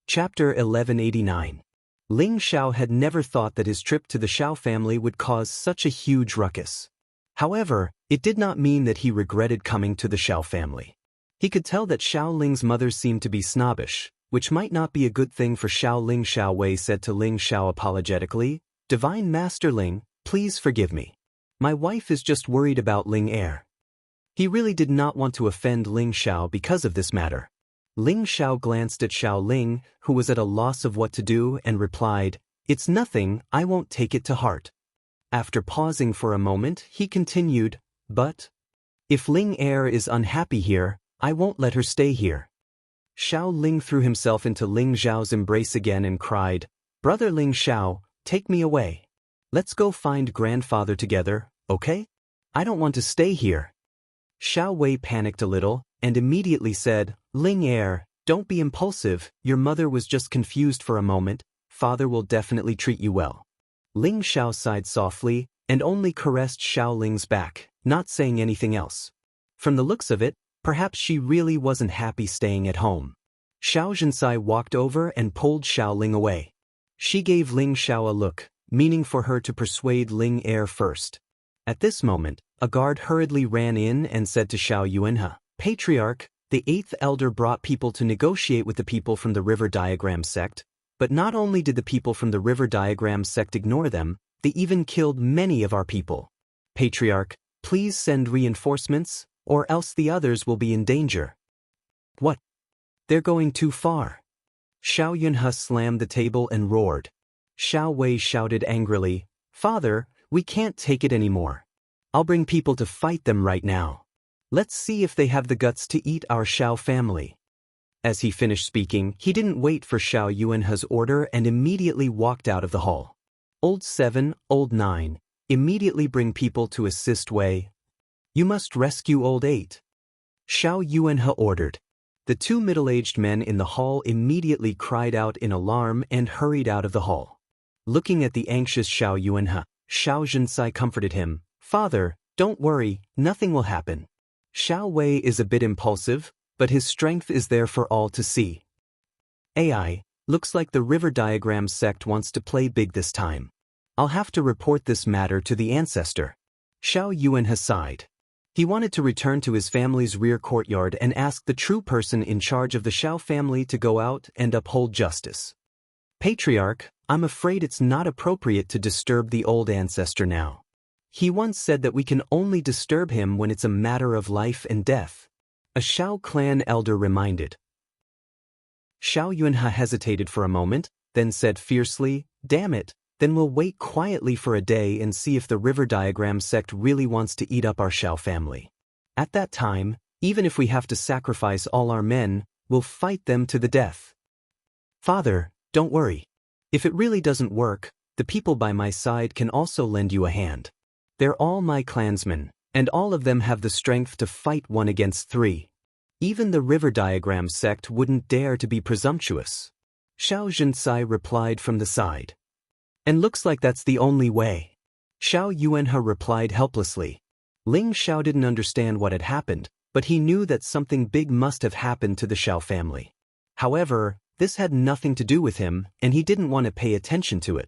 Chapter 1189. Ling Xiao had never thought that his trip to the Xiao family would cause such a huge ruckus. However, it did not mean that he regretted coming to the Xiao family. He could tell that Xiao Ling's mother seemed to be snobbish, which might not be a good thing for Xiao Ling. Xiao Wei said to Ling Xiao apologetically, "Divine Master Ling, please forgive me. My wife is just worried about Ling Heir." He really did not want to offend Ling Xiao because of this matter. Ling Xiao glanced at Xiao Ling, who was at a loss of what to do, and replied, "It's nothing, I won't take it to heart." After pausing for a moment, he continued, "But if Ling Heir is unhappy here, I won't let her stay here." Xiao Ling threw himself into Ling Xiao's embrace again and cried, "Brother Ling Xiao, take me away. Let's go find grandfather together, okay? I don't want to stay here." Xiao Wei panicked a little, and immediately said, "Ling Heir, don't be impulsive, your mother was just confused for a moment, father will definitely treat you well." Ling Xiao sighed softly, and only caressed Xiao Ling's back, not saying anything else. From the looks of it, perhaps she really wasn't happy staying at home. Xiao Zhensai walked over and pulled Xiao Ling away. She gave Ling Xiao a look, meaning for her to persuade Ling Heir first. At this moment, a guard hurriedly ran in and said to Xiao Yuanhe, "Patriarch, the 8th elder brought people to negotiate with the people from the River Diagram sect, but not only did the people from the River Diagram sect ignore them, they even killed many of our people. Patriarch, please send reinforcements, or else the others will be in danger." "What? They're going too far." Xiao Yuanhe slammed the table and roared. Xiao Wei shouted angrily, "Father, we can't take it anymore. I'll bring people to fight them right now. Let's see if they have the guts to eat our Xiao family." As he finished speaking, he didn't wait for Xiao Yuanhe's order and immediately walked out of the hall. "Old 7, Old 9, immediately bring people to assist Wei. You must rescue Old 8. Xiao Yuanhe ordered. The two middle-aged men in the hall immediately cried out in alarm and hurried out of the hall. Looking at the anxious Xiao Yuanhe, Xiao Zhensai comforted him, "Father, don't worry, nothing will happen. Xiao Wei is a bit impulsive, but his strength is there for all to see. AI, looks like the River Diagram sect wants to play big this time. I'll have to report this matter to the ancestor." Xiao Yuanhe sighed. He wanted to return to his family's rear courtyard and ask the true person in charge of the Xiao family to go out and uphold justice. "Patriarch, I'm afraid it's not appropriate to disturb the old ancestor now. He once said that we can only disturb him when it's a matter of life and death," a Xiao clan elder reminded. Xiao Yuanhe hesitated for a moment, then said fiercely, "Damn it, then we'll wait quietly for a day and see if the River Diagram sect really wants to eat up our Xiao family. At that time, even if we have to sacrifice all our men, we'll fight them to the death." "Father, don't worry. If it really doesn't work, the people by my side can also lend you a hand. They're all my clansmen, and all of them have the strength to fight 1 against 3. Even the River Diagram sect wouldn't dare to be presumptuous." Xiao Zhensai replied from the side. "And looks like that's the only way." Xiao Yuanhe replied helplessly. Ling Xiao didn't understand what had happened, but he knew that something big must have happened to the Xiao family. However, this had nothing to do with him, and he didn't want to pay attention to it.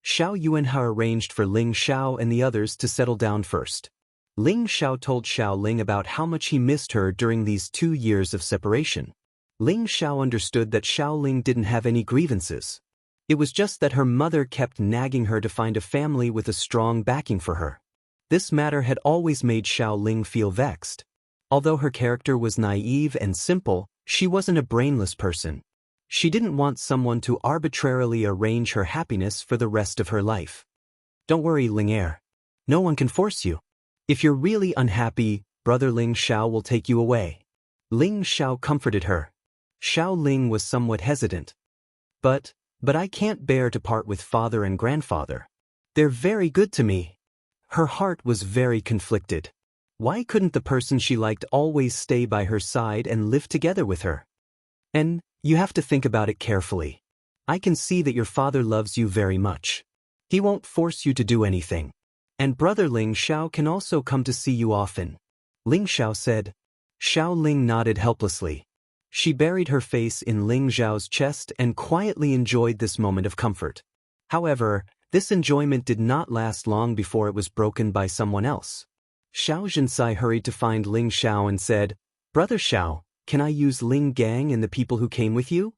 Xiao Yuanhe arranged for Ling Xiao and the others to settle down first. Ling Xiao told Xiao Ling about how much he missed her during these 2 years of separation. Ling Xiao understood that Xiao Ling didn't have any grievances. It was just that her mother kept nagging her to find a family with a strong backing for her. This matter had always made Xiao Ling feel vexed. Although her character was naive and simple, she wasn't a brainless person. She didn't want someone to arbitrarily arrange her happiness for the rest of her life. "Don't worry, Ling Heir. No one can force you. If you're really unhappy, Brother Ling Xiao will take you away." Ling Xiao comforted her. Xiao Ling was somewhat hesitant. But I can't bear to part with father and grandfather. They're very good to me." Her heart was very conflicted. Why couldn't the person she liked always stay by her side and live together with her? "And you have to think about it carefully. I can see that your father loves you very much. He won't force you to do anything. And Brother Ling Xiao can also come to see you often," Ling Xiao said. Xiao Ling nodded helplessly. She buried her face in Ling Xiao's chest and quietly enjoyed this moment of comfort. However, this enjoyment did not last long before it was broken by someone else. Xiao Zhensai hurried to find Ling Xiao and said, "Brother Xiao, can I use Ling Gang and the people who came with you?"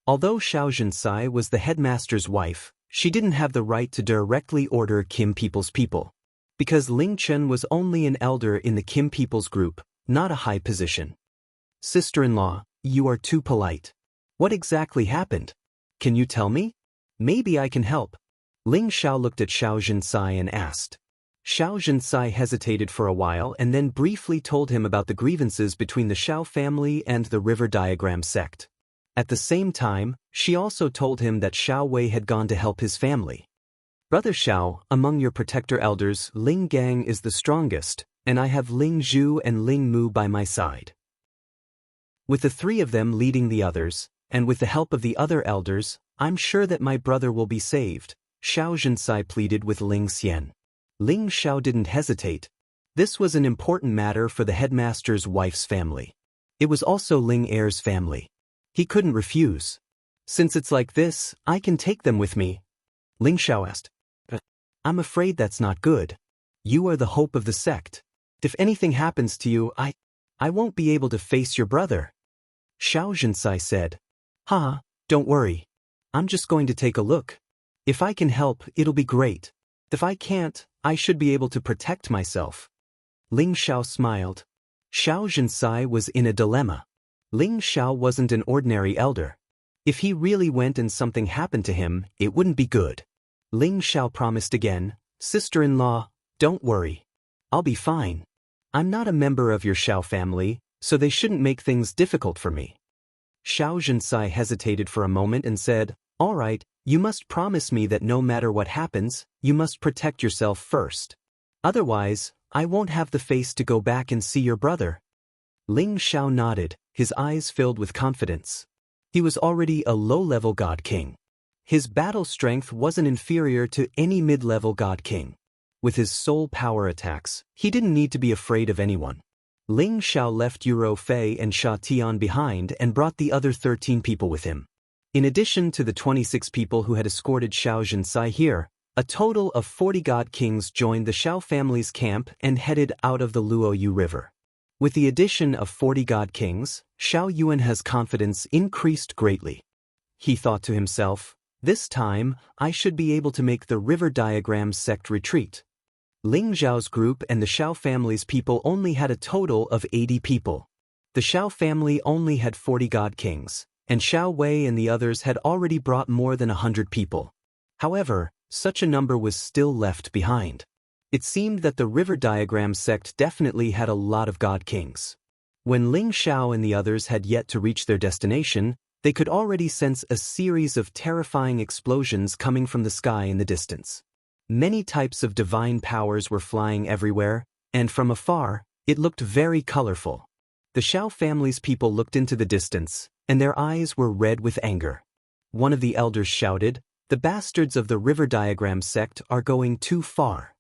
Although Xiao Zhensai was the headmaster's wife, she didn't have the right to directly order Kim people's people. Because Ling Chen was only an elder in the Kim people's group, not a high position. "Sister-in-law, you are too polite. What exactly happened? Can you tell me? Maybe I can help." Ling Xiao looked at Xiao Zhensai and asked. Xiao Zhensai hesitated for a while and then briefly told him about the grievances between the Xiao family and the River Diagram sect. At the same time, she also told him that Xiao Wei had gone to help his family. "Brother Xiao, among your protector elders, Ling Gang is the strongest, and I have Ling Zhu and Ling Mu by my side. With the three of them leading the others, and with the help of the other elders, I'm sure that my brother will be saved," Xiao Zhensai pleaded with Ling Xian. Ling Xiao didn't hesitate. This was an important matter for the headmaster's wife's family. It was also Ling Er's family. He couldn't refuse. "Since it's like this, I can take them with me," Ling Xiao asked. "I'm afraid that's not good. You are the hope of the sect. If anything happens to you, I won't be able to face your brother." Xiao Zhensai said, Don't worry. I'm just going to take a look. If I can help, it'll be great. If I can't, I should be able to protect myself." Ling Xiao smiled. Xiao Zhensai was in a dilemma. Ling Xiao wasn't an ordinary elder. If he really went and something happened to him, it wouldn't be good. Ling Xiao promised again, "Sister-in-law, don't worry. I'll be fine. I'm not a member of your Xiao family, so they shouldn't make things difficult for me." Xiao Zhensai hesitated for a moment and said, "All right, you must promise me that no matter what happens, you must protect yourself first. Otherwise, I won't have the face to go back and see your brother." Ling Xiao nodded, his eyes filled with confidence. He was already a low-level god king. His battle strength wasn't inferior to any mid-level god king. With his soul power attacks, he didn't need to be afraid of anyone. Ling Xiao left Yuro Fei and Sha Tian behind and brought the other 13 people with him. In addition to the 26 people who had escorted Xiao Zhensai here, a total of 40 god kings joined the Xiao family's camp and headed out of the Luoyu River. With the addition of 40 god kings, Xiao Yuan's confidence increased greatly. He thought to himself, "This time, I should be able to make the River Diagram sect retreat." Ling Zhao's group and the Xiao family's people only had a total of 80 people. The Xiao family only had 40 god kings, and Xiao Wei and the others had already brought more than 100 people. However, such a number was still left behind. It seemed that the River Diagram sect definitely had a lot of god kings. When Ling Xiao and the others had yet to reach their destination, they could already sense a series of terrifying explosions coming from the sky in the distance. Many types of divine powers were flying everywhere, and from afar, it looked very colorful. The Xiao family's people looked into the distance, and their eyes were red with anger. One of the elders shouted, "The bastards of the River Diagram sect are going too far."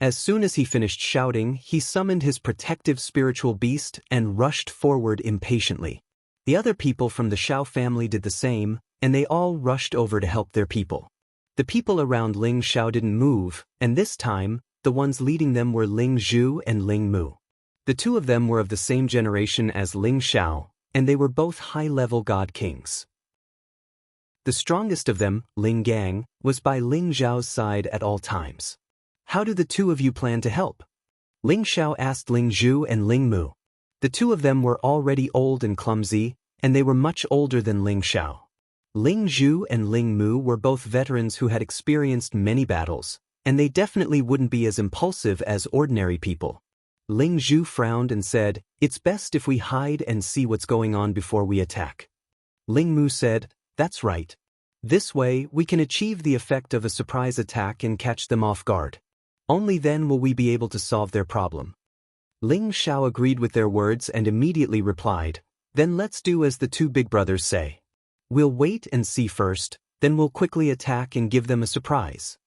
As soon as he finished shouting, he summoned his protective spiritual beast and rushed forward impatiently. The other people from the Xiao family did the same, and they all rushed over to help their people. The people around Ling Xiao didn't move, and this time, the ones leading them were Ling Zhu and Ling Mu. The two of them were of the same generation as Ling Xiao, and they were both high-level god kings. The strongest of them, Ling Gang, was by Ling Zhao's side at all times. "How do the two of you plan to help?" Ling Xiao asked Ling Zhu and Ling Mu. The two of them were already old and clumsy, and they were much older than Ling Xiao. Ling Zhu and Ling Mu were both veterans who had experienced many battles, and they definitely wouldn't be as impulsive as ordinary people. Ling Zhu frowned and said, "It's best if we hide and see what's going on before we attack." Ling Mu said, "That's right. This way, we can achieve the effect of a surprise attack and catch them off guard. Only then will we be able to solve their problem." Ling Xiao agreed with their words and immediately replied, "Then let's do as the two big brothers say. We'll wait and see first, then we'll quickly attack and give them a surprise."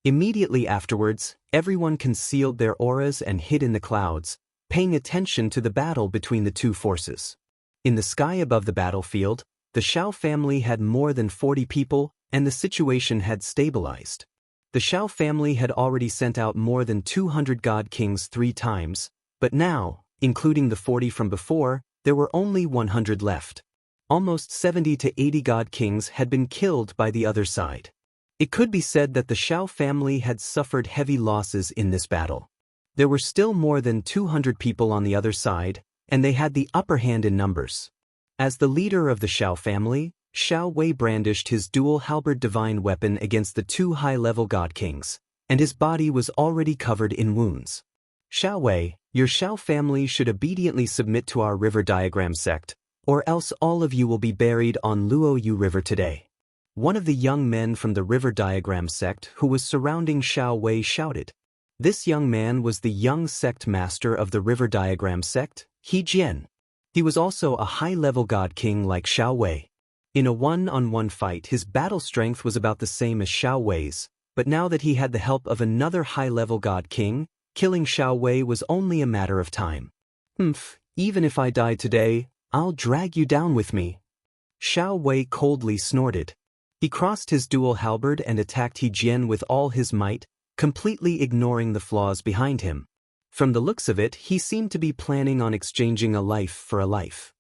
Immediately afterwards, everyone concealed their auras and hid in the clouds, paying attention to the battle between the two forces. In the sky above the battlefield, the Shao family had more than 40 people, and the situation had stabilized. The Shao family had already sent out more than 200 god kings 3 times, but now, including the 40 from before, there were only 100 left. Almost 70 to 80 god kings had been killed by the other side. It could be said that the Shao family had suffered heavy losses in this battle. There were still more than 200 people on the other side, and they had the upper hand in numbers. As the leader of the Shao family, Shao Wei brandished his dual halberd divine weapon against the 2 high-level god kings, and his body was already covered in wounds. Shao Wei, your Shao family should obediently submit to our river diagram sect, or else all of you will be buried on Luoyu River today. One of the young men from the river diagram sect who was surrounding Shao Wei shouted. This young man was the young sect master of the river diagram sect, He Jian. He was also a high-level god king like Shao Wei. In a one-on-one fight, his battle strength was about the same as Shao Wei's, but now that he had the help of another high-level god king, killing Shao Wei was only a matter of time. Even if I die today, I'll drag you down with me. Shao Wei coldly snorted. He crossed his dual halberd and attacked He Jian with all his might, completely ignoring the flaws behind him. From the looks of it, he seemed to be planning on exchanging a life for a life.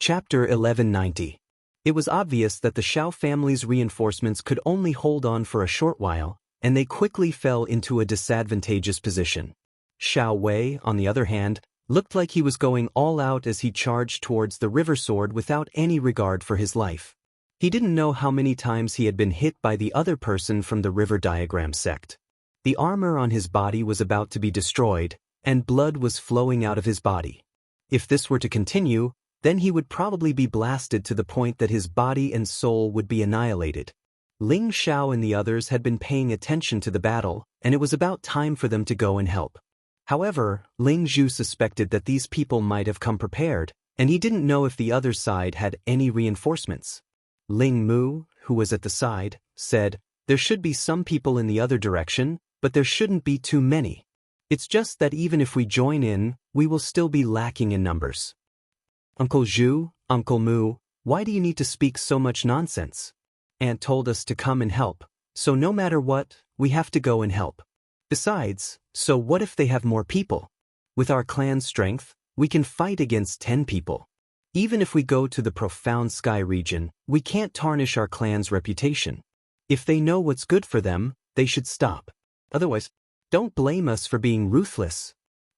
Chapter 1190. It was obvious that the Shao family's reinforcements could only hold on for a short while, and they quickly fell into a disadvantageous position. Shao Wei, on the other hand, looked like he was going all out as he charged towards the river sword without any regard for his life. He didn't know how many times he had been hit by the other person from the river diagram sect. The armor on his body was about to be destroyed, and blood was flowing out of his body. If this were to continue, then he would probably be blasted to the point that his body and soul would be annihilated. Ling Xiao and the others had been paying attention to the battle, and it was about time for them to go and help. However, Ling Zhu suspected that these people might have come prepared, and he didn't know if the other side had any reinforcements. Ling Mu, who was at the side, said, "There should be some people in the other direction, but there shouldn't be too many. It's just that even if we join in, we will still be lacking in numbers." "Uncle Zhu, Uncle Mu, why do you need to speak so much nonsense? Aunt told us to come and help, so no matter what, we have to go and help. Besides, so what if they have more people? With our clan's strength, we can fight against 10 people. Even if we go to the profound sky region, we can't tarnish our clan's reputation. If they know what's good for them, they should stop. Otherwise, don't blame us for being ruthless.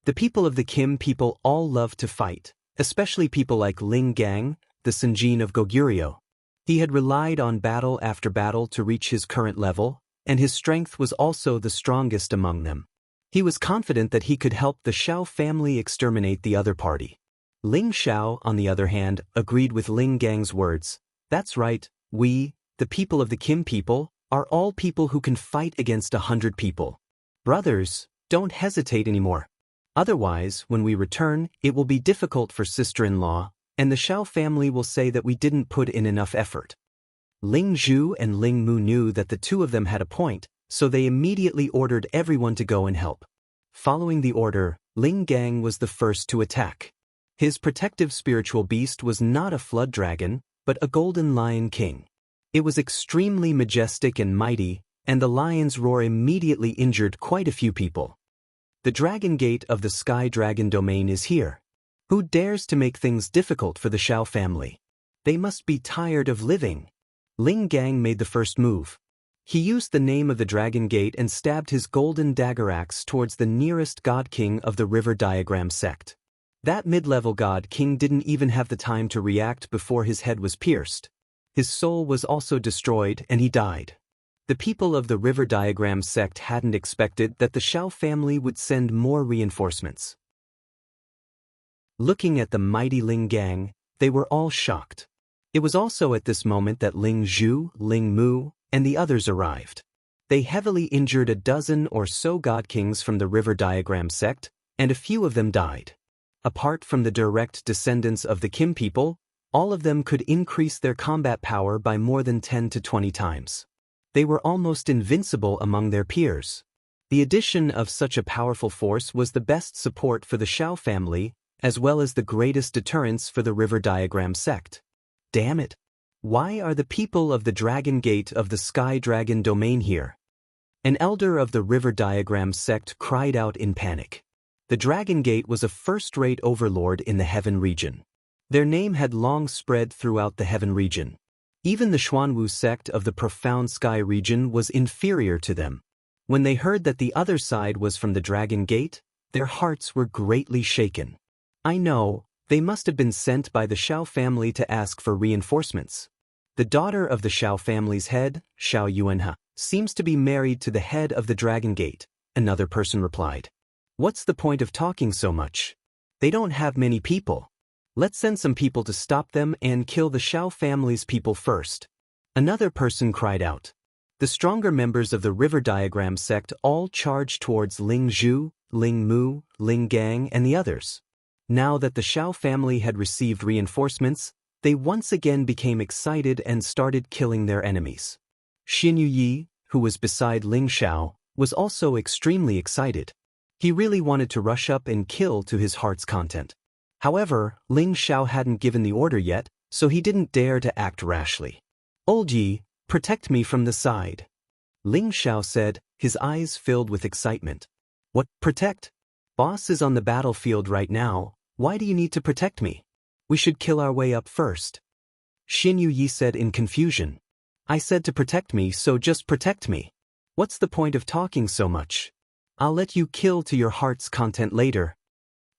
The people of the Kim people all love to fight, especially people like Ling Gang, the Senjin of Goguryeo. He had relied on battle after battle to reach his current level, and his strength was also the strongest among them. He was confident that he could help the Shao family exterminate the other party. Ling Xiao, on the other hand, agreed with Ling Gang's words. That's right, we, the people of the Kim people, are all people who can fight against 100 people. Brothers, don't hesitate anymore. Otherwise, when we return, it will be difficult for sister-in-law, and the Shao family will say that we didn't put in enough effort." Ling Zhu and Ling Mu knew that the two of them had a point, so they immediately ordered everyone to go and help. Following the order, Ling Gang was the first to attack. His protective spiritual beast was not a flood dragon, but a golden lion king. It was extremely majestic and mighty, and the lion's roar immediately injured quite a few people. "The dragon gate of the sky dragon domain is here. Who dares to make things difficult for the Shao family? They must be tired of living." Ling Gang made the first move. He used the name of the dragon gate and stabbed his golden dagger axe towards the nearest god king of the river diagram sect. That mid-level god king didn't even have the time to react before his head was pierced. His soul was also destroyed and he died. The people of the river diagram sect hadn't expected that the Shao family would send more reinforcements. Looking at the mighty Ling Gang, they were all shocked. It was also at this moment that Ling Zhu, Ling Mu, and the others arrived. They heavily injured a dozen or so god kings from the river diagram sect, and a few of them died. Apart from the direct descendants of the Kim people, all of them could increase their combat power by more than 10 to 20 times. They were almost invincible among their peers. The addition of such a powerful force was the best support for the Shao family, as well as the greatest deterrence for the River Diagram sect. Damn it! Why are the people of the Dragon Gate of the Sky Dragon domain here? An elder of the River Diagram sect cried out in panic. The Dragon Gate was a first-rate overlord in the Heaven region. Their name had long spread throughout the Heaven region. Even the Xuanwu sect of the Profound Sky region was inferior to them. When they heard that the other side was from the Dragon Gate, their hearts were greatly shaken. I know, they must have been sent by the Shao family to ask for reinforcements. The daughter of the Shao family's head, Shao Yuanhe, seems to be married to the head of the Dragon Gate, another person replied. What's the point of talking so much? They don't have many people. Let's send some people to stop them and kill the Shao family's people first. Another person cried out. The stronger members of the River Diagram sect all charged towards Ling Zhu, Ling Mu, Ling Gang, and the others. Now that the Shao family had received reinforcements, they once again became excited and started killing their enemies. Xin Yuyi, who was beside Ling Shao, was also extremely excited. He really wanted to rush up and kill to his heart's content. However, Ling Shao hadn't given the order yet, so he didn't dare to act rashly. Old Yi, protect me from the side. Ling Shao said, his eyes filled with excitement. What, protect? Boss is on the battlefield right now, why do you need to protect me? We should kill our way up first. Xin Yuyi said in confusion. I said to protect me, so just protect me. What's the point of talking so much? I'll let you kill to your heart's content later.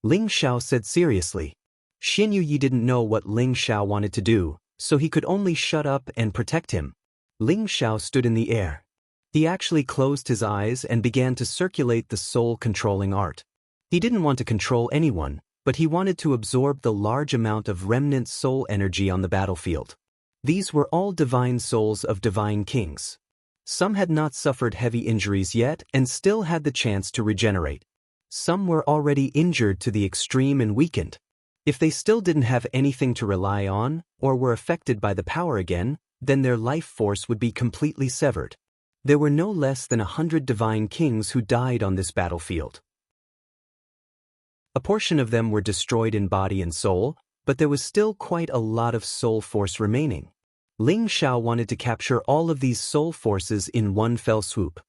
Ling Shao said seriously. Xin Yuyi didn't know what Ling Shao wanted to do, so he could only shut up and protect him. Ling Shao stood in the air. He actually closed his eyes and began to circulate the soul-controlling art. He didn't want to control anyone, but he wanted to absorb the large amount of remnant soul energy on the battlefield. These were all divine souls of divine kings. Some had not suffered heavy injuries yet and still had the chance to regenerate. Some were already injured to the extreme and weakened. If they still didn't have anything to rely on, or were affected by the power again, then their life force would be completely severed. There were no less than 100 divine kings who died on this battlefield. A portion of them were destroyed in body and soul, but there was still quite a lot of soul force remaining. Ling Shao wanted to capture all of these soul forces in one fell swoop.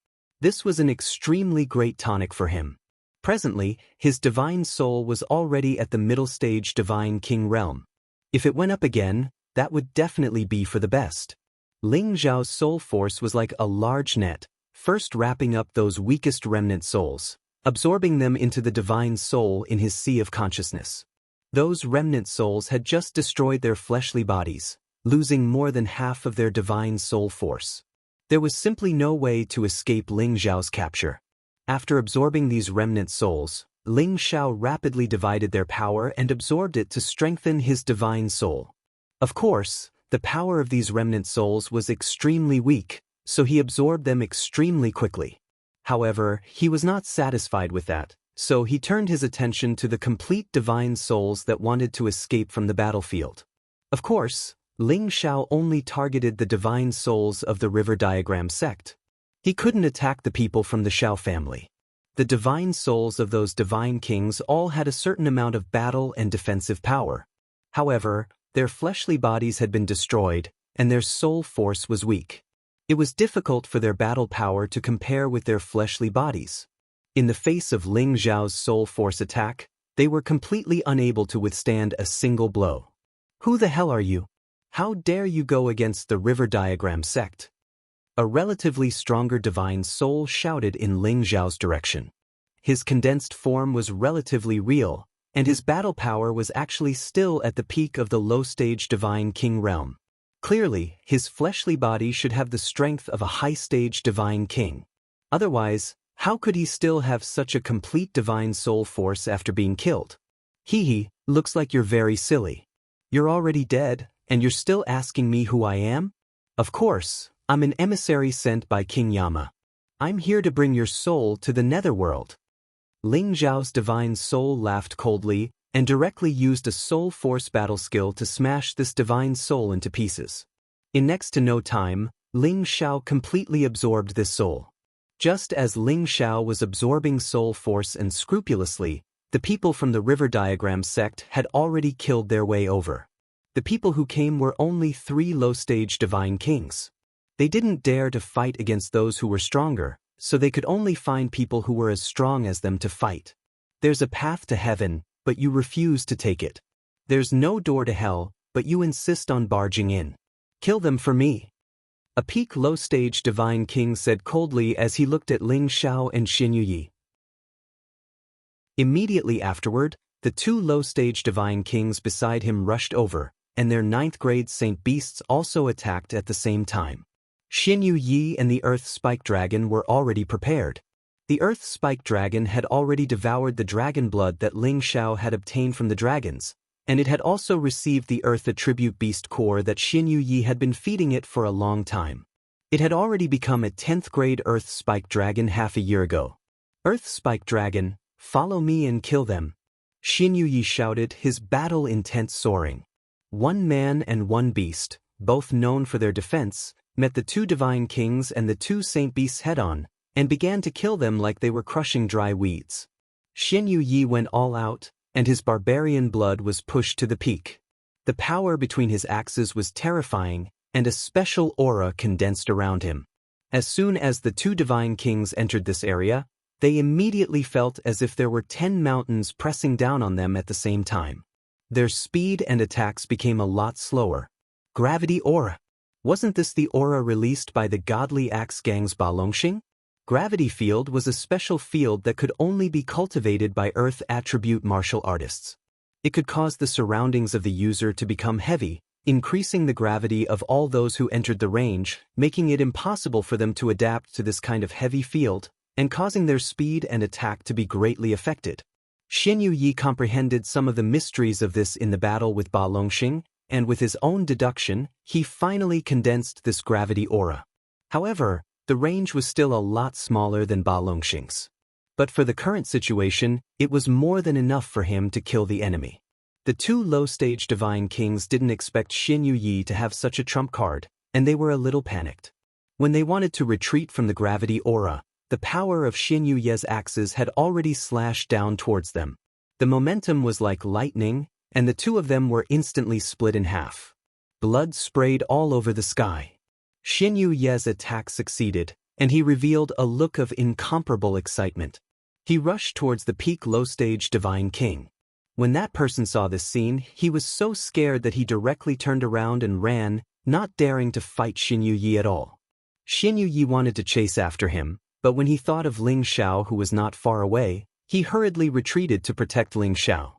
This was an extremely great tonic for him. Presently, his divine soul was already at the middle stage divine king realm. If it went up again, that would definitely be for the best. Ling Zhao's soul force was like a large net, first wrapping up those weakest remnant souls, absorbing them into the divine soul in his sea of consciousness. Those remnant souls had just destroyed their fleshly bodies, losing more than half of their divine soul force. There was simply no way to escape Ling Zhao's capture. After absorbing these remnant souls, Ling Shao rapidly divided their power and absorbed it to strengthen his divine soul. Of course, the power of these remnant souls was extremely weak, so he absorbed them extremely quickly. However, he was not satisfied with that, so he turned his attention to the complete divine souls that wanted to escape from the battlefield. Of course, Ling Shao only targeted the divine souls of the River Diagram sect. He couldn't attack the people from the Shao family. The divine souls of those divine kings all had a certain amount of battle and defensive power. However, their fleshly bodies had been destroyed, and their soul force was weak. It was difficult for their battle power to compare with their fleshly bodies. In the face of Ling Zhao's soul force attack, they were completely unable to withstand a single blow. Who the hell are you? How dare you go against the River Diagram sect? A relatively stronger divine soul shouted in Ling Zhao's direction. His condensed form was relatively real, and his battle power was actually still at the peak of the low-stage divine king realm. Clearly, his fleshly body should have the strength of a high-stage divine king. Otherwise, how could he still have such a complete divine soul force after being killed? Hee, looks like you're very silly. You're already dead, and you're still asking me who I am? Of course, I'm an emissary sent by King Yama. I'm here to bring your soul to the netherworld. Ling Zhao's divine soul laughed coldly and directly used a soul force battle skill to smash this divine soul into pieces. In next to no time, Ling Shao completely absorbed this soul. Just as Ling Shao was absorbing soul force and scrupulously, The people from the river diagram sect had already killed their way over. The people who came were only 3 low-stage divine kings. They didn't dare to fight against those who were stronger, so they could only find people who were as strong as them to fight. There's a path to heaven, but you refuse to take it. There's no door to hell, but you insist on barging in. Kill them for me. A peak low-stage divine king said coldly as he looked at Ling Xiao and Xin Yuyi. Immediately afterward, the 2 low-stage divine kings beside him rushed over, and their 9th-grade saint beasts also attacked at the same time. Xin Yuyi and the Earth Spike Dragon were already prepared. The Earth Spike Dragon had already devoured the dragon blood that Ling Xiao had obtained from the dragons, and it had also received the Earth Attribute Beast Core that Xin Yuyi had been feeding it for a long time. It had already become a 10th-grade Earth Spike Dragon half a year ago. Earth Spike Dragon, follow me and kill them. Xin Yuyi shouted, his battle intent soaring. 1 man and 1 beast, both known for their defense, met the 2 divine kings and the 2 saint beasts head-on, and began to kill them like they were crushing dry weeds. Xin Yuyi went all out, and his barbarian blood was pushed to the peak. The power between his axes was terrifying, and a special aura condensed around him. As soon as the 2 divine kings entered this area, they immediately felt as if there were 10 mountains pressing down on them at the same time. Their speed and attacks became a lot slower. Gravity aura. Wasn't this the aura released by the godly axe gang's Balongxing? Gravity field was a special field that could only be cultivated by Earth attribute martial artists. It could cause the surroundings of the user to become heavy, increasing the gravity of all those who entered the range, making it impossible for them to adapt to this kind of heavy field, and causing their speed and attack to be greatly affected. Xin Yuyi comprehended some of the mysteries of this in the battle with Balongxing, and with his own deduction, he finally condensed this gravity aura. However, the range was still a lot smaller than Balongxing's. But for the current situation, it was more than enough for him to kill the enemy. The 2 low-stage divine kings didn't expect Xin Yuyi to have such a trump card, and they were a little panicked. When they wanted to retreat from the gravity aura, the power of Xin Yuyi's axes had already slashed down towards them. The momentum was like lightning, and the 2 of them were instantly split in half. Blood sprayed all over the sky. Xin Yuyi's attack succeeded, and he revealed a look of incomparable excitement. He rushed towards the peak low-stage divine king. When that person saw this scene, he was so scared that he directly turned around and ran, not daring to fight Xin Yuyi at all. Xin Yuyi wanted to chase after him, but when he thought of Ling Xiao who was not far away, he hurriedly retreated to protect Ling Xiao.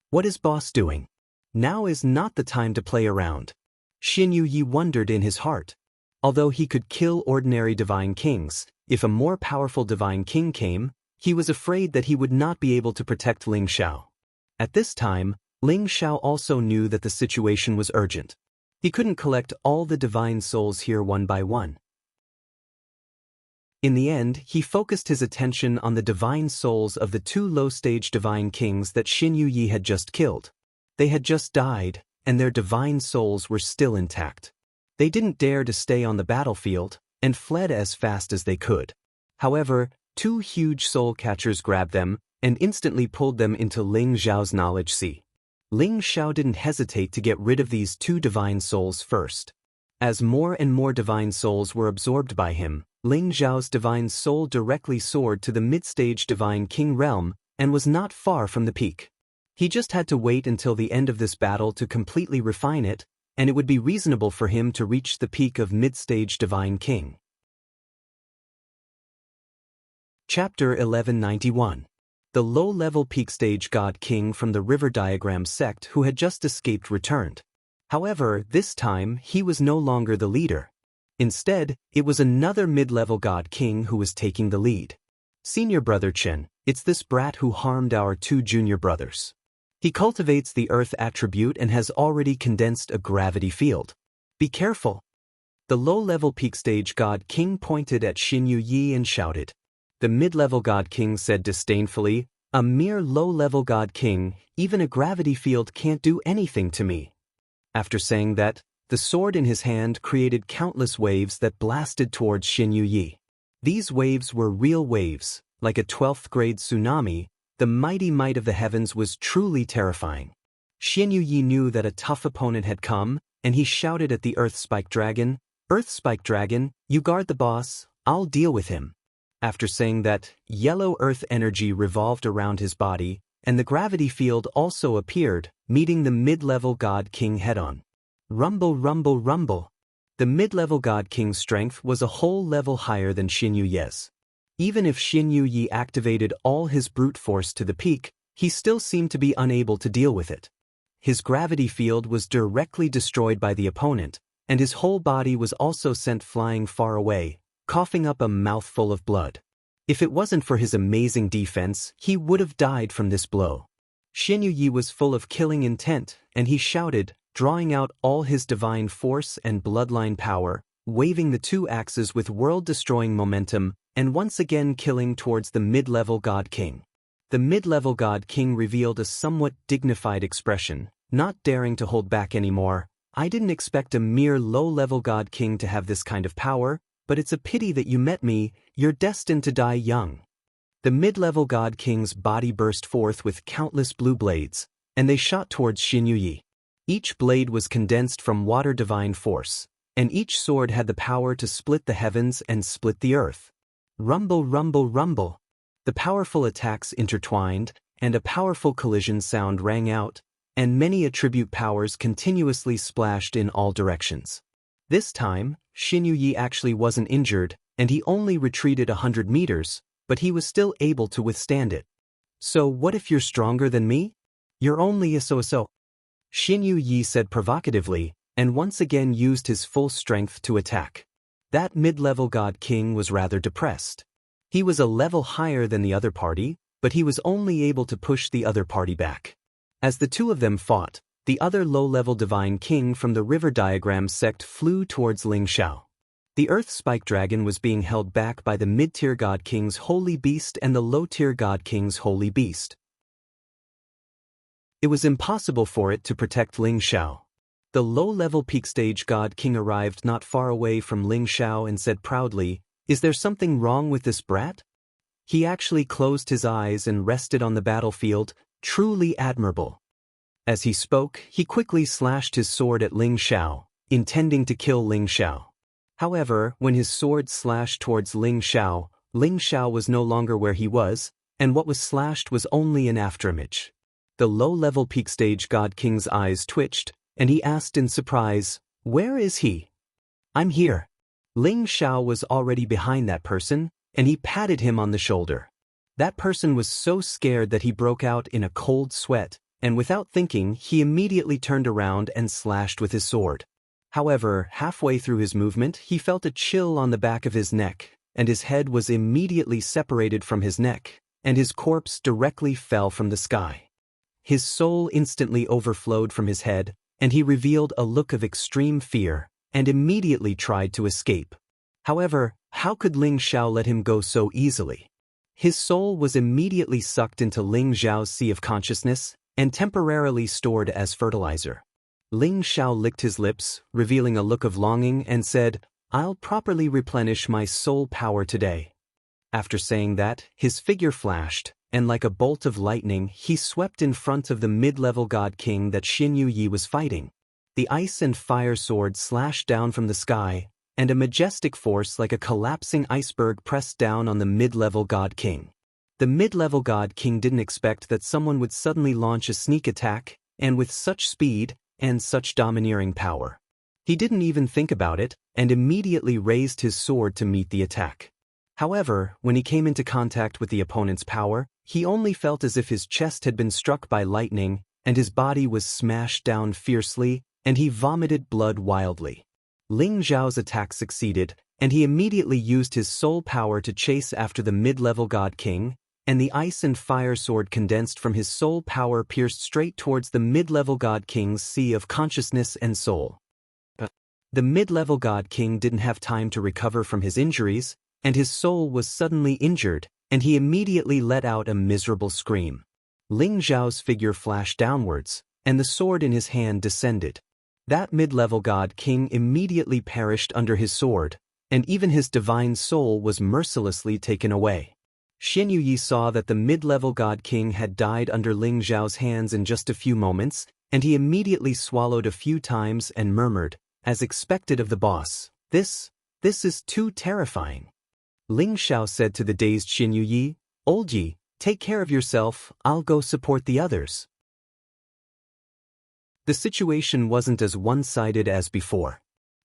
What is boss doing? Now is not the time to play around. Xin Yuyi wondered in his heart. Although he could kill ordinary divine kings, if a more powerful divine king came, he was afraid that he would not be able to protect Ling Xiao. At this time, Ling Xiao also knew that the situation was urgent. He couldn't collect all the divine souls here one by one. In the end, he focused his attention on the divine souls of the 2 low-stage divine kings that Xin Yuyi had just killed. They had just died, and their divine souls were still intact. They didn't dare to stay on the battlefield, and fled as fast as they could. However, 2 huge soul catchers grabbed them, and instantly pulled them into Ling Xiao's knowledge sea. Ling Xiao didn't hesitate to get rid of these 2 divine souls first. As more and more divine souls were absorbed by him, Ling Xiao's divine soul directly soared to the mid-stage divine king realm, and was not far from the peak. He just had to wait until the end of this battle to completely refine it, and it would be reasonable for him to reach the peak of mid-stage divine king. Chapter 1191. The low-level peak-stage god king from the river diagram sect who had just escaped returned. However, this time, he was no longer the leader. Instead, it was another mid-level god king who was taking the lead. Senior brother Chen, it's this brat who harmed our 2 junior brothers. He cultivates the earth attribute and has already condensed a gravity field. Be careful. The low-level peak-stage god king pointed at Xin Yuyi and shouted. The mid-level god king said disdainfully, a mere low-level god king, even a gravity field can't do anything to me. After saying that, the sword in his hand created countless waves that blasted towards Xin Yuyi. These waves were real waves, like a 12th-grade tsunami, The mighty might of the heavens was truly terrifying. Xianyu Yi knew that a tough opponent had come, and he shouted at the Earth Spike Dragon, "Earth Spike Dragon, you guard the boss, I'll deal with him." After saying that, yellow earth energy revolved around his body, and the gravity field also appeared, meeting the mid-level God King head-on. Rumble, rumble, rumble. The mid-level God King's strength was a whole level higher than Xianyu Yi's. Even if Xianyu Yi activated all his brute force to the peak, he still seemed to be unable to deal with it. His gravity field was directly destroyed by the opponent, and his whole body was also sent flying far away, coughing up a mouthful of blood. If it wasn't for his amazing defense, he would have died from this blow. Xianyu Yi was full of killing intent, and he shouted, drawing out all his divine force and bloodline power, waving the two axes with world-destroying momentum, and once again killing towards the mid-level God King. The mid-level God King revealed a somewhat dignified expression, not daring to hold back anymore. "I didn't expect a mere low-level God King to have this kind of power, but it's a pity that you met me. You're destined to die young." The mid-level God King's body burst forth with countless blue blades, and they shot towards Xianyu Yi. Each blade was condensed from water divine force, and each sword had the power to split the heavens and split the earth. Rumble, rumble, rumble. The powerful attacks intertwined, and a powerful collision sound rang out, and many attribute powers continuously splashed in all directions. This time, Xianyu Yi actually wasn't injured, and he only retreated 100 meters, but he was still able to withstand it. "So what if you're stronger than me? You're only a so-so." Xianyu Yi said provocatively, and once again used his full strength to attack. That mid-level God King was rather depressed. He was a level higher than the other party, but he was only able to push the other party back. As the two of them fought, the other low-level divine king from the river diagram sect flew towards Ling Xiao. The Earth Spike Dragon was being held back by the mid-tier God King's Holy Beast and the low-tier God King's Holy Beast. It was impossible for it to protect Ling Xiao. The low-level peak stage God King arrived not far away from Ling Xiao and said proudly, "Is there something wrong with this brat?" He actually closed his eyes and rested on the battlefield, truly admirable. As he spoke, he quickly slashed his sword at Ling Xiao, intending to kill Ling Xiao. However, when his sword slashed towards Ling Xiao was no longer where he was, and what was slashed was only an afterimage. The low-level peak stage God King's eyes twitched, and he asked in surprise, "Where is he?" "I'm here." Ling Xiao was already behind that person, and he patted him on the shoulder. That person was so scared that he broke out in a cold sweat, and without thinking, he immediately turned around and slashed with his sword. However, halfway through his movement, he felt a chill on the back of his neck, and his head was immediately separated from his neck, and his corpse directly fell from the sky. His soul instantly overflowed from his head, and he revealed a look of extreme fear, and immediately tried to escape. However, how could Ling Xiao let him go so easily? His soul was immediately sucked into Ling Xiao's sea of consciousness, and temporarily stored as fertilizer. Ling Xiao licked his lips, revealing a look of longing, and said, "I'll properly replenish my soul power today." After saying that, his figure flashed, and like a bolt of lightning, he swept in front of the mid-level God King that Xianyu Yi was fighting. The ice and fire sword slashed down from the sky, and a majestic force like a collapsing iceberg pressed down on the mid-level God King. The mid-level God King didn't expect that someone would suddenly launch a sneak attack, and with such speed, and such domineering power. He didn't even think about it, and immediately raised his sword to meet the attack. However, when he came into contact with the opponent's power, he only felt as if his chest had been struck by lightning, and his body was smashed down fiercely, and he vomited blood wildly. Ling Xiao's attack succeeded, and he immediately used his soul power to chase after the mid-level God King, and the ice and fire sword condensed from his soul power pierced straight towards the mid-level God King's sea of consciousness and soul. The mid-level God King didn't have time to recover from his injuries, and his soul was suddenly injured, and he immediately let out a miserable scream. Ling Xiao's figure flashed downwards, and the sword in his hand descended. That mid-level God King immediately perished under his sword, and even his divine soul was mercilessly taken away. Xian Yuyi saw that the mid-level God King had died under Ling Zhao's hands in just a few moments, and he immediately swallowed a few times and murmured, as expected of the boss, This is too terrifying. Ling Zhao said to the dazed Xian Yuyi, Old Yi, take care of yourself, I'll go support the others. The situation wasn't as one-sided as before.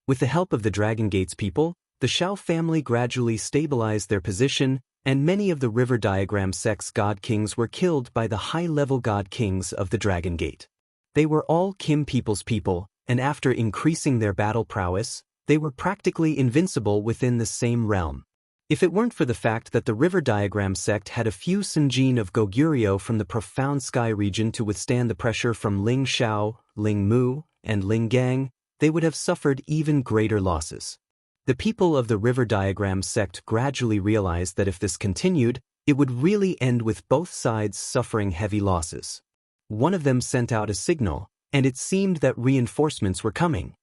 With the help of the Dragon Gate's people, the Shao family gradually stabilized their position, and many of the River Diagram sect's God Kings were killed by the high-level God Kings of the Dragon Gate. They were all Kim people's people, and after increasing their battle prowess, they were practically invincible within the same realm. If it weren't for the fact that the River Diagram sect had a few Senjin of Goguryeo from the Profound Sky region to withstand the pressure from Ling Xiao, Ling Mu, and Ling Gang, they would have suffered even greater losses. The people of the River Diagram sect gradually realized that if this continued, it would really end with both sides suffering heavy losses. One of them sent out a signal, and it seemed that reinforcements were coming.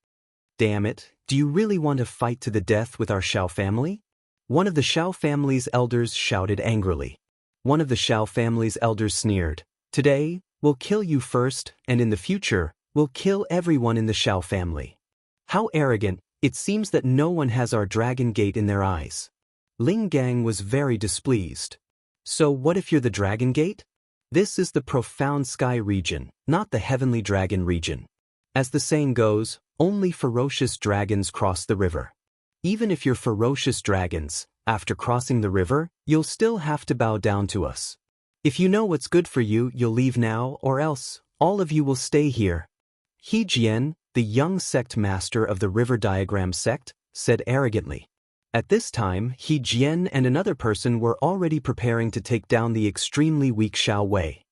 Damn it, do you really want to fight to the death with our Shao family? One of the Shao family's elders shouted angrily. One of the Shao family's elders sneered, Today, we'll kill you first, and in the future, we'll kill everyone in the Shao family. How arrogant, it seems that no one has our Dragon Gate in their eyes. Ling Gang was very displeased. So what if you're the Dragon Gate? This is the Profound Sky region, not the Heavenly Dragon region. As the saying goes, only ferocious dragons cross the river. Even if you're ferocious dragons, after crossing the river, you'll still have to bow down to us. If you know what's good for you, you'll leave now, or else, all of you will stay here. He Jian, the young sect master of the River Diagram sect, said arrogantly. At this time, He Jian and another person were already preparing to take down the extremely weak Shao Wei.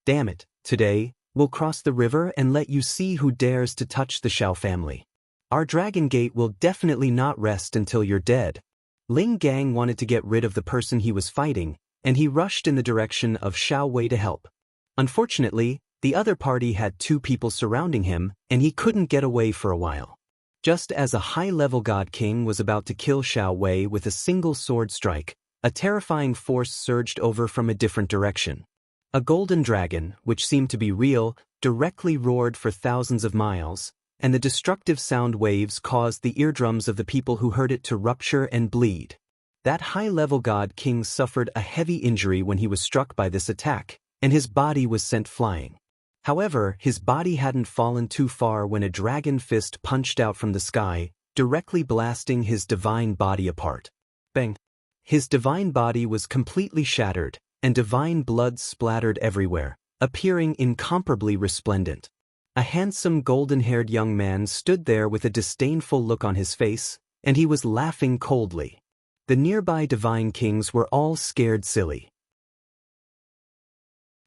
Damn it, today, we'll cross the river and let you see who dares to touch the Shao family. Our Dragon Gate will definitely not rest until you're dead. Ling Gang wanted to get rid of the person he was fighting, and he rushed in the direction of Shao Wei to help. Unfortunately, the other party had two people surrounding him, and he couldn't get away for a while. Just as a high-level God King was about to kill Shao Wei with a single sword strike, a terrifying force surged over from a different direction. A golden dragon, which seemed to be real, directly roared for thousands of miles, and the destructive sound waves caused the eardrums of the people who heard it to rupture and bleed. That high-level God King suffered a heavy injury when he was struck by this attack, and his body was sent flying. However, his body hadn't fallen too far when a dragon fist punched out from the sky, directly blasting his divine body apart. Bang! His divine body was completely shattered, and divine blood splattered everywhere, appearing incomparably resplendent. A handsome golden-haired young man stood there with a disdainful look on his face, and he was laughing coldly. The nearby divine kings were all scared silly.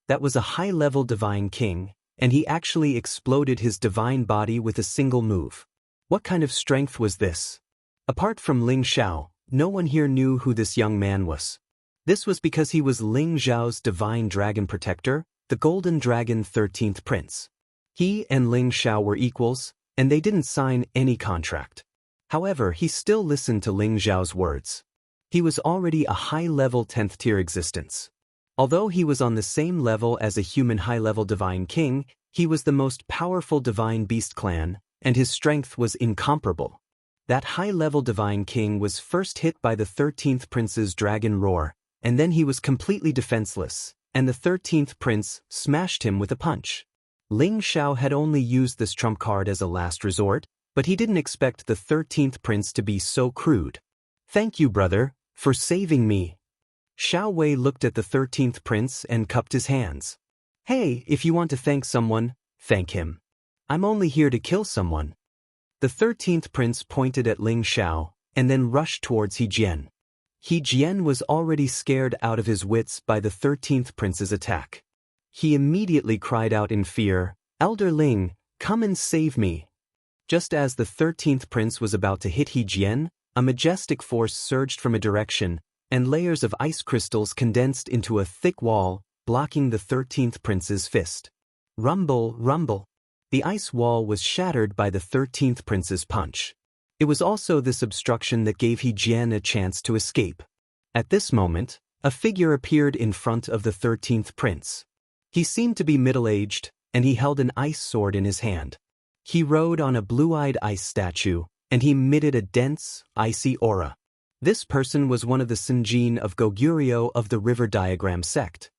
That was a high-level divine king, and he actually exploded his divine body with a single move. What kind of strength was this? Apart from Ling Xiao, no one here knew who this young man was. This was because he was Ling Zhao's divine dragon protector, the Golden Dragon 13th Prince. He and Ling Xiao were equals, and they didn't sign any contract. However, he still listened to Ling Zhao's words. He was already a high-level 10th-tier existence. Although he was on the same level as a human high-level divine king, he was the most powerful divine beast clan, and his strength was incomparable. That high-level divine king was first hit by the 13th prince's dragon roar, and then he was completely defenseless, and the 13th prince smashed him with a punch. Ling Xiao had only used this trump card as a last resort, but he didn't expect the 13th prince to be so crude. Thank you, brother, for saving me. Shao Wei looked at the 13th prince and cupped his hands. Hey, if you want to thank someone, thank him. I'm only here to kill someone. The 13th prince pointed at Ling Xiao, and then rushed towards He Jian. He Jian was already scared out of his wits by the 13th prince's attack. He immediately cried out in fear, Elder Ling, come and save me. Just as the 13th prince was about to hit He Jian, a majestic force surged from a direction, and layers of ice crystals condensed into a thick wall, blocking the 13th prince's fist. Rumble, rumble. The ice wall was shattered by the 13th prince's punch. It was also this obstruction that gave He Jian a chance to escape. At this moment, A figure appeared in front of the 13th prince. He seemed to be middle-aged, and he held an ice sword in his hand. He rode on a blue-eyed ice statue, and he emitted a dense, icy aura. This person was one of the Sinjin of Goguryeo of the River Diagram sect.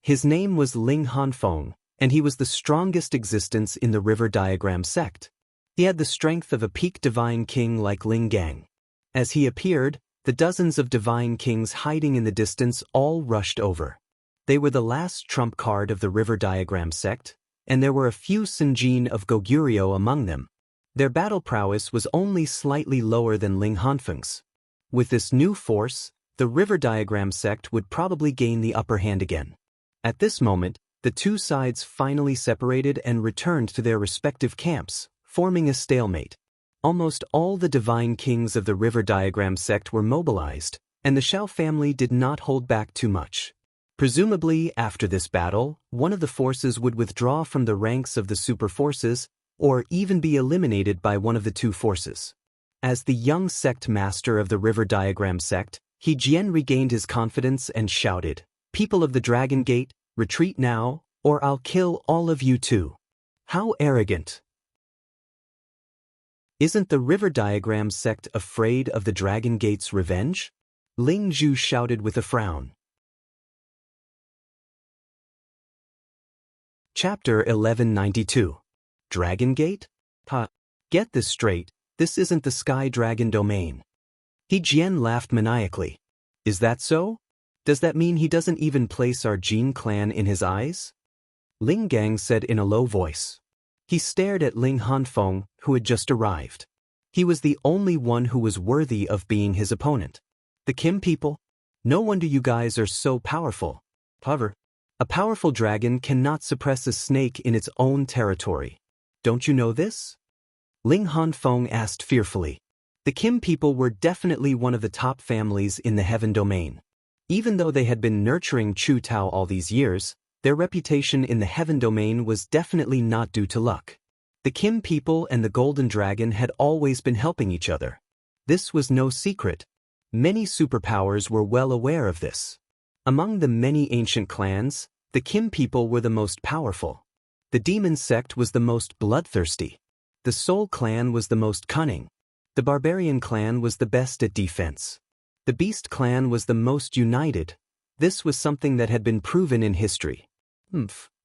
His name was Ling Hanfeng, and he was the strongest existence in the River Diagram sect. He had the strength of a peak divine king like Ling Gang. As he appeared, the dozens of divine kings hiding in the distance all rushed over. They were the last trump card of the River Diagram sect, and there were a few Sinjin of Goguryeo among them. Their battle prowess was only slightly lower than Ling Hanfeng's. With this new force, the River Diagram sect would probably gain the upper hand again. At this moment, the two sides finally separated and returned to their respective camps, forming a stalemate. Almost all the divine kings of the River Diagram sect were mobilized, and the Shao family did not hold back too much. Presumably, after this battle, one of the forces would withdraw from the ranks of the super forces, or even be eliminated by one of the two forces. As the young sect master of the River Diagram sect, He Jian regained his confidence and shouted, "People of the Dragon Gate, retreat now, or I'll kill all of you too." How arrogant! Isn't the River Diagram sect afraid of the Dragon Gate's revenge? Ling Zhu shouted with a frown. Chapter 1192. Dragon Gate? Get this straight, this isn't the Sky Dragon domain. He Jian laughed maniacally. Is that so? Does that mean he doesn't even place our Jin clan in his eyes? Ling Gang said in a low voice. He stared at Ling Hanfeng, who had just arrived. He was the only one who was worthy of being his opponent. The Kim people? No wonder you guys are so powerful. However, a powerful dragon cannot suppress a snake in its own territory. Don't you know this? Ling Hanfeng asked fearfully. The Kim people were definitely one of the top families in the Heaven domain. Even though they had been nurturing Chu Tao all these years, their reputation in the Heaven domain was definitely not due to luck. The Kim people and the Golden Dragon had always been helping each other. This was no secret. Many superpowers were well aware of this. Among the many ancient clans, the Kim people were the most powerful. The Demon sect was the most bloodthirsty. The Soul clan was the most cunning. The Barbarian clan was the best at defense. The Beast clan was the most united. This was something that had been proven in history.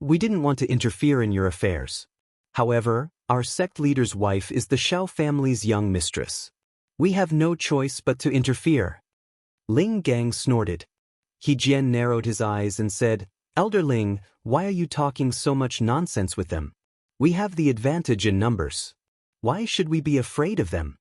We didn't want to interfere in your affairs. However, our sect leader's wife is the Shao family's young mistress. We have no choice but to interfere. Ling Gang snorted. He Jian narrowed his eyes and said, "Elder Ling, why are you talking so much nonsense with them? We have the advantage in numbers. Why should we be afraid of them?"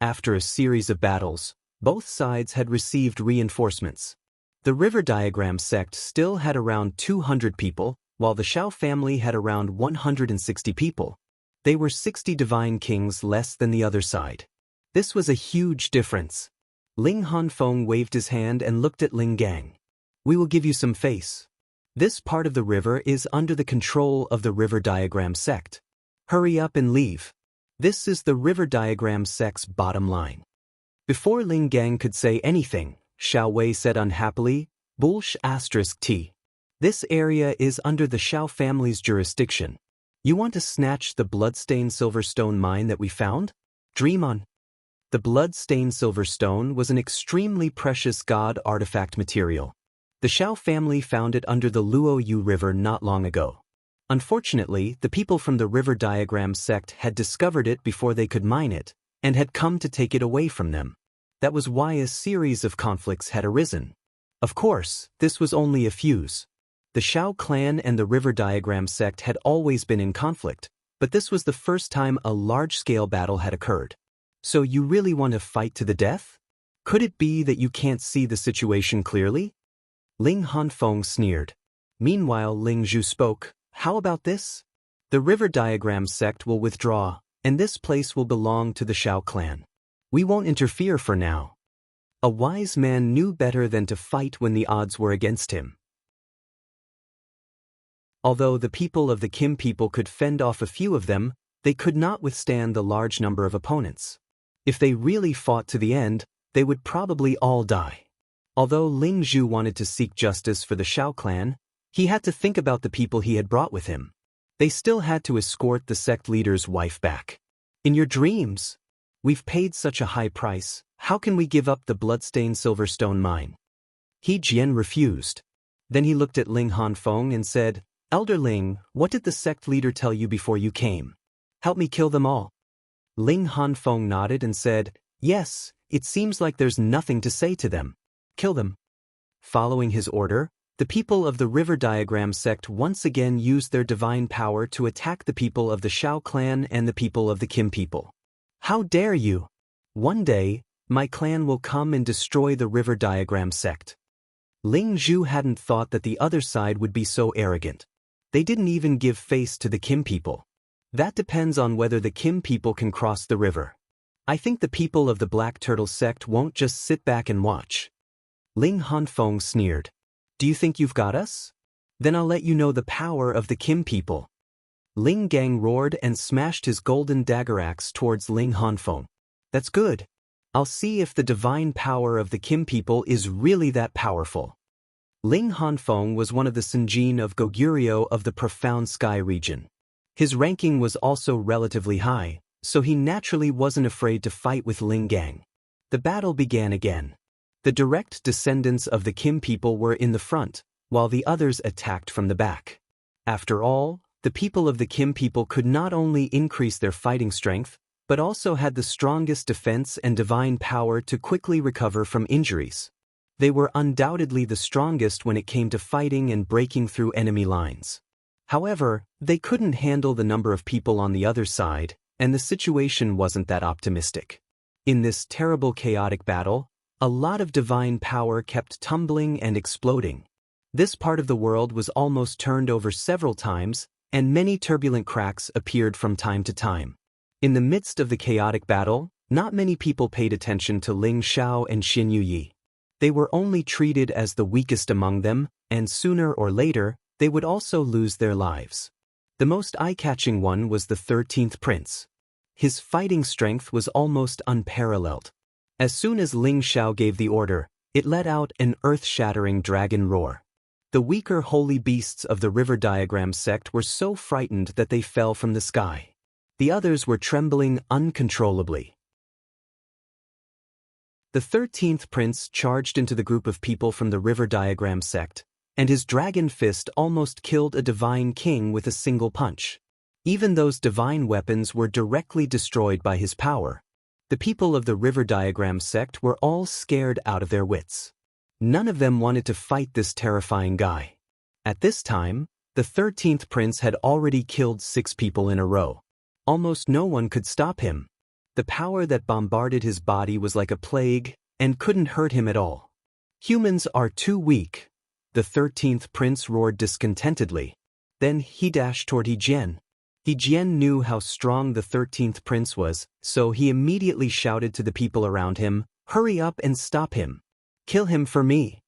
After a series of battles, both sides had received reinforcements. The River Diagram sect still had around 200 people, while the Shao family had around 160 people. They were 60 divine kings less than the other side. This was a huge difference. Ling Hanfeng waved his hand and looked at Ling Gang. "We will give you some face. This part of the river is under the control of the River Diagram sect. Hurry up and leave. This is the River Diagram sect's bottom line." Before Ling Gang could say anything, Xiao Wei said unhappily, "T. This area is under the Shao family's jurisdiction. You want to snatch the bloodstained silverstone mine that we found? Dream on." The bloodstained silverstone was an extremely precious god artifact material. The Shao family found it under the Luoyu River not long ago. Unfortunately, the people from the River Diagram sect had discovered it before they could mine it, and had come to take it away from them. That was why a series of conflicts had arisen. Of course, this was only a fuse. The Shao clan and the River Diagram sect had always been in conflict, but this was the first time a large-scale battle had occurred. So you really want to fight to the death? Could it be that you can't see the situation clearly? Ling Hanfeng sneered. Meanwhile, Ling Zhu spoke, "How about this? The River Diagram sect will withdraw, and this place will belong to the Shao clan. We won't interfere for now." A wise man knew better than to fight when the odds were against him. Although the people of the Kim people could fend off a few of them, they could not withstand the large number of opponents. If they really fought to the end, they would probably all die. Although Ling Zhu wanted to seek justice for the Shao clan, he had to think about the people he had brought with him. They still had to escort the sect leader's wife back. In your dreams? We've paid such a high price, how can we give up the bloodstained silverstone mine? He Jian refused. Then he looked at Ling Hanfeng and said, Elder Ling, what did the sect leader tell you before you came? Help me kill them all. Ling Hanfeng nodded and said, yes, it seems like there's nothing to say to them. Kill them. Following his order, the people of the River Diagram sect once again used their divine power to attack the people of the Shao clan and the people of the Kim people. How dare you? One day, my clan will come and destroy the River Diagram sect. Ling Zhu hadn't thought that the other side would be so arrogant. They didn't even give face to the Kim people. That depends on whether the Kim people can cross the river. I think the people of the Black Turtle sect won't just sit back and watch. Ling Hanfeng sneered. Do you think you've got us? Then I'll let you know the power of the Kim people. Ling Gang roared and smashed his golden dagger axe towards Ling Hanfeng. That's good. I'll see if the divine power of the Kim people is really that powerful. Ling Hanfeng was one of the Sinjin of Goguryeo of the Profound Sky region. His ranking was also relatively high, so he naturally wasn't afraid to fight with Ling Gang. The battle began again. The direct descendants of the Kim people were in the front, while the others attacked from the back. After all, the people of the Kim people could not only increase their fighting strength, but also had the strongest defense and divine power to quickly recover from injuries. They were undoubtedly the strongest when it came to fighting and breaking through enemy lines. However, they couldn't handle the number of people on the other side, and the situation wasn't that optimistic. In this terrible chaotic battle, a lot of divine power kept tumbling and exploding. This part of the world was almost turned over several times, and many turbulent cracks appeared from time to time. In the midst of the chaotic battle, not many people paid attention to Ling Xiao and Xin Yuyi. They were only treated as the weakest among them, and sooner or later, they would also lose their lives. The most eye-catching one was the 13th prince. His fighting strength was almost unparalleled. As soon as Ling Xiao gave the order, it let out an earth-shattering dragon roar. The weaker holy beasts of the River Diagram sect were so frightened that they fell from the sky. The others were trembling uncontrollably. The 13th prince charged into the group of people from the River Diagram sect, and his dragon fist almost killed a divine king with a single punch. Even those divine weapons were directly destroyed by his power. The people of the River Diagram sect were all scared out of their wits. None of them wanted to fight this terrifying guy. At this time, the 13th prince had already killed 6 people in a row. Almost no one could stop him. The power that bombarded his body was like a plague, and couldn't hurt him at all. Humans are too weak, the 13th prince roared discontentedly. Then he dashed toward He Jian. He Jian knew how strong the 13th prince was, so he immediately shouted to the people around him, "Hurry up and stop him! Kill him for me!"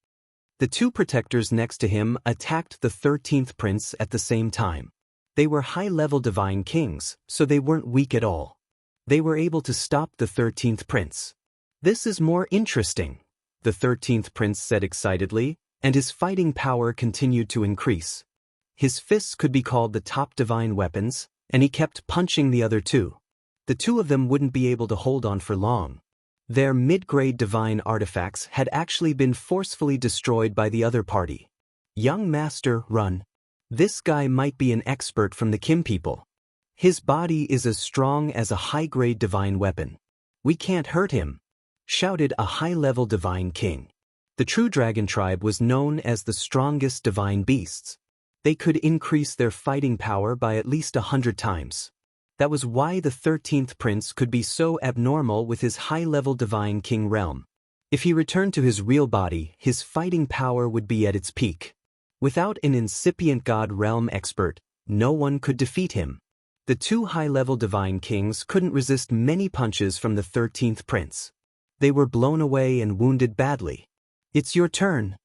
The 2 protectors next to him attacked the 13th prince at the same time. They were high-level divine kings, so they weren't weak at all. They were able to stop the 13th prince. "This is more interesting," the 13th prince said excitedly, and his fighting power continued to increase. His fists could be called the top divine weapons, and he kept punching the other 2. The 2 of them wouldn't be able to hold on for long. Their mid-grade divine artifacts had actually been forcefully destroyed by the other party. "Young master, run. This guy might be an expert from the Kim people. His body is as strong as a high-grade divine weapon. We can't hurt him," shouted a high-level divine king. The true dragon tribe was known as the strongest divine beasts. They could increase their fighting power by at least 100 times. That was why the 13th prince could be so abnormal with his high-level divine king realm. If he returned to his real body, his fighting power would be at its peak. Without an incipient god realm expert, no one could defeat him. The 2 high-level divine kings couldn't resist many punches from the 13th prince. They were blown away and wounded badly. "It's your turn."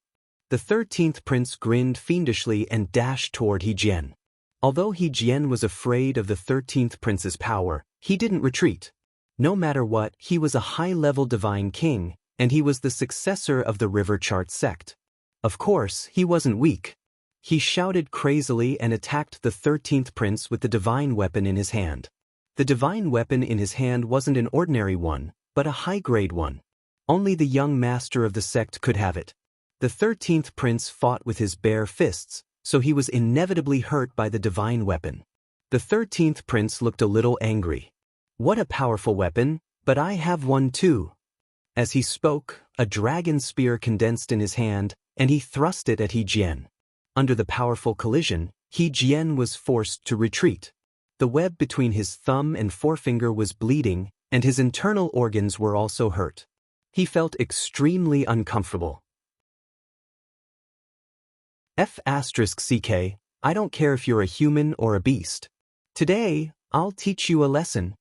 The 13th prince grinned fiendishly and dashed toward He Jian. Although He Jian was afraid of the 13th prince's power, he didn't retreat. No matter what, he was a high-level divine king, and he was the successor of the River Chart sect. Of course, he wasn't weak. He shouted crazily and attacked the 13th prince with the divine weapon in his hand. The divine weapon in his hand wasn't an ordinary one, but a high-grade one. Only the young master of the sect could have it. The 13th prince fought with his bare fists, so he was inevitably hurt by the divine weapon. The 13th prince looked a little angry. What a powerful weapon, but I have one too. As he spoke, a dragon spear condensed in his hand, and he thrust it at He Jian. Under the powerful collision, He Jian was forced to retreat. The web between his thumb and forefinger was bleeding, and his internal organs were also hurt. He felt extremely uncomfortable. F***CK, I don't care if you're a human or a beast. Today, I'll teach you a lesson.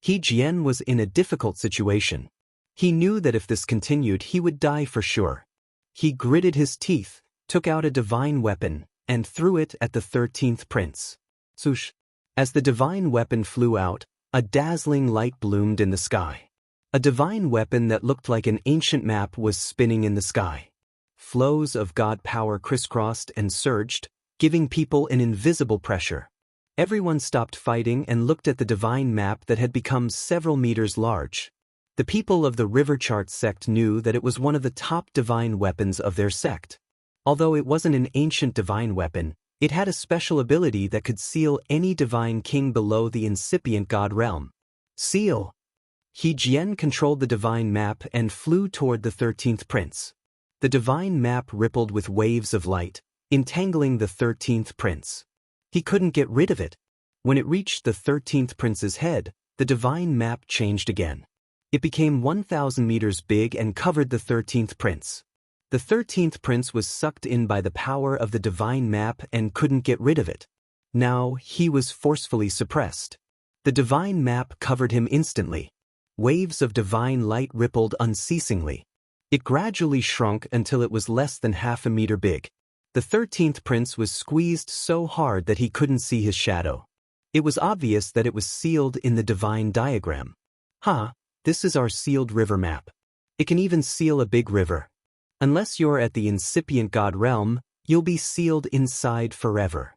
He Jian was in a difficult situation. He knew that if this continued he would die for sure. He gritted his teeth, took out a divine weapon, and threw it at the 13th prince. Swoosh! As the divine weapon flew out, a dazzling light bloomed in the sky. A divine weapon that looked like an ancient map was spinning in the sky. Flows of God power crisscrossed and surged, giving people an invisible pressure. Everyone stopped fighting and looked at the divine map that had become several meters large. The people of the River Chart sect knew that it was one of the top divine weapons of their sect. Although it wasn't an ancient divine weapon, it had a special ability that could seal any divine king below the incipient god realm. Seal! He Jian controlled the divine map and flew toward the 13th prince. The divine map rippled with waves of light, entangling the 13th prince. He couldn't get rid of it. When it reached the 13th prince's head, the divine map changed again. It became 1,000 meters big and covered the 13th prince. The 13th prince was sucked in by the power of the divine map and couldn't get rid of it. Now he was forcefully suppressed. The divine map covered him instantly. Waves of divine light rippled unceasingly. It gradually shrunk until it was less than half a meter big. The 13th prince was squeezed so hard that he couldn't see his shadow. It was obvious that it was sealed in the divine diagram. This is our sealed river map. It can even seal a big river. Unless you're at the incipient god realm, you'll be sealed inside forever.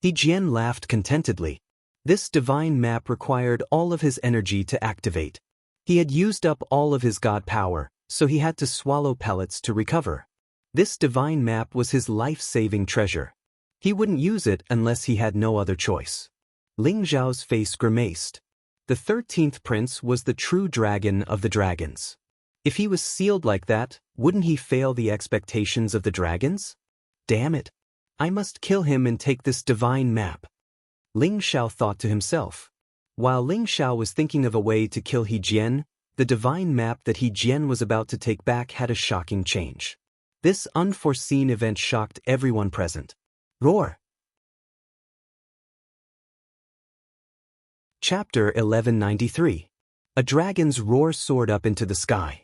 He Jian laughed contentedly. This divine map required all of his energy to activate. He had used up all of his god power, so he had to swallow pellets to recover. This divine map was his life-saving treasure. He wouldn't use it unless he had no other choice. Ling Zhao's face grimaced. The 13th prince was the true dragon of the dragons. If he was sealed like that, wouldn't he fail the expectations of the dragons? Damn it! I must kill him and take this divine map. Ling Zhao thought to himself. While Ling Zhao was thinking of a way to kill He Jian, the divine map that He Jian was about to take back had a shocking change. This unforeseen event shocked everyone present. Roar! Chapter 1193. A dragon's roar soared up into the sky.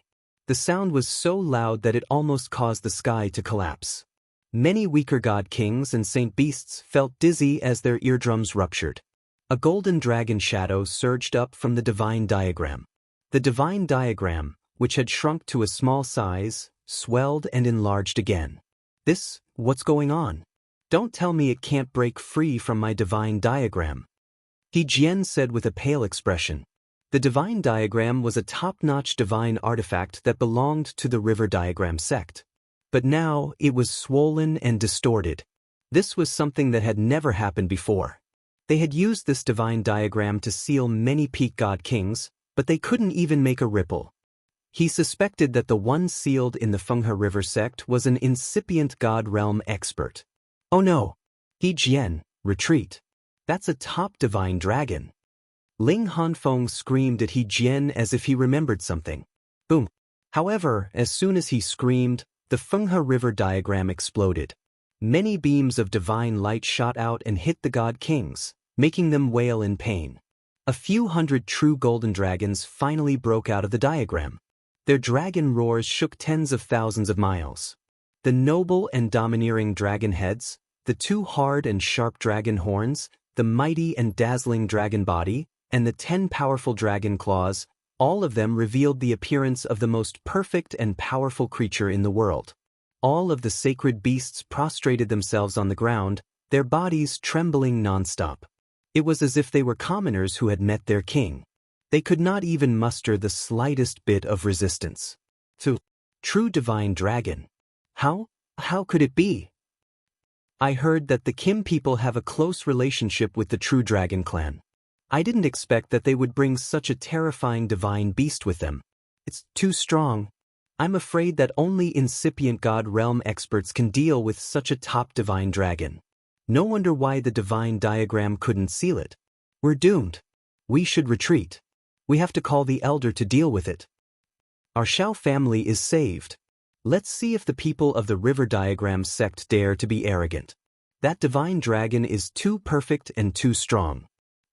The sound was so loud that it almost caused the sky to collapse. Many weaker god kings and saint beasts felt dizzy as their eardrums ruptured. A golden dragon shadow surged up from the divine diagram. The divine diagram, which had shrunk to a small size, swelled and enlarged again. What's going on? Don't tell me it can't break free from my divine diagram. He Jian said with a pale expression. The divine diagram was a top-notch divine artifact that belonged to the river diagram sect. But now it was swollen and distorted. This was something that had never happened before. They had used this divine diagram to seal many peak god kings, but they couldn't even make a ripple. He suspected that the one sealed in the Fenghe River sect was an incipient god realm expert. Oh no! He Jian, retreat. That's a top divine dragon. Ling Hanfeng screamed at He Jian as if he remembered something. Boom! However, as soon as he screamed, the Fenghe River diagram exploded. Many beams of divine light shot out and hit the god kings, making them wail in pain. A few hundred true golden dragons finally broke out of the diagram. Their dragon roars shook tens of thousands of miles. The noble and domineering dragon heads, the two hard and sharp dragon horns, the mighty and dazzling dragon body, and the 10 powerful dragon claws, All of them revealed the appearance of the most perfect and powerful creature in the world. All of the sacred beasts prostrated themselves on the ground, their bodies trembling nonstop. It was as if they were commoners who had met their king. They could not even muster the slightest bit of resistance. True divine dragon. How could it be? I heard that the Kim people have a close relationship with the True Dragon clan. I didn't expect that they would bring such a terrifying divine beast with them. It's too strong. I'm afraid that only incipient God realm experts can deal with such a top divine dragon. No wonder why the divine diagram couldn't seal it. We're doomed. We should retreat. We have to call the elder to deal with it. Our Shao family is saved. Let's see if the people of the River Diagram sect dare to be arrogant. That divine dragon is too perfect and too strong.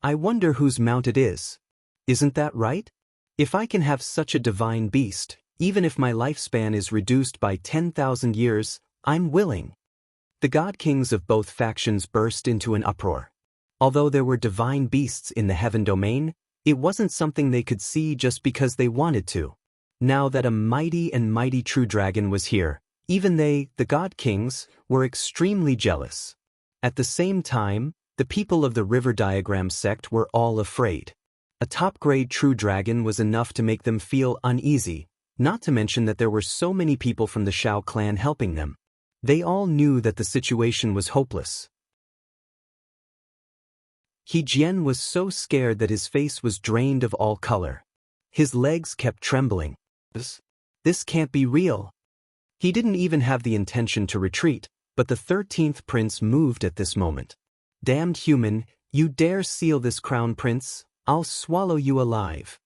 I wonder whose mount it is. Isn't that right? If I can have such a divine beast, even if my lifespan is reduced by 10,000 years, I'm willing. The god kings of both factions burst into an uproar. Although there were divine beasts in the heaven domain, it wasn't something they could see just because they wanted to. Now that a mighty true dragon was here, even they, the god kings, were extremely jealous. At the same time, the people of the River Diagram sect were all afraid. A top-grade true dragon was enough to make them feel uneasy, not to mention that there were so many people from the Shao clan helping them. They all knew that the situation was hopeless. He Jian was so scared that his face was drained of all color. His legs kept trembling. This can't be real. He didn't even have the intention to retreat, but the 13th prince moved at this moment. Damned human, you dare seal this crown, prince? I'll swallow you alive.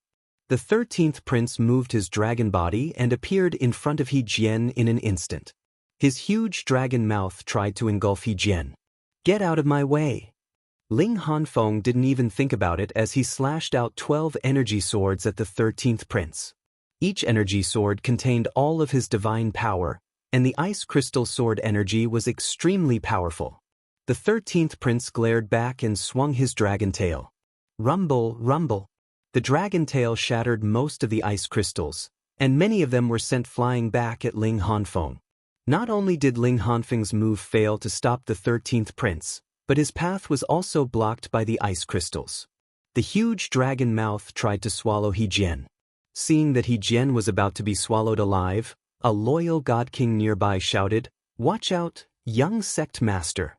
The 13th prince moved his dragon body and appeared in front of He Jian in an instant. His huge dragon mouth tried to engulf He Jian. Get out of my way. Ling Hanfeng didn't even think about it as he slashed out 12 energy swords at the 13th prince. Each energy sword contained all of his divine power, and the ice crystal sword energy was extremely powerful. The 13th prince glared back and swung his dragon tail. Rumble, rumble. The dragon tail shattered most of the ice crystals, and many of them were sent flying back at Ling Hanfeng. Not only did Ling Hanfeng's move fail to stop the 13th prince, but his path was also blocked by the ice crystals. The huge dragon mouth tried to swallow He Jian. Seeing that He Jian was about to be swallowed alive, a loyal god king nearby shouted, "Watch out, young sect master."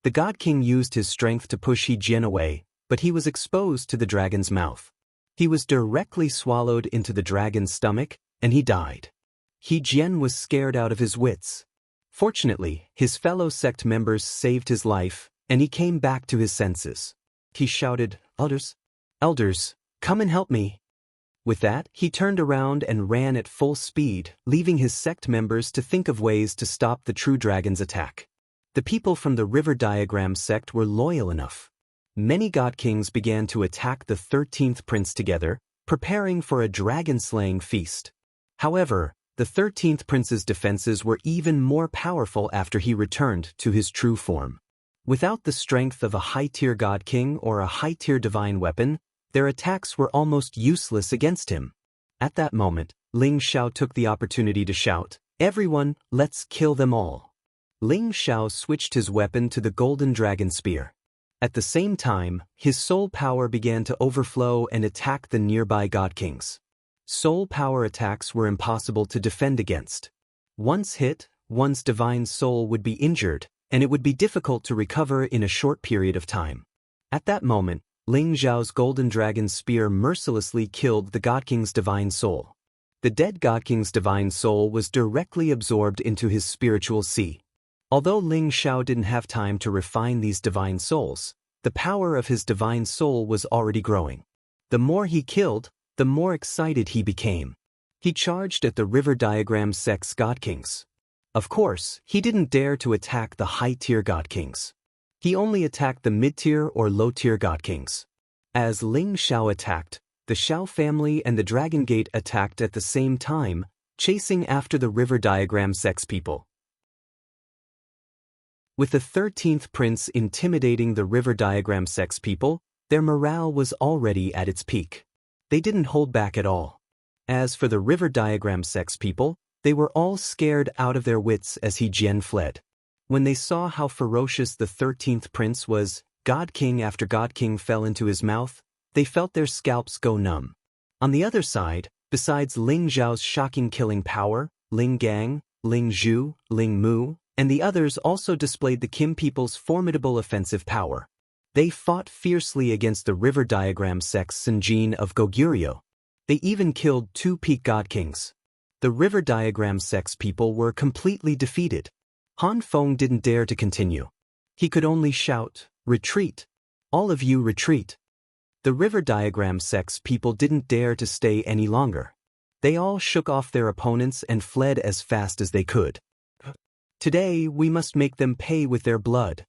The god king used his strength to push He Jian away, but he was exposed to the dragon's mouth. He was directly swallowed into the dragon's stomach, and he died. He Jian was scared out of his wits. Fortunately, his fellow sect members saved his life, and he came back to his senses. He shouted, Elders, come and help me." With that, he turned around and ran at full speed, leaving his sect members to think of ways to stop the true dragon's attack. The people from the River Diagram sect were loyal enough. Many god kings began to attack the 13th prince together, preparing for a dragon-slaying feast. However, the 13th prince's defenses were even more powerful after he returned to his true form. Without the strength of a high-tier god king or a high-tier divine weapon, their attacks were almost useless against him. At that moment, Ling Xiao took the opportunity to shout, "Everyone, let's kill them all." Ling Xiao switched his weapon to the golden dragon spear. At the same time, his soul power began to overflow and attack the nearby god kings. Soul power attacks were impossible to defend against. Once hit, one's divine soul would be injured, and it would be difficult to recover in a short period of time. At that moment, Ling Xiao's golden dragon spear mercilessly killed the god king's divine soul. The dead god king's divine soul was directly absorbed into his spiritual sea. Although Ling Xiao didn't have time to refine these divine souls, the power of his divine soul was already growing. The more he killed, the more excited he became. He charged at the River Diagram sect's god kings. Of course, he didn't dare to attack the high-tier god kings. He only attacked the mid-tier or low-tier god kings. As Ling Xiao attacked, the Shao family and the Dragon Gate attacked at the same time, chasing after the River Diagram sect's people. With the 13th prince intimidating the River Diagram sect's people, their morale was already at its peak. They didn't hold back at all. As for the river diagram sex people, they were all scared out of their wits as He Jian fled. When they saw how ferocious the 13th prince was, God King after God King fell into his mouth, they felt their scalps go numb. On the other side, besides Ling Zhao's shocking killing power, Ling Gang, Ling Zhu, Ling Mu, and the others also displayed the Kim people's formidable offensive power. They fought fiercely against the river diagram sex Sinjin of Goguryeo. They even killed 2 peak god kings. The river diagram sex people were completely defeated. Han Feng didn't dare to continue. He could only shout, "Retreat! All of you retreat!" The river diagram sex people didn't dare to stay any longer. They all shook off their opponents and fled as fast as they could. Today we must make them pay with their blood.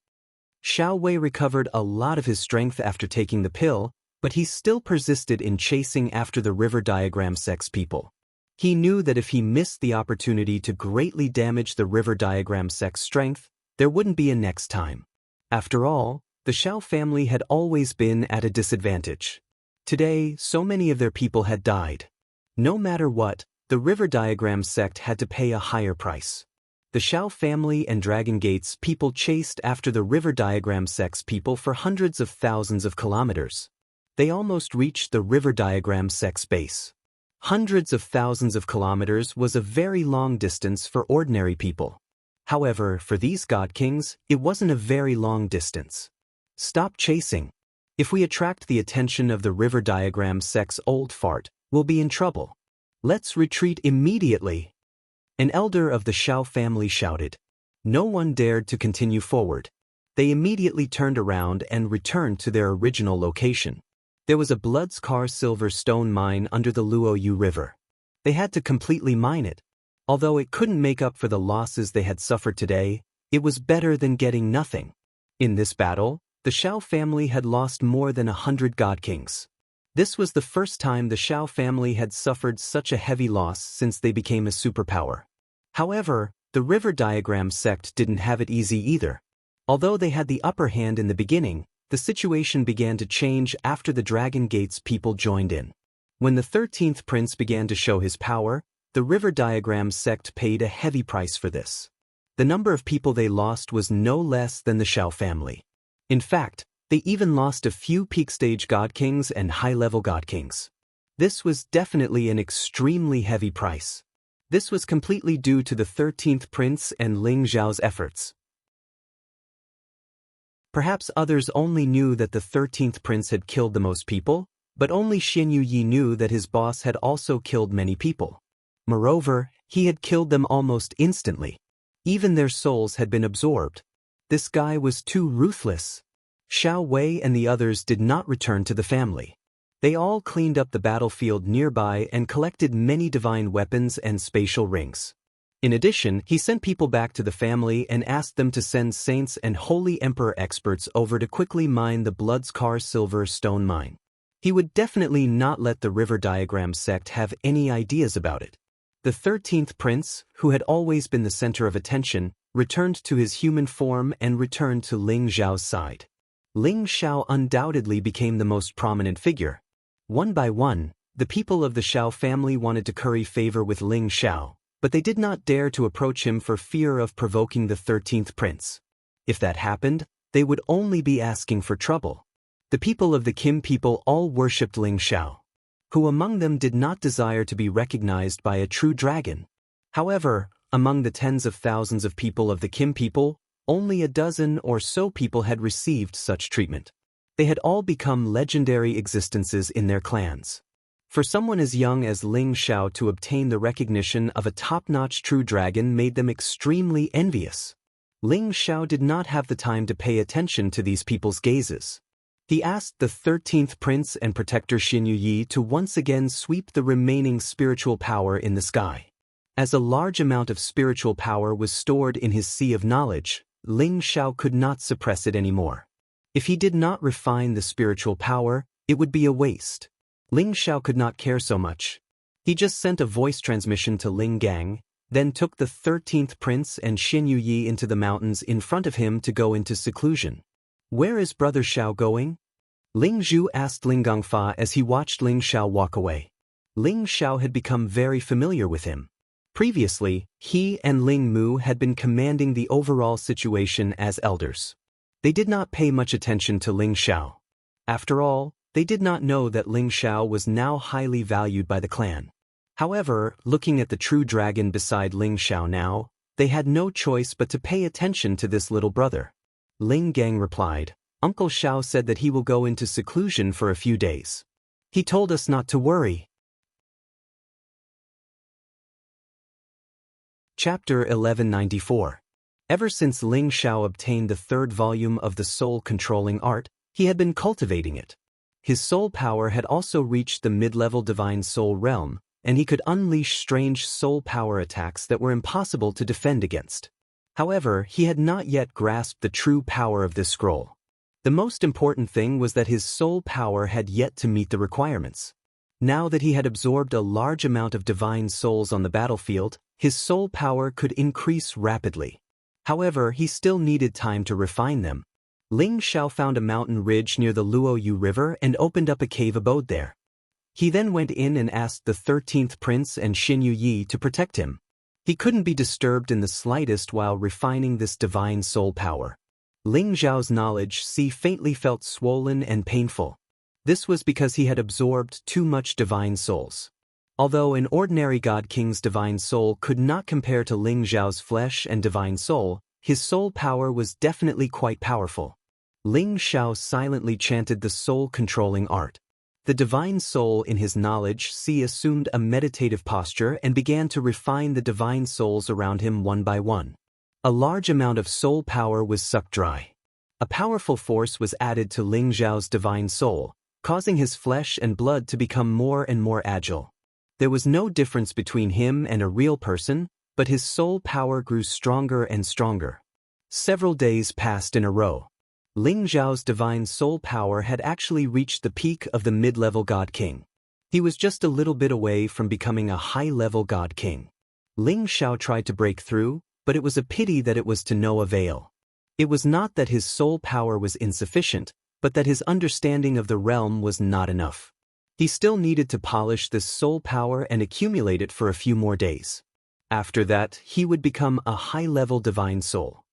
Xiao Wei recovered a lot of his strength after taking the pill, but he still persisted in chasing after the river diagram sex people. He knew that if he missed the opportunity to greatly damage the river diagram sex strength, there wouldn't be a next time. After all, the Xiao family had always been at a disadvantage. Today, so many of their people had died. No matter what, the river diagram sect had to pay a higher price. The Xiao family and Dragon Gate's people chased after the river diagram sect's people for hundreds of thousands of kilometers. They almost reached the river diagram sect's base. Hundreds of thousands of kilometers was a very long distance for ordinary people. However, for these god kings, it wasn't a very long distance. Stop chasing. If we attract the attention of the river diagram sect's old fart, we'll be in trouble. Let's retreat immediately. An elder of the Xiao family shouted. No one dared to continue forward. They immediately turned around and returned to their original location. There was a blood-scar silver stone mine under the Luoyu River. They had to completely mine it. Although it couldn't make up for the losses they had suffered today, it was better than getting nothing. In this battle, the Xiao family had lost more than 100 god kings. This was the first time the Xiao family had suffered such a heavy loss since they became a superpower. However, the river diagram sect didn't have it easy either. Although they had the upper hand in the beginning, the situation began to change after the Dragon Gate's people joined in. When the 13th prince began to show his power, the river diagram sect paid a heavy price for this. The number of people they lost was no less than the Xiao family. In fact, they even lost a few peak stage god kings and high-level god kings. This was definitely an extremely heavy price. This was completely due to the 13th prince and Ling Zhao's efforts. Perhaps others only knew that the 13th prince had killed the most people, but only Xin Yuyi knew that his boss had also killed many people. Moreover, he had killed them almost instantly. Even their souls had been absorbed. This guy was too ruthless. Xiao Wei and the others did not return to the family. They all cleaned up the battlefield nearby and collected many divine weapons and spatial rings. In addition, he sent people back to the family and asked them to send saints and holy emperor experts over to quickly mine the Bloodscar silver stone mine. He would definitely not let the river diagram sect have any ideas about it. The 13th prince, who had always been the center of attention, returned to his human form and returned to Ling Zhao's side. Ling Xiao undoubtedly became the most prominent figure. One by one, the people of the Xiao family wanted to curry favor with Ling Xiao, but they did not dare to approach him for fear of provoking the 13th prince. If that happened, they would only be asking for trouble. The people of the Kim people all worshipped Ling Xiao. Who among them did not desire to be recognized by a true dragon? However, among the tens of thousands of people of the Kim people, only a dozen or so people had received such treatment. They had all become legendary existences in their clans. For someone as young as Ling Xiao to obtain the recognition of a top-notch true dragon made them extremely envious. Ling Xiao did not have the time to pay attention to these people's gazes. He asked the 13th prince and protector Xin Yuyi to once again sweep the remaining spiritual power in the sky. As a large amount of spiritual power was stored in his sea of knowledge, Ling Xiao could not suppress it anymore. If he did not refine the spiritual power, it would be a waste. Ling Xiao could not care so much. He just sent a voice transmission to Ling Gang, then took the 13th prince and Xin Yuyi into the mountains in front of him to go into seclusion. Where is Brother Xiao going? Ling Zhu asked Ling Gongfa as he watched Ling Xiao walk away. Ling Xiao had become very familiar with him. Previously, he and Ling Mu had been commanding the overall situation as elders. They did not pay much attention to Ling Xiao. After all, they did not know that Ling Xiao was now highly valued by the clan. However, looking at the true dragon beside Ling Xiao now, they had no choice but to pay attention to this little brother. Ling Gang replied, "Uncle Xiao said that he will go into seclusion for a few days. He told us not to worry." Chapter 1194. Ever since Ling Xiao obtained the third volume of the soul-controlling art, he had been cultivating it. His soul power had also reached the mid-level divine soul realm, and he could unleash strange soul power attacks that were impossible to defend against. However, he had not yet grasped the true power of this scroll. The most important thing was that his soul power had yet to meet the requirements. Now that he had absorbed a large amount of divine souls on the battlefield, his soul power could increase rapidly. However, he still needed time to refine them. Ling Xiao found a mountain ridge near the Luoyu River and opened up a cave abode there. He then went in and asked the 13th Prince and Xin Yi to protect him. He couldn't be disturbed in the slightest while refining this divine soul power. Ling Xiao's knowledge faintly felt swollen and painful. This was because he had absorbed too much divine souls. Although an ordinary God King's divine soul could not compare to Ling Xiao's flesh and divine soul, his soul power was definitely quite powerful. Ling Xiao silently chanted the soul-controlling art. The divine soul in his knowledge assumed a meditative posture and began to refine the divine souls around him one by one. A large amount of soul power was sucked dry. A powerful force was added to Ling Xiao's divine soul, causing his flesh and blood to become more and more agile. There was no difference between him and a real person, but his soul power grew stronger and stronger. Several days passed in a row. Ling Xiao's divine soul power had actually reached the peak of the mid-level God King. He was just a little bit away from becoming a high-level God King. Ling Xiao tried to break through, but it was a pity that it was to no avail. It was not that his soul power was insufficient, but that his understanding of the realm was not enough. He still needed to polish this soul power and accumulate it for a few more days. After that, he would become a high-level divine soul.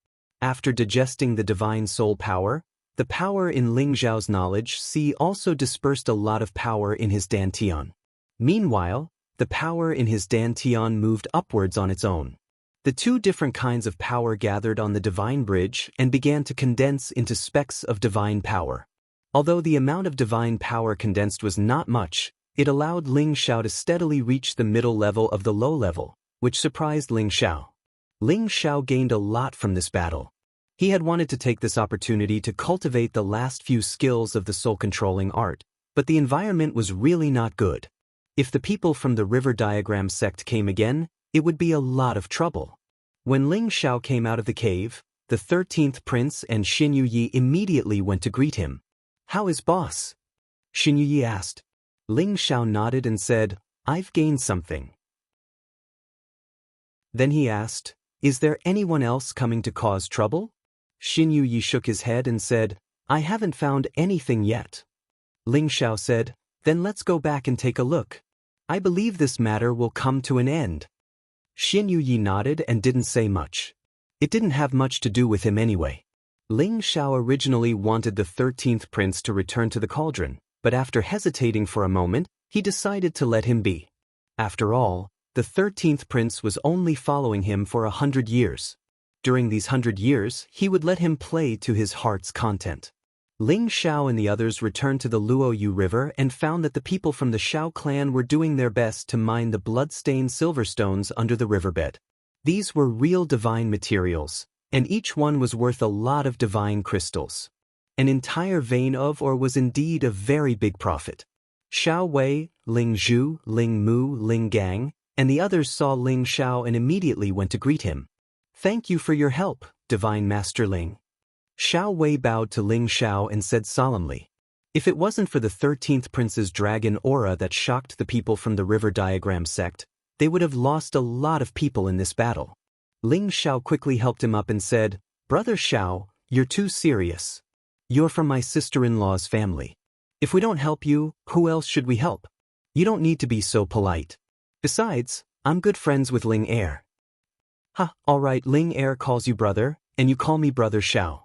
After digesting the divine soul power, the power in Ling Xiao's knowledge also dispersed a lot of power in his dantian. Meanwhile, the power in his dantian moved upwards on its own. The two different kinds of power gathered on the divine bridge and began to condense into specks of divine power. Although the amount of divine power condensed was not much, it allowed Ling Xiao to steadily reach the middle level of the low level, which surprised Ling Xiao. Ling Xiao gained a lot from this battle. He had wanted to take this opportunity to cultivate the last few skills of the soul-controlling art, but the environment was really not good. If the people from the river diagram sect came again, it would be a lot of trouble. When Ling Xiao came out of the cave, the 13th Prince and Xin Yi immediately went to greet him. "How is boss?" Xin Yi asked. Ling Xiao nodded and said, "I've gained something." Then he asked, "Is there anyone else coming to cause trouble?" Xin Yi shook his head and said, "I haven't found anything yet." Ling Xiao said, "Then let's go back and take a look. I believe this matter will come to an end." Xin Yi nodded and didn't say much. It didn't have much to do with him anyway. Ling Xiao originally wanted the 13th Prince to return to the cauldron, but after hesitating for a moment, he decided to let him be. After all, the 13th Prince was only following him for 100 years. During these 100 years, he would let him play to his heart's content. Ling Xiao and the others returned to the Luoyu River and found that the people from the Xiao clan were doing their best to mine the blood-stained silverstones under the riverbed. These were real divine materials, and each one was worth a lot of divine crystals. An entire vein was indeed a very big profit. Xiao Wei, Ling Zhu, Ling Mu, Ling Gang, and the others saw Ling Xiao and immediately went to greet him. "Thank you for your help, Divine Master Ling." Xiao Wei bowed to Ling Xiao and said solemnly, "If it wasn't for the 13th Prince's dragon aura that shocked the people from the river diagram sect, they would have lost a lot of people in this battle." Ling Xiao quickly helped him up and said, "Brother Xiao, you're too serious. You're from my sister-in-law's family. If we don't help you, who else should we help? You don't need to be so polite. Besides, I'm good friends with Ling Er. Alright, Ling Er calls you brother, and you call me brother Xiao.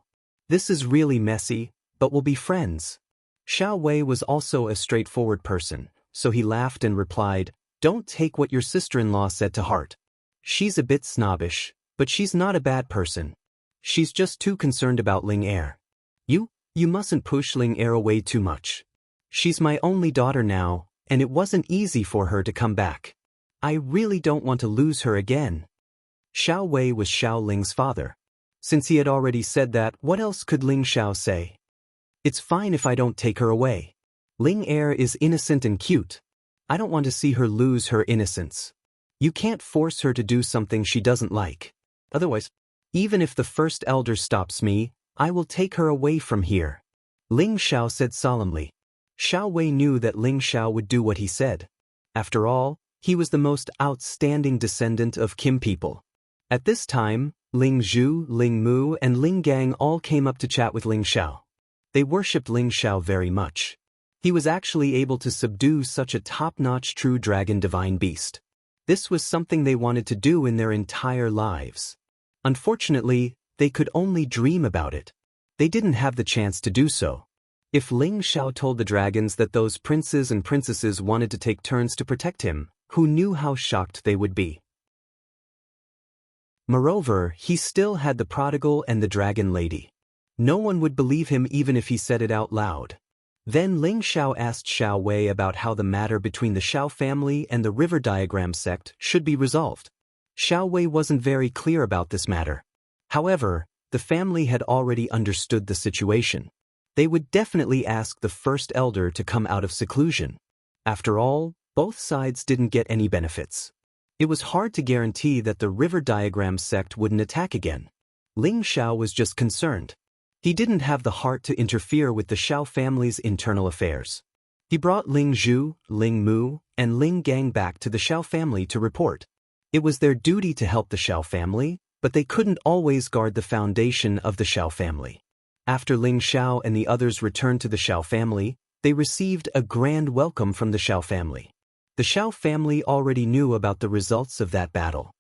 This is really messy, but we'll be friends. Xiao Wei was also a straightforward person, so he laughed and replied, don't take what your sister-in-law said to heart. She's a bit snobbish, but she's not a bad person. She's just too concerned about Ling Er. You mustn't push Ling Er away too much. She's my only daughter now, and it wasn't easy for her to come back. I really don't want to lose her again. Xiao Wei was Xiao Ling's father. Since he had already said that, what else could Ling Xiao say? It's fine if I don't take her away. Ling Er is innocent and cute. I don't want to see her lose her innocence. You can't force her to do something she doesn't like. Otherwise, even if the first elder stops me, I will take her away from here. Ling Xiao said solemnly. Xiao Wei knew that Ling Xiao would do what he said. After all, he was the most outstanding descendant of Kim people. At this time, Ling Zhu, Ling Mu, and Ling Gang all came up to chat with Ling Xiao. They worshipped Ling Xiao very much. He was actually able to subdue such a top-notch true dragon divine beast. This was something they wanted to do in their entire lives. Unfortunately, they could only dream about it. They didn't have the chance to do so. If Ling Xiao told the dragons that those princes and princesses wanted to take turns to protect him, who knew how shocked they would be? Moreover, he still had the prodigal and the dragon lady. No one would believe him even if he said it out loud. Then Ling Xiao asked Xiao Wei about how the matter between the Xiao family and the river diagram sect should be resolved. Xiao Wei wasn't very clear about this matter. However, the family had already understood the situation. They would definitely ask the first elder to come out of seclusion. After all, both sides didn't get any benefits. It was hard to guarantee that the river diagram sect wouldn't attack again. Ling Xiao was just concerned. He didn't have the heart to interfere with the Xiao family's internal affairs. He brought Ling Zhu, Ling Mu, and Ling Gang back to the Xiao family to report. It was their duty to help the Xiao family, but they couldn't always guard the foundation of the Xiao family. After Ling Xiao and the others returned to the Xiao family, they received a grand welcome from the Xiao family. The Xiao family already knew about the results of that battle.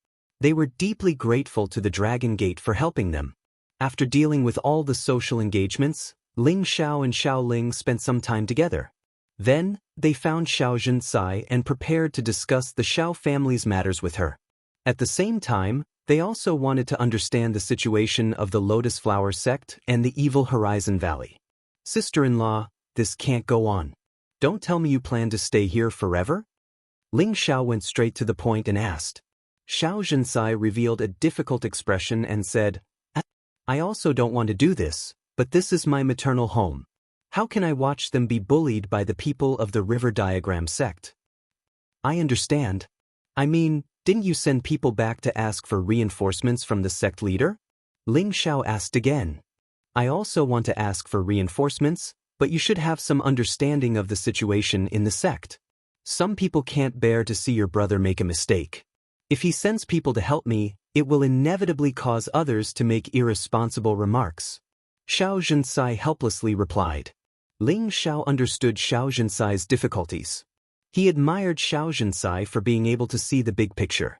They were deeply grateful to the Dragon Gate for helping them. After dealing with all the social engagements, Ling Xiao and Xiao Ling spent some time together. Then, they found Xiao Zhensai and prepared to discuss the Xiao family's matters with her. At the same time, they also wanted to understand the situation of the Lotus Flower sect and the Evil Horizon Valley. Sister-in-law, this can't go on. Don't tell me you plan to stay here forever? Ling Xiao went straight to the point and asked. Xiao Zhensai revealed a difficult expression and said, I also don't want to do this, but this is my maternal home. How can I watch them be bullied by the people of the River Diagram sect? I understand. I mean, didn't you send people back to ask for reinforcements from the sect leader? Ling Xiao asked again. I also want to ask for reinforcements, but you should have some understanding of the situation in the sect. Some people can't bear to see your brother make a mistake. If he sends people to help me, it will inevitably cause others to make irresponsible remarks. Xiao Zhensai helplessly replied. Ling Xiao understood Xiao Zhensai's difficulties. He admired Xiao Zhensai for being able to see the big picture.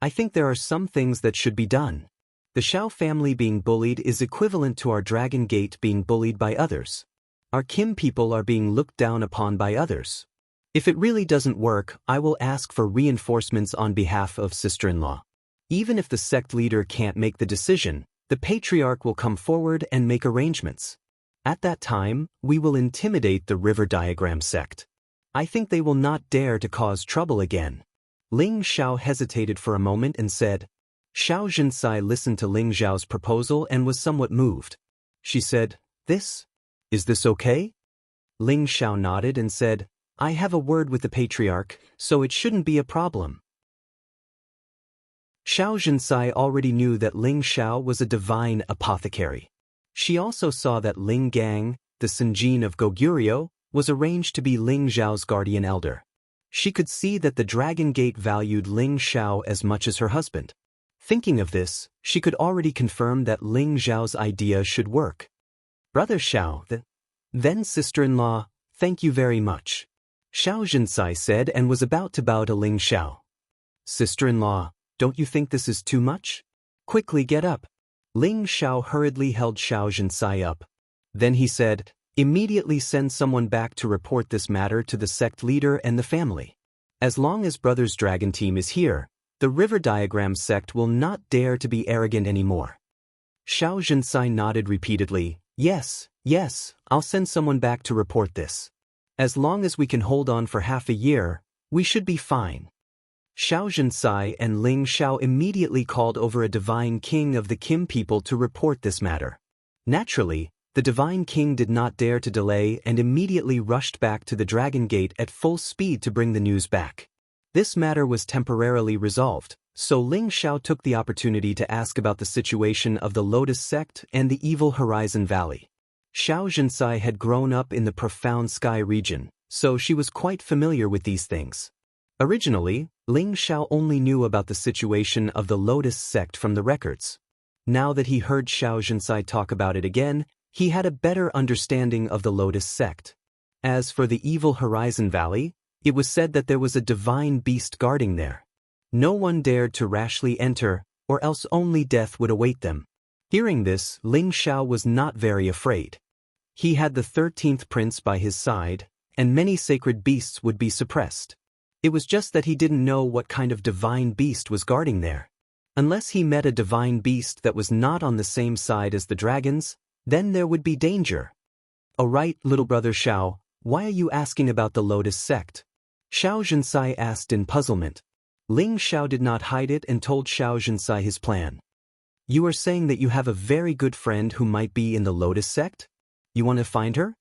I think there are some things that should be done. The Xiao family being bullied is equivalent to our Dragon Gate being bullied by others. Our Kim people are being looked down upon by others. If it really doesn't work, I will ask for reinforcements on behalf of sister-in-law. Even if the sect leader can't make the decision, the patriarch will come forward and make arrangements. At that time, we will intimidate the River Diagram sect. I think they will not dare to cause trouble again. Ling Xiao hesitated for a moment and said. Xiao Zhensai listened to Ling Xiao's proposal and was somewhat moved. She said, Is this okay? Ling Xiao nodded and said, I have a word with the patriarch, so it shouldn't be a problem. Xiao Zhensai already knew that Ling Xiao was a divine apothecary. She also saw that Ling Gang, the Senjin of Goguryeo, was arranged to be Ling Xiao's guardian elder. She could see that the Dragon Gate valued Ling Xiao as much as her husband. Thinking of this, she could already confirm that Ling Xiao's idea should work. Brother Xiao, then sister-in-law, Thank you very much. Xiao Zhensai said and was about to bow to Ling Xiao. Sister-in-law, don't you think this is too much? Quickly get up. Ling Xiao hurriedly held Xiao Zhensai up. Then he said, immediately send someone back to report this matter to the sect leader and the family. As long as Brothers Dragon Team is here, the River Diagram sect will not dare to be arrogant anymore. Xiao Zhensai nodded repeatedly. Yes, I'll send someone back to report this. As long as we can hold on for half a year, we should be fine. Xiao Zhensai and Ling Xiao immediately called over a divine king of the Kim people to report this matter. Naturally, the divine king did not dare to delay and immediately rushed back to the Dragon Gate at full speed to bring the news back. This matter was temporarily resolved, so Ling Xiao took the opportunity to ask about the situation of the Lotus Sect and the Evil Horizon Valley. Xiao Zhensai had grown up in the Profound Sky region, so she was quite familiar with these things. Originally, Ling Xiao only knew about the situation of the Lotus Sect from the records. Now that he heard Xiao Zhensai talk about it again, he had a better understanding of the Lotus Sect. As for the Evil Horizon Valley, it was said that there was a divine beast guarding there. No one dared to rashly enter, or else only death would await them. Hearing this, Ling Xiao was not very afraid. He had the 13th prince by his side, and many sacred beasts would be suppressed. It was just that he didn't know what kind of divine beast was guarding there. Unless he met a divine beast that was not on the same side as the dragons, then there would be danger. Alright, little brother Xiao, why are you asking about the Lotus Sect? Xiao Zhensai asked in puzzlement. Ling Xiao did not hide it and told Xiao Zhensai his plan. You are saying that you have a very good friend who might be in the Lotus Sect? You want to find her?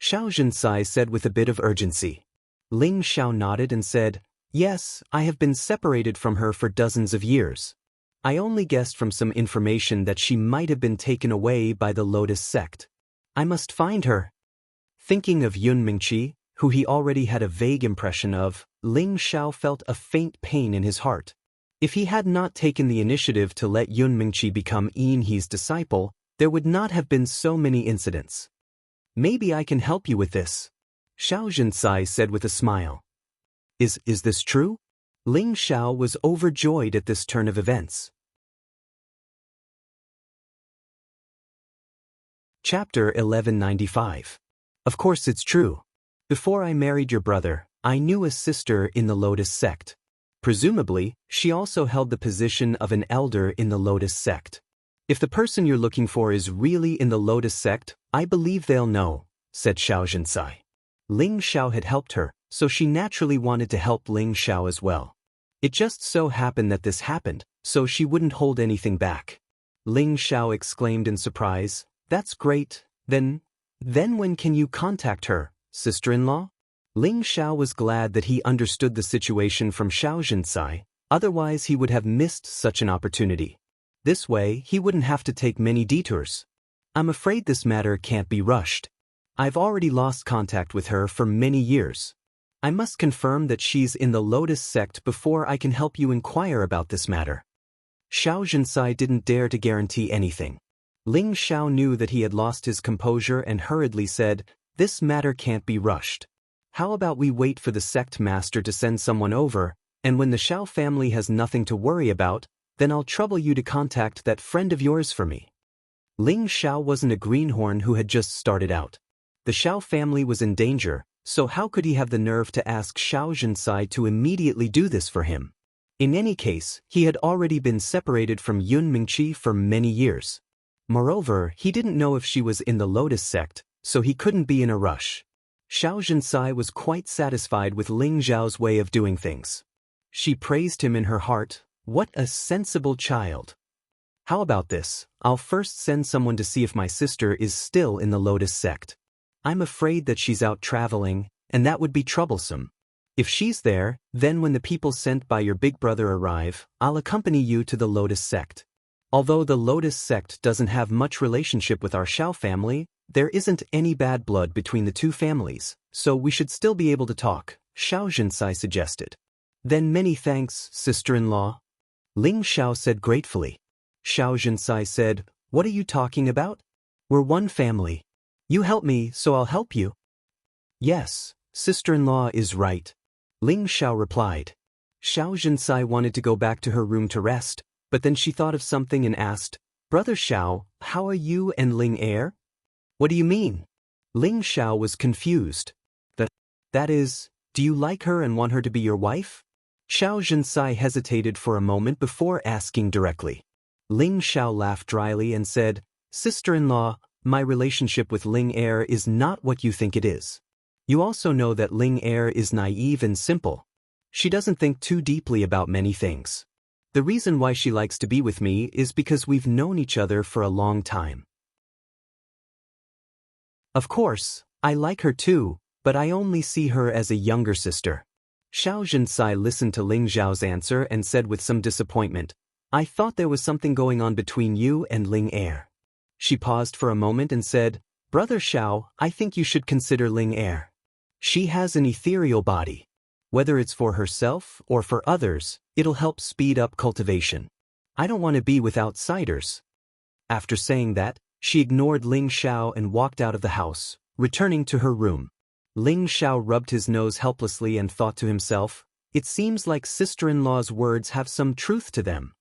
Xiao Zhensai said with a bit of urgency. Ling Xiao nodded and said, yes, I have been separated from her for dozens of years. I only guessed from some information that she might have been taken away by the Lotus Sect. I must find her. Thinking of Yun Mingqi, who he already had a vague impression of, Ling Xiao felt a faint pain in his heart. If he had not taken the initiative to let Yun Mingqi become Yin He's disciple, there would not have been so many incidents. Maybe I can help you with this. Xiao Zhensai said with a smile. Is this true? Ling Xiao was overjoyed at this turn of events. Chapter 1195. Of course it's true. Before I married your brother, I knew a sister in the Lotus Sect. Presumably, she also held the position of an elder in the Lotus Sect. If the person you're looking for is really in the Lotus Sect, I believe they'll know, said Xiao Zhensai. Ling Xiao had helped her, so she naturally wanted to help Ling Xiao as well. It just so happened that this happened, so she wouldn't hold anything back. Ling Xiao exclaimed in surprise, that's great, then when can you contact her, sister-in-law? Ling Xiao was glad that he understood the situation from Xiao Zhensai, otherwise he would have missed such an opportunity. This way, he wouldn't have to take many detours. I'm afraid this matter can't be rushed. I've already lost contact with her for many years. I must confirm that she's in the Lotus Sect before I can help you inquire about this matter. Xiao Zhensai didn't dare to guarantee anything. Ling Xiao knew that he had lost his composure and hurriedly said, this matter can't be rushed. How about we wait for the sect master to send someone over, and when the Xiao family has nothing to worry about, then I'll trouble you to contact that friend of yours for me. Ling Xiao wasn't a greenhorn who had just started out. The Xiao family was in danger, so how could he have the nerve to ask Xiao Zhensai to immediately do this for him? In any case, he had already been separated from Yun Mingqi for many years. Moreover, he didn't know if she was in the Lotus Sect, so he couldn't be in a rush. Xiao Zhensai was quite satisfied with Ling Xiao's way of doing things. She praised him in her heart. What a sensible child. How about this? I'll first send someone to see if my sister is still in the Lotus Sect. I'm afraid that she's out traveling, and that would be troublesome. If she's there, then when the people sent by your big brother arrive, I'll accompany you to the Lotus Sect. Although the Lotus Sect doesn't have much relationship with our Xiao family, there isn't any bad blood between the two families, so we should still be able to talk, Xiao Zhensai suggested. Then many thanks, sister-in-law. Ling Xiao said gratefully. Xiao Zhensai said, what are you talking about? We're one family. You help me, so I'll help you. Yes, sister-in-law is right. Ling Xiao replied. Xiao Zhensai wanted to go back to her room to rest, but then she thought of something and asked, Brother Xiao, how are you and Ling Er? What do you mean? Ling Xiao was confused. That is, do you like her and want her to be your wife? Xiao Zhensai hesitated for a moment before asking directly. Ling Xiao laughed dryly and said, Sister-in-law, my relationship with Ling Er is not what you think it is. You also know that Ling Er is naive and simple. She doesn't think too deeply about many things. The reason why she likes to be with me is because we've known each other for a long time. Of course, I like her too, but I only see her as a younger sister. Xiao Zhensai listened to Ling Xiao's answer and said with some disappointment, I thought there was something going on between you and Ling Er. She paused for a moment and said, Brother Xiao, I think you should consider Ling Er. She has an ethereal body. Whether it's for herself or for others, it'll help speed up cultivation. I don't want to be with outsiders. After saying that, she ignored Ling Xiao and walked out of the house, returning to her room. Ling Xiao rubbed his nose helplessly and thought to himself, it seems like sister-in-law's words have some truth to them.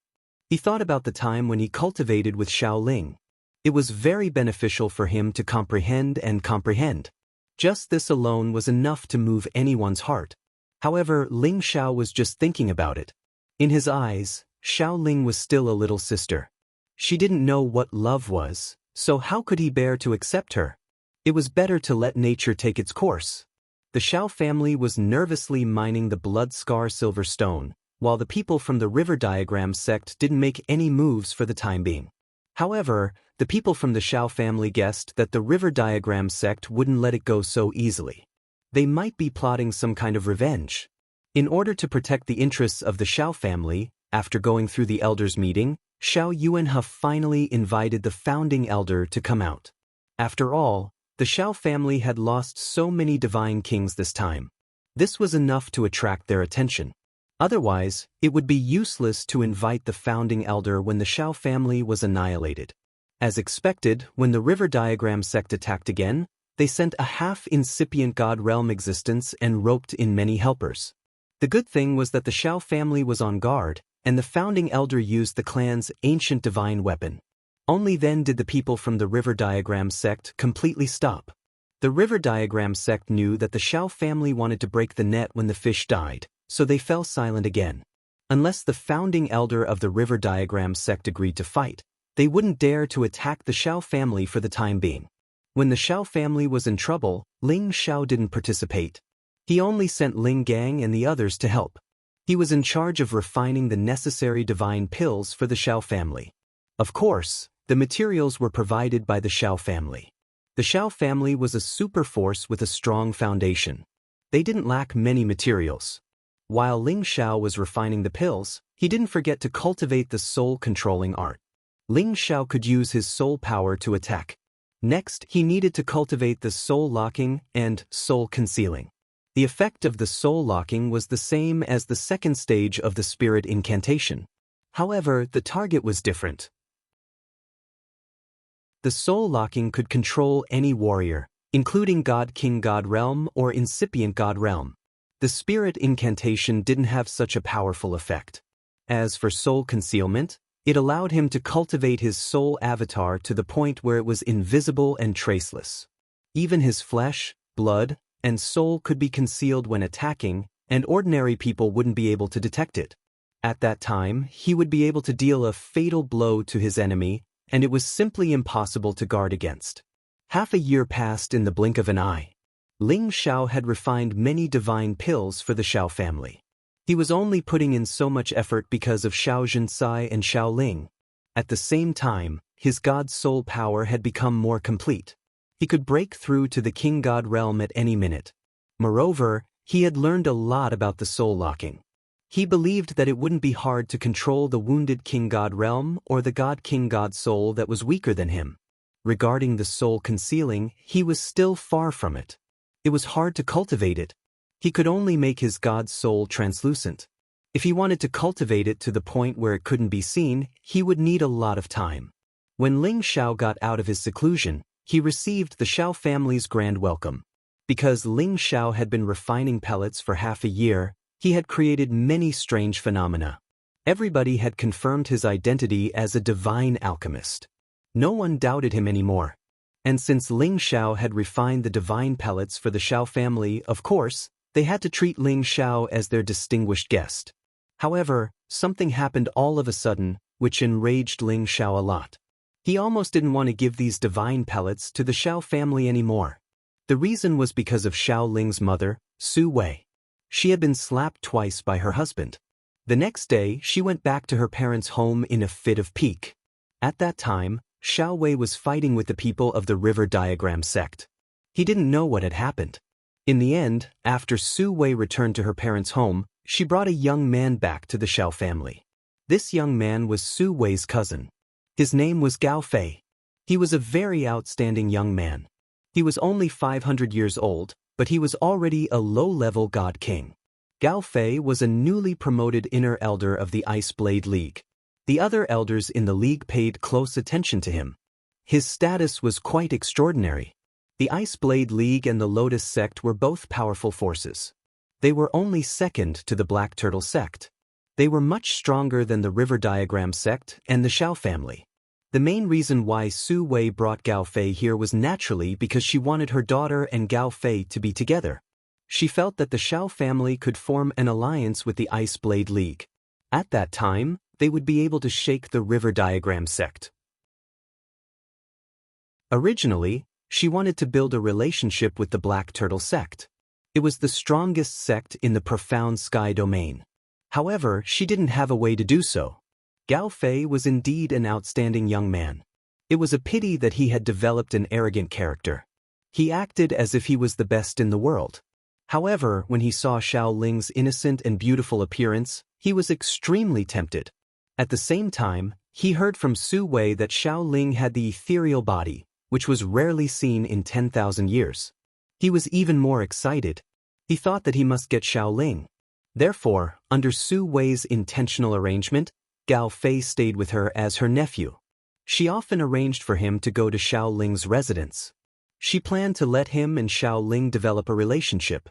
He thought about the time when he cultivated with Xiao Ling. It was very beneficial for him to comprehend and comprehend. Just this alone was enough to move anyone's heart. However, Ling Xiao was just thinking about it. In his eyes, Xiao Ling was still a little sister. She didn't know what love was, so how could he bear to accept her? It was better to let nature take its course. The Xiao family was nervously mining the blood scar silver stone, while the people from the river diagram sect didn't make any moves for the time being. However, the people from the Xiao family guessed that the river diagram sect wouldn't let it go so easily. They might be plotting some kind of revenge. In order to protect the interests of the Xiao family, after going through the elders' meeting, Xiao Yuanhe finally invited the founding elder to come out. After all, the Xiao family had lost so many divine kings this time. This was enough to attract their attention. Otherwise, it would be useless to invite the founding elder when the Xiao family was annihilated. As expected, when the river diagram sect attacked again, they sent a half-incipient god realm existence and roped in many helpers. The good thing was that the Xiao family was on guard, and the founding elder used the clan's ancient divine weapon. Only then did the people from the river diagram sect completely stop. The river diagram sect knew that the Xiao family wanted to break the net when the fish died, so they fell silent again. Unless the founding elder of the river diagram sect agreed to fight, they wouldn't dare to attack the Xiao family for the time being. When the Xiao family was in trouble, Ling Xiao didn't participate. He only sent Ling Gang and the others to help. He was in charge of refining the necessary divine pills for the Xiao family. Of course, the materials were provided by the Xiao family. The Xiao family was a super force with a strong foundation. They didn't lack many materials. While Ling Xiao was refining the pills, he didn't forget to cultivate the soul-controlling art. Ling Xiao could use his soul power to attack. Next, he needed to cultivate the soul-locking and soul-concealing. The effect of the soul-locking was the same as the second stage of the spirit incantation. However, the target was different. The soul-locking could control any warrior, including God King God Realm or incipient God Realm. The spirit incantation didn't have such a powerful effect. As for soul concealment, it allowed him to cultivate his soul avatar to the point where it was invisible and traceless. Even his flesh, blood, and soul could be concealed when attacking, and ordinary people wouldn't be able to detect it. At that time, he would be able to deal a fatal blow to his enemy, and it was simply impossible to guard against. Half a year passed in the blink of an eye. Ling Xiao had refined many divine pills for the Xiao family. He was only putting in so much effort because of Xiao Zhensai and Xiao Ling. At the same time, his god soul power had become more complete. He could break through to the king god realm at any minute. Moreover, he had learned a lot about the soul locking. He believed that it wouldn't be hard to control the wounded king god realm or the god king god soul that was weaker than him. Regarding the soul concealing, he was still far from it. It was hard to cultivate it. He could only make his god soul translucent. If he wanted to cultivate it to the point where it couldn't be seen, he would need a lot of time. When Ling Xiao got out of his seclusion, he received the Xiao family's grand welcome. Because Ling Xiao had been refining pellets for half a year, he had created many strange phenomena. Everybody had confirmed his identity as a divine alchemist. No one doubted him anymore. And since Ling Xiao had refined the divine pellets for the Xiao family, of course, they had to treat Ling Xiao as their distinguished guest. However, something happened all of a sudden, which enraged Ling Xiao a lot. He almost didn't want to give these divine pellets to the Xiao family anymore. The reason was because of Xiao Ling's mother, Su Wei. She had been slapped twice by her husband. The next day, she went back to her parents' home in a fit of pique. At that time, Xiao Wei was fighting with the people of the River Diagram sect. He didn't know what had happened. In the end, after Su Wei returned to her parents' home, she brought a young man back to the Xiao family. This young man was Su Wei's cousin. His name was Gao Fei. He was a very outstanding young man. He was only 500 years old, but he was already a low-level god king. Gao Fei was a newly promoted inner elder of the Ice Blade League. The other elders in the league paid close attention to him. His status was quite extraordinary. The Ice Blade League and the Lotus sect were both powerful forces. They were only second to the Black Turtle sect. They were much stronger than the River Diagram sect and the Xiao family. The main reason why Su Wei brought Gao Fei here was naturally because she wanted her daughter and Gao Fei to be together. She felt that the Xiao family could form an alliance with the Ice Blade League. At that time, they would be able to shake the River Diagram sect. Originally, she wanted to build a relationship with the Black Turtle sect. It was the strongest sect in the Profound Sky domain. However, she didn't have a way to do so. Gao Fei was indeed an outstanding young man. It was a pity that he had developed an arrogant character. He acted as if he was the best in the world. However, when he saw Xiao Ling's innocent and beautiful appearance, he was extremely tempted. At the same time, he heard from Su Wei that Xiao Ling had the ethereal body, which was rarely seen in 10,000 years. He was even more excited. He thought that he must get Xiao Ling. Therefore, under Su Wei's intentional arrangement, Gao Fei stayed with her as her nephew. She often arranged for him to go to Xiao Ling's residence. She planned to let him and Xiao Ling develop a relationship.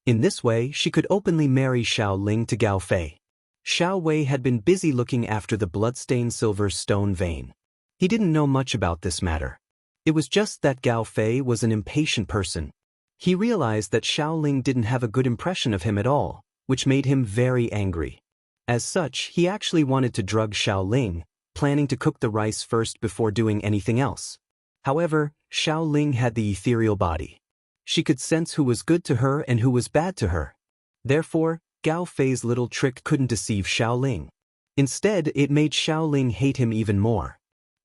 In this way, she could openly marry Xiao Ling to Gao Fei. Xiao Wei had been busy looking after the bloodstained silver stone vein. He didn't know much about this matter. It was just that Gao Fei was an impatient person. He realized that Xiao Ling didn't have a good impression of him at all, which made him very angry. As such, he actually wanted to drug Xiao Ling, planning to cook the rice first before doing anything else. However, Xiao Ling had the ethereal body. She could sense who was good to her and who was bad to her. Therefore, Gao Fei's little trick couldn't deceive Xiao Ling. Instead, it made Xiao Ling hate him even more.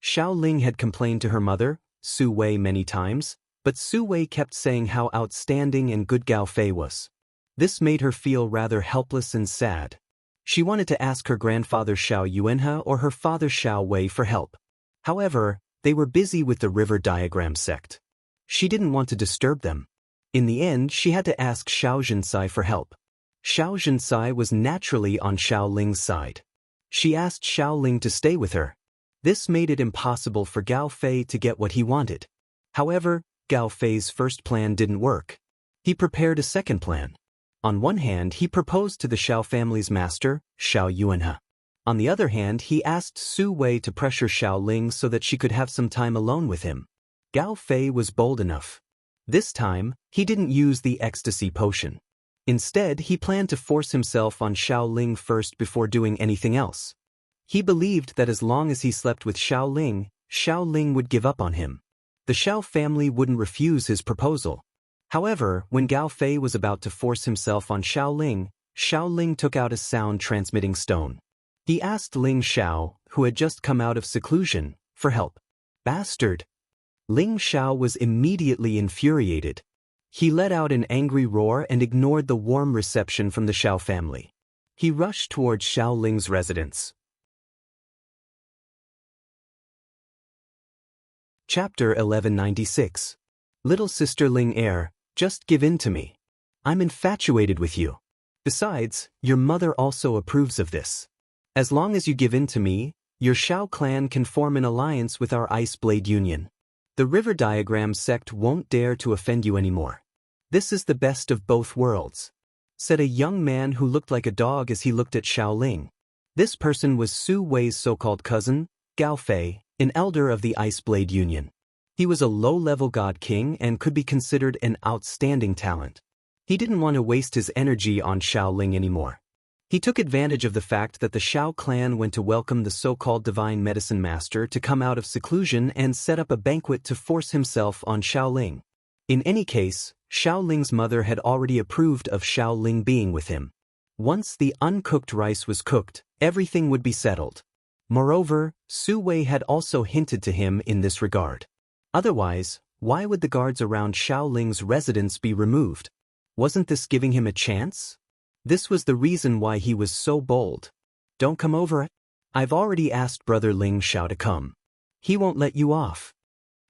Xiao Ling had complained to her mother, Su Wei, many times, but Su Wei kept saying how outstanding and good Gao Fei was. This made her feel rather helpless and sad. She wanted to ask her grandfather Xiao Yuanhe or her father Xiao Wei for help. However, they were busy with the River Diagram sect. She didn't want to disturb them. In the end, she had to ask Xiao Zhensai for help. Xiao Zhensai was naturally on Xiao Ling's side. She asked Xiao Ling to stay with her. This made it impossible for Gao Fei to get what he wanted. However, Gao Fei's first plan didn't work. He prepared a second plan. On one hand, he proposed to the Xiao family's master, Xiao Yuanhe. On the other hand, he asked Su Wei to pressure Xiao Ling so that she could have some time alone with him. Gao Fei was bold enough. This time, he didn't use the ecstasy potion. Instead, he planned to force himself on Xiao Ling first before doing anything else. He believed that as long as he slept with Xiao Ling would give up on him. The Xiao family wouldn't refuse his proposal. However, when Gao Fei was about to force himself on Xiao Ling took out a sound-transmitting stone. He asked Ling Xiao, who had just come out of seclusion, for help. Bastard! Ling Xiao was immediately infuriated. He let out an angry roar and ignored the warm reception from the Xiao family. He rushed towards Xiao Ling's residence. Chapter 1196. Little sister Ling Er, just give in to me. I'm infatuated with you. Besides, your mother also approves of this. As long as you give in to me, your Xiao clan can form an alliance with our Ice Blade Union. The River Diagram sect won't dare to offend you anymore. This is the best of both worlds," said a young man who looked like a dog as he looked at Xiao Ling. This person was Su Wei's so-called cousin, Gao Fei, an elder of the Ice Blade Union. He was a low-level god king and could be considered an outstanding talent. He didn't want to waste his energy on Xiao Ling anymore. He took advantage of the fact that the Xiao clan went to welcome the so-called divine medicine master to come out of seclusion and set up a banquet to force himself on Xiao Ling. In any case, Xiao Ling's mother had already approved of Xiao Ling being with him. Once the uncooked rice was cooked, everything would be settled. Moreover, Su Wei had also hinted to him in this regard. Otherwise, why would the guards around Xiao Ling's residence be removed? Wasn't this giving him a chance? This was the reason why he was so bold. "Don't come over. I've already asked Brother Ling Xiao to come. He won't let you off,"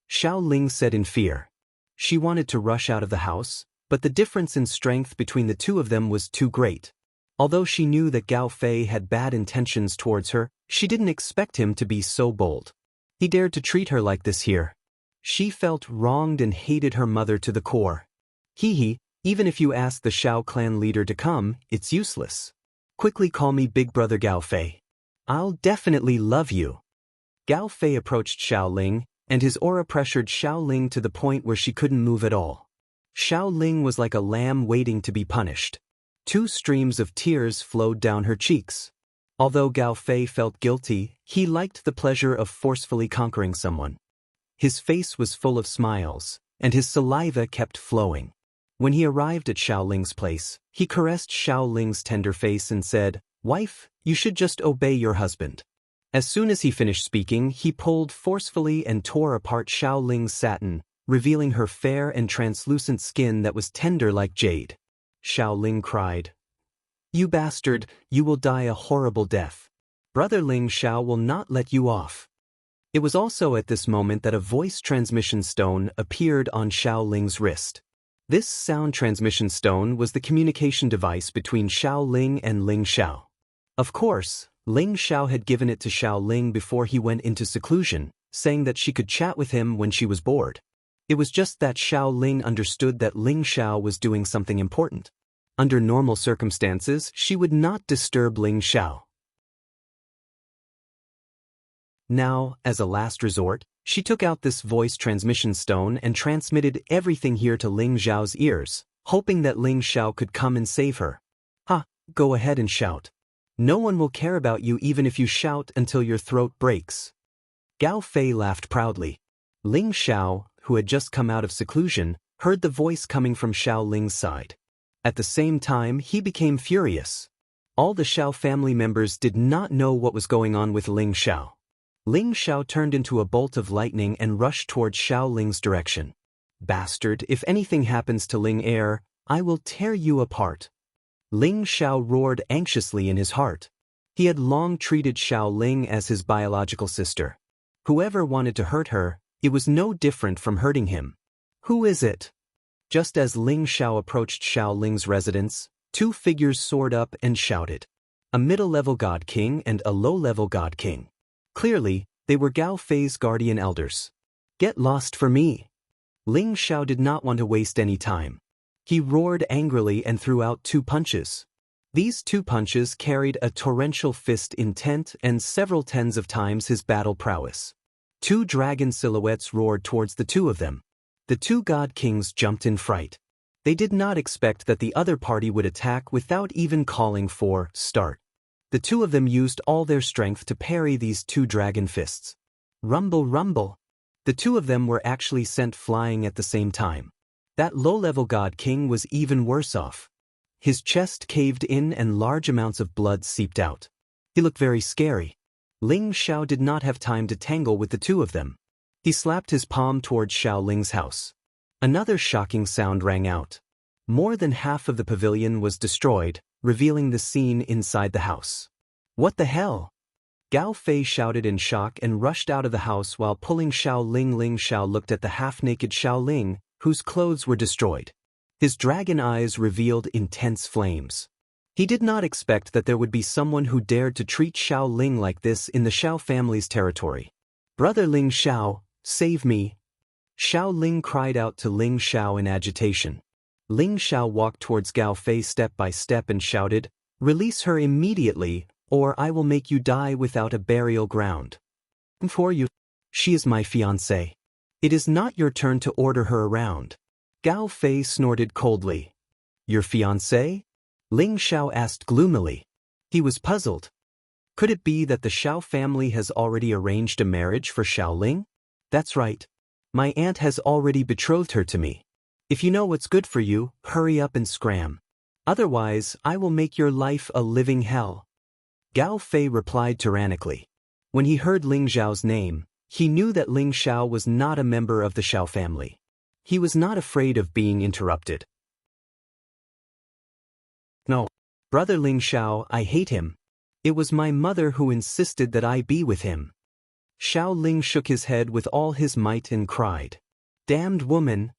Xiao Ling said in fear. She wanted to rush out of the house, but the difference in strength between the two of them was too great. Although she knew that Gao Fei had bad intentions towards her, she didn't expect him to be so bold. He dared to treat her like this here. She felt wronged and hated her mother to the core. Even if you ask the Xiao clan leader to come, it's useless. Quickly call me Big Brother Gao Fei. I'll definitely love you." Gao Fei approached Xiao Ling, and his aura pressured Xiao Ling to the point where she couldn't move at all. Xiao Ling was like a lamb waiting to be punished. 2 streams of tears flowed down her cheeks. Although Gao Fei felt guilty, he liked the pleasure of forcefully conquering someone. His face was full of smiles, and his saliva kept flowing. When he arrived at Xiao Ling's place, he caressed Xiao Ling's tender face and said, "Wife, you should just obey your husband." As soon as he finished speaking, he pulled forcefully and tore apart Xiao Ling's satin, revealing her fair and translucent skin that was tender like jade. Xiao Ling cried, "You bastard, you will die a horrible death. Brother Ling Xiao will not let you off." It was also at this moment that a voice transmission stone appeared on Xiao Ling's wrist. This sound transmission stone was the communication device between Xiao Ling and Ling Xiao. Of course, Ling Xiao had given it to Xiao Ling before he went into seclusion, saying that she could chat with him when she was bored. It was just that Xiao Ling understood that Ling Xiao was doing something important. Under normal circumstances, she would not disturb Ling Xiao. Now, as a last resort, she took out this voice transmission stone and transmitted everything here to Ling Xiao's ears, hoping that Ling Xiao could come and save her. Go ahead and shout. No one will care about you even if you shout until your throat breaks. Gao Fei laughed proudly. Ling Xiao, who had just come out of seclusion, heard the voice coming from Xiao Ling's side. At the same time, he became furious. All the Xiao family members did not know what was going on with Ling Xiao. Ling Xiao turned into a bolt of lightning and rushed towards Xiao Ling's direction. "Bastard, if anything happens to Ling Heir, I will tear you apart." Ling Xiao roared anxiously in his heart. He had long treated Xiao Ling as his biological sister. Whoever wanted to hurt her, it was no different from hurting him. "Who is it?" Just as Ling Xiao approached Xiao Ling's residence, 2 figures soared up and shouted. A middle-level god king and a low-level god king. Clearly, they were Gao Fei's guardian elders. "Get lost for me." Ling Xiao did not want to waste any time. He roared angrily and threw out 2 punches. These 2 punches carried a torrential fist intent and several tens of times his battle prowess. 2 dragon silhouettes roared towards the 2 of them. The 2 god kings jumped in fright. They did not expect that the other party would attack without even calling for start. The 2 of them used all their strength to parry these 2 dragon fists. Rumble, rumble. The 2 of them were actually sent flying at the same time. That low-level god king was even worse off. His chest caved in and large amounts of blood seeped out. He looked very scary. Ling Xiao did not have time to tangle with the 2 of them. He slapped his palm towards Xiao Ling's house. Another shocking sound rang out. More than half of the pavilion was destroyed, revealing the scene inside the house. "What the hell?" Gao Fei shouted in shock and rushed out of the house while pulling Xiao Ling. Ling Xiao looked at the half-naked Xiao Ling, whose clothes were destroyed. His dragon eyes revealed intense flames. He did not expect that there would be someone who dared to treat Xiao Ling like this in the Xiao family's territory. "Brother Ling Xiao, save me!" Xiao Ling cried out to Ling Xiao in agitation. Ling Xiao walked towards Gao Fei step by step and shouted, "Release her immediately, or I will make you die without a burial ground. For you, she is my fiancée. It is not your turn to order her around." Gao Fei snorted coldly. "Your fiancée?" Ling Xiao asked gloomily. He was puzzled. Could it be that the Xiao family has already arranged a marriage for Xiao Ling? That's right. My aunt has already betrothed her to me. If you know what's good for you, hurry up and scram. Otherwise, I will make your life a living hell." Gao Fei replied tyrannically. When he heard Ling Xiao's name, he knew that Ling Xiao was not a member of the Xiao family. He was not afraid of being interrupted. "No. Brother Ling Xiao, I hate him. It was my mother who insisted that I be with him." Xiao Ling shook his head with all his might and cried, "Damned woman!"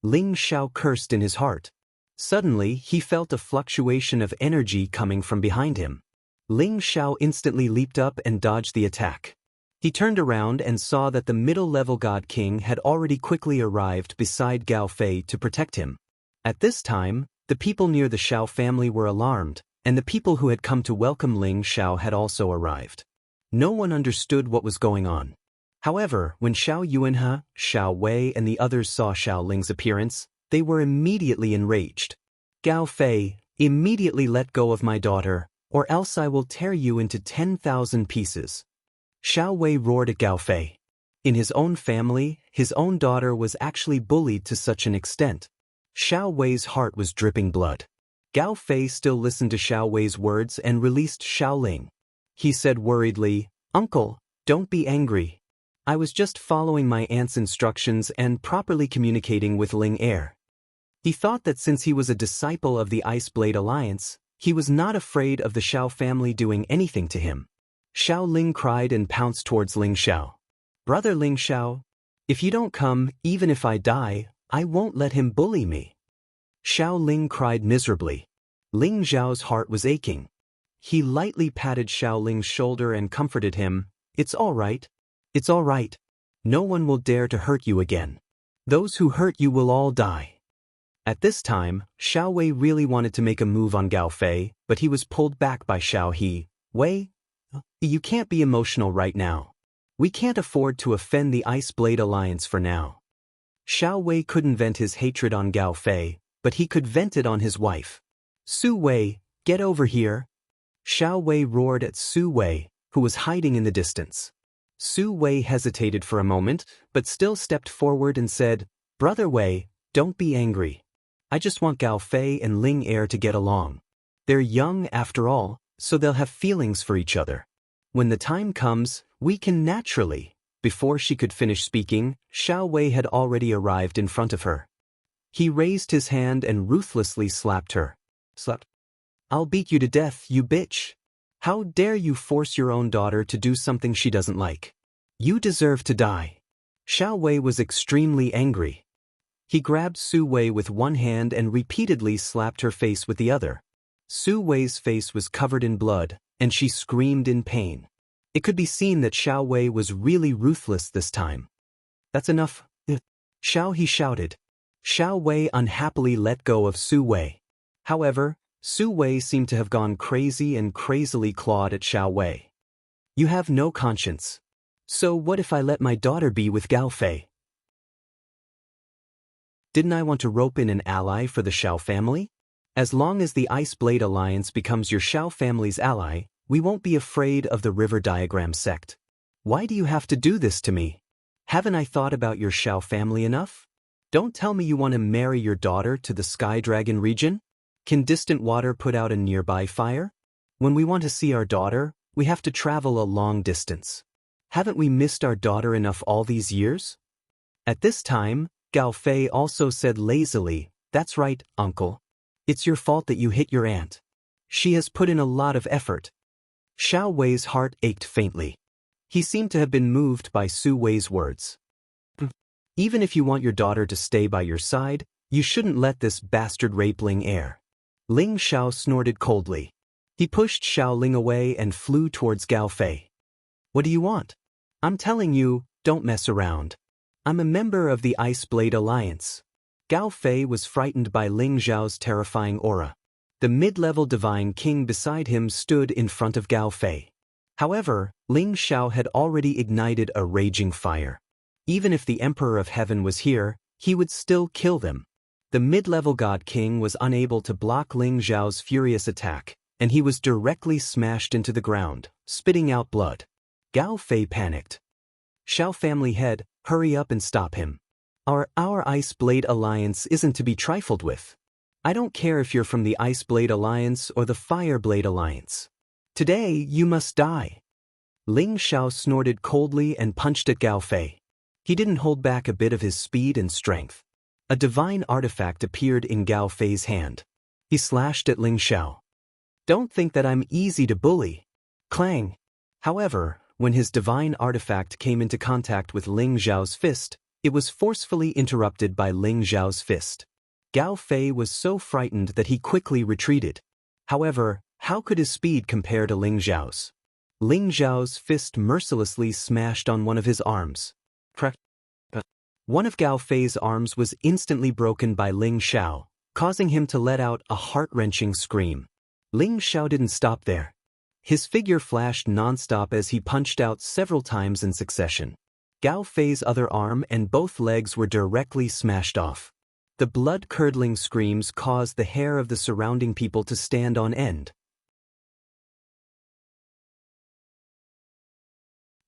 Ling Xiao cursed in his heart. Suddenly, he felt a fluctuation of energy coming from behind him. Ling Xiao instantly leaped up and dodged the attack. He turned around and saw that the middle-level God King had already quickly arrived beside Gao Fei to protect him. At this time, the people near the Xiao family were alarmed, and the people who had come to welcome Ling Xiao had also arrived. No one understood what was going on. However, when Xiao Yuanhe, Xiao Wei and the others saw Xiao Ling's appearance, they were immediately enraged. "Gao Fei, immediately let go of my daughter, or else I will tear you into 10,000 pieces." Xiao Wei roared at Gao Fei. In his own family, his own daughter was actually bullied to such an extent. Xiao Wei's heart was dripping blood. Gao Fei still listened to Xiao Wei's words and released Xiao Ling. He said worriedly, "Uncle, don't be angry. I was just following my aunt's instructions and properly communicating with Ling Heir." He thought that since he was a disciple of the Ice Blade Alliance, he was not afraid of the Xiao family doing anything to him. Xiao Ling cried and pounced towards Ling Xiao. "Brother Ling Xiao, if you don't come, even if I die, I won't let him bully me." Xiao Ling cried miserably. Ling Xiao's heart was aching. He lightly patted Xiao Ling's shoulder and comforted him, "It's all right. It's all right. No one will dare to hurt you again. Those who hurt you will all die." At this time, Xiao Wei really wanted to make a move on Gao Fei, but he was pulled back by Xiao He. "Wei, you can't be emotional right now. We can't afford to offend the Ice Blade Alliance for now." Xiao Wei couldn't vent his hatred on Gao Fei, but he could vent it on his wife. "Su Wei, get over here." Xiao Wei roared at Su Wei, who was hiding in the distance. Su Wei hesitated for a moment, but still stepped forward and said, "Brother Wei, don't be angry. I just want Gao Fei and Ling Heir to get along. They're young after all, so they'll have feelings for each other. When the time comes, we can naturally." Before she could finish speaking, Xiao Wei had already arrived in front of her. He raised his hand and ruthlessly slapped her. "Slapped? I'll beat you to death, you bitch. How dare you force your own daughter to do something she doesn't like? You deserve to die." Xiao Wei was extremely angry. He grabbed Su Wei with one hand and repeatedly slapped her face with the other. Su Wei's face was covered in blood, and she screamed in pain. It could be seen that Xiao Wei was really ruthless this time. "That's enough, Xiao," he shouted. Xiao Wei unhappily let go of Su Wei. However, Su Wei seemed to have gone crazy and crazily clawed at Xiao Wei. "You have no conscience. So what if I let my daughter be with Gao Fei? Didn't I want to rope in an ally for the Xiao family? As long as the Ice Blade Alliance becomes your Xiao family's ally, we won't be afraid of the River Diagram sect. Why do you have to do this to me? Haven't I thought about your Xiao family enough? Don't tell me you want to marry your daughter to the Sky Dragon region? Can distant water put out a nearby fire? When we want to see our daughter, we have to travel a long distance. Haven't we missed our daughter enough all these years?" At this time, Gao Fei also said lazily, "That's right, uncle. It's your fault that you hit your aunt. She has put in a lot of effort." Xiao Wei's heart ached faintly. He seemed to have been moved by Su Wei's words. "Even if you want your daughter to stay by your side, you shouldn't let this bastard rape Ling Heir." Ling Xiao snorted coldly. He pushed Xiao Ling away and flew towards Gao Fei. "What do you want? I'm telling you, don't mess around. I'm a member of the Ice Blade Alliance." Gao Fei was frightened by Ling Xiao's terrifying aura. The mid-level divine king beside him stood in front of Gao Fei. However, Ling Xiao had already ignited a raging fire. Even if the Emperor of Heaven was here, he would still kill them. The mid-level God King was unable to block Ling Xiao's furious attack, and he was directly smashed into the ground, spitting out blood. Gao Fei panicked. Xiao family head, hurry up and stop him. Our Ice Blade Alliance isn't to be trifled with. I don't care if you're from the Ice Blade Alliance or the Fire Blade Alliance. Today, you must die. Ling Xiao snorted coldly and punched at Gao Fei. He didn't hold back a bit of his speed and strength. A divine artifact appeared in Gao Fei's hand. He slashed at Ling Xiao. Don't think that I'm easy to bully. Clang. However, when his divine artifact came into contact with Ling Xiao's fist, it was forcefully interrupted by Ling Xiao's fist. Gao Fei was so frightened that he quickly retreated. However, how could his speed compare to Ling Xiao's? Ling Xiao's fist mercilessly smashed on one of his arms. One of Gao Fei's arms was instantly broken by Ling Xiao, causing him to let out a heart-wrenching scream. Ling Xiao didn't stop there. His figure flashed non-stop as he punched out several times in succession. Gao Fei's other arm and both legs were directly smashed off. The blood-curdling screams caused the hair of the surrounding people to stand on end.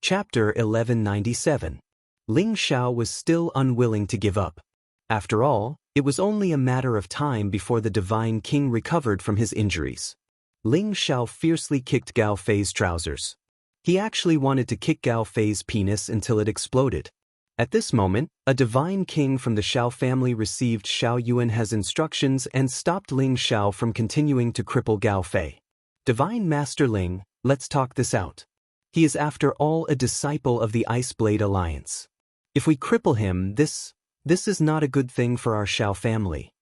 Chapter 1197. Ling Xiao was still unwilling to give up. After all, it was only a matter of time before the Divine King recovered from his injuries. Ling Xiao fiercely kicked Gao Fei's trousers. He actually wanted to kick Gao Fei's penis until it exploded. At this moment, a Divine King from the Xiao family received Xiao Yuanhe's instructions and stopped Ling Xiao from continuing to cripple Gao Fei. Divine Master Ling, let's talk this out. He is after all a disciple of the Ice Blade Alliance. If we cripple him, this is not a good thing for our Xiao family.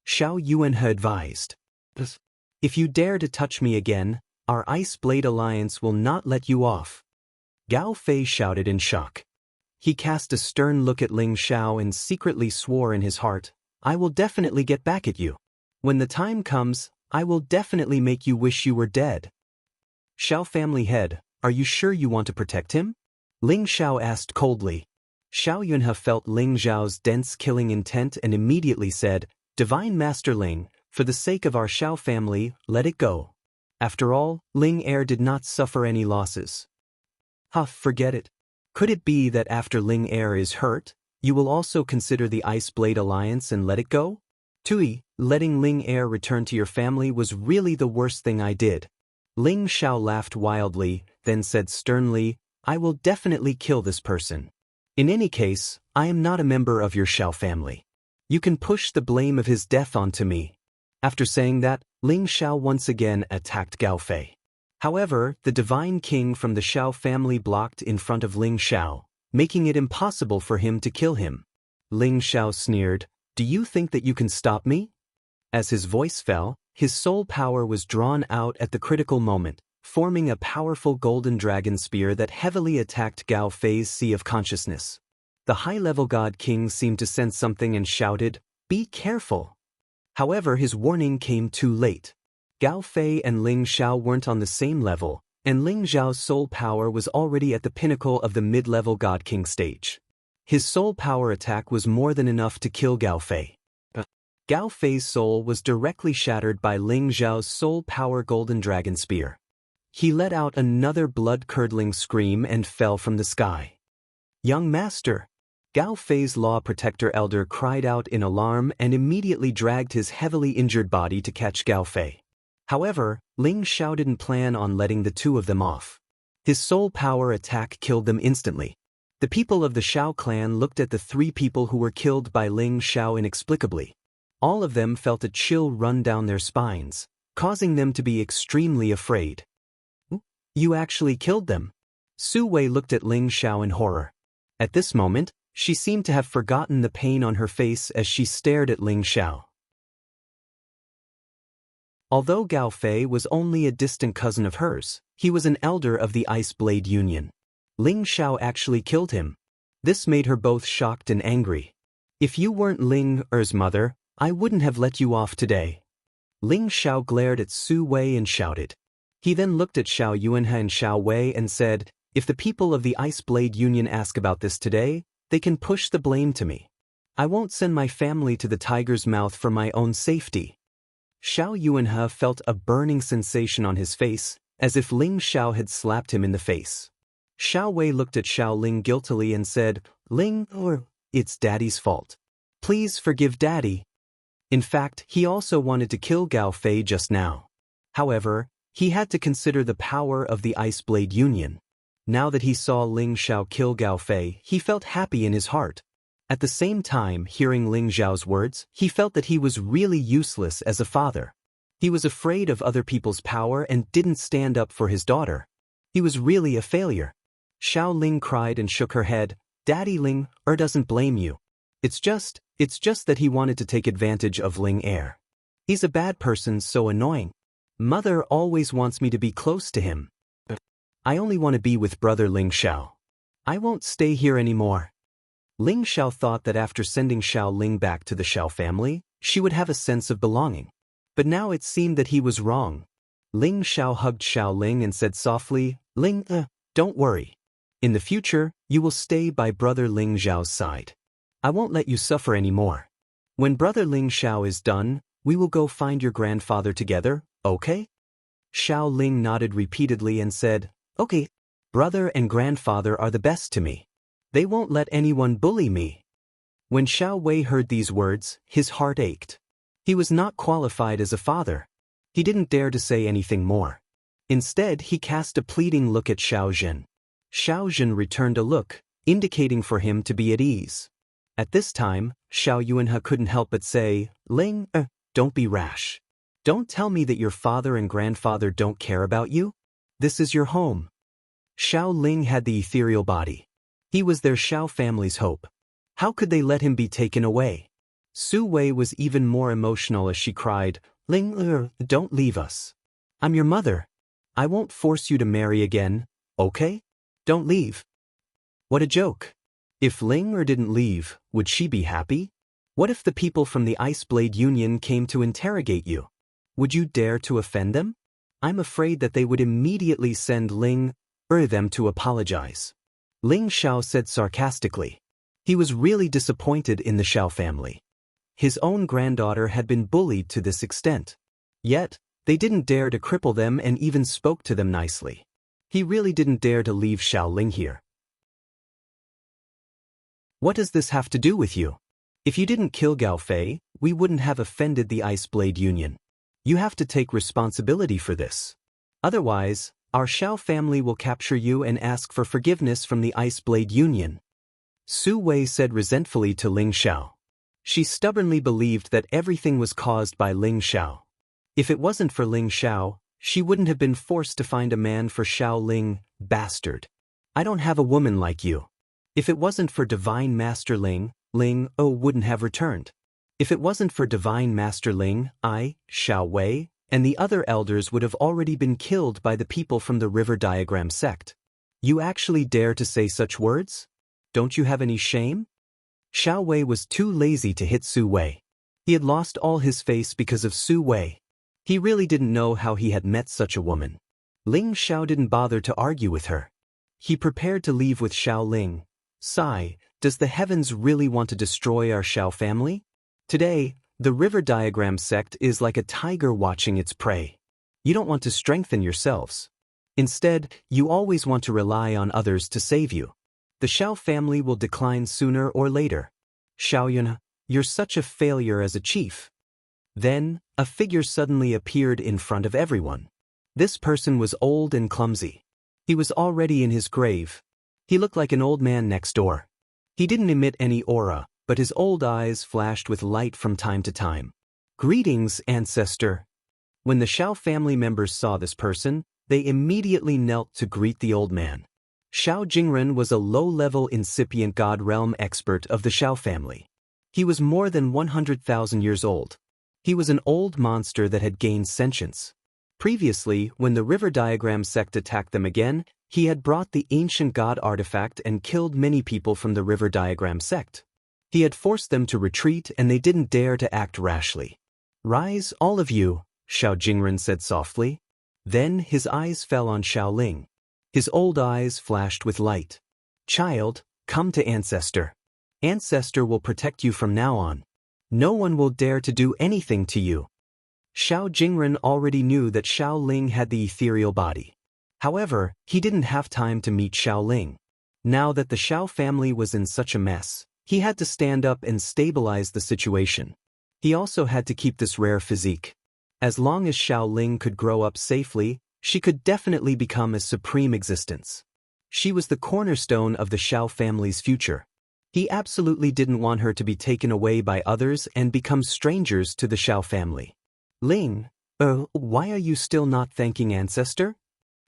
Xiao Yuanhe advised. If you dare to touch me again, our Ice Blade Alliance will not let you off. Gao Fei shouted in shock. He cast a stern look at Ling Xiao and secretly swore in his heart, I will definitely get back at you. When the time comes, I will definitely make you wish you were dead. Xiao family head, are you sure you want to protect him? Ling Xiao asked coldly. Xiao Yunhe felt Ling Xiao's dense killing intent and immediately said, Divine Master Ling, for the sake of our Xiao family, let it go. After all, Ling Heir did not suffer any losses. Forget it. Could it be that after Ling Heir is hurt, you will also consider the Ice Blade Alliance and let it go? Tui, letting Ling Heir return to your family was really the worst thing I did. Ling Xiao laughed wildly, then said sternly, I will definitely kill this person. In any case, I am not a member of your Xiao family. You can push the blame of his death onto me. After saying that, Ling Xiao once again attacked Gao Fei. However, the Divine King from the Xiao family blocked in front of Ling Xiao, making it impossible for him to kill him. Ling Xiao sneered, Do you think that you can stop me? As his voice fell, his soul power was drawn out at the critical moment, forming a powerful golden dragon spear that heavily attacked Gao Fei's sea of consciousness. The high-level God King seemed to sense something and shouted, Be careful. However, his warning came too late. Gao Fei and Ling Xiao weren't on the same level, and Ling Xiao's soul power was already at the pinnacle of the mid-level God King stage. His soul power attack was more than enough to kill Gao Fei. Gao Fei's soul was directly shattered by Ling Xiao's soul power golden dragon spear. He let out another blood-curdling scream and fell from the sky. Young master! Gao Fei's law protector elder cried out in alarm and immediately dragged his heavily injured body to catch Gao Fei. However, Ling Xiao didn't plan on letting the two of them off. His soul power attack killed them instantly. The people of the Xiao clan looked at the three people who were killed by Ling Xiao inexplicably. All of them felt a chill run down their spines, causing them to be extremely afraid. You actually killed them? Su Wei looked at Ling Xiao in horror. At this moment, she seemed to have forgotten the pain on her face as she stared at Ling Xiao. Although Gao Fei was only a distant cousin of hers, he was an elder of the Ice Blade Union. Ling Xiao actually killed him. This made her both shocked and angry. If you weren't Ling Er's mother, I wouldn't have let you off today. Ling Xiao glared at Su Wei and shouted. He then looked at Xiao Yuanhe and Xiao Wei and said, if the people of the Ice Blade Union ask about this today, they can push the blame to me. I won't send my family to the tiger's mouth for my own safety. Xiao Yuanhe felt a burning sensation on his face, as if Ling Xiao had slapped him in the face. Xiao Wei looked at Xiao Ling guiltily and said, Ling, it's Daddy's fault. Please forgive Daddy. In fact, he also wanted to kill Gao Fei just now. However, he had to consider the power of the Ice Blade Union. Now that he saw Ling Xiao kill Gao Fei, he felt happy in his heart. At the same time, hearing Ling Xiao's words, he felt that he was really useless as a father. He was afraid of other people's power and didn't stand up for his daughter. He was really a failure. Xiao Ling cried and shook her head. Daddy Ling doesn't blame you. It's just that he wanted to take advantage of Ling Er. He's a bad person, so annoying. Mother always wants me to be close to him. I only want to be with brother Ling Xiao. I won't stay here anymore. Ling Xiao thought that after sending Xiao Ling back to the Xiao family, she would have a sense of belonging. But now it seemed that he was wrong. Ling Xiao hugged Xiao Ling and said softly, Ling, don't worry. In the future, you will stay by brother Ling Xiao's side. I won't let you suffer anymore. When brother Ling Xiao is done, we will go find your grandfather together, okay? Xiao Ling nodded repeatedly and said, okay. Brother and grandfather are the best to me. They won't let anyone bully me. When Xiao Wei heard these words, his heart ached. He was not qualified as a father. He didn't dare to say anything more. Instead, he cast a pleading look at Xiao Zhen. Xiao Zhen returned a look, indicating for him to be at ease. At this time, Xiao Yuanhe couldn't help but say, Ling, don't be rash. Don't tell me that your father and grandfather don't care about you. This is your home. Xiao Ling had the ethereal body. He was their Xiao family's hope. How could they let him be taken away? Su Wei was even more emotional as she cried, Ling, don't leave us. I'm your mother. I won't force you to marry again, okay? Don't leave. What a joke. If Ling didn't leave, would she be happy? What if the people from the Ice Blade Union came to interrogate you? Would you dare to offend them? I'm afraid that they would immediately send Ling them to apologize. Ling Xiao said sarcastically. He was really disappointed in the Xiao family. His own granddaughter had been bullied to this extent. Yet, they didn't dare to cripple them and even spoke to them nicely. He really didn't dare to leave Xiao Ling here. What does this have to do with you? If you didn't kill Gao Fei, we wouldn't have offended the Ice Blade Union. You have to take responsibility for this. Otherwise, our Xiao family will capture you and ask for forgiveness from the Ice Blade Union. Su Wei said resentfully to Ling Xiao. She stubbornly believed that everything was caused by Ling Xiao. If it wasn't for Ling Xiao, she wouldn't have been forced to find a man for Xiao Ling, bastard. I don't have a woman like you. If it wasn't for Divine Master Ling wouldn't have returned. If it wasn't for Divine Master Ling, I, Xiao Wei, and the other elders would have already been killed by the people from the River Diagram sect. You actually dare to say such words? Don't you have any shame? Xiao Wei was too lazy to hit Su Wei. He had lost all his face because of Su Wei. He really didn't know how he had met such a woman. Ling Xiao didn't bother to argue with her. He prepared to leave with Xiao Ling. Sigh, does the heavens really want to destroy our Xiao family? Today, the River Diagram sect is like a tiger watching its prey. You don't want to strengthen yourselves. Instead, you always want to rely on others to save you. The Xiao family will decline sooner or later. Xiao Yun, you're such a failure as a chief. Then, a figure suddenly appeared in front of everyone. This person was old and clumsy. He was already in his grave. He looked like an old man next door. He didn't emit any aura, but his old eyes flashed with light from time to time. Greetings, ancestor. When the Xiao family members saw this person, they immediately knelt to greet the old man. Xiao Jingren was a low-level incipient god realm expert of the Xiao family. He was more than 100,000 years old. He was an old monster that had gained sentience. Previously, when the River Diagram sect attacked them again, he had brought the ancient god artifact and killed many people from the River Diagram sect. He had forced them to retreat and they didn't dare to act rashly. "Rise, all of you," Xiao Jingren said softly. Then his eyes fell on Xiaoling. His old eyes flashed with light. "Child, come to Ancestor. Ancestor will protect you from now on. No one will dare to do anything to you." Xiao Jingren already knew that Xiaoling had the ethereal body. However, he didn't have time to meet Xiaoling. Now that the Xiao family was in such a mess, he had to stand up and stabilize the situation. He also had to keep this rare physique. As long as Xiaoling could grow up safely, she could definitely become a supreme existence. She was the cornerstone of the Xiao family's future. He absolutely didn't want her to be taken away by others and become strangers to the Xiao family. "Ling, why are you still not thanking Ancestor?"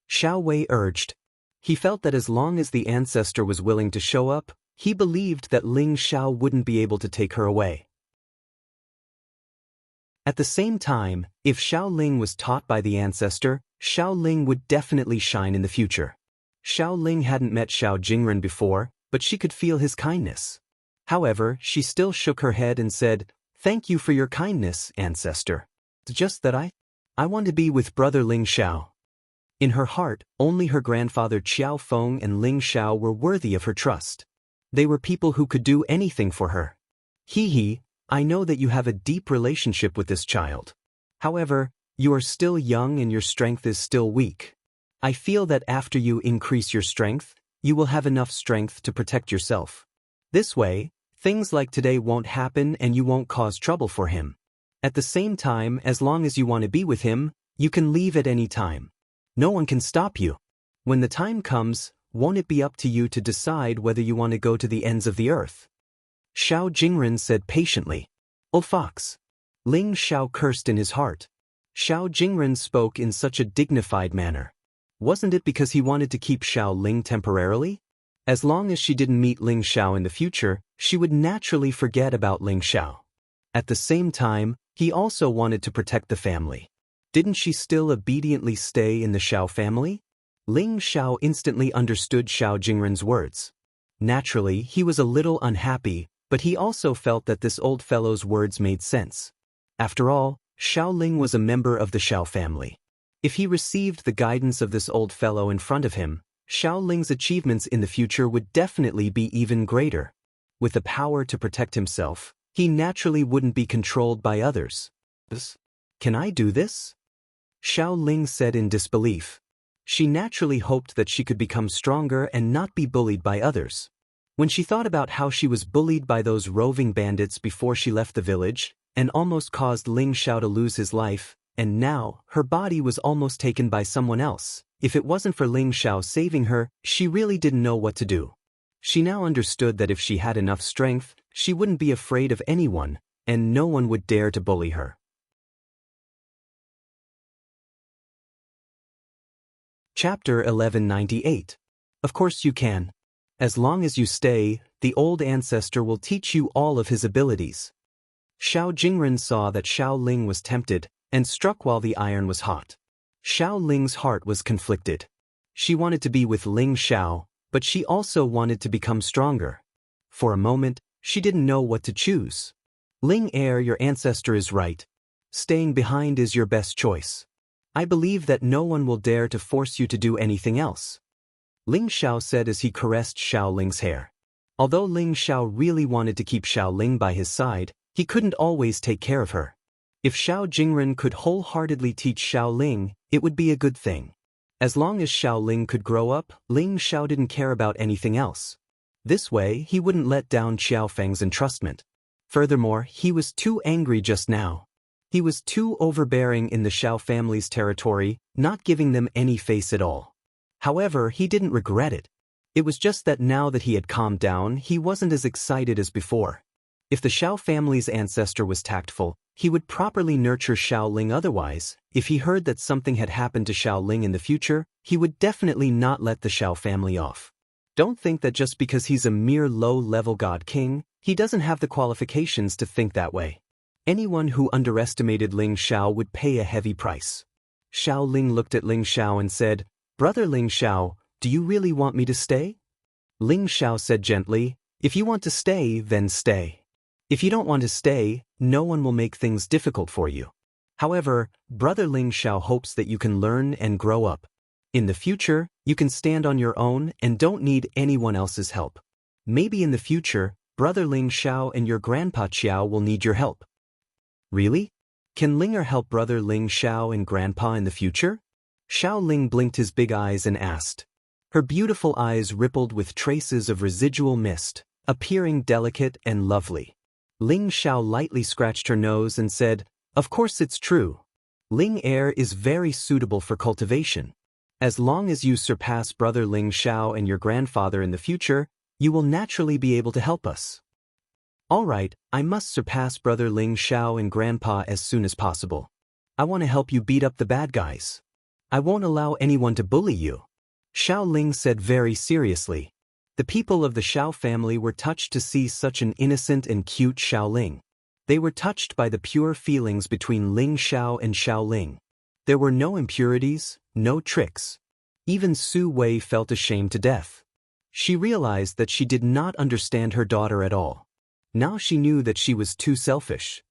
Xiao Wei urged. He felt that as long as the Ancestor was willing to show up, he believed that Ling Xiao wouldn't be able to take her away. At the same time, if Xiaoling was taught by the Ancestor, Xiaoling would definitely shine in the future. Xiaoling hadn't met Xiao Jingren before, but she could feel his kindness. However, she still shook her head and said, "Thank you for your kindness, Ancestor. It's just that I want to be with brother Ling Xiao." In her heart, only her grandfather Qiao Feng and Ling Xiao were worthy of her trust. They were people who could do anything for her. "Hee, I know that you have a deep relationship with this child. However, you are still young and your strength is still weak. I feel that after you increase your strength, you will have enough strength to protect yourself. This way, things like today won't happen and you won't cause trouble for him. At the same time, as long as you want to be with him, you can leave at any time. No one can stop you. When the time comes, won't it be up to you to decide whether you want to go to the ends of the earth?" Xiao Jingren said patiently. "Old fox." Ling Xiao cursed in his heart. Xiao Jingren spoke in such a dignified manner. Wasn't it because he wanted to keep Xiao Ling temporarily? As long as she didn't meet Ling Xiao in the future, she would naturally forget about Ling Xiao. At the same time, he also wanted to protect the family. Didn't she still obediently stay in the Xiao family? Ling Xiao instantly understood Xiao Jingren's words. Naturally, he was a little unhappy, but he also felt that this old fellow's words made sense. After all, Xiaoling was a member of the Xiao family. If he received the guidance of this old fellow in front of him, Xiaoling's achievements in the future would definitely be even greater. With the power to protect himself, he naturally wouldn't be controlled by others. "Can I do this?" Xiaoling said in disbelief. She naturally hoped that she could become stronger and not be bullied by others. When she thought about how she was bullied by those roving bandits before she left the village, and almost caused Ling Xiao to lose his life, and now, her body was almost taken by someone else, if it wasn't for Ling Xiao saving her, she really didn't know what to do. She now understood that if she had enough strength, she wouldn't be afraid of anyone, and no one would dare to bully her. Chapter 1198. Of course you can. As long as you stay, the old ancestor will teach you all of his abilities. Xiao Jingren saw that Xiao Ling was tempted, and struck while the iron was hot. Xiao Ling's heart was conflicted. She wanted to be with Ling Xiao, but she also wanted to become stronger. For a moment, she didn't know what to choose. "Ling Heir, your ancestor is right. Staying behind is your best choice. I believe that no one will dare to force you to do anything else," Ling Xiao said as he caressed Xiao Ling's hair. Although Ling Xiao really wanted to keep Xiao Ling by his side, he couldn't always take care of her. If Xiao Jingren could wholeheartedly teach Xiao Ling, it would be a good thing. As long as Xiao Ling could grow up, Ling Xiao didn't care about anything else. This way, he wouldn't let down Xiao Feng's entrustment. Furthermore, he was too angry just now. He was too overbearing in the Xiao family's territory, not giving them any face at all. However, he didn't regret it. It was just that now that he had calmed down, he wasn't as excited as before. If the Xiao family's ancestor was tactful, he would properly nurture Xiao Ling. Otherwise, if he heard that something had happened to Xiao Ling in the future, he would definitely not let the Xiao family off. Don't think that just because he's a mere low-level god king, he doesn't have the qualifications to think that way. Anyone who underestimated Ling Xiao would pay a heavy price. Xiao Ling looked at Ling Xiao and said, "Brother Ling Xiao, do you really want me to stay?" Ling Xiao said gently, If you want to stay, then stay. If you don't want to stay, no one will make things difficult for you. However, Brother Ling Xiao hopes that you can learn and grow up. In the future, you can stand on your own and don't need anyone else's help. Maybe in the future, Brother Ling Xiao and your Grandpa Xiao will need your help. Really? Can Linger help Brother Ling Xiao and Grandpa in the future? Xiao Ling blinked his big eyes and asked. Her beautiful eyes rippled with traces of residual mist, appearing delicate and lovely. Ling Xiao lightly scratched her nose and said, "Of course it's true. Ling Air is very suitable for cultivation. As long as you surpass Brother Ling Xiao and your grandfather in the future, you will naturally be able to help us." "All right, I must surpass Brother Ling Xiao and Grandpa as soon as possible. I want to help you beat up the bad guys. I won't allow anyone to bully you," Xiao Ling said very seriously. The people of the Xiao family were touched to see such an innocent and cute Xiao Ling. They were touched by the pure feelings between Ling Xiao and Xiao Ling. There were no impurities, no tricks. Even Su Wei felt ashamed to death. She realized that she did not understand her daughter at all. Now she knew that she was too selfish.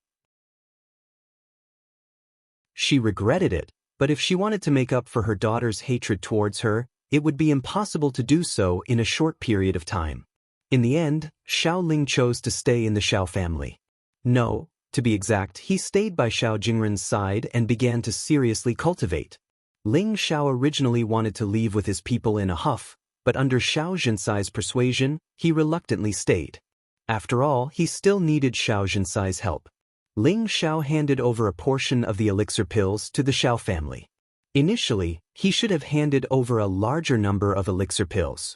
She regretted it, but if she wanted to make up for her daughter's hatred towards her, it would be impossible to do so in a short period of time. In the end, Xiao Ling chose to stay in the Xiao family. No, to be exact, he stayed by Xiao Jingren's side and began to seriously cultivate. Ling Xiao originally wanted to leave with his people in a huff, but under Xiao Jinsai's persuasion, he reluctantly stayed. After all, he still needed Xiao Jinsai's help. Ling Xiao handed over a portion of the elixir pills to the Xiao family. Initially, he should have handed over a larger number of elixir pills.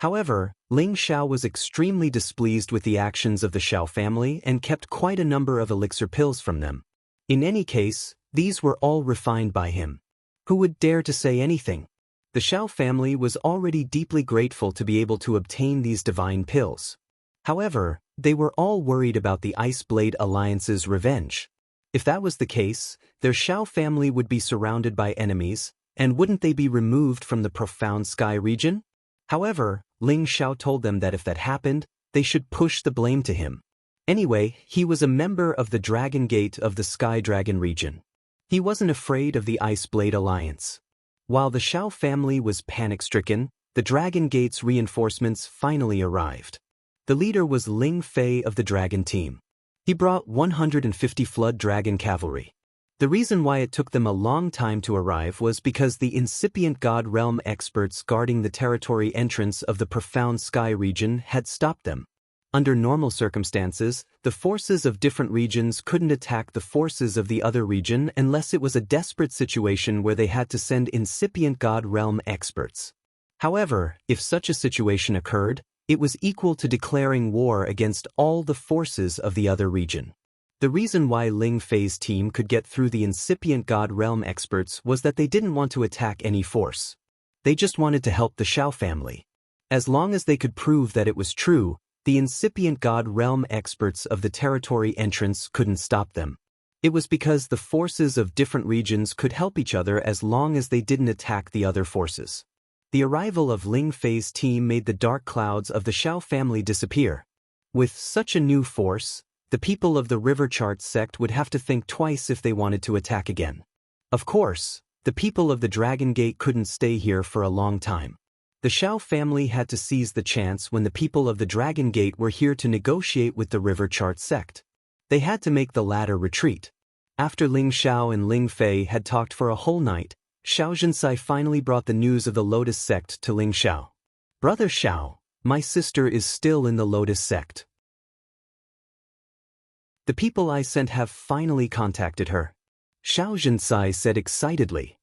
However, Ling Xiao was extremely displeased with the actions of the Xiao family and kept quite a number of elixir pills from them. In any case, these were all refined by him. Who would dare to say anything? The Xiao family was already deeply grateful to be able to obtain these divine pills. However, they were all worried about the Ice Blade Alliance's revenge. If that was the case, their Xiao family would be surrounded by enemies, and wouldn't they be removed from the Profound Sky region? However, Ling Xiao told them that if that happened, they should push the blame to him. Anyway, he was a member of the Dragon Gate of the Sky Dragon region. He wasn't afraid of the Ice Blade Alliance. While the Xiao family was panic-stricken, the Dragon Gate's reinforcements finally arrived. The leader was Ling Fei of the Dragon Team. He brought 150 Flood Dragon Cavalry. The reason why it took them a long time to arrive was because the incipient God Realm experts guarding the territory entrance of the Profound Sky region had stopped them. Under normal circumstances, the forces of different regions couldn't attack the forces of the other region unless it was a desperate situation where they had to send incipient God Realm experts. However, if such a situation occurred, it was equal to declaring war against all the forces of the other region. The reason why Ling Fei's team could get through the incipient God Realm experts was that they didn't want to attack any force. They just wanted to help the Xiao family. As long as they could prove that it was true, the incipient God Realm experts of the territory entrance couldn't stop them. It was because the forces of different regions could help each other as long as they didn't attack the other forces. The arrival of Ling Fei's team made the dark clouds of the Xiao family disappear. With such a new force, the people of the River Chart sect would have to think twice if they wanted to attack again. Of course, the people of the Dragon Gate couldn't stay here for a long time. The Xiao family had to seize the chance when the people of the Dragon Gate were here to negotiate with the River Chart sect. They had to make the latter retreat. After Ling Xiao and Ling Fei had talked for a whole night, Xiao Jinsai finally brought the news of the Lotus sect to Ling Xiao. "Brother Xiao, my sister is still in the Lotus sect. The people I sent have finally contacted her," Xiao Jinsai said excitedly.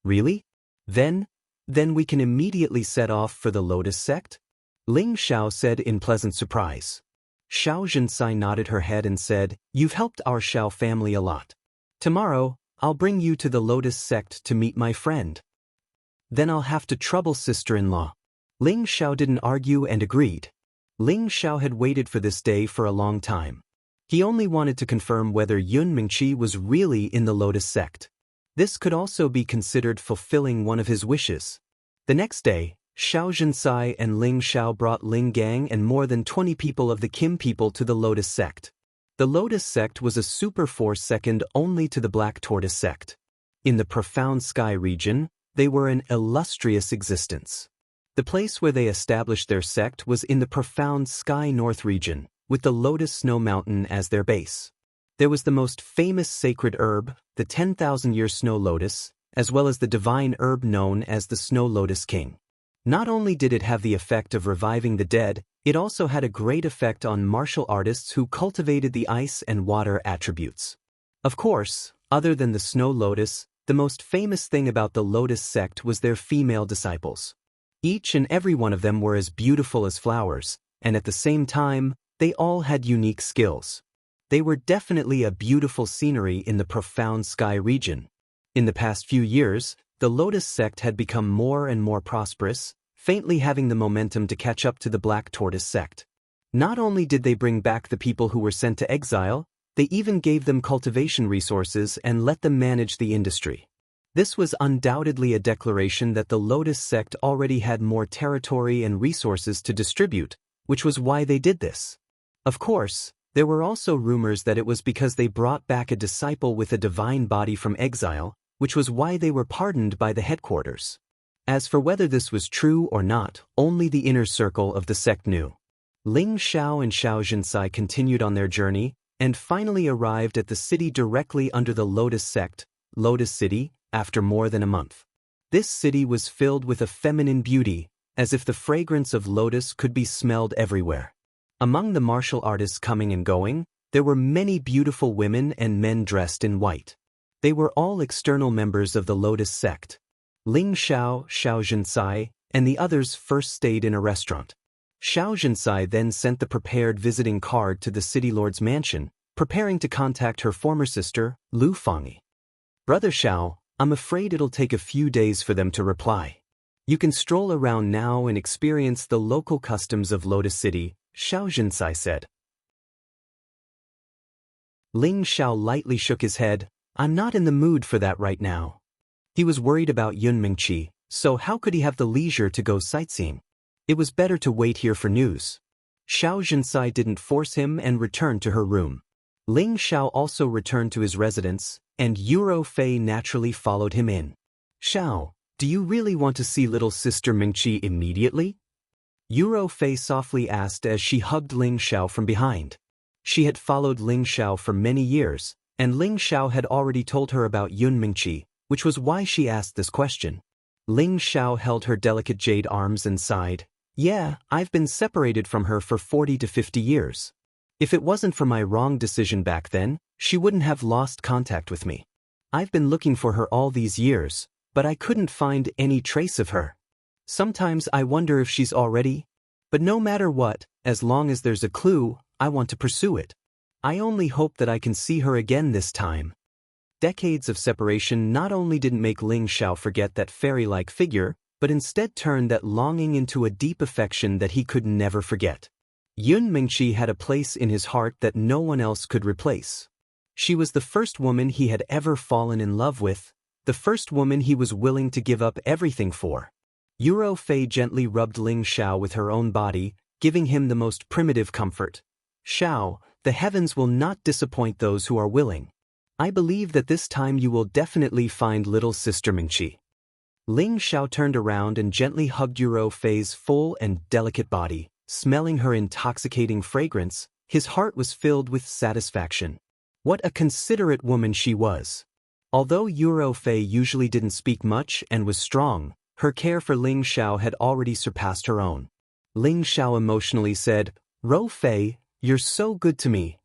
"Really? Then we can immediately set off for the Lotus sect?" Ling Xiao said in pleasant surprise. Xiao Jinsai nodded her head and said, "You've helped our Xiao family a lot. Tomorrow, I'll bring you to the Lotus sect to meet my friend. Then I'll have to trouble sister-in-law." Ling Xiao didn't argue and agreed. Ling Xiao had waited for this day for a long time. He only wanted to confirm whether Yun Mingqi was really in the Lotus sect. This could also be considered fulfilling one of his wishes. The next day, Xiao Zhensai and Ling Xiao brought Ling Gang and more than 20 people of the Kim people to the Lotus sect. The Lotus sect was a super force second only to the Black Tortoise sect. In the Profound Sky region, they were an illustrious existence. The place where they established their sect was in the Profound Sky North region, with the Lotus Snow Mountain as their base. There was the most famous sacred herb, the 10,000-year snow lotus, as well as the divine herb known as the Snow Lotus King. Not only did it have the effect of reviving the dead, it also had a great effect on martial artists who cultivated the ice and water attributes. Of course, other than the Snow Lotus, the most famous thing about the Lotus sect was their female disciples. Each and every one of them were as beautiful as flowers, and at the same time, they all had unique skills. They were definitely a beautiful scenery in the Profound Sky region. In the past few years, the Lotus sect had become more and more prosperous, faintly having the momentum to catch up to the Black Tortoise sect. Not only did they bring back the people who were sent to exile, they even gave them cultivation resources and let them manage the industry. This was undoubtedly a declaration that the Lotus sect already had more territory and resources to distribute, which was why they did this. Of course, there were also rumors that it was because they brought back a disciple with a divine body from exile, which was why they were pardoned by the headquarters. As for whether this was true or not, only the inner circle of the sect knew. Ling Xiao and Xiao Zhensai continued on their journey, and finally arrived at the city directly under the Lotus sect, Lotus City, after more than a month. This city was filled with a feminine beauty, as if the fragrance of lotus could be smelled everywhere. Among the martial artists coming and going, there were many beautiful women and men dressed in white. They were all external members of the Lotus sect. Ling Xiao, Xiao Zhensai, and the others first stayed in a restaurant. Xiao Zhensai then sent the prepared visiting card to the city lord's mansion, preparing to contact her former sister, Lu Fangyi. Brother Xiao, I'm afraid it'll take a few days for them to reply. You can stroll around now and experience the local customs of Lotus City, Xiao Zhensai said. Ling Xiao lightly shook his head. I'm not in the mood for that right now. He was worried about Yun Mingqi, so how could he have the leisure to go sightseeing? It was better to wait here for news. Xiao Zhensai didn't force him and returned to her room. Ling Xiao also returned to his residence, and Yuro Fei naturally followed him in. Xiao, do you really want to see little sister Mingqi immediately? Yuro Fei softly asked as she hugged Ling Xiao from behind. She had followed Ling Xiao for many years, and Ling Xiao had already told her about Yun Mingqi, which was why she asked this question. Ling Xiao held her delicate jade arms and sighed. Yeah, I've been separated from her for 40 to 50 years. If it wasn't for my wrong decision back then, she wouldn't have lost contact with me. I've been looking for her all these years, but I couldn't find any trace of her. Sometimes I wonder if she's already. But no matter what, as long as there's a clue, I want to pursue it. I only hope that I can see her again this time. Decades of separation not only didn't make Ling Xiao forget that fairy-like figure, but instead turned that longing into a deep affection that he could never forget. Yun Mingqi had a place in his heart that no one else could replace. She was the first woman he had ever fallen in love with, the first woman he was willing to give up everything for. Yuro Fei gently rubbed Ling Xiao with her own body, giving him the most primitive comfort. Xiao, the heavens will not disappoint those who are willing. I believe that this time you will definitely find little sister Mingqi. Ling Xiao turned around and gently hugged Yuro Fei's full and delicate body, smelling her intoxicating fragrance. His heart was filled with satisfaction. What a considerate woman she was. Although Yuro Fei usually didn't speak much and was strong, her care for Ling Xiao had already surpassed her own. Ling Xiao emotionally said, "Ro Fei, you're so good to me."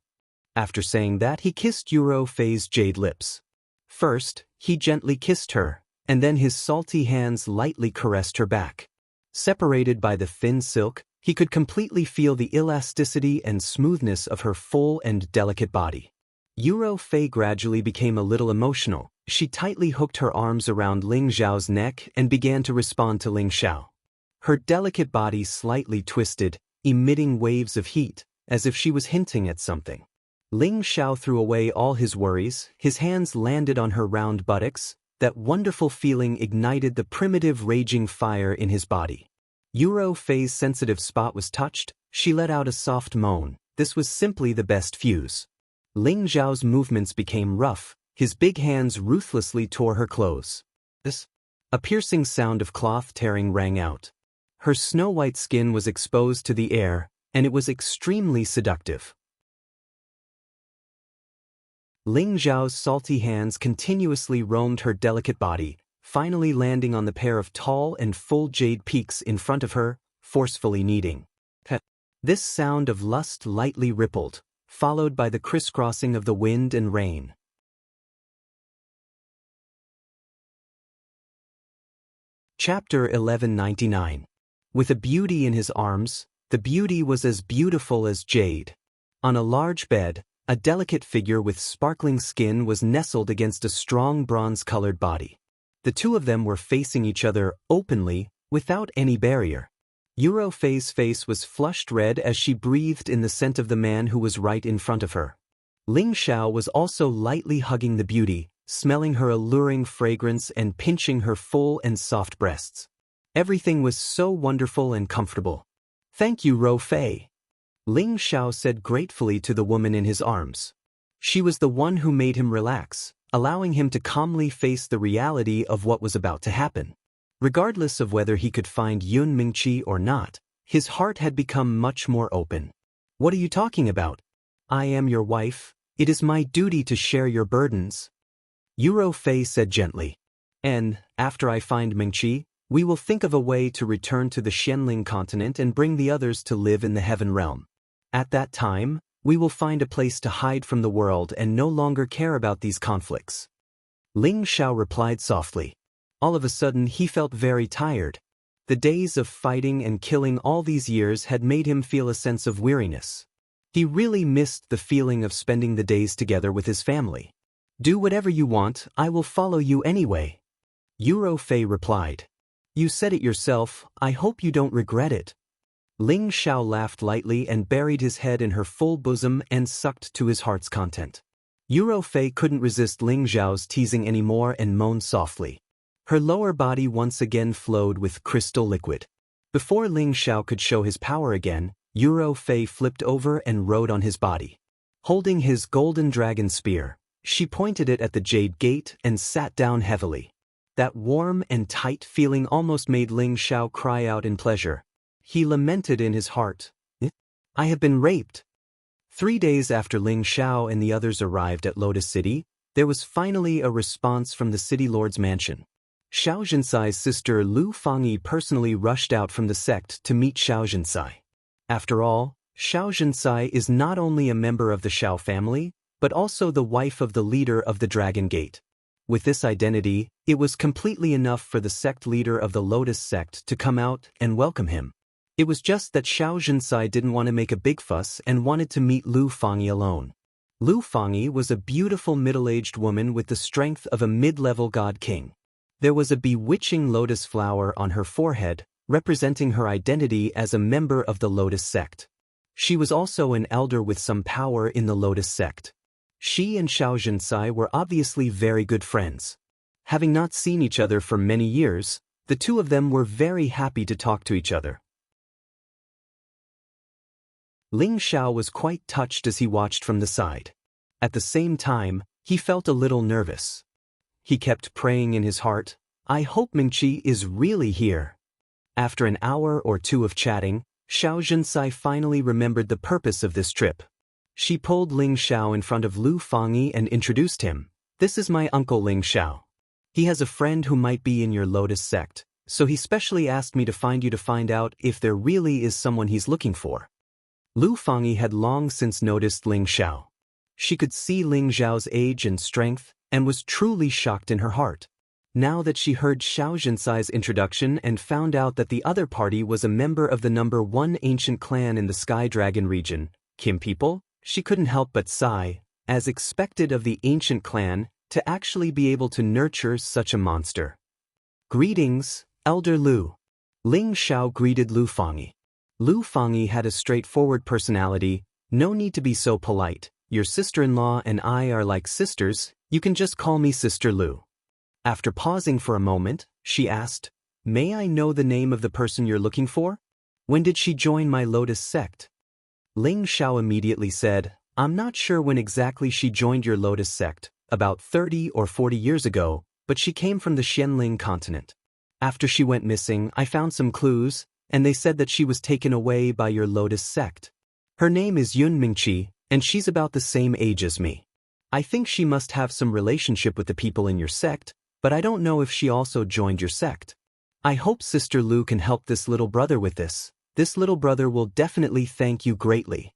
After saying that, he kissed Yuro Fei's jade lips. First, he gently kissed her, and then his salty hands lightly caressed her back. Separated by the thin silk, he could completely feel the elasticity and smoothness of her full and delicate body. Yuro Fei gradually became a little emotional. She tightly hooked her arms around Ling Xiao's neck and began to respond to Ling Xiao. Her delicate body slightly twisted, emitting waves of heat, as if she was hinting at something. Ling Xiao threw away all his worries, his hands landed on her round buttocks. That wonderful feeling ignited the primitive raging fire in his body. Yuro Fei's sensitive spot was touched. She let out a soft moan. This was simply the best fuse. Ling Zhao's movements became rough. His big hands ruthlessly tore her clothes. A piercing sound of cloth tearing rang out. Her snow-white skin was exposed to the air, and it was extremely seductive. Ling Zhao's salty hands continuously roamed her delicate body, finally landing on the pair of tall and full jade peaks in front of her, forcefully kneading. This sound of lust lightly rippled, followed by the crisscrossing of the wind and rain. Chapter 1199. With a beauty in his arms, the beauty was as beautiful as jade. On a large bed, a delicate figure with sparkling skin was nestled against a strong bronze-colored body. The two of them were facing each other openly, without any barrier. Yuro Fei's face was flushed red as she breathed in the scent of the man who was right in front of her. Ling Xiao was also lightly hugging the beauty, smelling her alluring fragrance and pinching her full and soft breasts. Everything was so wonderful and comfortable. "Thank you, Ro Fei," Ling Xiao said gratefully to the woman in his arms. She was the one who made him relax, allowing him to calmly face the reality of what was about to happen. Regardless of whether he could find Yun Mingqi or not, his heart had become much more open. "What are you talking about? I am your wife. It is my duty to share your burdens," Yuro Fei said gently. "And, after I find Mingqi, we will think of a way to return to the Xianling continent and bring the others to live in the heaven realm. At that time, we will find a place to hide from the world and no longer care about these conflicts." Ling Xiao replied softly. All of a sudden he felt very tired. The days of fighting and killing all these years had made him feel a sense of weariness. He really missed the feeling of spending the days together with his family. "Do whatever you want, I will follow you anyway," Yuro Fei replied. "You said it yourself, I hope you don't regret it." Ling Xiao laughed lightly and buried his head in her full bosom and sucked to his heart's content. Yuro Fei couldn't resist Ling Xiao's teasing anymore and moaned softly. Her lower body once again flowed with crystal liquid. Before Ling Xiao could show his power again, Yuro Fei flipped over and rode on his body. Holding his golden dragon spear, she pointed it at the jade gate and sat down heavily. That warm and tight feeling almost made Ling Xiao cry out in pleasure. He lamented in his heart, "I have been raped." 3 days after Ling Xiao and the others arrived at Lotus City, there was finally a response from the city lord's mansion. Xiao Zhensai's sister Lu Fangyi personally rushed out from the sect to meet Xiao Zhensai. After all, Xiao Zhensai is not only a member of the Xiao family, but also the wife of the leader of the Dragon Gate. With this identity, it was completely enough for the sect leader of the Lotus sect to come out and welcome him. It was just that Xiao Zhensai didn't want to make a big fuss and wanted to meet Lu Fangyi alone. Lu Fangyi was a beautiful middle-aged woman with the strength of a mid-level god king. There was a bewitching lotus flower on her forehead, representing her identity as a member of the Lotus sect. She was also an elder with some power in the Lotus sect. She and Xiao Zhensai were obviously very good friends. Having not seen each other for many years, the two of them were very happy to talk to each other. Ling Xiao was quite touched as he watched from the side. At the same time, he felt a little nervous. He kept praying in his heart, "I hope Mingqi is really here." After an hour or two of chatting, Xiao Zhensai finally remembered the purpose of this trip. She pulled Ling Xiao in front of Lu Fangyi and introduced him. "This is my uncle Ling Xiao. He has a friend who might be in your Lotus sect, so he specially asked me to find you to find out if there really is someone he's looking for." Lu Fangyi had long since noticed Ling Xiao. She could see Ling Xiao's age and strength, and was truly shocked in her heart. Now that she heard Xiao Zhensai's introduction and found out that the other party was a member of the number 1 ancient clan in the Sky Dragon region, Kim people, she couldn't help but sigh, as expected of the ancient clan, to actually be able to nurture such a monster. "Greetings, Elder Lu." Ling Xiao greeted Lu Fangyi. Lu Fangyi had a straightforward personality. "No need to be so polite. Your sister-in-law and I are like sisters, you can just call me Sister Lu." After pausing for a moment, she asked, May I know the name of the person you're looking for? When did she join my Lotus sect? Ling Xiao immediately said, I'm not sure when exactly she joined your Lotus sect, about 30 or 40 years ago, but she came from the Xianling continent. After she went missing, I found some clues, and they said that she was taken away by your Lotus sect. Her name is Yun Mingqi, and she's about the same age as me. I think she must have some relationship with the people in your sect, but I don't know if she also joined your sect. I hope Sister Lu can help this little brother with this. This little brother will definitely thank you greatly.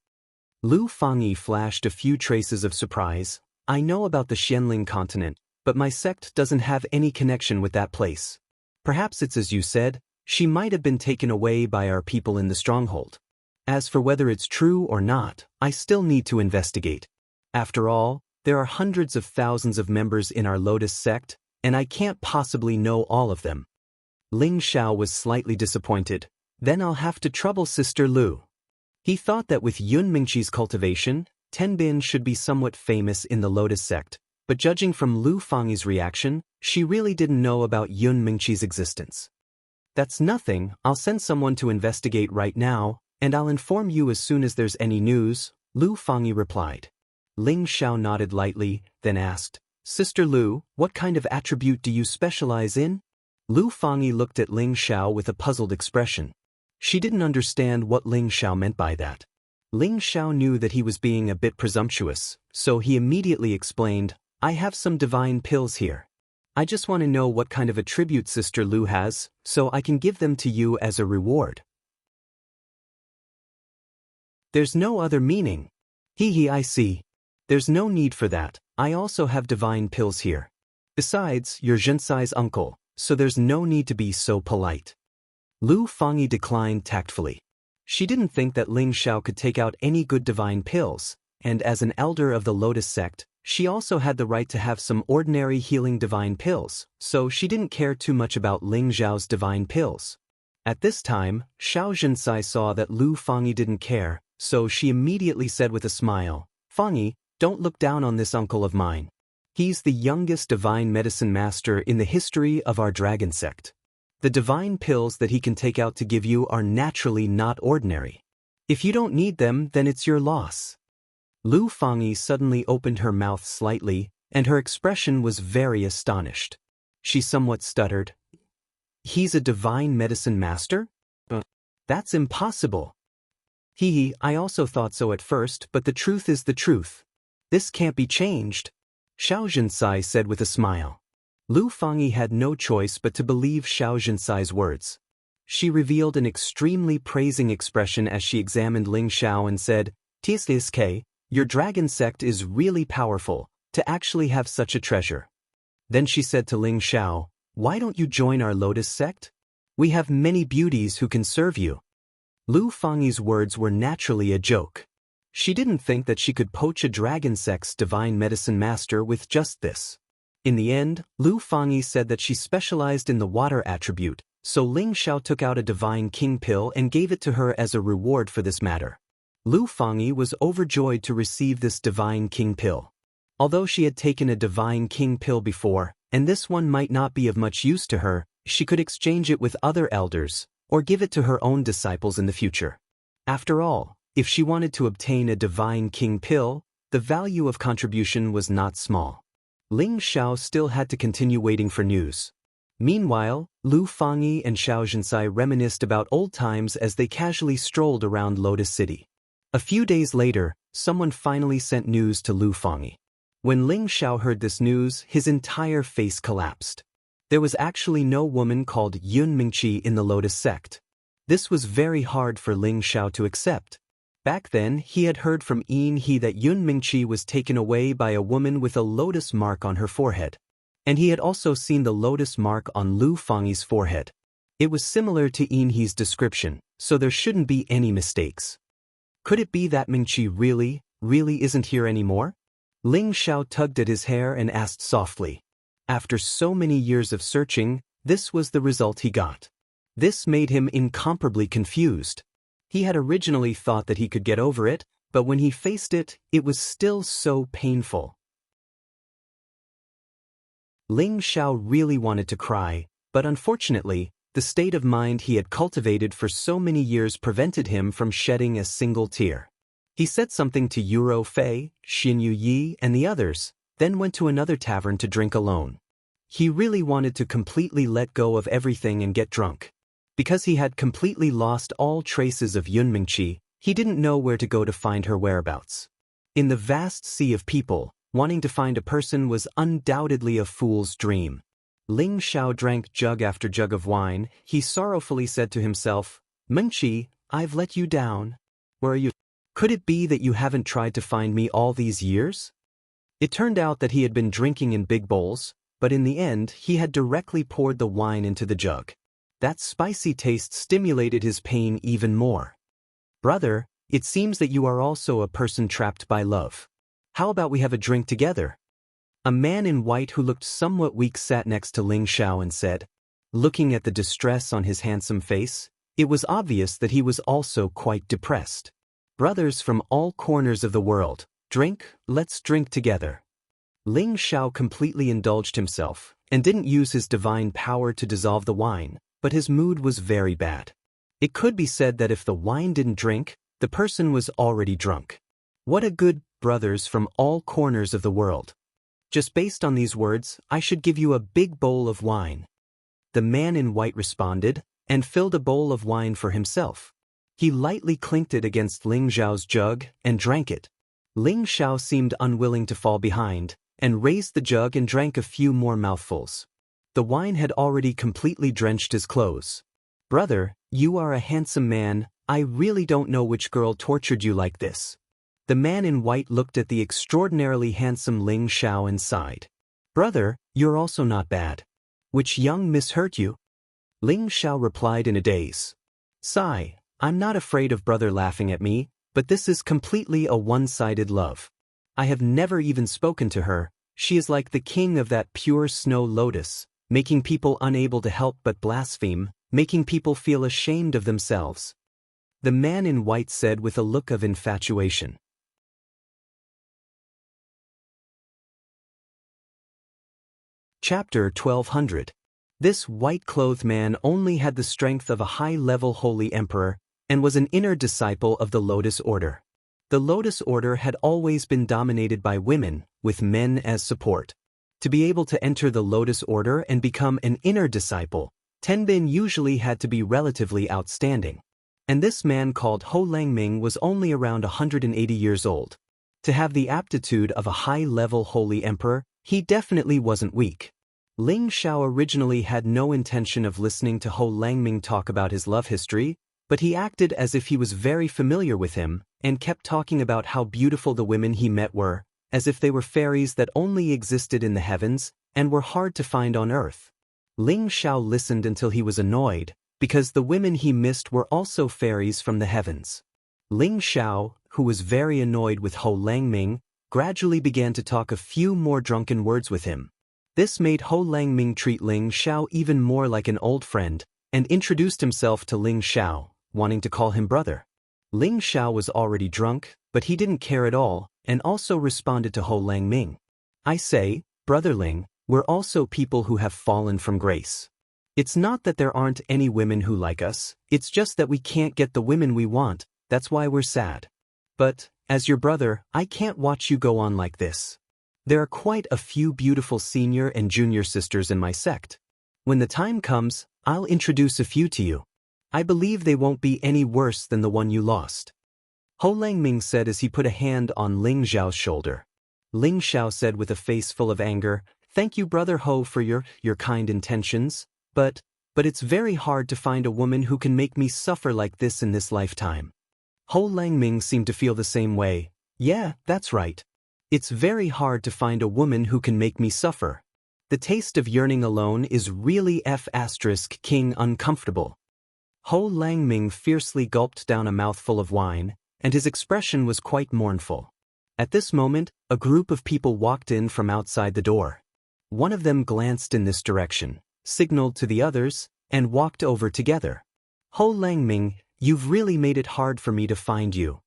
Lu Fangyi flashed a few traces of surprise. I know about the Xianling continent, but my sect doesn't have any connection with that place. Perhaps it's as you said, she might have been taken away by our people in the stronghold. As for whether it's true or not, I still need to investigate. After all, there are hundreds of thousands of members in our Lotus sect, and I can't possibly know all of them. Ling Xiao was slightly disappointed. Then I'll have to trouble Sister Lu. He thought that with Yun Mingqi's cultivation, Tenbin should be somewhat famous in the Lotus sect, but judging from Lu Fangyi's reaction, she really didn't know about Yun Mingqi's existence. That's nothing, I'll send someone to investigate right now, and I'll inform you as soon as there's any news, Lu Fangyi replied. Ling Xiao nodded lightly, then asked, Sister Lu, what kind of attribute do you specialize in? Lu Fangyi looked at Ling Xiao with a puzzled expression. She didn't understand what Ling Xiao meant by that. Ling Xiao knew that he was being a bit presumptuous, so he immediately explained, I have some divine pills here. I just want to know what kind of attribute Sister Lu has, so I can give them to you as a reward. There's no other meaning. I see. There's no need for that, I also have divine pills here. Besides, you're Jinsai's uncle, so there's no need to be so polite. Lu Fangyi declined tactfully. She didn't think that Ling Xiao could take out any good divine pills, and as an elder of the Lotus sect, she also had the right to have some ordinary healing divine pills, so she didn't care too much about Ling Xiao's divine pills. At this time, Xiao Jinsai saw that Lu Fangyi didn't care, so she immediately said with a smile, Fangyi, don't look down on this uncle of mine. He's the youngest divine medicine master in the history of our dragon sect. The divine pills that he can take out to give you are naturally not ordinary. If you don't need them, then it's your loss. Lu Fangyi suddenly opened her mouth slightly, and her expression was very astonished. She somewhat stuttered. He's a divine medicine master? That's impossible. I also thought so at first, but the truth is the truth. This can't be changed, Xiao Jinsai said with a smile. Lu Fangyi had no choice but to believe Xiao Jinsai's words. She revealed an extremely praising expression as she examined Ling Xiao and said, "Tsk, your dragon sect is really powerful, to actually have such a treasure." Then she said to Ling Xiao, "Why don't you join our Lotus sect? We have many beauties who can serve you." Lu Fangyi's words were naturally a joke. She didn't think that she could poach a dragon sect's divine medicine master with just this. In the end, Lu Fangyi said that she specialized in the water attribute, so Ling Xiao took out a divine king pill and gave it to her as a reward for this matter. Lu Fangyi was overjoyed to receive this divine king pill. Although she had taken a divine king pill before, and this one might not be of much use to her, she could exchange it with other elders, or give it to her own disciples in the future. After all, if she wanted to obtain a divine king pill, the value of contribution was not small. Ling Xiao still had to continue waiting for news. Meanwhile, Lu Fangyi and Xiao Jinsai reminisced about old times as they casually strolled around Lotus City. A few days later, someone finally sent news to Lu Fangyi. When Ling Xiao heard this news, his entire face collapsed. There was actually no woman called Yun Mingqi in the Lotus sect. This was very hard for Ling Xiao to accept. Back then, he had heard from He that Yun Mingqi was taken away by a woman with a lotus mark on her forehead. And he had also seen the lotus mark on Lu Fangyi's forehead. It was similar to He's description, so there shouldn't be any mistakes. Could it be that Mingqi really isn't here anymore? Ling Xiao tugged at his hair and asked softly. After so many years of searching, this was the result he got. This made him incomparably confused. He had originally thought that he could get over it, but when he faced it, it was still so painful. Ling Xiao really wanted to cry, but unfortunately, The state of mind he had cultivated for so many years prevented him from shedding a single tear. He said something to Euro Fei, Xinyu Yi, and the others, then went to another tavern to drink alone. He really wanted to completely let go of everything and get drunk. Because he had completely lost all traces of Yunmingqi, he didn't know where to go to find her whereabouts. In the vast sea of people, wanting to find a person was undoubtedly a fool's dream. Ling Xiao drank jug after jug of wine. He sorrowfully said to himself, "Mengqi, I've let you down. Where are you? Could it be that you haven't tried to find me all these years?" It turned out that he had been drinking in big bowls, but in the end he had directly poured the wine into the jug. That spicy taste stimulated his pain even more. "Brother, it seems that you are also a person trapped by love. How about we have a drink together?" A man in white who looked somewhat weak sat next to Ling Xiao and said, looking at the distress on his handsome face, it was obvious that he was also quite depressed. "Brothers from all corners of the world, let's drink together." Ling Xiao completely indulged himself, and didn't use his divine power to dissolve the wine, but his mood was very bad. It could be said that if the wine didn't drink, the person was already drunk. What a good brothers from all corners of the world. Just based on these words, I should give you a big bowl of wine. The man in white responded, and filled a bowl of wine for himself. He lightly clinked it against Ling Xiao's jug, and drank it. Ling Xiao seemed unwilling to fall behind, and raised the jug and drank a few more mouthfuls. The wine had already completely drenched his clothes. "Brother, you are a handsome man, I really don't know which girl tortured you like this." The man in white looked at the extraordinarily handsome Ling Xiao and sighed. "Brother, you're also not bad. Which young miss hurt you?" Ling Xiao replied in a daze. "Sigh, I'm not afraid of brother laughing at me, but this is completely a one-sided love. I have never even spoken to her. She is like the king of that pure snow lotus, making people unable to help but blaspheme, making people feel ashamed of themselves." The man in white said with a look of infatuation. Chapter 1200. This white-clothed man only had the strength of a high-level holy emperor, and was an inner disciple of the Lotus Order. The Lotus Order had always been dominated by women, with men as support. To be able to enter the Lotus Order and become an inner disciple, Tenbin usually had to be relatively outstanding. And this man called Ho Langming was only around 180 years old. To have the aptitude of a high-level holy emperor, he definitely wasn't weak. Ling Xiao originally had no intention of listening to Ho Langming talk about his love history, but he acted as if he was very familiar with him, and kept talking about how beautiful the women he met were, as if they were fairies that only existed in the heavens, and were hard to find on earth. Ling Xiao listened until he was annoyed, because the women he missed were also fairies from the heavens. Ling Xiao, who was very annoyed with Ho Langming, gradually began to talk a few more drunken words with him. This made Ho Langming treat Ling Xiao even more like an old friend, and introduced himself to Ling Xiao, wanting to call him brother. Ling Xiao was already drunk, but he didn't care at all, and also responded to Ho Langming. "I say, brother Ling, we're also people who have fallen from grace. It's not that there aren't any women who like us, it's just that we can't get the women we want, that's why we're sad. But, as your brother, I can't watch you go on like this. There are quite a few beautiful senior and junior sisters in my sect. When the time comes, I'll introduce a few to you. I believe they won't be any worse than the one you lost." Ho Langming said as he put a hand on Ling Xiao's shoulder. Ling Xiao said with a face full of anger, "Thank you, brother Ho, for your kind intentions, but it's very hard to find a woman who can make me suffer like this in this lifetime." Ho Langming seemed to feel the same way. "Yeah, that's right. It's very hard to find a woman who can make me suffer. The taste of yearning alone is really king uncomfortable." Ho Langming fiercely gulped down a mouthful of wine, and his expression was quite mournful. At this moment, a group of people walked in from outside the door. One of them glanced in this direction, signaled to the others, and walked over together. "Ho Langming, you've really made it hard for me to find you."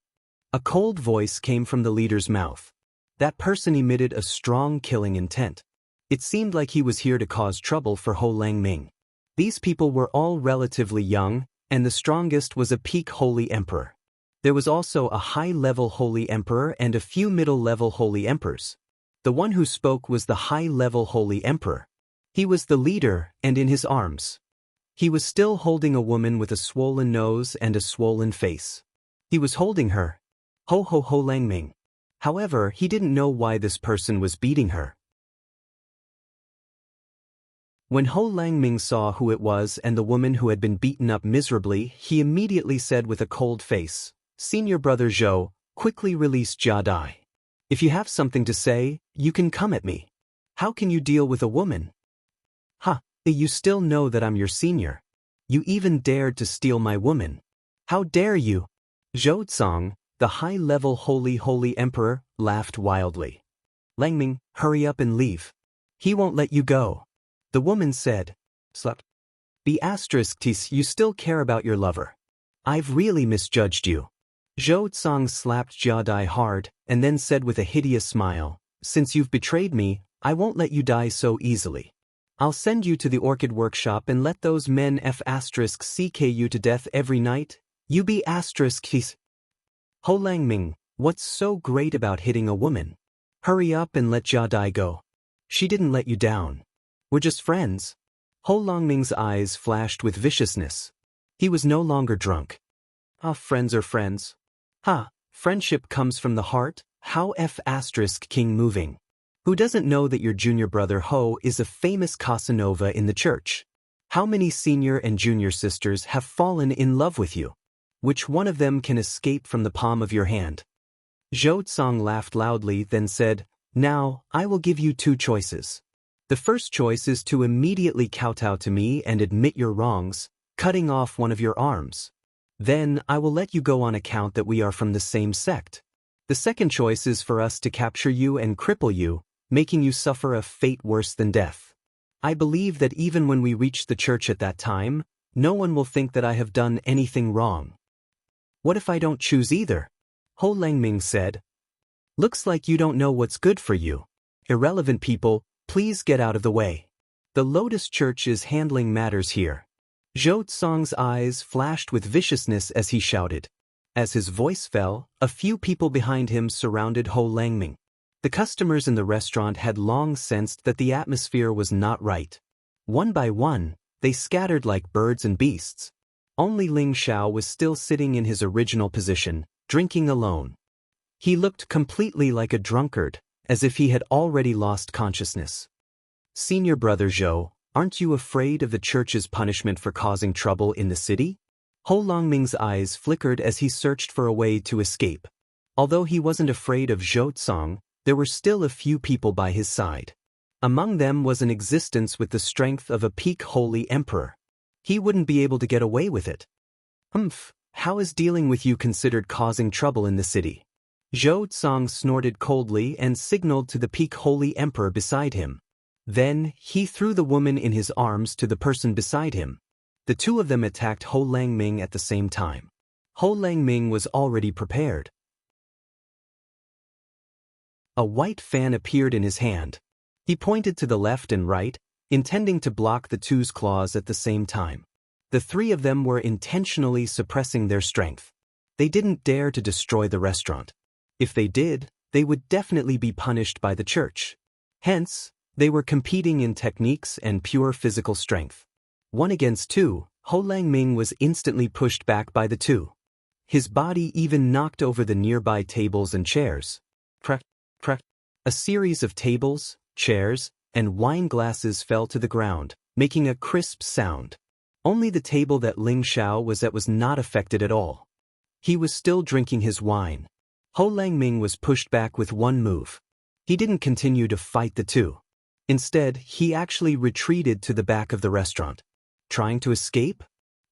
A cold voice came from the leader's mouth. That person emitted a strong killing intent. It seemed like he was here to cause trouble for Ho Langming. These people were all relatively young, and the strongest was a peak holy emperor. There was also a high-level holy emperor and a few middle-level holy emperors. The one who spoke was the high-level holy emperor. He was the leader, and in his arms. He was still holding a woman with a swollen nose and a swollen face. He was holding her. Ho ho ho Langming. However, he didn't know why this person was beating her. When Ho Langming saw who it was and the woman who had been beaten up miserably, he immediately said with a cold face, "Senior brother Zhou, quickly release Jia Dai. If you have something to say, you can come at me. How can you deal with a woman? Ha, you still know that I'm your senior. You even dared to steal my woman. How dare you?" Zhou Tsang, the high-level holy emperor, laughed wildly. "Langming, hurry up and leave. He won't let you go." The woman said, "Slut. You still care about your lover. I've really misjudged you." Zhou Tsang slapped Jia Dai hard, and then said with a hideous smile, "Since you've betrayed me, I won't let you die so easily. I'll send you to the orchid workshop and let those men CK you to death every night. You be ****. Ho Langming, what's so great about hitting a woman? Hurry up and let Jia Dai go. She didn't let you down. We're just friends." Ho Langming's eyes flashed with viciousness. He was no longer drunk. Friends are friends. Friendship comes from the heart. How King moving. Who doesn't know that your junior brother Ho is a famous Casanova in the church? How many senior and junior sisters have fallen in love with you? Which one of them can escape from the palm of your hand? Zhou Tsang laughed loudly, then said, "Now, I will give you two choices. The first choice is to immediately kowtow to me and admit your wrongs, cutting off one of your arms. Then, I will let you go on account that we are from the same sect. The second choice is for us to capture you and cripple you, making you suffer a fate worse than death. I believe that even when we reach the church at that time, no one will think that I have done anything wrong." "What if I don't choose either?" Ho Langming said. "Looks like you don't know what's good for you. Irrelevant people, please get out of the way. The Lotus Church is handling matters here." Zhou Tsang's eyes flashed with viciousness as he shouted. As his voice fell, a few people behind him surrounded Ho Langming. The customers in the restaurant had long sensed that the atmosphere was not right. One by one, they scattered like birds and beasts. Only Ling Xiao was still sitting in his original position, drinking alone. He looked completely like a drunkard, as if he had already lost consciousness. "Senior brother Zhou, aren't you afraid of the church's punishment for causing trouble in the city?" Ho Langming's eyes flickered as he searched for a way to escape. Although he wasn't afraid of Zhou Tsang, there were still a few people by his side. Among them was an existence with the strength of a peak holy emperor. He wouldn't be able to get away with it. How is dealing with you considered causing trouble in the city?" Zhou Tsang snorted coldly and signaled to the peak holy emperor beside him. Then, he threw the woman in his arms to the person beside him. The two of them attacked Ho Langming at the same time. Ho Langming was already prepared. A white fan appeared in his hand. He pointed to the left and right, intending to block the two's claws at the same time. The three of them were intentionally suppressing their strength. They didn't dare to destroy the restaurant. If they did, they would definitely be punished by the church. Hence, they were competing in techniques and pure physical strength. 1 against 2, Ho Langming was instantly pushed back by the two. His body even knocked over the nearby tables and chairs. Crack, crack. A series of tables, chairs, and wine glasses fell to the ground, making a crisp sound. Only the table that Ling Xiao was at was not affected at all. He was still drinking his wine. Ho Langming was pushed back with one move. He didn't continue to fight the two. Instead, he actually retreated to the back of the restaurant. Trying to escape?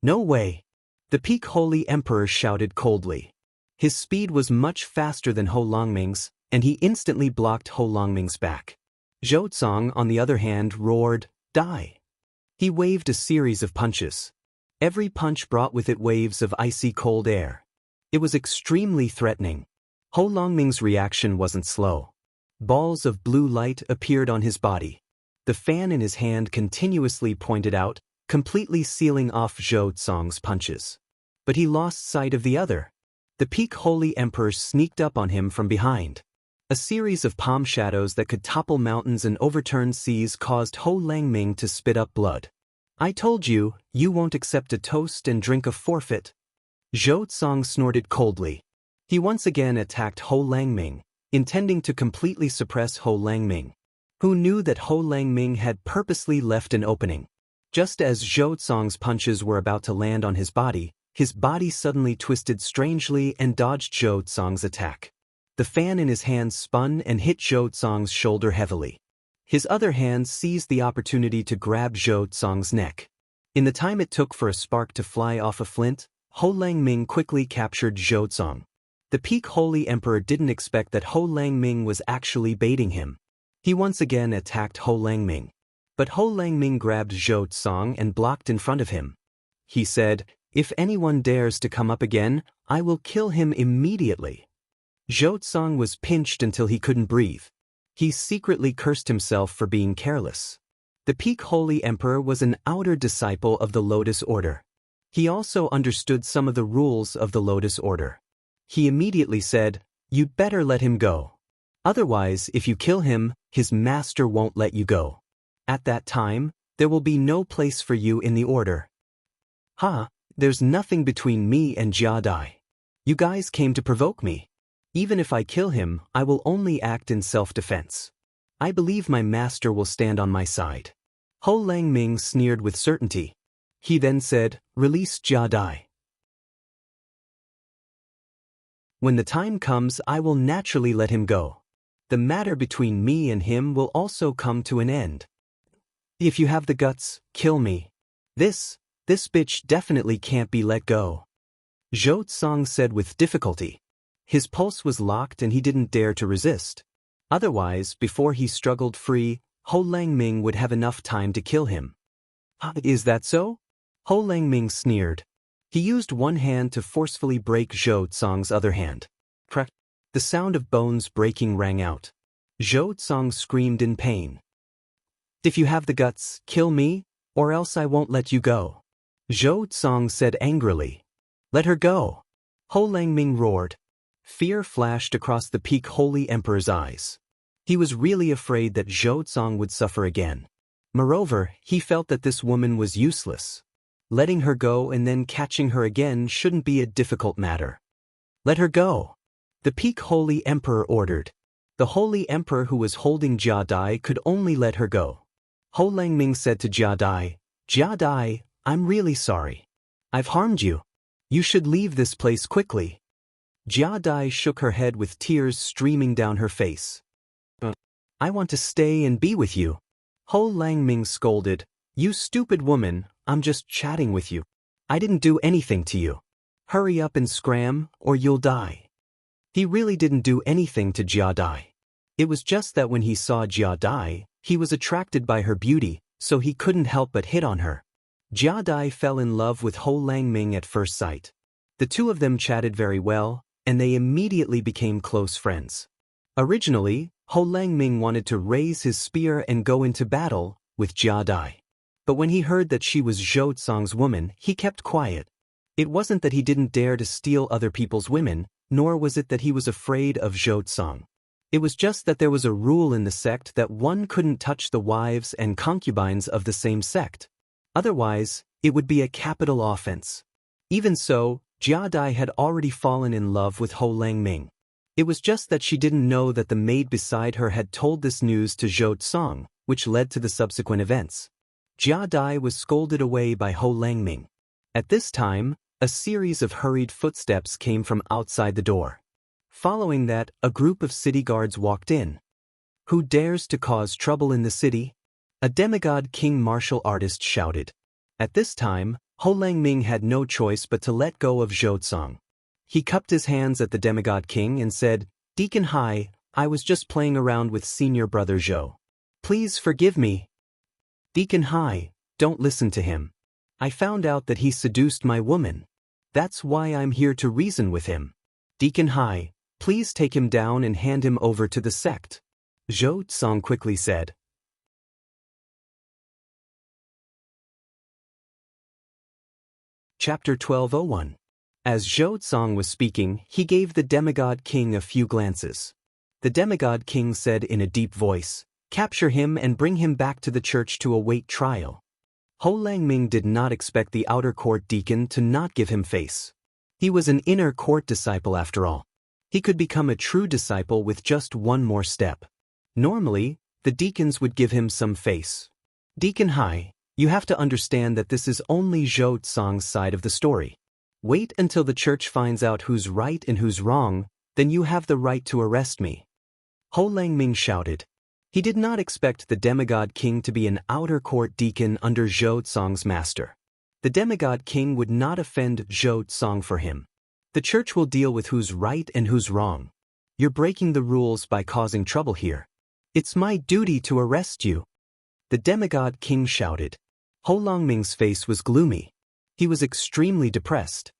No way. The peak holy emperor shouted coldly. His speed was much faster than Ho Langming's, and he instantly blocked Ho Langming's back. Zhou Tsang, on the other hand, roared, "Die!" He waved a series of punches. Every punch brought with it waves of icy cold air. It was extremely threatening. Ho Langming's reaction wasn't slow. Balls of blue light appeared on his body. The fan in his hand continuously pointed out, completely sealing off Zhou Tsong's punches. But he lost sight of the other. The peak Holy Emperor sneaked up on him from behind. A series of palm shadows that could topple mountains and overturn seas caused Ho Langming to spit up blood. "I told you, you won't accept a toast and drink a forfeit." Zhou Tsong snorted coldly. He once again attacked Ho Langming, intending to completely suppress Ho Langming, who knew that Ho Langming had purposely left an opening. Just as Zhou Tsong's punches were about to land on his body suddenly twisted strangely and dodged Zhou Tsong's attack. The fan in his hand spun and hit Zhou Tsong's shoulder heavily. His other hand seized the opportunity to grab Zhou Tsong's neck. In the time it took for a spark to fly off a flint, Ho Langming quickly captured Zhou Tsong. The peak Holy Emperor didn't expect that Ho Langming was actually baiting him. He once again attacked Ho Langming. But Ho Langming grabbed Zhou Tsong and blocked in front of him. He said, "If anyone dares to come up again, I will kill him immediately." Zhou Tsong was pinched until he couldn't breathe. He secretly cursed himself for being careless. The peak Holy Emperor was an outer disciple of the Lotus Order. He also understood some of the rules of the Lotus Order. He immediately said, "You'd better let him go. Otherwise, if you kill him, his master won't let you go. At that time, there will be no place for you in the order." "Ha, there's nothing between me and Jia Dai. You guys came to provoke me. Even if I kill him, I will only act in self-defense. I believe my master will stand on my side." Ho Langming sneered with certainty. He then said, "Release Jia Dai. When the time comes, I will naturally let him go. The matter between me and him will also come to an end. If you have the guts, kill me. This bitch definitely can't be let go." Zhou Tsong said with difficulty. His pulse was locked and he didn't dare to resist. Otherwise, before he struggled free, Ho Langming would have enough time to kill him. "Is that so?" Ho Langming sneered. He used one hand to forcefully break Zhou Tsong's other hand. Crack! The sound of bones breaking rang out. Zhou Tsong screamed in pain. "If you have the guts, kill me, or else I won't let you go." Zhou Tsong said angrily. "Let her go." Ho Langming roared. Fear flashed across the peak Holy Emperor's eyes. He was really afraid that Zhou Tsong would suffer again. Moreover, he felt that this woman was useless. Letting her go and then catching her again shouldn't be a difficult matter. "Let her go," the peak Holy Emperor ordered. The Holy Emperor who was holding Jia Dai could only let her go. Ho Langming said to Jia Dai, "I'm really sorry. I've harmed you. You should leave this place quickly." Jia Dai shook her head with tears streaming down her face. "I want to stay and be with you." Ho Langming scolded, "You stupid woman, I'm just chatting with you. I didn't do anything to you. Hurry up and scram, or you'll die." He really didn't do anything to Jia Dai. It was just that when he saw Jia Dai, he was attracted by her beauty, so he couldn't help but hit on her. Jia Dai fell in love with Ho Langming at first sight. The two of them chatted very well, and they immediately became close friends. Originally, Ho Langming wanted to raise his spear and go into battle with Jia Dai. But when he heard that she was Zhou Tsong's woman, he kept quiet. It wasn't that he didn't dare to steal other people's women, nor was it that he was afraid of Zhou Tsong. It was just that there was a rule in the sect that one couldn't touch the wives and concubines of the same sect. Otherwise, it would be a capital offense. Even so, Jia Dai had already fallen in love with Ho Langming. It was just that she didn't know that the maid beside her had told this news to Zhou Tsong, which led to the subsequent events. Jia Dai was scolded away by Ho Langming. At this time, a series of hurried footsteps came from outside the door. Following that, a group of city guards walked in. "Who dares to cause trouble in the city?" a demigod king martial artist shouted. At this time, Ho Langming had no choice but to let go of Zhou Tsong. He cupped his hands at the demigod king and said, "Deacon Hai, I was just playing around with senior brother Zhou. Please forgive me." "Deacon Hai, don't listen to him. I found out that he seduced my woman. That's why I'm here to reason with him. Deacon Hai, please take him down and hand him over to the sect," Zhou Tsong quickly said. Chapter 12:01. As Zhou Tsang was speaking, he gave the demigod king a few glances. The demigod king said in a deep voice, "Capture him and bring him back to the church to await trial." Ho Langming did not expect the outer court deacon to not give him face. He was an inner court disciple after all. He could become a true disciple with just one more step. Normally, the deacons would give him some face. "Deacon Hai, you have to understand that this is only Zhou Tsang's side of the story. Wait until the church finds out who's right and who's wrong, then you have the right to arrest me." Ho Langming shouted. He did not expect the demigod king to be an outer court deacon under Zhou Tsang's master. The demigod king would not offend Zhou Tsang for him. The church will deal with who's right and who's wrong. You're breaking the rules by causing trouble here. It's my duty to arrest you. The demigod king shouted. Ho Langming's face was gloomy. He was extremely depressed.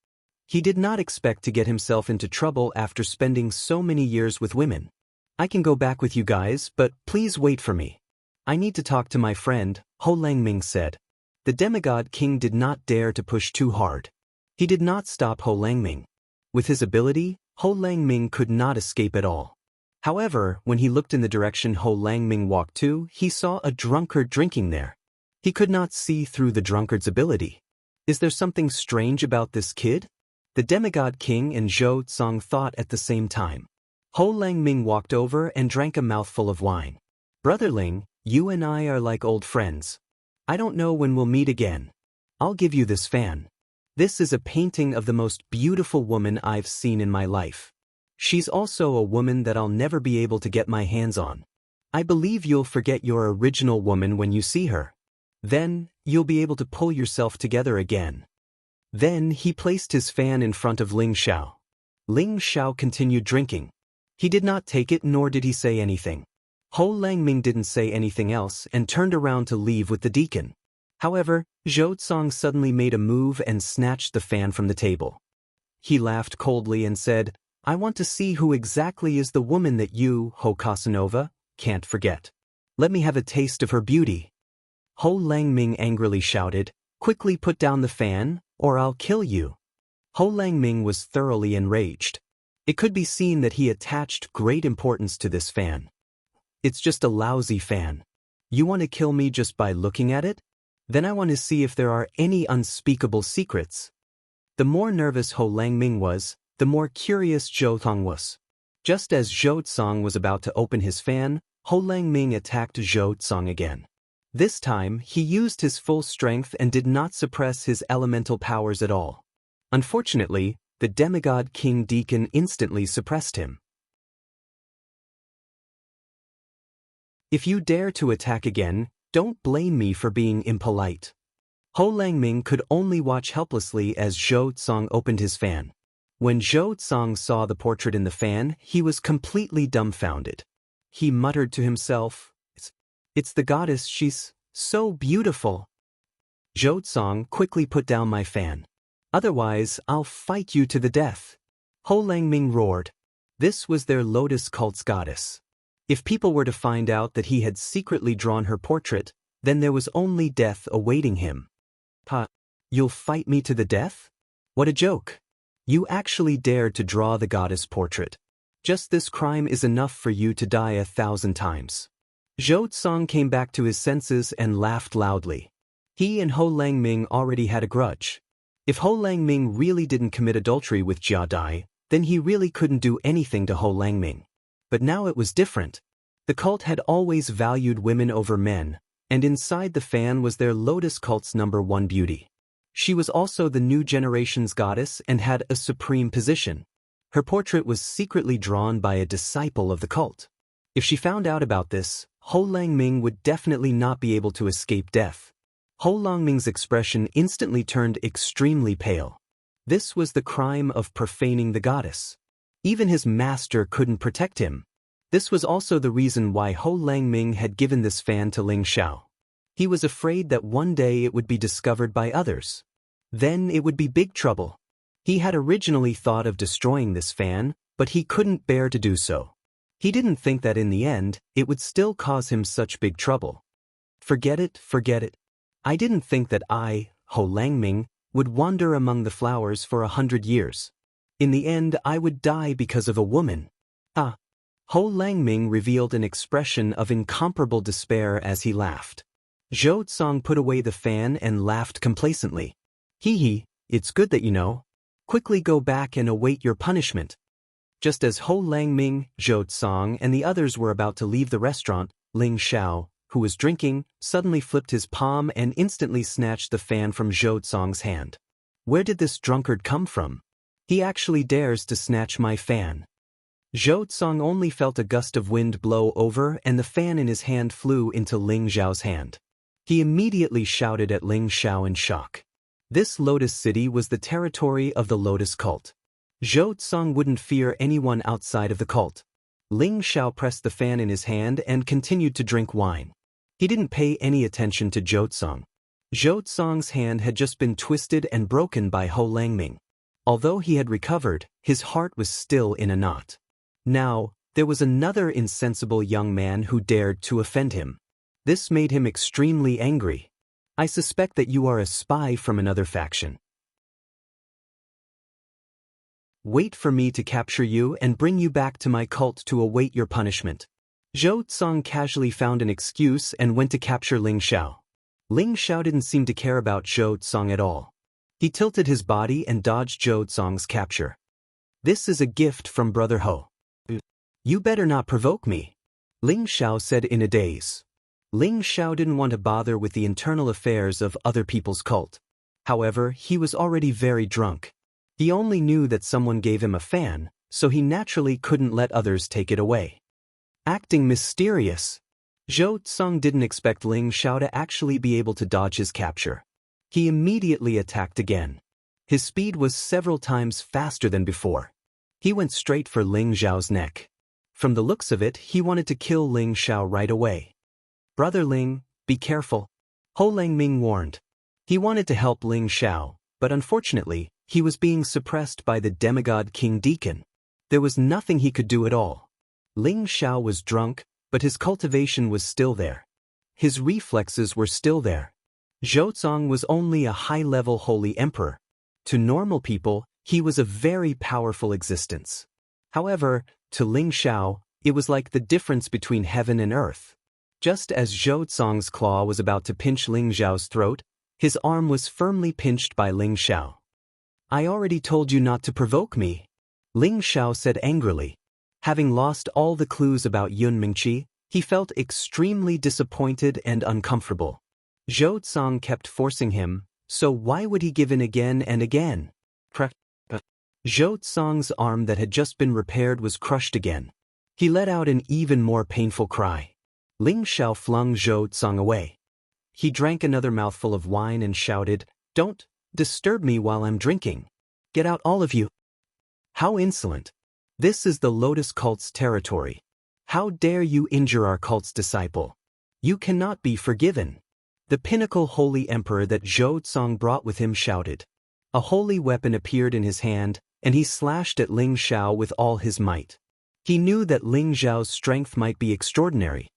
He did not expect to get himself into trouble after spending so many years with women. "I can go back with you guys, but please wait for me. I need to talk to my friend," Ho Langming said. The demigod king did not dare to push too hard. He did not stop Ho Langming. With his ability, Ho Langming could not escape at all. However, when he looked in the direction Ho Langming walked to, he saw a drunkard drinking there. He could not see through the drunkard's ability. Is there something strange about this kid? The demigod king and Zhou Tsang thought at the same time. Ho Langming walked over and drank a mouthful of wine. "Brotherling, you and I are like old friends. I don't know when we'll meet again. I'll give you this fan. This is a painting of the most beautiful woman I've seen in my life. She's also a woman that I'll never be able to get my hands on. I believe you'll forget your original woman when you see her. Then, you'll be able to pull yourself together again." Then he placed his fan in front of Ling Xiao. Ling Xiao continued drinking. He did not take it nor did he say anything. Ho Langming didn't say anything else and turned around to leave with the deacon. However, Zhou Tsang suddenly made a move and snatched the fan from the table. He laughed coldly and said, "I want to see who exactly is the woman that you, Ho Casanova, can't forget. Let me have a taste of her beauty." Ho Langming angrily shouted, "Quickly put down the fan, or I'll kill you." Ho Langming was thoroughly enraged. It could be seen that he attached great importance to this fan. "It's just a lousy fan. You want to kill me just by looking at it? Then I want to see if there are any unspeakable secrets." The more nervous Ho Langming was, the more curious Zhou Tsang was. Just as Zhou Tsang was about to open his fan, Ho Langming attacked Zhou Tsang again. This time, he used his full strength and did not suppress his elemental powers at all. Unfortunately, the demigod king deacon instantly suppressed him. "If you dare to attack again, don't blame me for being impolite." Ho Langming could only watch helplessly as Zhou Tsang opened his fan. When Zhou Tsang saw the portrait in the fan, he was completely dumbfounded. He muttered to himself, It's the goddess, she's so beautiful." "Zhou Tsang, quickly put down my fan. Otherwise, I'll fight you to the death." Ho Langming roared. This was their Lotus cult's goddess. If people were to find out that he had secretly drawn her portrait, then there was only death awaiting him. "Ha! You'll fight me to the death? What a joke! You actually dared to draw the goddess portrait. Just this crime is enough for you to die 1,000 times." Zhou Tsang came back to his senses and laughed loudly. He and Ho Langming already had a grudge. If Ho Langming really didn't commit adultery with Jia Dai, then he really couldn't do anything to Ho Langming. But now it was different. The cult had always valued women over men, and inside the fan was their Lotus cult's #1 beauty. She was also the new generation's goddess and had a supreme position. Her portrait was secretly drawn by a disciple of the cult. If she found out about this, Ho Langming would definitely not be able to escape death. Ho Langming's expression instantly turned extremely pale. This was the crime of profaning the goddess. Even his master couldn't protect him. This was also the reason why Ho Langming had given this fan to Ling Xiao. He was afraid that one day it would be discovered by others. Then it would be big trouble. He had originally thought of destroying this fan, but he couldn't bear to do so. He didn't think that in the end, it would still cause him such big trouble. Forget it, forget it. I didn't think that I, Ho Langming, would wander among the flowers for 100 years. In the end, I would die because of a woman. Ah. Ho Langming revealed an expression of incomparable despair as he laughed. Zhou Tsong put away the fan and laughed complacently. Hee hee, it's good that you know. Quickly go back and await your punishment. Just as Ho Langming, Zhou Tsong, and the others were about to leave the restaurant, Ling Xiao, who was drinking, suddenly flipped his palm and instantly snatched the fan from Zhou Tsong's hand. Where did this drunkard come from? He actually dares to snatch my fan. Zhou Tsong only felt a gust of wind blow over and the fan in his hand flew into Ling Xiao's hand. He immediately shouted at Ling Xiao in shock. This Lotus City was the territory of the Lotus cult. Zhou Tsong wouldn't fear anyone outside of the cult. Ling Xiao pressed the fan in his hand and continued to drink wine. He didn't pay any attention to Zhou Tsong. Zhou Tsong's hand had just been twisted and broken by Ho Langming. Although he had recovered, his heart was still in a knot. Now, there was another insensible young man who dared to offend him. This made him extremely angry. I suspect that you are a spy from another faction. Wait for me to capture you and bring you back to my cult to await your punishment. Zhou Tsong casually found an excuse and went to capture Ling Xiao. Ling Xiao didn't seem to care about Zhou Tsong at all. He tilted his body and dodged Zhou Tsong's capture. This is a gift from Brother Ho. You better not provoke me, Ling Xiao said in a daze. Ling Xiao didn't want to bother with the internal affairs of other people's cult. However, he was already very drunk. He only knew that someone gave him a fan, so he naturally couldn't let others take it away. Acting mysterious. Zhou Tsong didn't expect Ling Xiao to actually be able to dodge his capture. He immediately attacked again. His speed was several times faster than before. He went straight for Ling Xiao's neck. From the looks of it, he wanted to kill Ling Xiao right away. Brother Ling, be careful, Ho Langming warned. He wanted to help Ling Xiao, but unfortunately, he was being suppressed by the demigod King Deacon. There was nothing he could do at all. Ling Xiao was drunk, but his cultivation was still there. His reflexes were still there. Zhou Tsong was only a high-level holy emperor. To normal people, he was a very powerful existence. However, to Ling Xiao, it was like the difference between heaven and earth. Just as Zhou Tsong's claw was about to pinch Ling Xiao's throat, his arm was firmly pinched by Ling Xiao. I already told you not to provoke me, Ling Xiao said angrily. Having lost all the clues about Yun Mingqi, he felt extremely disappointed and uncomfortable. Zhou Tsong kept forcing him, so why would he give in again and again? Zhou Tsong's arm that had just been repaired was crushed again. He let out an even more painful cry. Ling Xiao flung Zhou Tsong away. He drank another mouthful of wine and shouted, "Don't disturb me while I'm drinking. Get out all of you." How insolent. This is the Lotus cult's territory. How dare you injure our cult's disciple? You cannot be forgiven. The pinnacle holy emperor that Zhou Tsong brought with him shouted. A holy weapon appeared in his hand, and he slashed at Ling Xiao with all his might. He knew that Ling Xiao's strength might be extraordinary.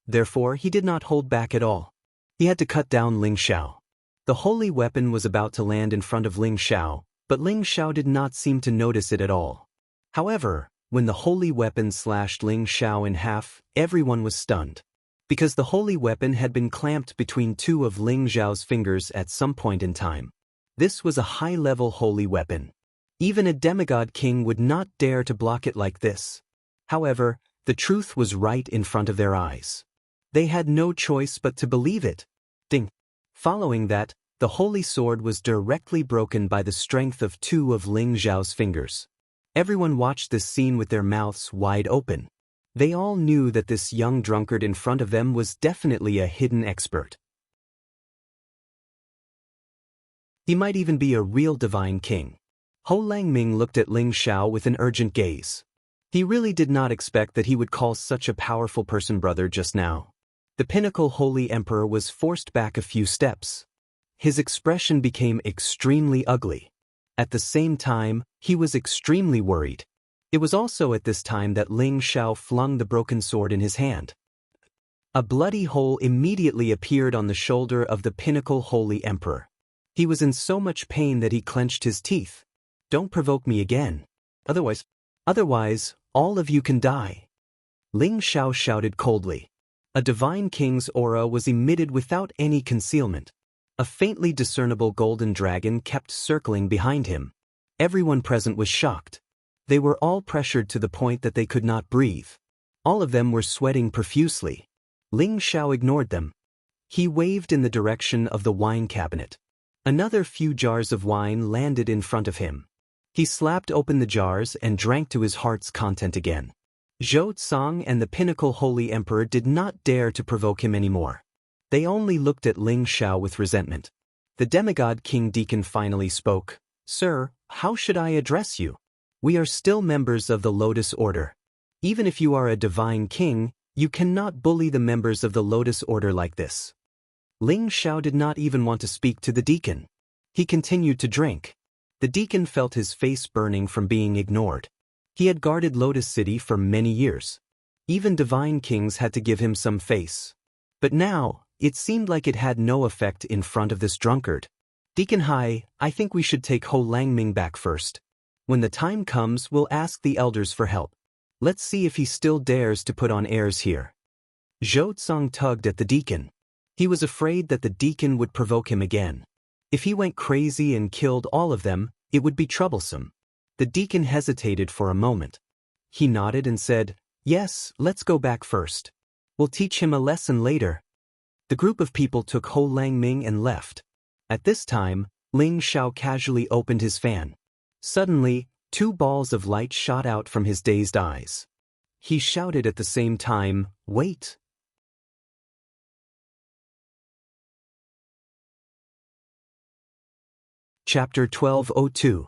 Therefore, he did not hold back at all. He had to cut down Ling Xiao. The holy weapon was about to land in front of Ling Xiao, but Ling Xiao did not seem to notice it at all. However, when the holy weapon slashed Ling Xiao in half, everyone was stunned. Because the holy weapon had been clamped between two of Ling Xiao's fingers at some point in time. This was a high-level holy weapon. Even a demigod king would not dare to block it like this. However, the truth was right in front of their eyes. They had no choice but to believe it. Ding. Following that, the holy sword was directly broken by the strength of two of Ling Xiao's fingers. Everyone watched this scene with their mouths wide open. They all knew that this young drunkard in front of them was definitely a hidden expert. He might even be a real divine king. Ho Langming looked at Ling Xiao with an urgent gaze. He really did not expect that he would call such a powerful person brother just now. The pinnacle holy emperor was forced back a few steps. His expression became extremely ugly. At the same time, he was extremely worried. It was also at this time that Ling Xiao flung the broken sword in his hand. A bloody hole immediately appeared on the shoulder of the pinnacle holy emperor. He was in so much pain that he clenched his teeth. Don't provoke me again. Otherwise, all of you can die. Ling Xiao shouted coldly. A divine king's aura was emitted without any concealment. A faintly discernible golden dragon kept circling behind him. Everyone present was shocked. They were all pressured to the point that they could not breathe. All of them were sweating profusely. Ling Xiao ignored them. He waved in the direction of the wine cabinet. Another few jars of wine landed in front of him. He slapped open the jars and drank to his heart's content again. Zhou Tsang and the Pinnacle Holy Emperor did not dare to provoke him anymore. They only looked at Ling Xiao with resentment. The demigod King Deacon finally spoke. Sir, how should I address you? We are still members of the Lotus Order. Even if you are a divine king, you cannot bully the members of the Lotus Order like this. Ling Xiao did not even want to speak to the deacon. He continued to drink. The deacon felt his face burning from being ignored. He had guarded Lotus City for many years. Even divine kings had to give him some face. But now, it seemed like it had no effect in front of this drunkard. Deacon Hai, I think we should take Ho Langming back first. When the time comes, we'll ask the elders for help. Let's see if he still dares to put on airs here. Zhou Tsang tugged at the deacon. He was afraid that the deacon would provoke him again. If he went crazy and killed all of them, it would be troublesome. The deacon hesitated for a moment. He nodded and said, Yes, let's go back first. We'll teach him a lesson later. The group of people took Ho Langming and left. At this time, Ling Xiao casually opened his fan. Suddenly, 2 balls of light shot out from his dazed eyes. He shouted at the same time, Wait! Chapter 1202.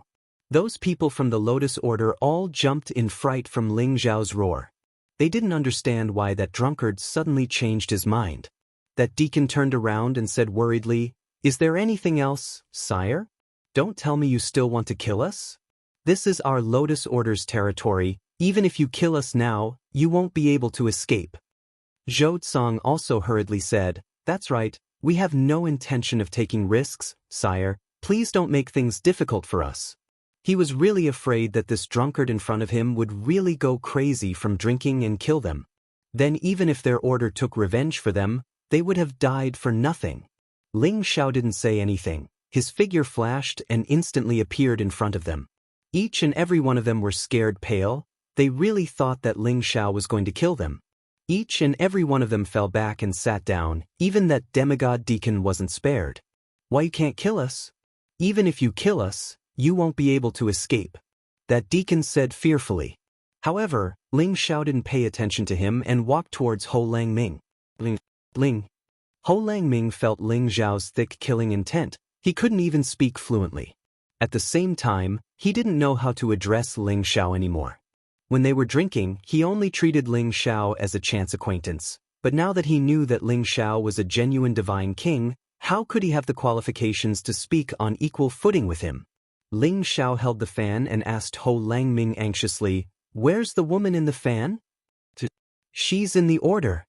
Those people from the Lotus Order all jumped in fright from Ling Xiao's roar. They didn't understand why that drunkard suddenly changed his mind. That deacon turned around and said worriedly, Is there anything else, sire? Don't tell me you still want to kill us? This is our Lotus Order's territory. Even if you kill us now, you won't be able to escape. Zhou Tsang also hurriedly said, That's right, we have no intention of taking risks, sire. Please don't make things difficult for us. He was really afraid that this drunkard in front of him would really go crazy from drinking and kill them. Then even if their order took revenge for them, they would have died for nothing. Ling Xiao didn't say anything. His figure flashed and instantly appeared in front of them. Each and every one of them were scared pale. They really thought that Ling Xiao was going to kill them. Each and every one of them fell back and sat down. Even that demigod deacon wasn't spared. Why you can't kill us? Even if you kill us, you won't be able to escape. That deacon said fearfully. However, Ling Xiao didn't pay attention to him and walked towards Ho Langming. Ling. Ho Langming felt Ling Xiao's thick killing intent. He couldn't even speak fluently. At the same time, he didn't know how to address Ling Xiao anymore. When they were drinking, he only treated Ling Xiao as a chance acquaintance. But now that he knew that Ling Xiao was a genuine divine king, how could he have the qualifications to speak on equal footing with him? Ling Xiao held the fan and asked Ho Langming anxiously, Where's the woman in the fan? She's in the order.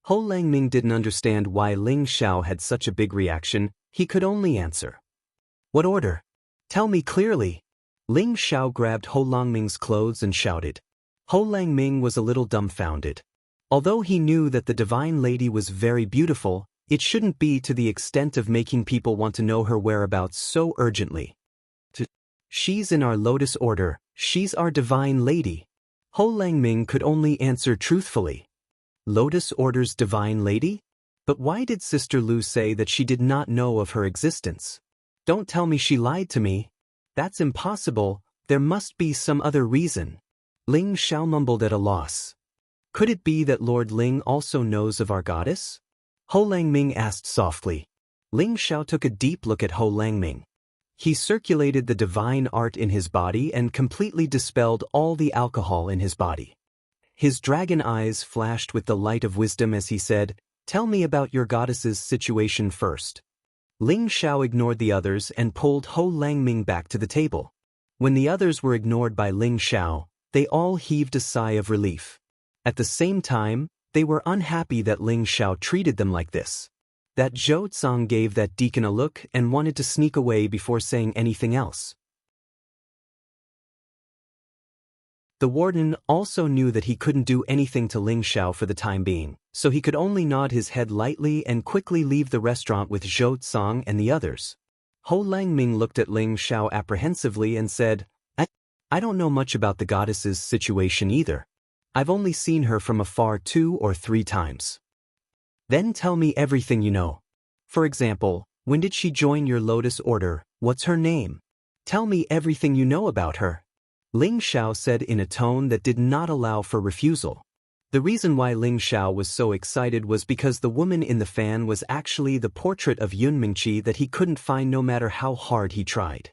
Ho Langming didn't understand why Ling Xiao had such a big reaction. He could only answer. What order? Tell me clearly. Ling Xiao grabbed Ho Langming's clothes and shouted. Ho Langming was a little dumbfounded. Although he knew that the divine lady was very beautiful, it shouldn't be to the extent of making people want to know her whereabouts so urgently. She's in our Lotus Order, she's our divine lady. Ho Langming could only answer truthfully. Lotus Order's divine lady? But why did Sister Lu say that she did not know of her existence? Don't tell me she lied to me. That's impossible, there must be some other reason. Ling Xiao mumbled at a loss. Could it be that Lord Ling also knows of our goddess? Ho Langming asked softly. Ling Xiao took a deep look at Ho Langming. He circulated the divine art in his body and completely dispelled all the alcohol in his body. His dragon eyes flashed with the light of wisdom as he said, Tell me about your goddess's situation first. Ling Xiao ignored the others and pulled Ho Langming back to the table. When the others were ignored by Ling Xiao, they all heaved a sigh of relief. At the same time, they were unhappy that Ling Xiao treated them like this. that Zhou Tsang gave that deacon a look and wanted to sneak away before saying anything else. The warden also knew that he couldn't do anything to Ling Xiao for the time being, so he could only nod his head lightly and quickly leave the restaurant with Zhou Tsang and the others. Ho Langming looked at Ling Xiao apprehensively and said, I don't know much about the goddess's situation either. I've only seen her from afar 2 or 3 times. Then tell me everything you know. For example, when did she join your Lotus Order? What's her name? Tell me everything you know about her. Ling Xiao said in a tone that did not allow for refusal. The reason why Ling Xiao was so excited was because the woman in the fan was actually the portrait of Yun Mingqi that he couldn't find no matter how hard he tried.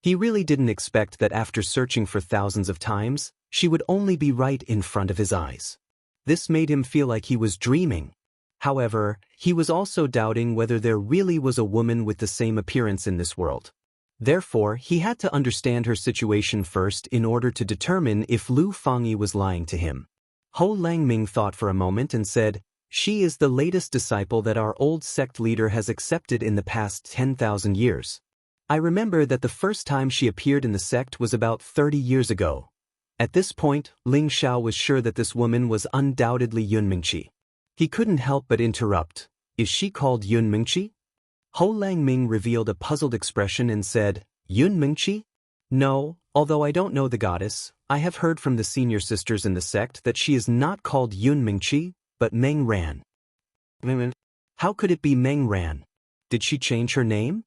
He really didn't expect that after searching for thousands of times, she would only be right in front of his eyes. This made him feel like he was dreaming. However, he was also doubting whether there really was a woman with the same appearance in this world. Therefore, he had to understand her situation first in order to determine if Lu Fangyi was lying to him. Ho Langming thought for a moment and said, "She is the latest disciple that our old sect leader has accepted in the past 10,000 years. I remember that the first time she appeared in the sect was about 30 years ago." At this point, Ling Xiao was sure that this woman was undoubtedly Yun Mingqi. He couldn't help but interrupt, "Is she called Yun Mingqi?" Ho Langming revealed a puzzled expression and said, "Yun Mingqi? No, although I don't know the goddess, I have heard from the senior sisters in the sect that she is not called Yun Mingqi, but Meng Ran." How could it be Meng Ran? Did she change her name?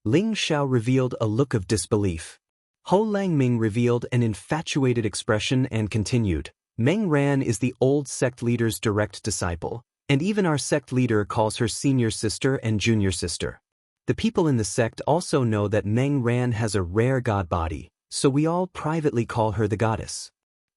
Ling Xiao revealed a look of disbelief. Ho Langming revealed an infatuated expression and continued, "Meng Ran is the old sect leader's direct disciple, and even our sect leader calls her senior sister and junior sister. The people in the sect also know that Meng Ran has a rare god body, so we all privately call her the goddess.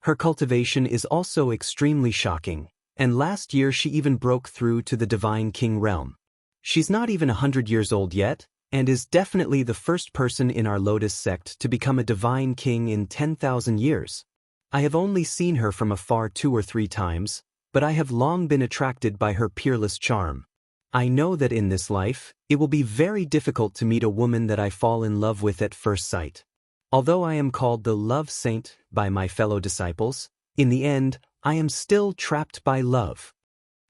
Her cultivation is also extremely shocking, and last year she even broke through to the Divine King realm. She's not even 100 years old yet, and is definitely the first person in our Lotus sect to become a divine king in 10,000 years. I have only seen her from afar 2 or 3 times, but I have long been attracted by her peerless charm. I know that in this life, it will be very difficult to meet a woman that I fall in love with at first sight. Although I am called the love saint by my fellow disciples, in the end, I am still trapped by love."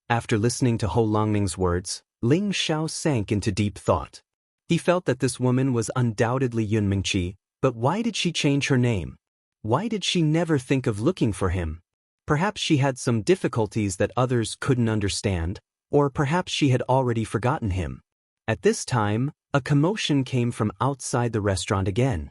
After listening to Ho Langming's words, Ling Xiao sank into deep thought. He felt that this woman was undoubtedly Yun Mingqi, but why did she change her name? Why did she never think of looking for him? Perhaps she had some difficulties that others couldn't understand, or perhaps she had already forgotten him. At this time, a commotion came from outside the restaurant again.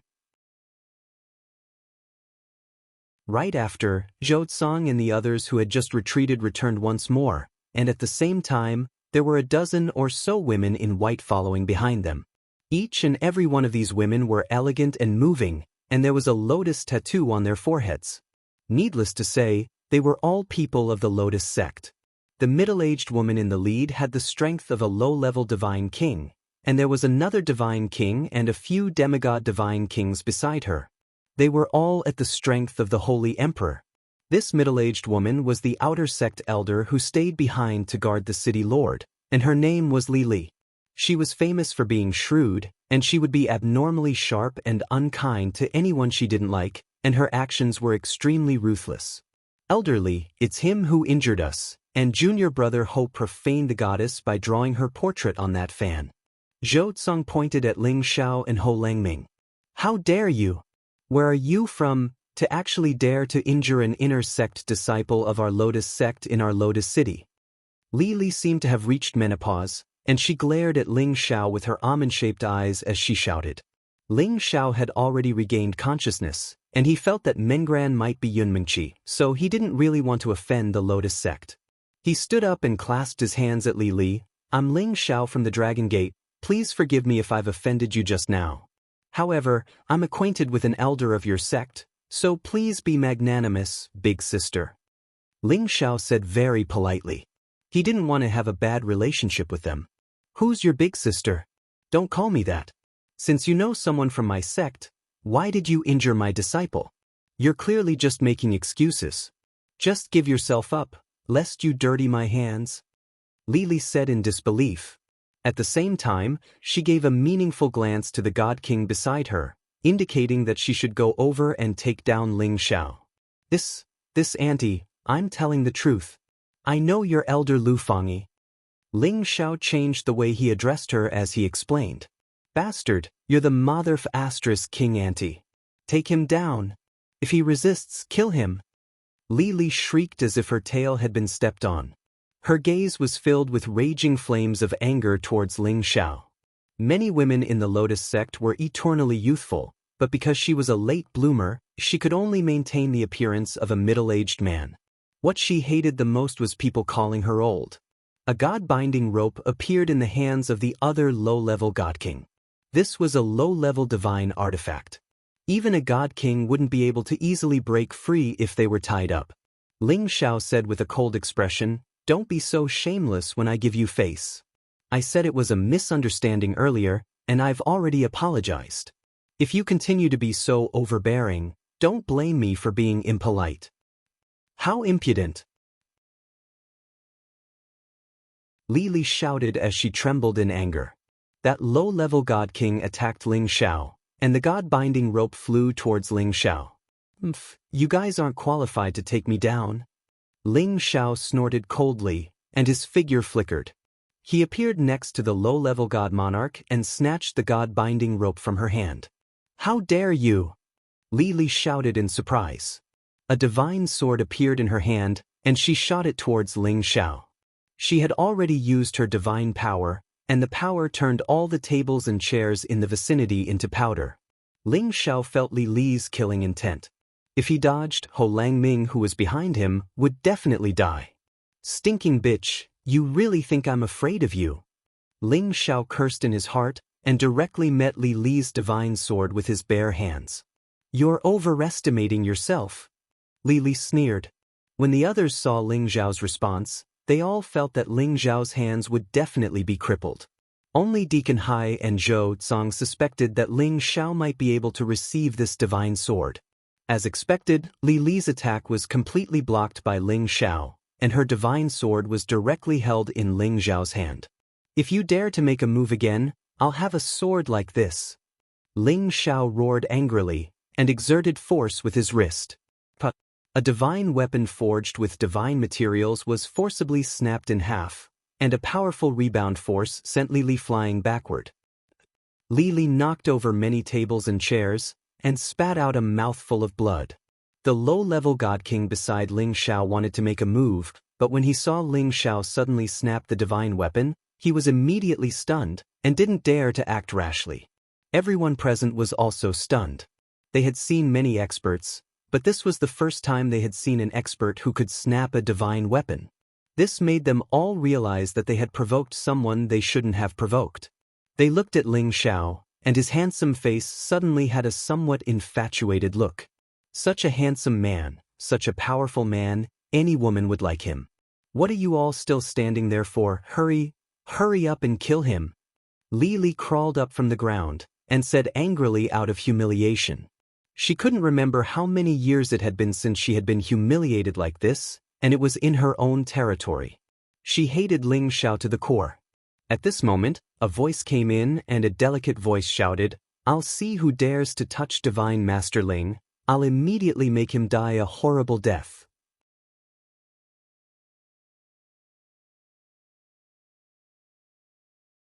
Right after, Zhou Tsang and the others who had just retreated returned once more, and at the same time, there were a dozen or so women in white following behind them. Each and every one of these women were elegant and moving, and there was a lotus tattoo on their foreheads. Needless to say, they were all people of the Lotus sect. The middle-aged woman in the lead had the strength of a low-level divine king, and there was another divine king and a few demigod divine kings beside her. They were all at the strength of the Holy Emperor. This middle-aged woman was the outer sect elder who stayed behind to guard the city lord, and her name was Li Li. She was famous for being shrewd, and she would be abnormally sharp and unkind to anyone she didn't like, and her actions were extremely ruthless. "Elderly, it's him who injured us," and junior brother Ho profaned the goddess by drawing her portrait on that fan. Zhou Tsang pointed at Ling Xiao and Ho Langming. "How dare you? Where are you from, to actually dare to injure an inner sect disciple of our Lotus sect in our Lotus city?" Li Li seemed to have reached menopause, and she glared at Ling Xiao with her almond-shaped eyes as she shouted. Ling Xiao had already regained consciousness, and he felt that Mengran might be Yun Mingqi, so he didn't really want to offend the Lotus sect. He stood up and clasped his hands at Li Li. "I'm Ling Xiao from the Dragon Gate. Please forgive me if I've offended you just now. However, I'm acquainted with an elder of your sect, so please be magnanimous, big sister." Ling Xiao said very politely. He didn't want to have a bad relationship with them. "Who's your big sister? Don't call me that. Since you know someone from my sect, why did you injure my disciple? You're clearly just making excuses. Just give yourself up, lest you dirty my hands." Li Li said in disbelief. At the same time, she gave a meaningful glance to the God King beside her, indicating that she should go over and take down Ling Xiao. This auntie, I'm telling the truth. I know your elder Lu Fangyi. Ling Xiao changed the way he addressed her as he explained. Bastard, you're the mother of asterisk king auntie. Take him down. If he resists, kill him. Li Li shrieked as if her tail had been stepped on. Her gaze was filled with raging flames of anger towards Ling Xiao. Many women in the Lotus sect were eternally youthful, but because she was a late bloomer, she could only maintain the appearance of a middle-aged man. What she hated the most was people calling her old. A god-binding rope appeared in the hands of the other low-level god king. This was a low-level divine artifact. Even a god king wouldn't be able to easily break free if they were tied up. Ling Xiao said with a cold expression, "Don't be so shameless when I give you face. I said it was a misunderstanding earlier, and I've already apologized. If you continue to be so overbearing, don't blame me for being impolite." How impudent! Li Li shouted as she trembled in anger. That low-level god king attacked Ling Xiao, and the god-binding rope flew towards Ling Xiao. You guys aren't qualified to take me down." Ling Xiao snorted coldly, and his figure flickered. He appeared next to the low-level god monarch and snatched the god-binding rope from her hand. "How dare you!" Li Li shouted in surprise. A divine sword appeared in her hand, and she shot it towards Ling Xiao. She had already used her divine power, and the power turned all the tables and chairs in the vicinity into powder. Ling Xiao felt Li Li's killing intent. If he dodged, Ho Langming, who was behind him, would definitely die. "Stinking bitch, you really think I'm afraid of you?" Ling Xiao cursed in his heart, and directly met Li Li's divine sword with his bare hands. "You're overestimating yourself." Li Li sneered. When the others saw Ling Xiao's response, they all felt that Ling Xiao's hands would definitely be crippled. Only Deacon Hai and Zhou Tsang suspected that Ling Xiao might be able to receive this divine sword. As expected, Li Li's attack was completely blocked by Ling Xiao, and her divine sword was directly held in Ling Xiao's hand. "If you dare to make a move again, I'll have a sword like this." Ling Xiao roared angrily, and exerted force with his wrist. A divine weapon forged with divine materials was forcibly snapped in half, and a powerful rebound force sent Li Li flying backward. Li Li knocked over many tables and chairs, and spat out a mouthful of blood. The low-level god king beside Ling Xiao wanted to make a move, but when he saw Ling Xiao suddenly snap the divine weapon, he was immediately stunned, and didn't dare to act rashly. Everyone present was also stunned. They had seen many experts, but this was the first time they had seen an expert who could snap a divine weapon. This made them all realize that they had provoked someone they shouldn't have provoked. They looked at Ling Xiao, and his handsome face suddenly had a somewhat infatuated look. Such a handsome man, such a powerful man, any woman would like him. "What are you all still standing there for? Hurry up and kill him." Li Li crawled up from the ground, and said angrily out of humiliation. She couldn't remember how many years it had been since she had been humiliated like this, and it was in her own territory. She hated Ling Xiao to the core. At this moment, a voice came in and a delicate voice shouted, "I'll see who dares to touch Divine Master Ling. I'll immediately make him die a horrible death."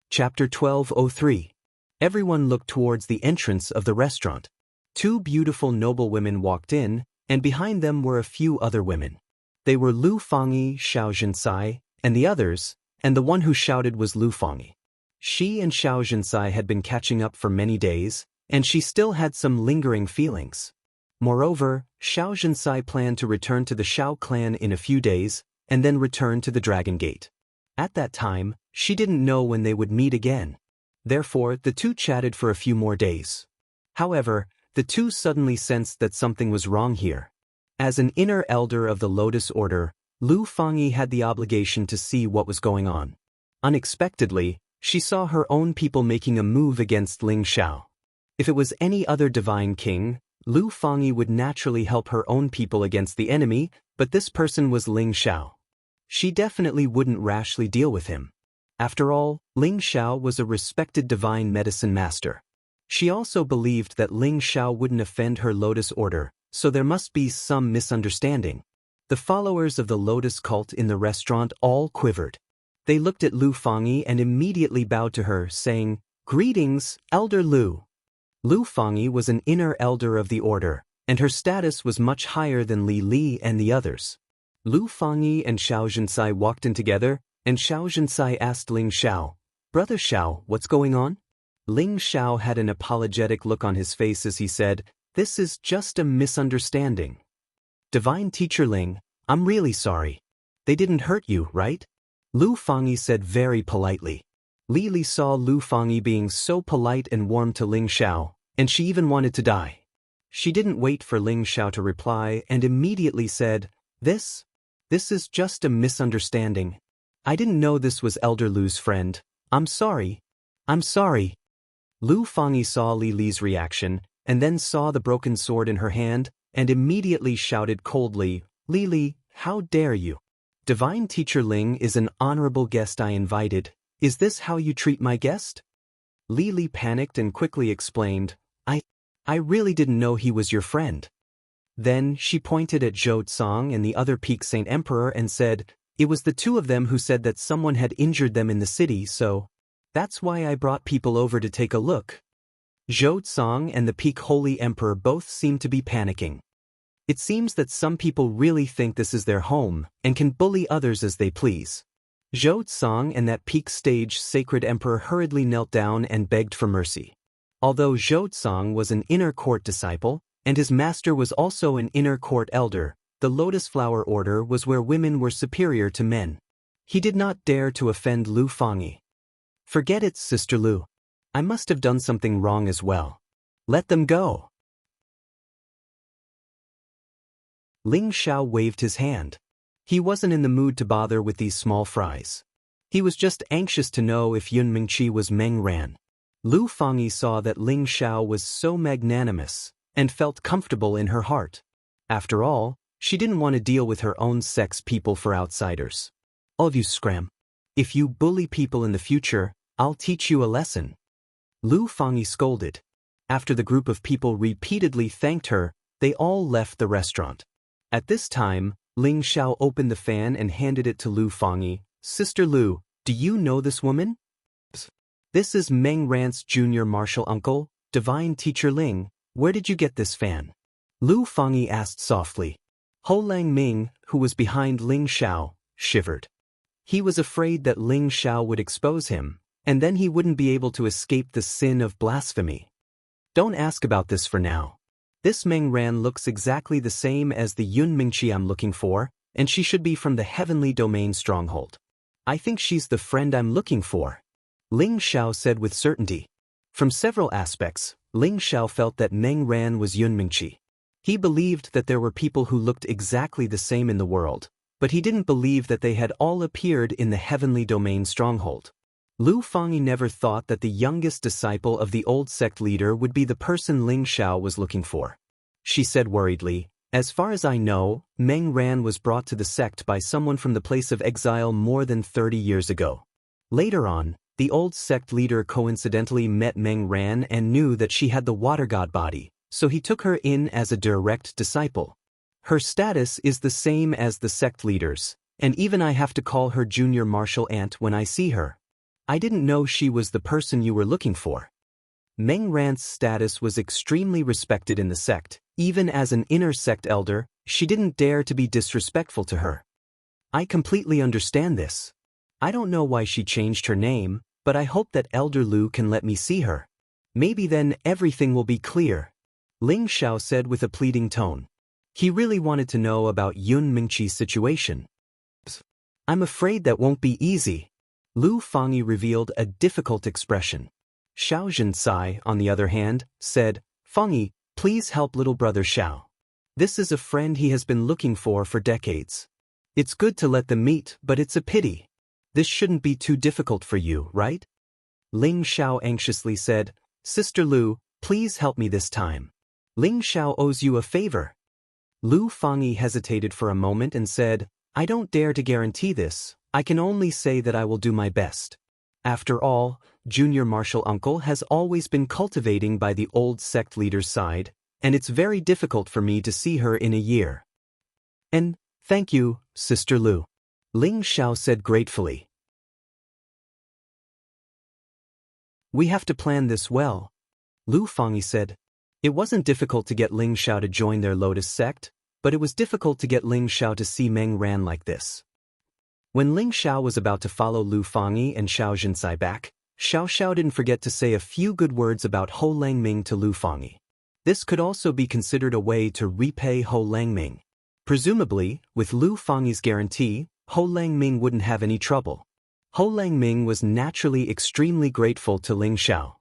Chapter 1203. Everyone looked towards the entrance of the restaurant. Two beautiful noblewomen walked in, and behind them were a few other women. They were Lu Fangyi, Xiao Zhensai, and the others, and the one who shouted was Lu Fangyi. She and Xiao Zhensai had been catching up for many days, and she still had some lingering feelings. Moreover, Xiao Zhensai planned to return to the Xiao clan in a few days, and then return to the Dragon Gate. At that time, she didn't know when they would meet again. Therefore, the two chatted for a few more days. However, the two suddenly sensed that something was wrong here. As an inner elder of the Lotus Order, Lu Fangyi had the obligation to see what was going on. Unexpectedly, she saw her own people making a move against Ling Xiao. If it was any other divine king, Lu Fangyi would naturally help her own people against the enemy, but this person was Ling Xiao. She definitely wouldn't rashly deal with him. After all, Ling Xiao was a respected divine medicine master. She also believed that Ling Xiao wouldn't offend her Lotus Order, so there must be some misunderstanding. The followers of the Lotus cult in the restaurant all quivered. They looked at Lu Fangyi and immediately bowed to her, saying, "Greetings, Elder Lu." Lu Fangyi was an inner elder of the order, and her status was much higher than Li Li and the others. Lu Fangyi and Xiao Zhencai walked in together, and Xiao Zhencai asked Ling Xiao, "Brother Xiao, what's going on?" Ling Xiao had an apologetic look on his face as he said, "This is just a misunderstanding. Divine Teacher Ling, I'm really sorry. They didn't hurt you, right?" Lu Fangyi said very politely. Li Li saw Lu Fangyi being so polite and warm to Ling Xiao, and she even wanted to die. She didn't wait for Ling Xiao to reply and immediately said, This is just a misunderstanding. I didn't know this was Elder Lu's friend. I'm sorry. I'm sorry." Lu Fangyi saw Li Li's reaction, and then saw the broken sword in her hand, and immediately shouted coldly, "Li Li, how dare you? Divine Teacher Ling is an honorable guest I invited. Is this how you treat my guest?" Li Li panicked and quickly explained, I really didn't know he was your friend." Then she pointed at Zhou Tsang and the other Peak Saint Emperor and said, "It was the two of them who said that someone had injured them in the city, so that's why I brought people over to take a look." Zhou Tsang and the Peak Holy Emperor both seemed to be panicking. It seems that some people really think this is their home and can bully others as they please. Zhou Tsang and that Peak Stage Sacred Emperor hurriedly knelt down and begged for mercy. Although Zhou Tsang was an inner court disciple, and his master was also an inner court elder, the Lotus Flower Order was where women were superior to men. He did not dare to offend Lu Fangyi. "Forget it, Sister Lu. I must have done something wrong as well. Let them go." Ling Xiao waved his hand. He wasn't in the mood to bother with these small fries. He was just anxious to know if Yun Mingqi was Meng Ran. Lu Fangyi saw that Ling Xiao was so magnanimous, and felt comfortable in her heart. After all, she didn't want to deal with her own sex people for outsiders. "All of you scram. If you bully people in the future, I'll teach you a lesson." Lu Fangyi scolded. After the group of people repeatedly thanked her, they all left the restaurant. At this time, Ling Xiao opened the fan and handed it to Lu Fangyi. "Sister Lu, do you know this woman?" "This is Meng Ran's junior martial uncle, Divine Teacher Ling. Where did you get this fan?" Lu Fangyi asked softly. Ho Lang Ming, who was behind Ling Xiao, shivered. He was afraid that Ling Xiao would expose him, and then he wouldn't be able to escape the sin of blasphemy. "Don't ask about this for now. This Meng Ran looks exactly the same as the Yun Mingqi I'm looking for, and she should be from the Heavenly Domain Stronghold. I think she's the friend I'm looking for," Ling Xiao said with certainty. From several aspects, Ling Xiao felt that Meng Ran was Yun Mingqi. He believed that there were people who looked exactly the same in the world, but he didn't believe that they had all appeared in the Heavenly Domain Stronghold. Lu Fangyi never thought that the youngest disciple of the old sect leader would be the person Ling Xiao was looking for. She said worriedly, "As far as I know, Meng Ran was brought to the sect by someone from the place of exile more than 30 years ago. Later on, the old sect leader coincidentally met Meng Ran and knew that she had the water god body, so he took her in as a direct disciple. Her status is the same as the sect leaders, and even I have to call her junior martial aunt when I see her. I didn't know she was the person you were looking for." Meng Ran's status was extremely respected in the sect. Even as an inner sect elder, she didn't dare to be disrespectful to her. "I completely understand this. I don't know why she changed her name, but I hope that Elder Lu can let me see her. Maybe then everything will be clear," Ling Xiao said with a pleading tone. He really wanted to know about Yun Mingqi's situation. "I'm afraid that won't be easy." Lu Fangyi revealed a difficult expression. Xiao Zhencai, on the other hand, said, "Fangyi, please help little brother Xiao. This is a friend he has been looking for decades. It's good to let them meet, but it's a pity. This shouldn't be too difficult for you, right?" Ling Xiao anxiously said, "Sister Lu, please help me this time. Ling Xiao owes you a favor." Lu Fangyi hesitated for a moment and said, "I don't dare to guarantee this. I can only say that I will do my best." After all, Junior Martial Uncle has always been cultivating by the old sect leader's side, and it's very difficult for me to see her in a year. And thank you, Sister Lu. Ling Xiao said gratefully. We have to plan this well, Lu Fangyi said. It wasn't difficult to get Ling Xiao to join their Lotus sect, but it was difficult to get Ling Xiao to see Meng Ran like this. When Ling Xiao was about to follow Lu Fangyi and Xiao Jinsai back, Xiao Xiao didn't forget to say a few good words about Ho Langming to Lu Fangyi. This could also be considered a way to repay Ho Langming. Presumably, with Lu Fangyi's guarantee, Ho Langming wouldn't have any trouble. Ho Langming was naturally extremely grateful to Ling Xiao.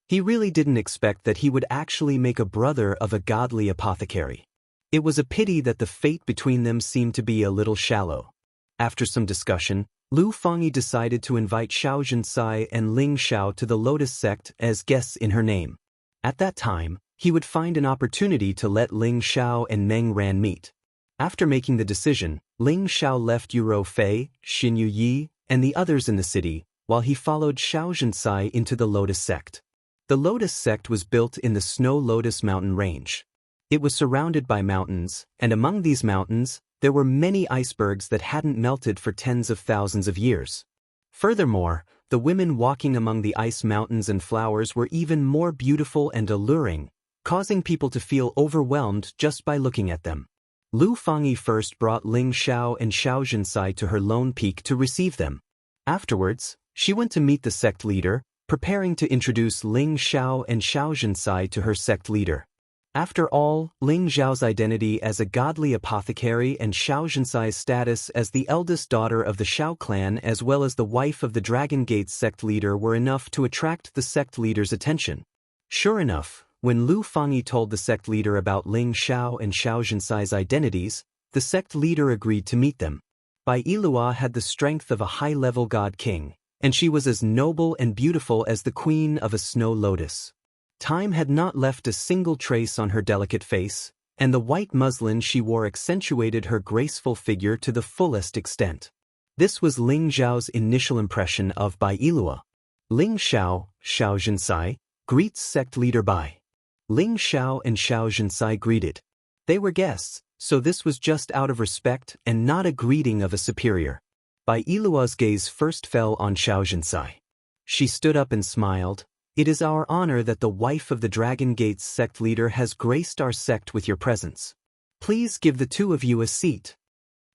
He really didn't expect that he would actually make a brother of a godly apothecary. It was a pity that the fate between them seemed to be a little shallow. After some discussion, Lu Fangyi decided to invite Xiao Jinsai and Ling Xiao to the Lotus sect as guests in her name. At that time, he would find an opportunity to let Ling Xiao and Meng Ran meet. After making the decision, Ling Xiao left Yuro Fei, Xin Yuyi, and the others in the city, while he followed Xiao Jinsai into the Lotus sect. The Lotus sect was built in the Snow Lotus mountain range. It was surrounded by mountains, and among these mountains, there were many icebergs that hadn't melted for tens of thousands of years. Furthermore, the women walking among the ice mountains and flowers were even more beautiful and alluring, causing people to feel overwhelmed just by looking at them. Lu Fangyi first brought Ling Xiao and Xiao Jinsai to her lone peak to receive them. Afterwards, she went to meet the sect leader, preparing to introduce Ling Xiao and Xiao Jinsai to her sect leader. After all, Ling Xiao's identity as a godly apothecary and Xiao Jinsai's status as the eldest daughter of the Xiao clan as well as the wife of the Dragon Gate sect leader were enough to attract the sect leader's attention. Sure enough, when Lu Fangyi told the sect leader about Ling Xiao and Xiao Jinsai's identities, the sect leader agreed to meet them. Bai Yilua had the strength of a high-level god king, and she was as noble and beautiful as the queen of a snow lotus. Time had not left a single trace on her delicate face, and the white muslin she wore accentuated her graceful figure to the fullest extent. This was Ling Xiao's initial impression of Bai Yilua. Ling Xiao, Xiao Jinsai, greets sect leader Bai. Ling Xiao and Xiao Jinsai greeted. They were guests, so this was just out of respect and not a greeting of a superior. Bai Yilua's gaze first fell on Xiao Jinsai. She stood up and smiled. It is our honor that the wife of the Dragon Gate's sect leader has graced our sect with your presence. Please give the two of you a seat.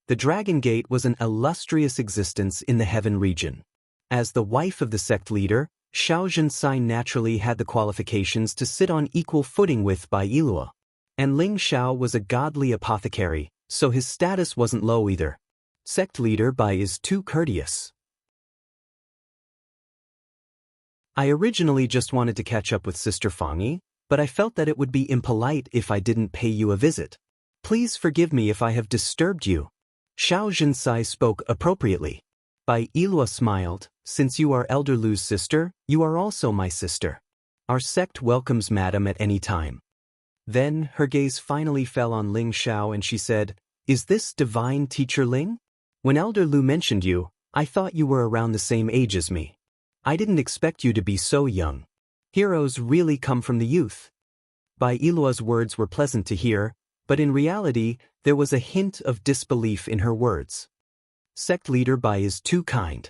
The Dragon Gate was an illustrious existence in the heaven region. As the wife of the sect leader, Xiao Jinsai naturally had the qualifications to sit on equal footing with Bai Yilua. And Ling Xiao was a godly apothecary, so his status wasn't low either. Sect leader Bai is too courteous. I originally just wanted to catch up with Sister Fangyi, but I felt that it would be impolite if I didn't pay you a visit. Please forgive me if I have disturbed you. Xiao Jinsai spoke appropriately. Bai Yilua smiled. Since you are Elder Lu's sister, you are also my sister. Our sect welcomes Madam at any time. Then, her gaze finally fell on Ling Xiao and she said, Is this divine teacher Ling? When Elder Lu mentioned you, I thought you were around the same age as me. I didn't expect you to be so young. Heroes really come from the youth. Bai Yilua's words were pleasant to hear, but in reality, there was a hint of disbelief in her words. Sect leader Bai is too kind.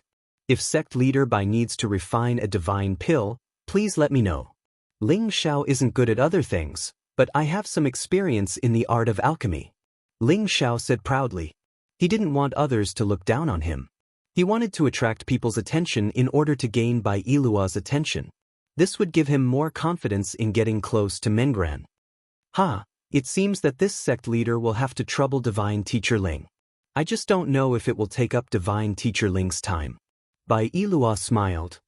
If sect leader Bai needs to refine a divine pill, please let me know. Ling Xiao isn't good at other things, but I have some experience in the art of alchemy. Ling Xiao said proudly. He didn't want others to look down on him. He wanted to attract people's attention in order to gain Bai Yilua's attention. This would give him more confidence in getting close to Mengran. It seems that this sect leader will have to trouble Divine Teacher Ling. I just don't know if it will take up Divine Teacher Ling's time. Bai Yilua smiled.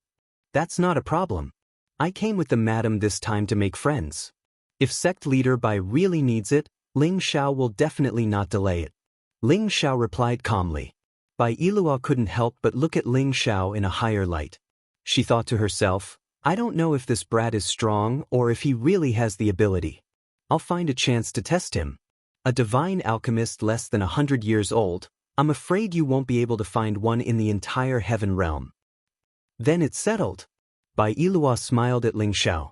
That's not a problem. I came with the madam this time to make friends. If sect leader Bai really needs it, Ling Xiao will definitely not delay it. Ling Xiao replied calmly. Bai Yilua couldn't help but look at Ling Xiao in a higher light. She thought to herself, I don't know if this brat is strong or if he really has the ability. I'll find a chance to test him. A divine alchemist less than 100 years old, I'm afraid you won't be able to find one in the entire heaven realm. Then it's settled. Bai Yilua smiled at Ling Xiao.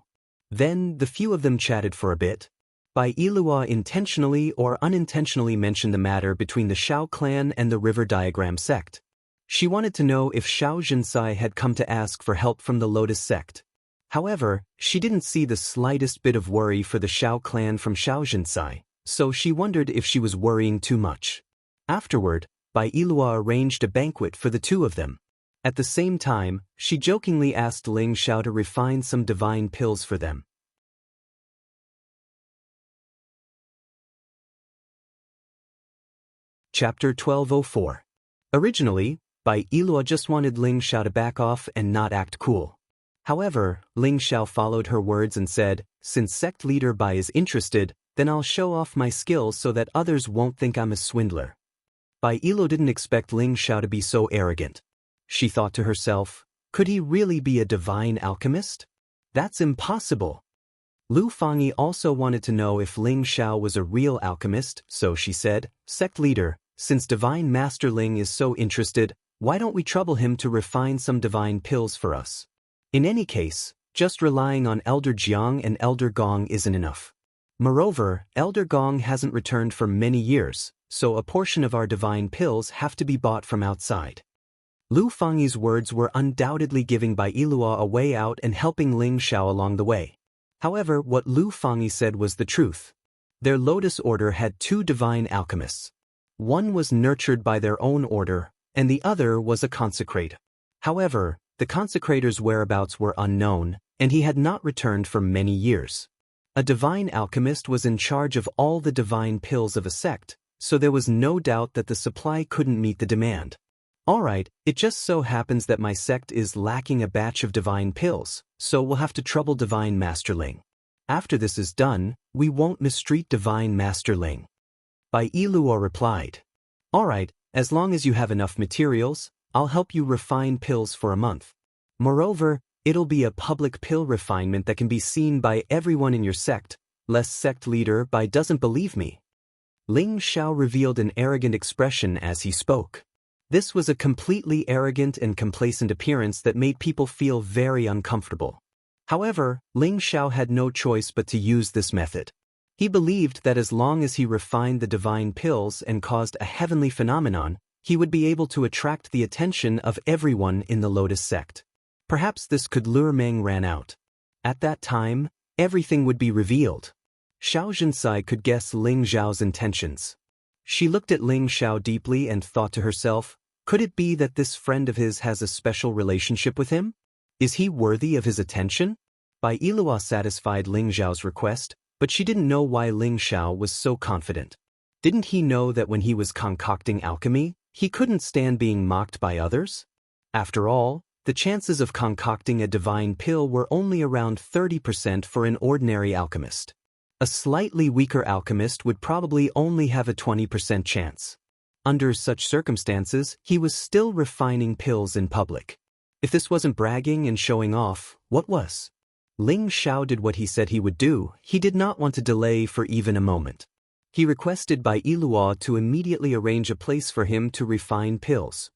Then the few of them chatted for a bit. Bai Yilua intentionally or unintentionally mentioned the matter between the Xiao clan and the River Diagram sect. She wanted to know if Xiao Jinsai had come to ask for help from the Lotus sect. However, she didn't see the slightest bit of worry for the Xiao clan from Xiao Jinsai, so she wondered if she was worrying too much. Afterward, Bai Yilua arranged a banquet for the two of them. At the same time, she jokingly asked Ling Xiao to refine some divine pills for them. Chapter 1204. Originally, Bai Yilua just wanted Ling Xiao to back off and not act cool. However, Ling Xiao followed her words and said, "Since sect leader Bai is interested, then I'll show off my skills so that others won't think I'm a swindler." Bai Yilua didn't expect Ling Xiao to be so arrogant. She thought to herself, could he really be a divine alchemist? That's impossible. Lu Fangyi also wanted to know if Ling Xiao was a real alchemist, so she said, "Sect leader, since Divine Master Ling is so interested, why don't we trouble him to refine some divine pills for us? In any case, just relying on Elder Jiang and Elder Gong isn't enough. Moreover, Elder Gong hasn't returned for many years, so a portion of our divine pills have to be bought from outside." Lu Fangyi's words were undoubtedly giving Bai Yilua a way out and helping Ling Xiao along the way. However, what Lu Fangyi said was the truth. Their Lotus Order had two divine alchemists. One was nurtured by their own order, and the other was a consecrator. However, the consecrator's whereabouts were unknown, and he had not returned for many years. A divine alchemist was in charge of all the divine pills of a sect, so there was no doubt that the supply couldn't meet the demand. "Alright, it just so happens that my sect is lacking a batch of divine pills, so we'll have to trouble Divine Master Ling. After this is done, we won't mistreat Divine Master Ling." Bai Yilua replied, "Alright, as long as you have enough materials, I'll help you refine pills for a month. Moreover, it'll be a public pill refinement that can be seen by everyone in your sect, lest sect leader Bai doesn't believe me." Ling Xiao revealed an arrogant expression as he spoke. This was a completely arrogant and complacent appearance that made people feel very uncomfortable. However, Ling Xiao had no choice but to use this method. He believed that as long as he refined the divine pills and caused a heavenly phenomenon, he would be able to attract the attention of everyone in the Lotus sect. Perhaps this could lure Meng Ran out. At that time, everything would be revealed. Xiao Jinsai could guess Ling Xiao's intentions. She looked at Ling Xiao deeply and thought to herself, could it be that this friend of his has a special relationship with him? Is he worthy of his attention? Bai Yilua satisfied Ling Xiao's request, but she didn't know why Ling Xiao was so confident. Didn't he know that when he was concocting alchemy, he couldn't stand being mocked by others? After all, the chances of concocting a divine pill were only around 30% for an ordinary alchemist. A slightly weaker alchemist would probably only have a 20% chance. Under such circumstances, he was still refining pills in public. If this wasn't bragging and showing off, what was? Ling Xiao did what he said he would do. He did not want to delay for even a moment. He requested Bai Yilua to immediately arrange a place for him to refine pills.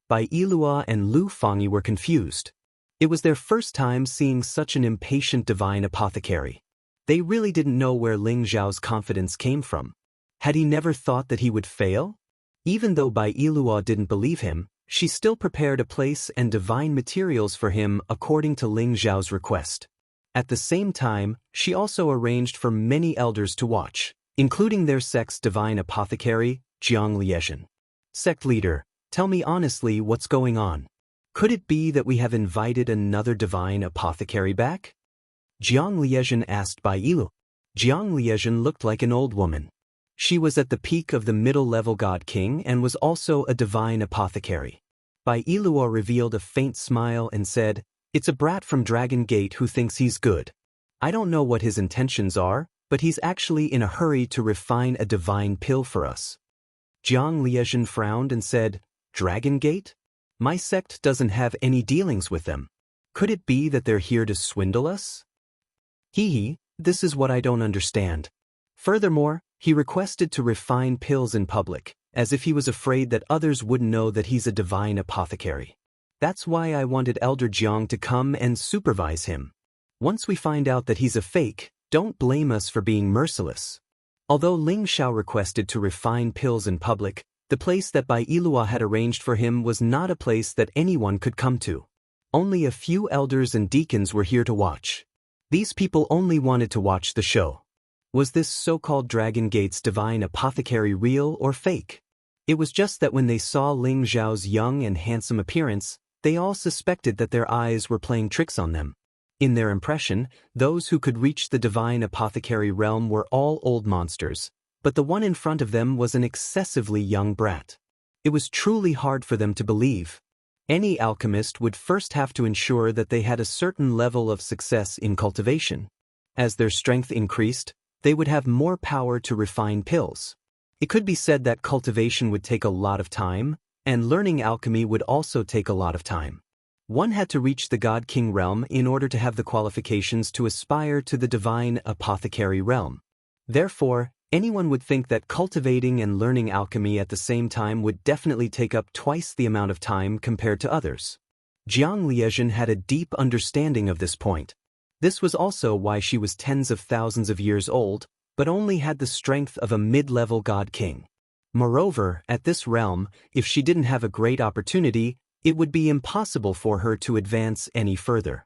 Bai Yilua and Lu Fangyi were confused. It was their first time seeing such an impatient divine apothecary. They really didn't know where Ling Xiao's confidence came from. Had he never thought that he would fail? Even though Bai Yilua didn't believe him, she still prepared a place and divine materials for him according to Ling Xiao's request. At the same time, she also arranged for many elders to watch, including their sect's divine apothecary, Jianghu. "Sect leader, tell me honestly what's going on. Could it be that we have invited another divine apothecary back?" Jianghu asked Bai Yilua. Jianghu looked like an old woman. She was at the peak of the middle-level God King and was also a divine apothecary. Bai Yilua revealed a faint smile and said, "It's a brat from Dragon Gate who thinks he's good. I don't know what his intentions are, but he's actually in a hurry to refine a divine pill for us." Jianghu frowned and said, "Dragon Gate? My sect doesn't have any dealings with them. Could it be that they're here to swindle us?" This is what I don't understand. Furthermore, he requested to refine pills in public, as if he was afraid that others wouldn't know that he's a divine apothecary. That's why I wanted Elder Jiang to come and supervise him. Once we find out that he's a fake, don't blame us for being merciless. Although Ling Xiao requested to refine pills in public, the place that Bai Ilua had arranged for him was not a place that anyone could come to. Only a few elders and deacons were here to watch. These people only wanted to watch the show. Was this so-called Dragon Gate's divine apothecary real or fake? It was just that when they saw Ling Xiao's young and handsome appearance, they all suspected that their eyes were playing tricks on them. In their impression, those who could reach the divine apothecary realm were all old monsters, but the one in front of them was an excessively young brat. It was truly hard for them to believe. Any alchemist would first have to ensure that they had a certain level of success in cultivation. As their strength increased, they would have more power to refine pills. It could be said that cultivation would take a lot of time, and learning alchemy would also take a lot of time. One had to reach the God King realm in order to have the qualifications to aspire to the divine apothecary realm. Therefore, anyone would think that cultivating and learning alchemy at the same time would definitely take up twice the amount of time compared to others. Jiang Liezhen had a deep understanding of this point. This was also why she was tens of thousands of years old, but only had the strength of a mid-level God King. Moreover, at this realm, if she didn't have a great opportunity, it would be impossible for her to advance any further.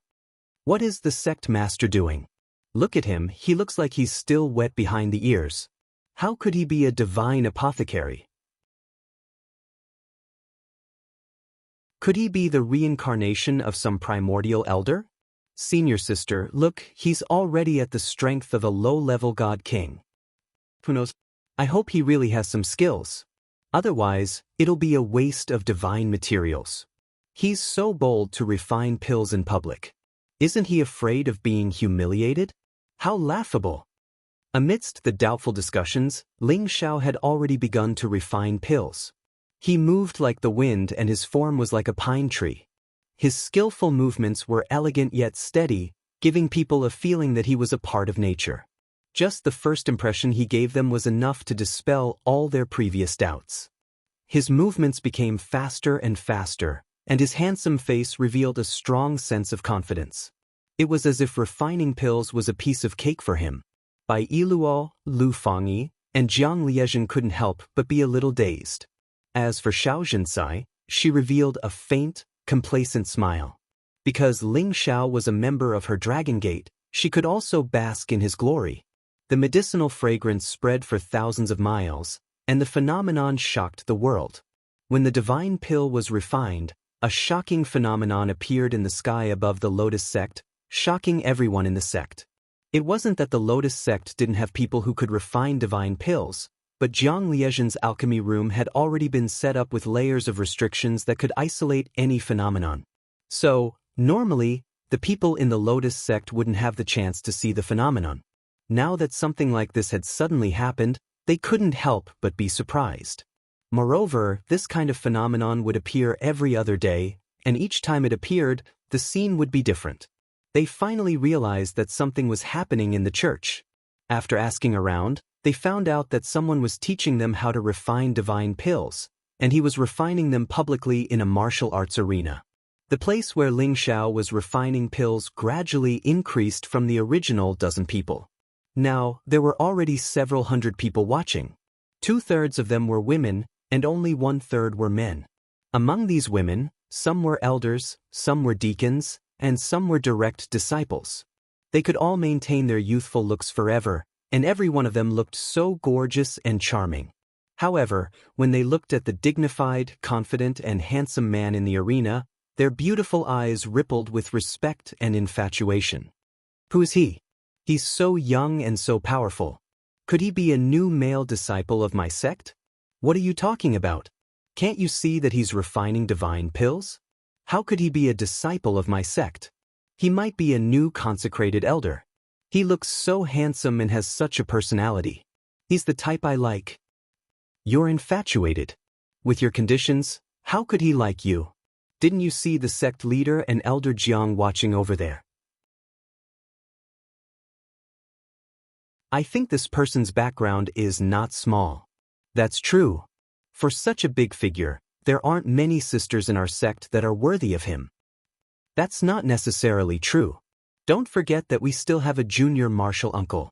What is the sect master doing? Look at him, he looks like he's still wet behind the ears. How could he be a divine apothecary? Could he be the reincarnation of some primordial elder? Senior sister, look, he's already at the strength of a low-level God King. Who knows? I hope he really has some skills. Otherwise, it'll be a waste of divine materials. He's so bold to refine pills in public. Isn't he afraid of being humiliated? How laughable! Amidst the doubtful discussions, Ling Xiao had already begun to refine pills. He moved like the wind and his form was like a pine tree. His skillful movements were elegant yet steady, giving people a feeling that he was a part of nature. Just the first impression he gave them was enough to dispel all their previous doubts. His movements became faster and faster, and his handsome face revealed a strong sense of confidence. It was as if refining pills was a piece of cake for him. Bai Iluo, Lu Fangyi, and Jiang Liezhen couldn't help but be a little dazed. As for Xiao Zhensai, she revealed a faint, complacent smile. Because Ling Xiao was a member of her Dragon Gate, she could also bask in his glory. The medicinal fragrance spread for thousands of miles, and the phenomenon shocked the world. When the divine pill was refined, a shocking phenomenon appeared in the sky above the Lotus sect, shocking everyone in the sect. It wasn't that the Lotus sect didn't have people who could refine divine pills, but Jiang Liezhen's alchemy room had already been set up with layers of restrictions that could isolate any phenomenon. So, normally, the people in the Lotus sect wouldn't have the chance to see the phenomenon. Now that something like this had suddenly happened, they couldn't help but be surprised. Moreover, this kind of phenomenon would appear every other day, and each time it appeared, the scene would be different. They finally realized that something was happening in the church. After asking around, they found out that someone was teaching them how to refine divine pills, and he was refining them publicly in a martial arts arena. The place where Ling Xiao was refining pills gradually increased from the original dozen people. Now, there were already several hundred people watching. 2/3 of them were women, and only 1/3 were men. Among these women, some were elders, some were deacons, and some were direct disciples. They could all maintain their youthful looks forever, and every one of them looked so gorgeous and charming. However, when they looked at the dignified, confident, and handsome man in the arena, their beautiful eyes rippled with respect and infatuation. Who is he? He's so young and so powerful. Could he be a new male disciple of my sect? What are you talking about? Can't you see that he's refining divine pills? How could he be a disciple of my sect? He might be a new consecrated elder. He looks so handsome and has such a personality. He's the type I like. You're infatuated. With your conditions, how could he like you? Didn't you see the sect leader and Elder Jiang watching over there? I think this person's background is not small. That's true. For such a big figure, there aren't many sisters in our sect that are worthy of him. That's not necessarily true. Don't forget that we still have a junior martial uncle.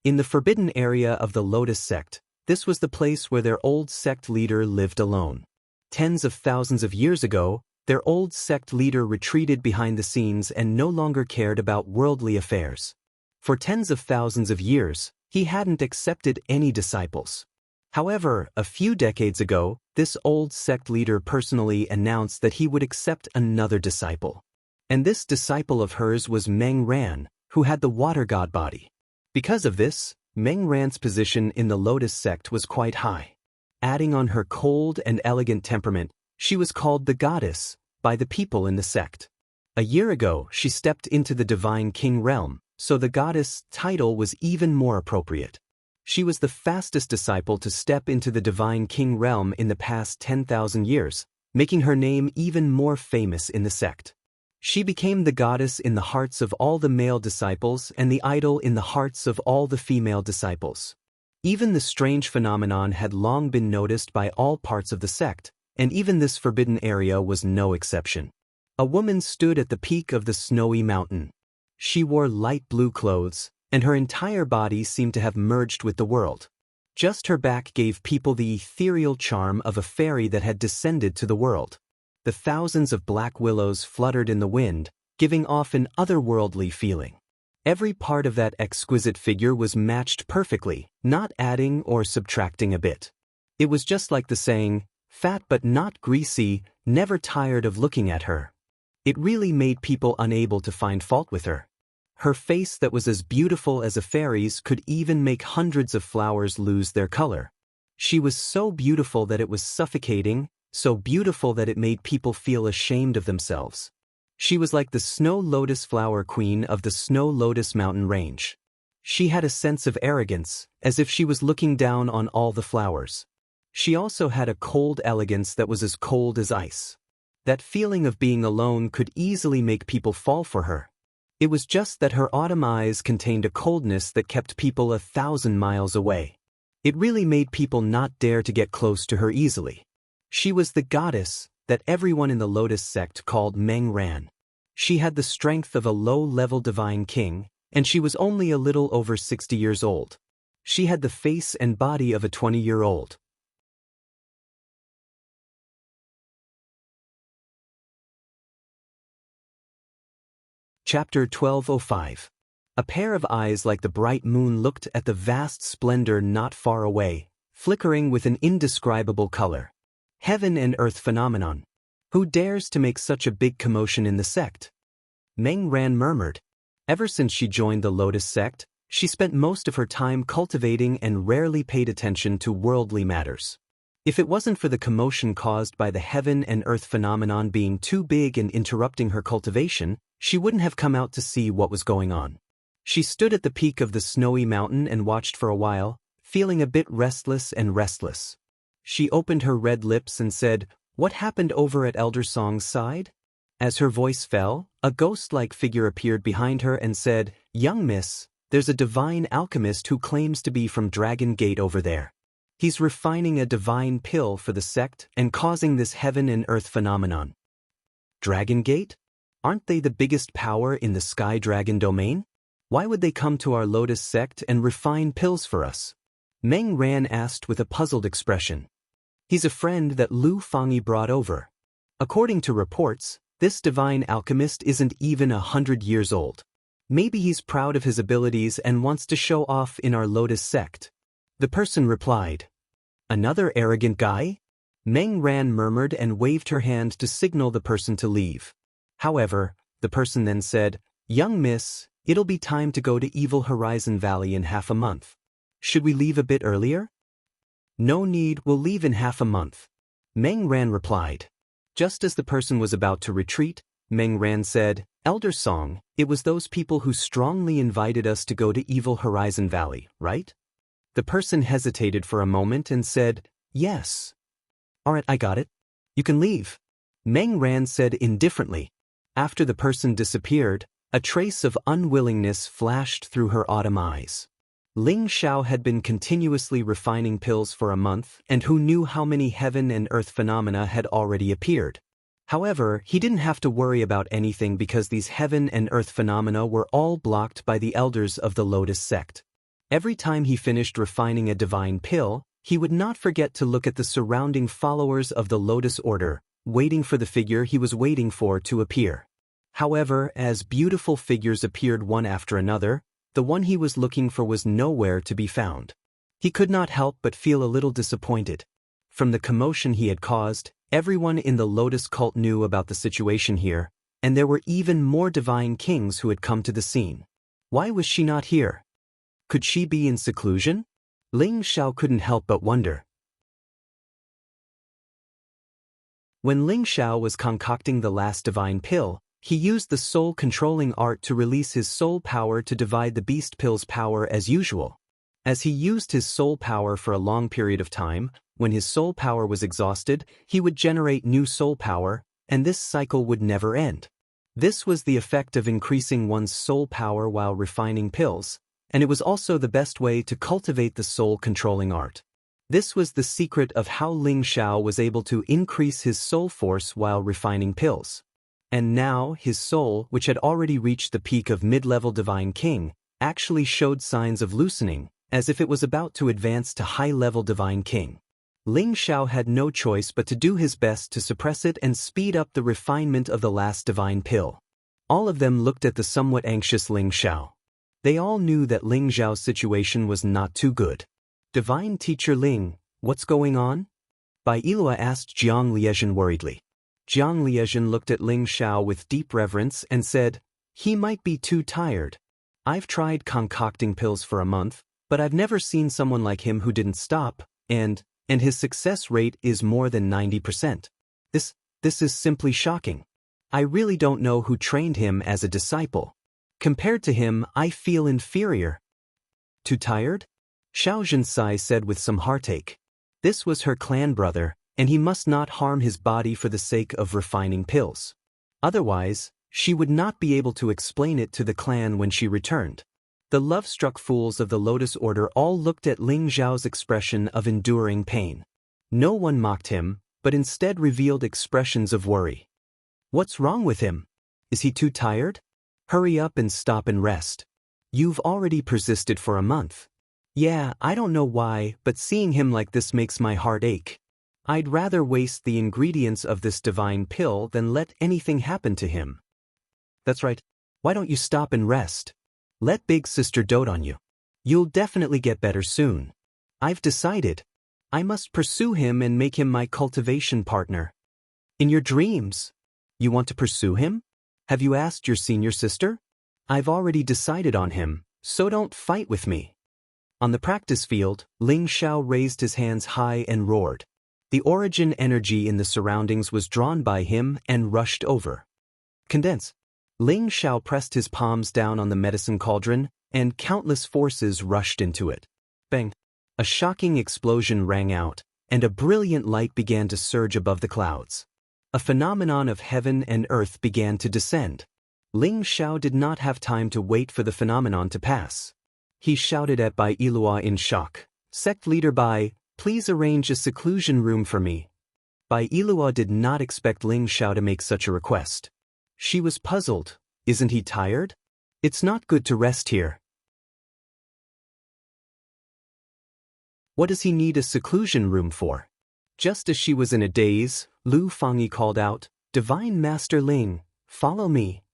In the forbidden area of the Lotus sect, this was the place where their old sect leader lived alone. Tens of thousands of years ago, their old sect leader retreated behind the scenes and no longer cared about worldly affairs. For tens of thousands of years, he hadn't accepted any disciples. However, a few decades ago, this old sect leader personally announced that he would accept another disciple. And this disciple of hers was Meng Ran, who had the water god body. Because of this, Meng Ran's position in the Lotus sect was quite high. Adding on her cold and elegant temperament, she was called the goddess by the people in the sect. A year ago, she stepped into the divine king realm, so the goddess title was even more appropriate. She was the fastest disciple to step into the divine king realm in the past 10,000 years, making her name even more famous in the sect. She became the goddess in the hearts of all the male disciples and the idol in the hearts of all the female disciples. Even the strange phenomenon had long been noticed by all parts of the sect, and even this forbidden area was no exception. A woman stood at the peak of the snowy mountain. She wore light blue clothes, and her entire body seemed to have merged with the world. Just her back gave people the ethereal charm of a fairy that had descended to the world. The thousands of black willows fluttered in the wind, giving off an otherworldly feeling. Every part of that exquisite figure was matched perfectly, not adding or subtracting a bit. It was just like the saying, "Fat but not greasy, never tired of looking at her." It really made people unable to find fault with her. Her face that was as beautiful as a fairy's could even make hundreds of flowers lose their color. She was so beautiful that it was suffocating, so beautiful that it made people feel ashamed of themselves. She was like the snow lotus flower queen of the snow lotus mountain range. She had a sense of arrogance, as if she was looking down on all the flowers. She also had a cold elegance that was as cold as ice. That feeling of being alone could easily make people fall for her. It was just that her autumn eyes contained a coldness that kept people 1,000 miles away. It really made people not dare to get close to her easily. She was the goddess that everyone in the Lotus sect called Meng Ran. She had the strength of a low-level divine king, and she was only a little over 60 years old. She had the face and body of a 20-year-old. Chapter 1205. A pair of eyes like the bright moon looked at the vast splendor not far away, flickering with an indescribable color. Heaven and earth phenomenon. Who dares to make such a big commotion in the sect? Meng Ran murmured. Ever since she joined the Lotus sect, she spent most of her time cultivating and rarely paid attention to worldly matters. If it wasn't for the commotion caused by the heaven and earth phenomenon being too big and interrupting her cultivation, she wouldn't have come out to see what was going on. She stood at the peak of the snowy mountain and watched for a while, feeling a bit restless and restless. She opened her red lips and said, "What happened over at Elder Song's side?" As her voice fell, a ghost-like figure appeared behind her and said, "Young miss, there's a divine alchemist who claims to be from Dragon Gate over there. He's refining a divine pill for the sect and causing this heaven and earth phenomenon." Dragon Gate? Aren't they the biggest power in the Sky Dragon domain? Why would they come to our Lotus sect and refine pills for us? Meng Ran asked with a puzzled expression. He's a friend that Lu Fangyi brought over. According to reports, this divine alchemist isn't even 100 years old. Maybe he's proud of his abilities and wants to show off in our Lotus sect. The person replied. Another arrogant guy? Meng Ran murmured and waved her hand to signal the person to leave. However, the person then said, "Young miss, it'll be time to go to Evil Horizon Valley in half a month. Should we leave a bit earlier?" "No need, we'll leave in half a month," Meng Ran replied. Just as the person was about to retreat, Meng Ran said, "Elder Song, it was those people who strongly invited us to go to Evil Horizon Valley, right?" The person hesitated for a moment and said, "Yes." "Alright, I got it. You can leave," Meng Ran said indifferently. After the person disappeared, a trace of unwillingness flashed through her autumn eyes. Ling Xiao had been continuously refining pills for a month, and who knew how many heaven and earth phenomena had already appeared. However, he didn't have to worry about anything because these heaven and earth phenomena were all blocked by the elders of the Lotus sect. Every time he finished refining a divine pill, he would not forget to look at the surrounding followers of the Lotus order, waiting for the figure he was waiting for to appear. However, as beautiful figures appeared one after another, the one he was looking for was nowhere to be found. He could not help but feel a little disappointed. From the commotion he had caused, everyone in the Lotus cult knew about the situation here, and there were even more divine kings who had come to the scene. Why was she not here? Could she be in seclusion? Ling Xiao couldn't help but wonder. When Ling Xiao was concocting the last divine pill, he used the soul-controlling art to release his soul power to divide the beast pill's power as usual. As he used his soul power for a long period of time, when his soul power was exhausted, he would generate new soul power, and this cycle would never end. This was the effect of increasing one's soul power while refining pills, and it was also the best way to cultivate the soul-controlling art. This was the secret of how Ling Xiao was able to increase his soul force while refining pills. And now, his soul, which had already reached the peak of mid-level Divine King, actually showed signs of loosening, as if it was about to advance to high-level Divine King. Ling Xiao had no choice but to do his best to suppress it and speed up the refinement of the last divine pill. All of them looked at the somewhat anxious Ling Xiao. They all knew that Ling Xiao's situation was not too good. "Divine Teacher Ling, what's going on?" Bai Yilua asked Jiang Liezhen worriedly. Jiang Liezhen looked at Ling Xiao with deep reverence and said, "He might be too tired. I've tried concocting pills for a month, but I've never seen someone like him who didn't stop, and his success rate is more than 90%. This is simply shocking. I really don't know who trained him as a disciple. Compared to him, I feel inferior." "Too tired?" Xiao Zhensai said with some heartache. This was her clan brother, and he must not harm his body for the sake of refining pills. Otherwise, she would not be able to explain it to the clan when she returned. The love-struck fools of the Lotus Order all looked at Ling Xiao's expression of enduring pain. No one mocked him, but instead revealed expressions of worry. "What's wrong with him? Is he too tired? Hurry up and stop and rest. You've already persisted for a month." "Yeah, I don't know why, but seeing him like this makes my heart ache. I'd rather waste the ingredients of this divine pill than let anything happen to him." "That's right. Why don't you stop and rest? Let big sister dote on you. You'll definitely get better soon. I've decided. I must pursue him and make him my cultivation partner." "In your dreams? You want to pursue him? Have you asked your senior sister?" "I've already decided on him, so don't fight with me." On the practice field, Ling Xiao raised his hands high and roared. The origin energy in the surroundings was drawn by him and rushed over. "Condense." Ling Xiao pressed his palms down on the medicine cauldron, and countless forces rushed into it. Bang! A shocking explosion rang out, and a brilliant light began to surge above the clouds. A phenomenon of heaven and earth began to descend. Ling Xiao did not have time to wait for the phenomenon to pass. He shouted at Bai Yilua in shock. "Sect leader Bai, please arrange a seclusion room for me." Bai Yilua did not expect Ling Xiao to make such a request. She was puzzled. Isn't he tired? It's not good to rest here. What does he need a seclusion room for? Just as she was in a daze, Lu Fangyi called out, "Divine Master Ling, follow me."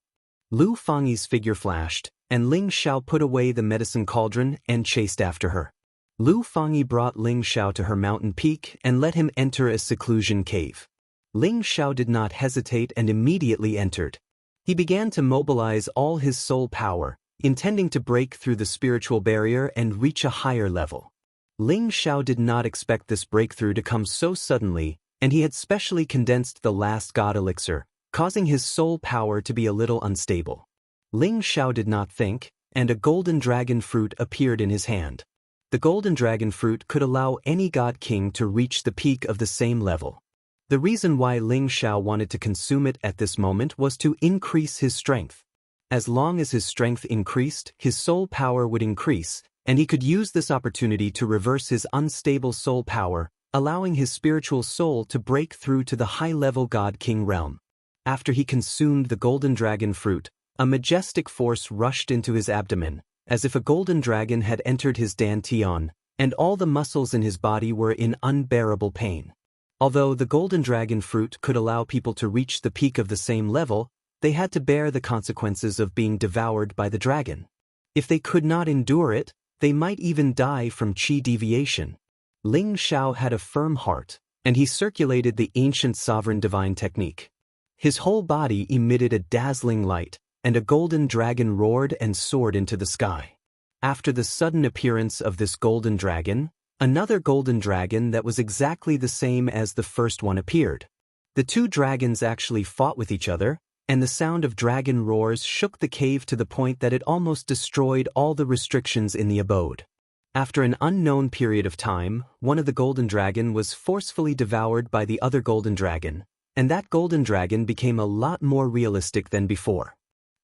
Lu Fangyi's figure flashed, and Ling Xiao put away the medicine cauldron and chased after her. Lu Fangyi brought Ling Xiao to her mountain peak and let him enter a seclusion cave. Ling Xiao did not hesitate and immediately entered. He began to mobilize all his soul power, intending to break through the spiritual barrier and reach a higher level. Ling Xiao did not expect this breakthrough to come so suddenly, and he had specially condensed the last god elixir, causing his soul power to be a little unstable. Ling Xiao did not think, and a golden dragon fruit appeared in his hand. The golden dragon fruit could allow any god king to reach the peak of the same level. The reason why Ling Xiao wanted to consume it at this moment was to increase his strength. As long as his strength increased, his soul power would increase, and he could use this opportunity to reverse his unstable soul power, allowing his spiritual soul to break through to the high-level God-King realm. After he consumed the golden dragon fruit, a majestic force rushed into his abdomen, as if a golden dragon had entered his dantian, and all the muscles in his body were in unbearable pain. Although the golden dragon fruit could allow people to reach the peak of the same level, they had to bear the consequences of being devoured by the dragon. If they could not endure it, they might even die from qi deviation. Ling Xiao had a firm heart, and he circulated the ancient sovereign divine technique. His whole body emitted a dazzling light, and a golden dragon roared and soared into the sky. After the sudden appearance of this golden dragon, another golden dragon that was exactly the same as the first one appeared. The two dragons actually fought with each other, and the sound of dragon roars shook the cave to the point that it almost destroyed all the restrictions in the abode. After an unknown period of time, one of the golden dragon was forcefully devoured by the other golden dragon, and that golden dragon became a lot more realistic than before.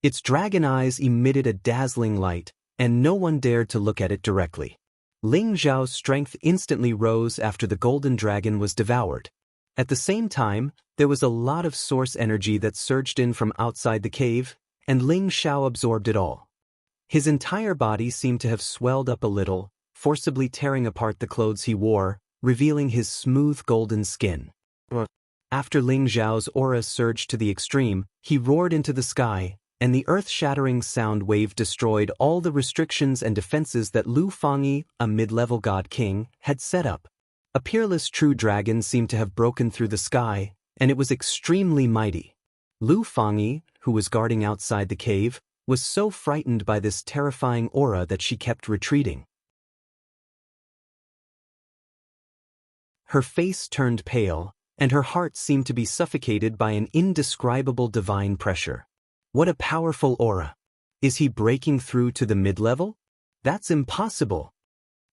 Its dragon eyes emitted a dazzling light, and no one dared to look at it directly. Ling Xiao's strength instantly rose after the golden dragon was devoured. At the same time, there was a lot of source energy that surged in from outside the cave, and Ling Xiao absorbed it all. His entire body seemed to have swelled up a little, forcibly tearing apart the clothes he wore, revealing his smooth golden skin. After Ling Xiao's aura surged to the extreme, he roared into the sky, and the earth-shattering sound wave destroyed all the restrictions and defenses that Lu Fangyi, a mid-level god-king, had set up. A peerless true dragon seemed to have broken through the sky, and it was extremely mighty. Lu Fangyi, who was guarding outside the cave, was so frightened by this terrifying aura that she kept retreating. Her face turned pale, and her heart seemed to be suffocated by an indescribable divine pressure. What a powerful aura! Is he breaking through to the mid-level? That's impossible!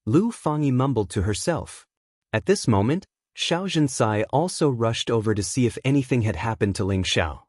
Lu Fangyi mumbled to herself. At this moment, Xiao Zhenxai also rushed over to see if anything had happened to Ling Xiao.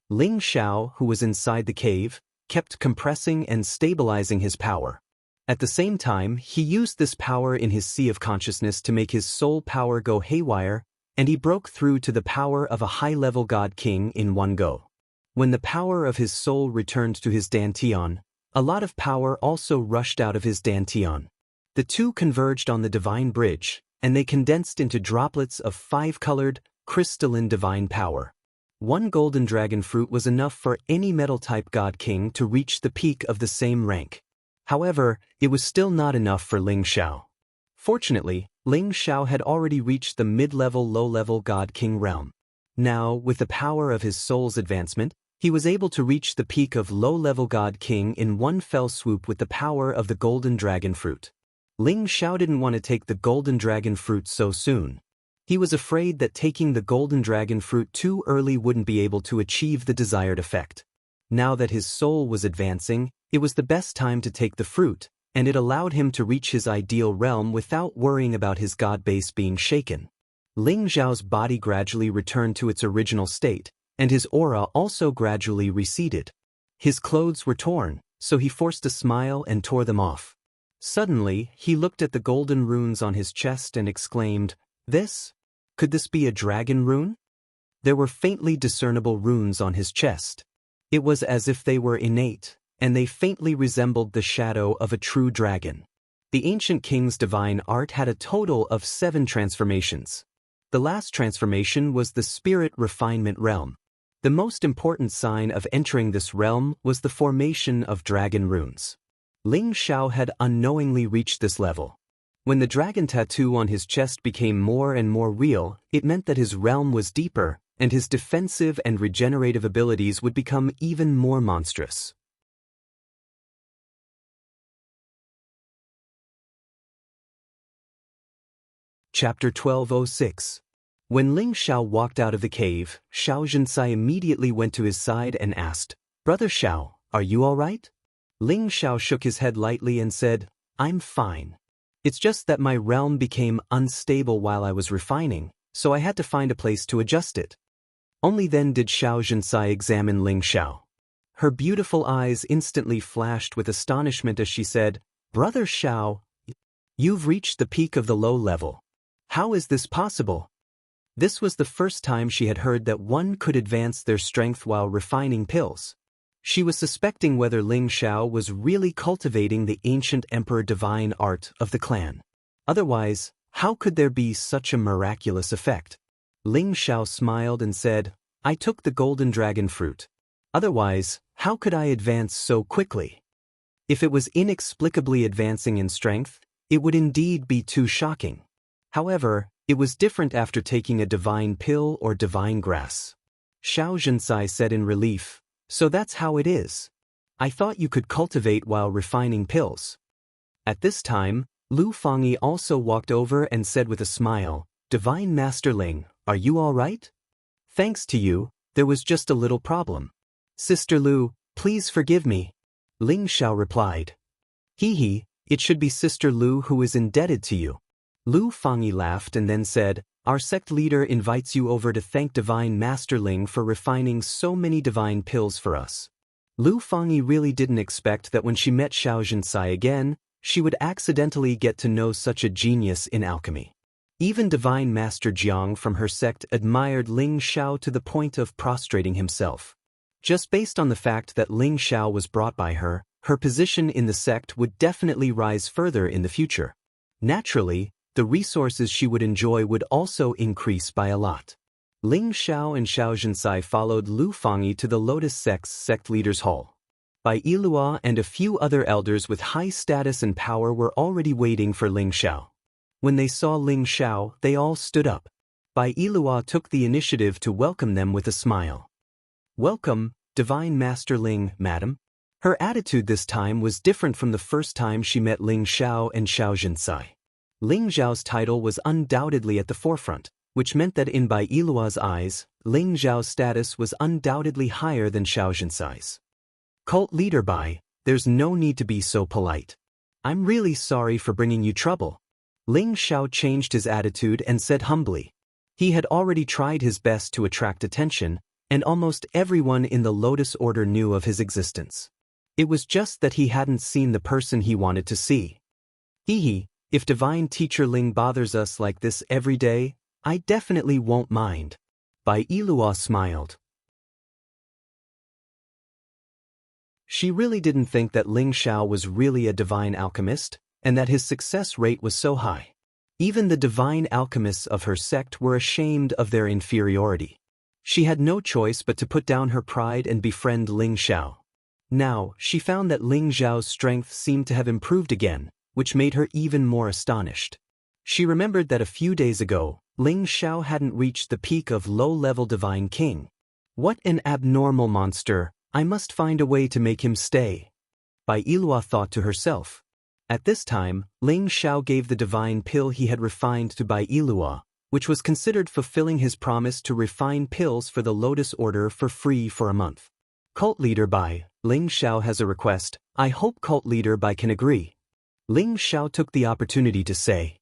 Ling Xiao, who was inside the cave, kept compressing and stabilizing his power. At the same time, he used this power in his sea of consciousness to make his soul power go haywire, and he broke through to the power of a high-level god-king in one go. When the power of his soul returned to his dantian, a lot of power also rushed out of his dantian. The two converged on the divine bridge, and they condensed into droplets of five-colored, crystalline divine power. One golden dragon fruit was enough for any metal-type god-king to reach the peak of the same rank. However, it was still not enough for Ling Xiao. Fortunately, Ling Xiao had already reached the mid-level low-level god-king realm. Now, with the power of his soul's advancement, he was able to reach the peak of low-level god-king in one fell swoop with the power of the golden dragon fruit. Ling Xiao didn't want to take the golden dragon fruit so soon. He was afraid that taking the golden dragon fruit too early wouldn't be able to achieve the desired effect. Now that his soul was advancing, it was the best time to take the fruit, and it allowed him to reach his ideal realm without worrying about his god base being shaken. Ling Xiao's body gradually returned to its original state, and his aura also gradually receded. His clothes were torn, so he forced a smile and tore them off. Suddenly, he looked at the golden runes on his chest and exclaimed, "This? Could this be a dragon rune?" There were faintly discernible runes on his chest. It was as if they were innate, and they faintly resembled the shadow of a true dragon. The ancient king's divine art had a total of 7 transformations. The last transformation was the spirit refinement realm. The most important sign of entering this realm was the formation of dragon runes. Ling Xiao had unknowingly reached this level. When the dragon tattoo on his chest became more and more real, it meant that his realm was deeper, and his defensive and regenerative abilities would become even more monstrous. Chapter 1206. When Ling Xiao walked out of the cave, Xiao Zhenxai immediately went to his side and asked, "Brother Xiao, are you all right?" Ling Xiao shook his head lightly and said, "I'm fine. It's just that my realm became unstable while I was refining, so I had to find a place to adjust it." Only then did Xiao Zhenxai examine Ling Xiao. Her beautiful eyes instantly flashed with astonishment as she said, Brother Xiao, you've reached the peak of the low level. How is this possible? This was the first time she had heard that one could advance their strength while refining pills. She was suspecting whether Ling Xiao was really cultivating the ancient emperor divine art of the clan. Otherwise, how could there be such a miraculous effect? Ling Xiao smiled and said, I took the golden dragon fruit. Otherwise, how could I advance so quickly? If it was inexplicably advancing in strength, it would indeed be too shocking. However, it was different after taking a divine pill or divine grass. Xiao Zhensai said in relief, so that's how it is. I thought you could cultivate while refining pills. At this time, Lu Fangyi also walked over and said with a smile, Divine Master Ling, are you all right? Thanks to you, there was just a little problem. Sister Lu, please forgive me. Ling Xiao replied. Hee, it should be Sister Lu who is indebted to you. Lu Fangyi laughed and then said, our sect leader invites you over to thank Divine Master Ling for refining so many divine pills for us. Lu Fangyi really didn't expect that when she met Xiao Zhensai again, she would accidentally get to know such a genius in alchemy. Even Divine Master Jianghu from her sect admired Ling Xiao to the point of prostrating himself. Just based on the fact that Ling Xiao was brought by her, her position in the sect would definitely rise further in the future. Naturally, the resources she would enjoy would also increase by a lot. Ling Xiao and Xiao Zhensai followed Lu Fangyi to the Lotus Sect's sect leaders' hall. Bai Yilua and a few other elders with high status and power were already waiting for Ling Xiao. When they saw Ling Xiao, they all stood up. Bai Yilua took the initiative to welcome them with a smile. Welcome, Divine Master Ling, madam. Her attitude this time was different from the first time she met Ling Xiao and Xiao Zhensai. Ling Xiao's title was undoubtedly at the forefront, which meant that in Bai Yilua's eyes, Ling Xiao's status was undoubtedly higher than Xiao Zhensai's. Cult leader Bai, there's no need to be so polite. I'm really sorry for bringing you trouble. Ling Xiao changed his attitude and said humbly. He had already tried his best to attract attention, and almost everyone in the Lotus Order knew of his existence. It was just that he hadn't seen the person he wanted to see. Hee, if Divine Teacher Ling bothers us like this every day, I definitely won't mind. Bai Yilua smiled. She really didn't think that Ling Xiao was really a divine alchemist, and that his success rate was so high. Even the divine alchemists of her sect were ashamed of their inferiority. She had no choice but to put down her pride and befriend Ling Xiao. Now, she found that Ling Xiao's strength seemed to have improved again, which made her even more astonished. She remembered that a few days ago, Ling Xiao hadn't reached the peak of low-level Divine King. What an abnormal monster, I must find a way to make him stay. Bai Yilua thought to herself. At this time, Ling Xiao gave the divine pill he had refined to Bai Yilua, which was considered fulfilling his promise to refine pills for the Lotus Order for free for a month. Cult leader Bai, Ling Xiao has a request, I hope cult leader Bai can agree. Ling Xiao took the opportunity to say.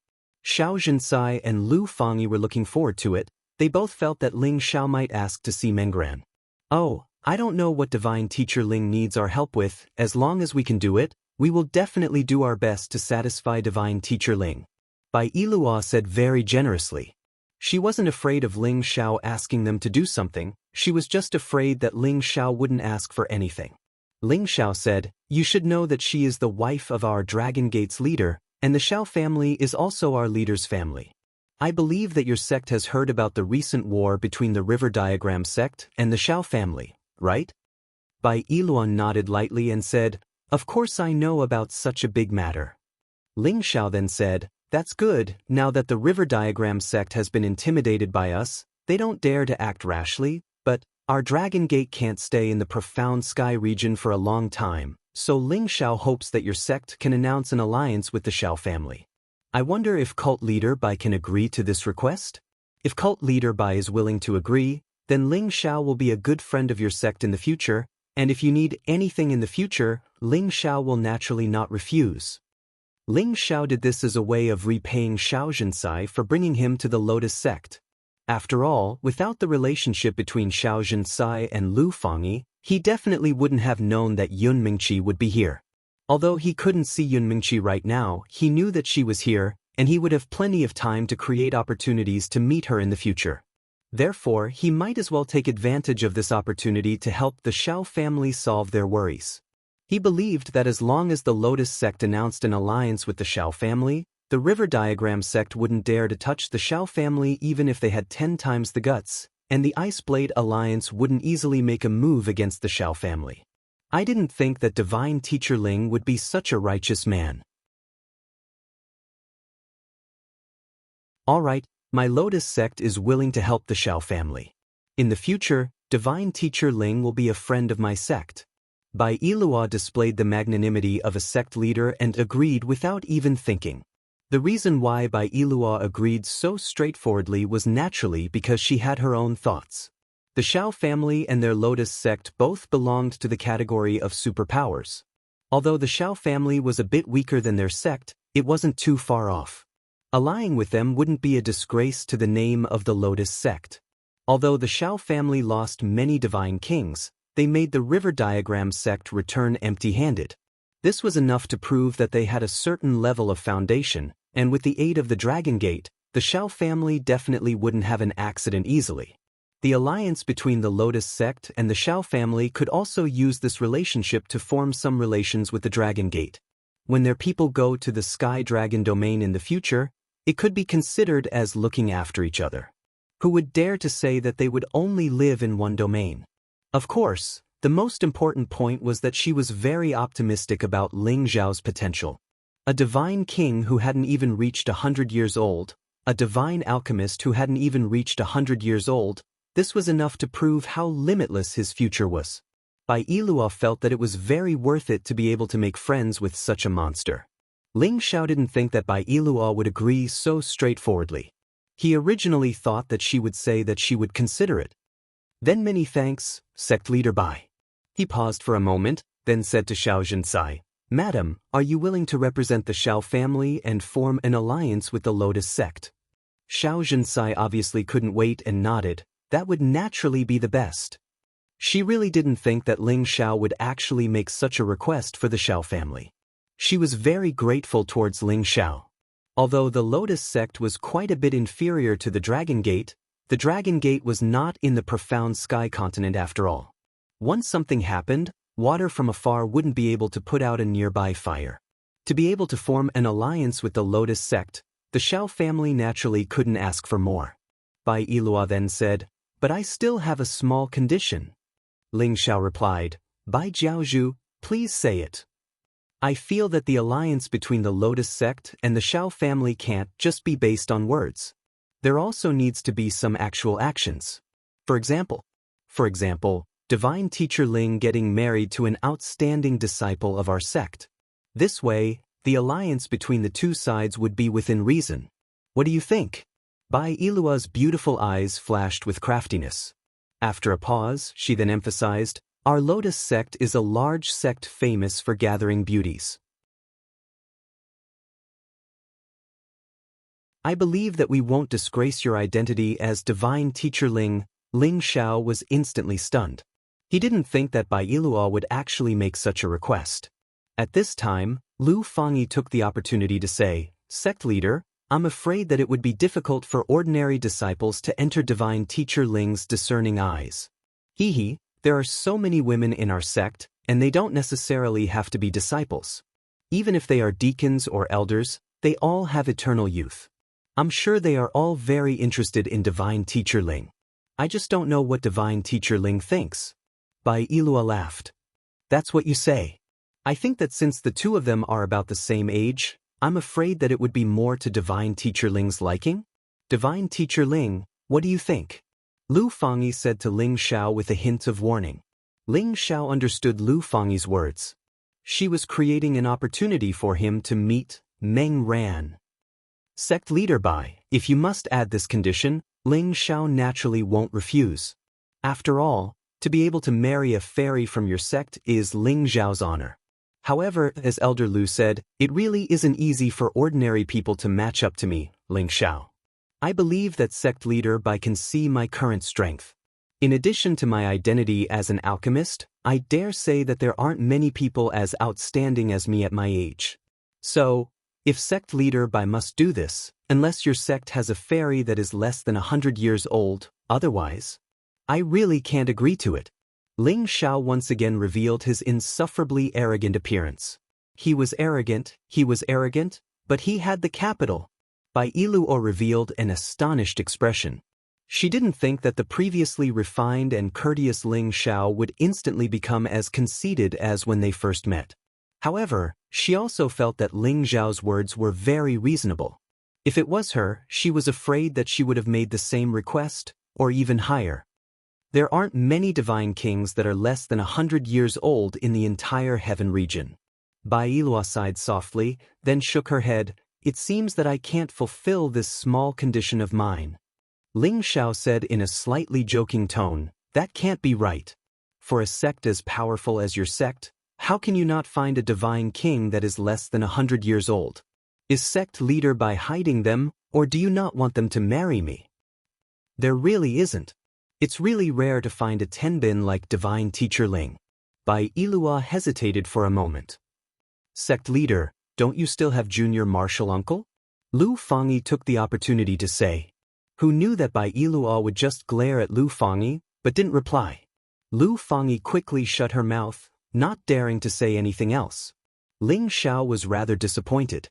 Xiao Zhensai and Lu Fangyi were looking forward to it. They both felt that Ling Xiao might ask to see Menguan. Oh, I don't know what Divine Teacher Ling needs our help with. As long as we can do it, we will definitely do our best to satisfy Divine Teacher Ling. Bai Yilua said very generously. She wasn't afraid of Ling Xiao asking them to do something, she was just afraid that Ling Xiao wouldn't ask for anything. Ling Xiao said, you should know that she is the wife of our Dragon Gate's leader, and the Xiao family is also our leader's family. I believe that your sect has heard about the recent war between the River Diagram sect and the Xiao family, right? Bai Yilua nodded lightly and said, of course I know about such a big matter. Ling Xiao then said, that's good, now that the River Diagram sect has been intimidated by us, they don't dare to act rashly, but our Dragon Gate can't stay in the profound sky region for a long time, so Ling Xiao hopes that your sect can announce an alliance with the Xiao family. I wonder if cult leader Bai can agree to this request? If cult leader Bai is willing to agree, then Ling Xiao will be a good friend of your sect in the future, and if you need anything in the future, Ling Xiao will naturally not refuse. Ling Xiao did this as a way of repaying Xiao Zhensai for bringing him to the Lotus sect. After all, without the relationship between Xiao Zhensai and Lu Fangyi, he definitely wouldn't have known that Yun Mingqi would be here. Although he couldn't see Yunmingqi right now, he knew that she was here, and he would have plenty of time to create opportunities to meet her in the future. Therefore, he might as well take advantage of this opportunity to help the Shao family solve their worries. He believed that as long as the Lotus sect announced an alliance with the Shao family, the River Diagram sect wouldn't dare to touch the Shao family even if they had 10 times the guts, and the Ice Blade alliance wouldn't easily make a move against the Shao family. I didn't think that Divine Teacher Ling would be such a righteous man. Alright, my Lotus sect is willing to help the Shao family. In the future, Divine Teacher Ling will be a friend of my sect. Bai Yilua displayed the magnanimity of a sect leader and agreed without even thinking. The reason why Bai Yilua agreed so straightforwardly was naturally because she had her own thoughts. The Shao family and their Lotus sect both belonged to the category of superpowers. Although the Shao family was a bit weaker than their sect, it wasn't too far off. Allying with them wouldn't be a disgrace to the name of the Lotus sect. Although the Shao family lost many divine kings, they made the River Diagram sect return empty-handed. This was enough to prove that they had a certain level of foundation, and with the aid of the Dragon Gate, the Shao family definitely wouldn't have an accident easily. The alliance between the Lotus sect and the Shao family could also use this relationship to form some relations with the Dragon Gate. When their people go to the Sky Dragon domain in the future, it could be considered as looking after each other. Who would dare to say that they would only live in one domain? Of course, the most important point was that she was very optimistic about Ling Zhao's potential. A divine king who hadn't even reached 100 years old, a divine alchemist who hadn't even reached 100 years old, this was enough to prove how limitless his future was. Bai Yilua felt that it was very worth it to be able to make friends with such a monster. Ling Zhao didn't think that Bai Yilua would agree so straightforwardly. He originally thought that she would say that she would consider it. Then many thanks, sect leader Bai. He paused for a moment, then said to Xiao Zhensai, Madam, are you willing to represent the Shao family and form an alliance with the Lotus sect? Xiao Zhensai obviously couldn't wait and nodded. That would naturally be the best. She really didn't think that Ling Zhao would actually make such a request for the Shao family. She was very grateful towards Ling Zhao. Although the Lotus sect was quite a bit inferior to the Dragon Gate was not in the profound sky continent after all. Once something happened, water from afar wouldn't be able to put out a nearby fire. To be able to form an alliance with the Lotus sect, the Shao family naturally couldn't ask for more. Bai Yilua then said, But I still have a small condition. Ling Zhao replied, Bai Jiaozhu, please say it. I feel that the alliance between the Lotus sect and the Shao family can't just be based on words. There also needs to be some actual actions. For example, Divine Teacher Ling getting married to an outstanding disciple of our sect. This way, the alliance between the two sides would be within reason. What do you think? Bai Yilua's beautiful eyes flashed with craftiness. After a pause, she then emphasized, Our Lotus sect is a large sect famous for gathering beauties. I believe that we won't disgrace your identity as Divine Teacher Ling. Ling Zhao was instantly stunned. He didn't think that Bai Yilua would actually make such a request. At this time, Lu Fangyi took the opportunity to say, Sect leader, I'm afraid that it would be difficult for ordinary disciples to enter Divine Teacher Ling's discerning eyes. There are so many women in our sect, and they don't necessarily have to be disciples. Even if they are deacons or elders, they all have eternal youth. I'm sure they are all very interested in Divine Teacher Ling. I just don't know what Divine Teacher Ling thinks. Bai Yilua laughed. That's what you say. I think that since the two of them are about the same age, I'm afraid that it would be more to Divine Teacher Ling's liking. Divine Teacher Ling, what do you think? Lu Fangyi said to Ling Zhao with a hint of warning. Ling Zhao understood Lu Fangyi's words. She was creating an opportunity for him to meet Meng Ran. Sect leader Bai, if you must add this condition, Ling Zhao naturally won't refuse. After all, to be able to marry a fairy from your sect is Ling Zhao's honor. However, as Elder Lu said, it really isn't easy for ordinary people to match up to me, Ling Zhao. I believe that sect leader Bai can see my current strength. In addition to my identity as an alchemist, I dare say that there aren't many people as outstanding as me at my age. So, if sect leader by must do this, unless your sect has a fairy that is less than 100 years old, otherwise, I really can't agree to it. Ling Xiao once again revealed his insufferably arrogant appearance. He was arrogant, but he had the capital. Bai Iluo revealed an astonished expression. She didn't think that the previously refined and courteous Ling Xiao would instantly become as conceited as when they first met. However, she also felt that Ling Xiao's words were very reasonable. If it was her, she was afraid that she would have made the same request, or even higher. There aren't many divine kings that are less than 100 years old in the entire heaven region. Bai Iluo sighed softly, then shook her head. It seems that I can't fulfill this small condition of mine. Ling Xiao said in a slightly joking tone, that can't be right. For a sect as powerful as your sect, how can you not find a divine king that is less than 100 years old? Is sect leader by hiding them, or do you not want them to marry me? There really isn't. It's really rare to find a tenbin like divine teacher Ling. Bai Iluo hesitated for a moment. Sect leader, don't you still have junior martial uncle? Lu Fangyi took the opportunity to say. Who knew that Bai Iluo would just glare at Lu Fangyi, but didn't reply. Lu Fangyi quickly shut her mouth, not daring to say anything else. Ling Xiao was rather disappointed.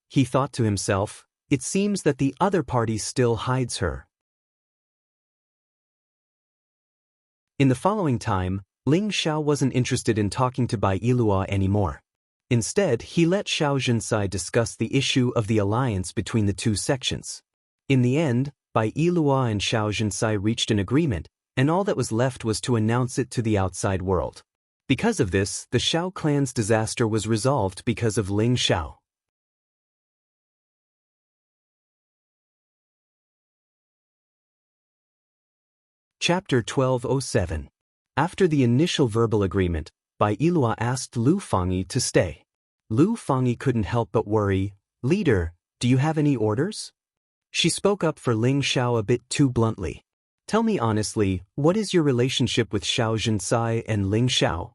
He thought to himself, it seems that the other party still hides her. In the following time, Ling Xiao wasn't interested in talking to Bai Iluo anymore. Instead, he let Xiao Zhensai discuss the issue of the alliance between the two sections. In the end, Bai Iluo and Xiao Zhensai reached an agreement, and all that was left was to announce it to the outside world. Because of this, the Xiao clan's disaster was resolved because of Ling Xiao. Chapter 1207. After the initial verbal agreement, Bai Iluo asked Lu Fangyi to stay. Lu Fangyi couldn't help but worry. Leader, do you have any orders? She spoke up for Ling Xiao a bit too bluntly. Tell me honestly, what is your relationship with Xiao Zhensai and Ling Xiao?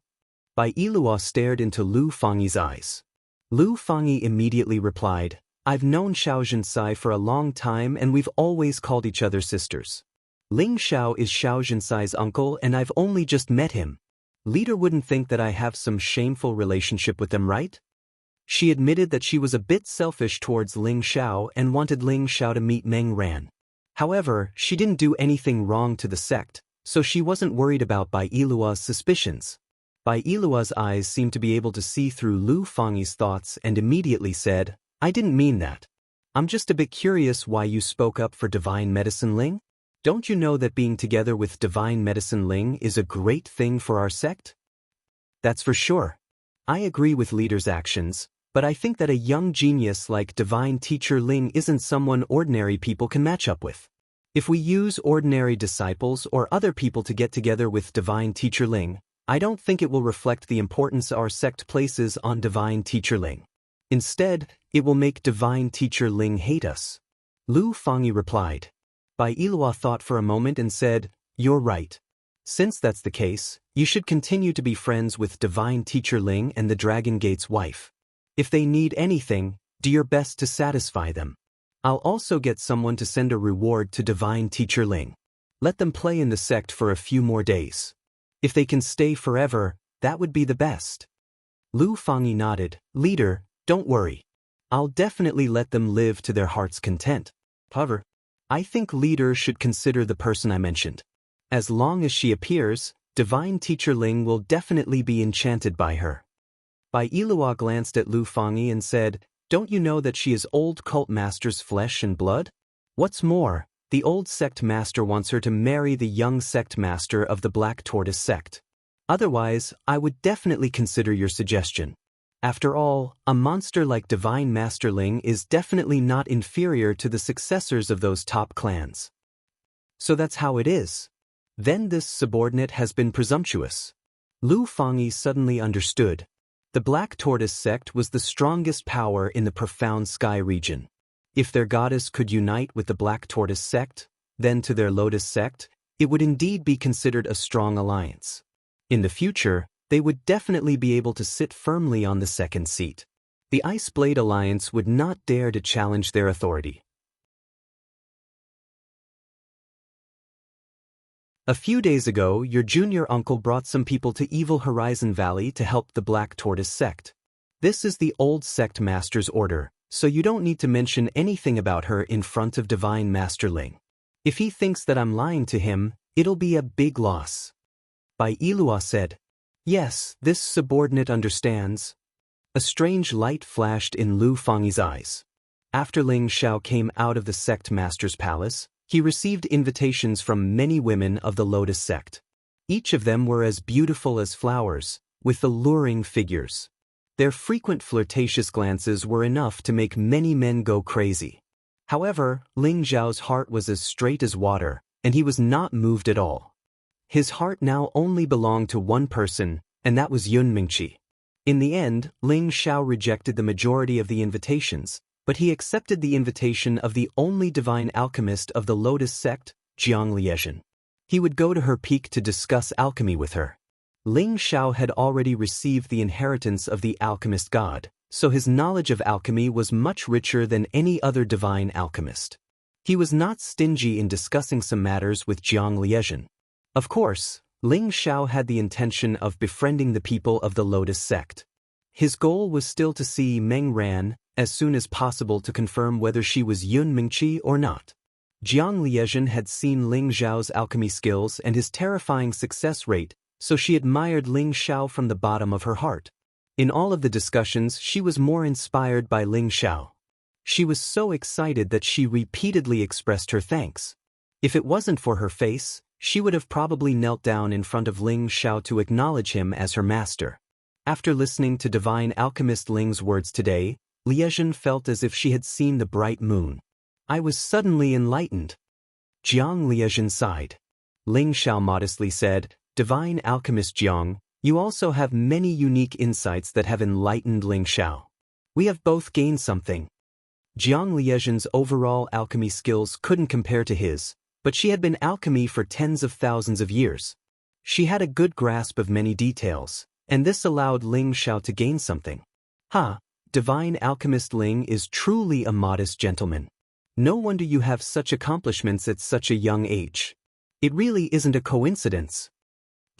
Bai Iluo stared into Lu Fangyi's eyes. Lu Fangyi immediately replied, I've known Xiao Zhensai for a long time and we've always called each other sisters. Ling Xiao is Xiao Zhensai's uncle and I've only just met him. Leader wouldn't think that I have some shameful relationship with them, right? She admitted that she was a bit selfish towards Ling Xiao and wanted Ling Xiao to meet Meng Ran. However, she didn't do anything wrong to the sect, so she wasn't worried about Bai Iluo's suspicions. Bai Iluo's eyes seemed to be able to see through Lu Fangyi's thoughts and immediately said, I didn't mean that. I'm just a bit curious why you spoke up for Divine Medicine Ling? Don't you know that being together with Divine Medicine Ling is a great thing for our sect? That's for sure. I agree with leader's actions, but I think that a young genius like Divine Teacher Ling isn't someone ordinary people can match up with. If we use ordinary disciples or other people to get together with Divine Teacher Ling, I don't think it will reflect the importance our sect places on Divine Teacher Ling. Instead, it will make Divine Teacher Ling hate us. Lu Fangyi replied. Bai Iluo thought for a moment and said, You're right. Since that's the case, you should continue to be friends with Divine Teacher Ling and the Dragon Gate's wife. If they need anything, do your best to satisfy them. I'll also get someone to send a reward to Divine Teacher Ling. Let them play in the sect for a few more days. If they can stay forever, that would be the best. Lu Fangyi nodded. Leader, don't worry. I'll definitely let them live to their heart's content. However, I think leader should consider the person I mentioned. As long as she appears, Divine Teacher Ling will definitely be enchanted by her. Bai Iluo glanced at Lu Fangyi and said, Don't you know that she is old cult master's flesh and blood? What's more, the old sect master wants her to marry the young sect master of the Black Tortoise sect. Otherwise, I would definitely consider your suggestion. After all, a monster like Divine Master Ling is definitely not inferior to the successors of those top clans. So that's how it is. Then this subordinate has been presumptuous. Lu Fangyi suddenly understood. The Black Tortoise sect was the strongest power in the profound sky region. If their goddess could unite with the Black Tortoise sect, then to their Lotus sect, it would indeed be considered a strong alliance. In the future, they would definitely be able to sit firmly on the second seat. The Ice Blade Alliance would not dare to challenge their authority. A few days ago, your junior uncle brought some people to Evil Horizon Valley to help the Black Tortoise sect. This is the old sect master's order, so you don't need to mention anything about her in front of Divine Master Ling. If he thinks that I'm lying to him, it'll be a big loss. Bai Ilua said. Yes, this subordinate understands. A strange light flashed in Lu Fengyi's eyes. After Ling Xiao came out of the sect master's palace, he received invitations from many women of the Lotus sect. Each of them were as beautiful as flowers, with alluring figures. Their frequent flirtatious glances were enough to make many men go crazy. However, Ling Xiao's heart was as straight as water, and he was not moved at all. His heart now only belonged to one person, and that was Yun Mingqi. In the end, Ling Xiao rejected the majority of the invitations, but he accepted the invitation of the only divine alchemist of the Lotus sect, Jiang Liezhen. He would go to her peak to discuss alchemy with her. Ling Xiao had already received the inheritance of the alchemist god, so his knowledge of alchemy was much richer than any other divine alchemist. He was not stingy in discussing some matters with Jiang Liezhen. Of course, Ling Xiao had the intention of befriending the people of the Lotus sect. His goal was still to see Meng Ran as soon as possible to confirm whether she was Yun Mingqi or not. Jiang Liezhen had seen Ling Xiao's alchemy skills and his terrifying success rate, so she admired Ling Xiao from the bottom of her heart. In all of the discussions, she was more inspired by Ling Xiao. She was so excited that she repeatedly expressed her thanks. If it wasn't for her face, she would have probably knelt down in front of Ling Xiao to acknowledge him as her master. After listening to Divine Alchemist Ling's words today, Liezhen felt as if she had seen the bright moon. I was suddenly enlightened. Jiang Liezhen sighed. Ling Xiao modestly said, Divine Alchemist Jiang, you also have many unique insights that have enlightened Ling Xiao. We have both gained something. Jiang Liezhen's overall alchemy skills couldn't compare to his, but she had been alchemy for tens of thousands of years. She had a good grasp of many details, and this allowed Ling Xiao to gain something. Divine Alchemist Ling is truly a modest gentleman. No wonder you have such accomplishments at such a young age. It really isn't a coincidence.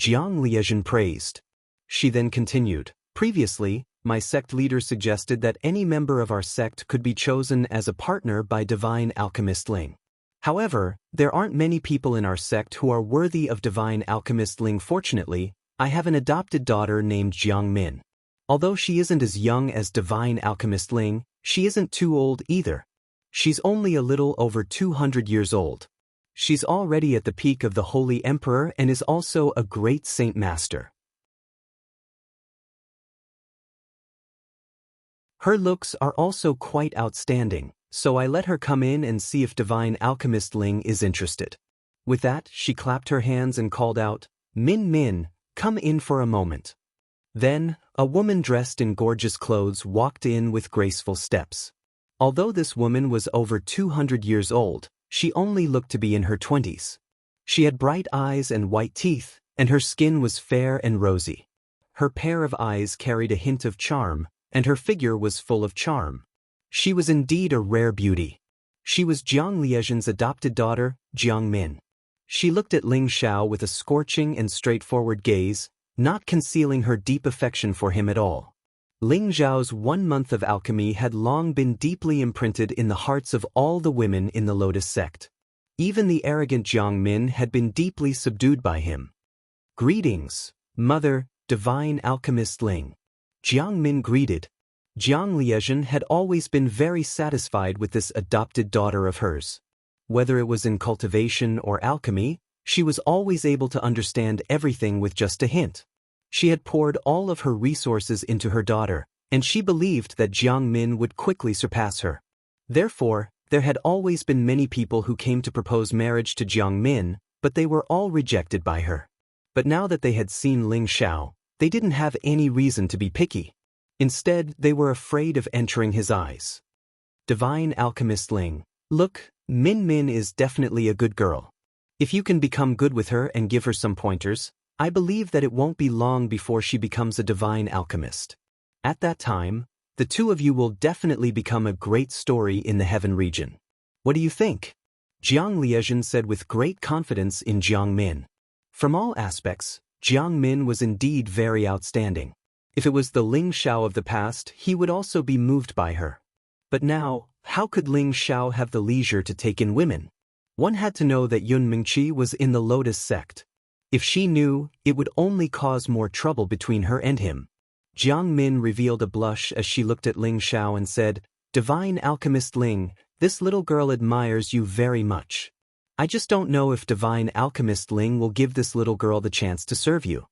Jiang Liezhen praised. She then continued, previously, my sect leader suggested that any member of our sect could be chosen as a partner by Divine Alchemist Ling. However, there aren't many people in our sect who are worthy of Divine Alchemist Ling. Fortunately, I have an adopted daughter named Jiang Min. Although she isn't as young as Divine Alchemist Ling, she isn't too old either. She's only a little over 200 years old. She's already at the peak of the Holy Emperor and is also a great Saint Master. Her looks are also quite outstanding, so I let her come in and see if Divine Alchemist Ling is interested. With that, she clapped her hands and called out, Min Min, come in for a moment. Then, a woman dressed in gorgeous clothes walked in with graceful steps. Although this woman was over 200 years old, she only looked to be in her 20s. She had bright eyes and white teeth, and her skin was fair and rosy. Her pair of eyes carried a hint of charm, and her figure was full of charm. She was indeed a rare beauty. She was Jiang Liezhen's adopted daughter, Jiang Min. She looked at Ling Xiao with a scorching and straightforward gaze, not concealing her deep affection for him at all. Ling Xiao's 1 month of alchemy had long been deeply imprinted in the hearts of all the women in the Lotus sect. Even the arrogant Jiang Min had been deeply subdued by him. Greetings, Mother, Divine Alchemist Ling. Jiang Min greeted. Jiang Liezhen had always been very satisfied with this adopted daughter of hers. Whether it was in cultivation or alchemy, she was always able to understand everything with just a hint. She had poured all of her resources into her daughter, and she believed that Jiang Min would quickly surpass her. Therefore, there had always been many people who came to propose marriage to Jiang Min, but they were all rejected by her. But now that they had seen Ling Xiao, they didn't have any reason to be picky. Instead, they were afraid of entering his eyes. Divine Alchemist Ling, look, Min Min is definitely a good girl. If you can become good with her and give her some pointers, I believe that it won't be long before she becomes a divine alchemist. At that time, the two of you will definitely become a great story in the heaven region. What do you think? Jiang Liezhen said with great confidence in Jiang Min. From all aspects, Jiang Min was indeed very outstanding. If it was the Ling Xiao of the past, he would also be moved by her. But now, how could Ling Xiao have the leisure to take in women? One had to know that Yun Mingqi was in the Lotus sect. If she knew, it would only cause more trouble between her and him. Jiang Min revealed a blush as she looked at Ling Xiao and said, "Divine Alchemist Ling, this little girl admires you very much. I just don't know if Divine Alchemist Ling will give this little girl the chance to serve you."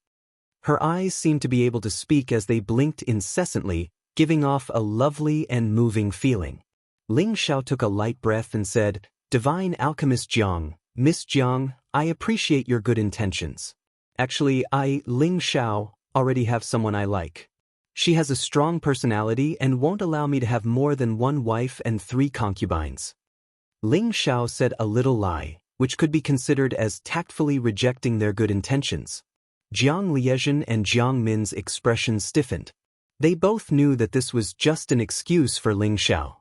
Her eyes seemed to be able to speak as they blinked incessantly, giving off a lovely and moving feeling. Ling Xiao took a light breath and said, "Divine Alchemist Jiang, Miss Jiang, I appreciate your good intentions. Actually, Ling Xiao, already have someone I like. She has a strong personality and won't allow me to have more than one wife and 3 concubines." Ling Xiao said a little lie, which could be considered as tactfully rejecting their good intentions. Jiang Liezhen and Jiang Min's expressions stiffened. They both knew that this was just an excuse for Ling Xiao.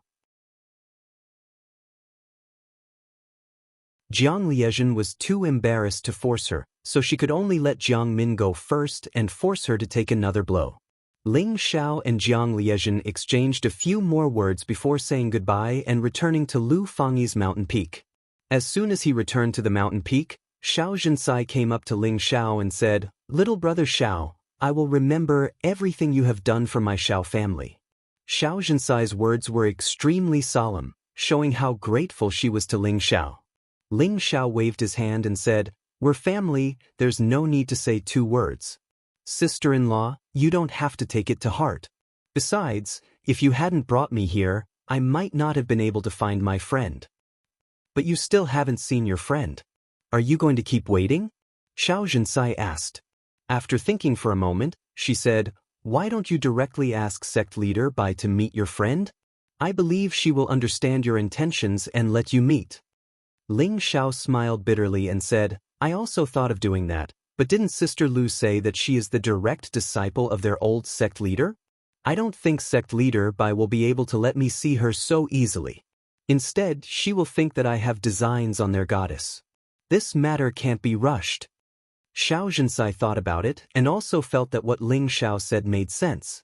Jiang Liezhen was too embarrassed to force her, so she could only let Jiang Min go first and force her to take another blow. Ling Xiao and Jiang Liezhen exchanged a few more words before saying goodbye and returning to Lu Fangyi's mountain peak. As soon as he returned to the mountain peak, Xiao Zhensai came up to Ling Xiao and said, "Little brother Xiao, I will remember everything you have done for my Xiao family." Xiao Zhensai's words were extremely solemn, showing how grateful she was to Ling Xiao. Ling Xiao waved his hand and said, "We're family, there's no need to say 2 words. Sister-in-law, you don't have to take it to heart. Besides, if you hadn't brought me here, I might not have been able to find my friend." "But you still haven't seen your friend. Are you going to keep waiting?" Xiao Zhensai asked. After thinking for a moment, she said, "Why don't you directly ask sect leader Bai to meet your friend? I believe she will understand your intentions and let you meet." Ling Xiao smiled bitterly and said, "I also thought of doing that, but didn't Sister Lu say that she is the direct disciple of their old sect leader? I don't think sect leader Bai will be able to let me see her so easily. Instead, she will think that I have designs on their goddess. This matter can't be rushed." Xiao Zhensai thought about it and also felt that what Ling Xiao said made sense.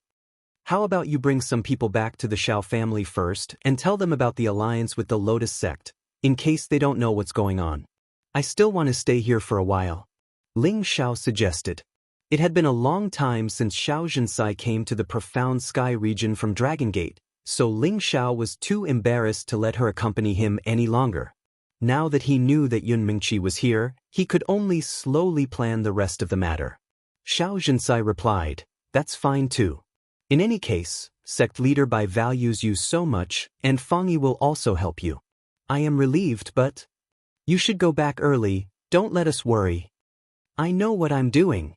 "How about you bring some people back to the Xiao family first and tell them about the alliance with the Lotus sect, in case they don't know what's going on. I still want to stay here for a while," Ling Xiao suggested. It had been a long time since Xiao Zhensai came to the profound sky region from Dragon Gate, so Ling Xiao was too embarrassed to let her accompany him any longer. Now that he knew that Yun Mingqi was here, he could only slowly plan the rest of the matter. Xiao Zhensai replied, "That's fine too. In any case, sect leader Bai values you so much, and Fangyi will also help you. I am relieved, but you should go back early, don't let us worry." "I know what I'm doing,"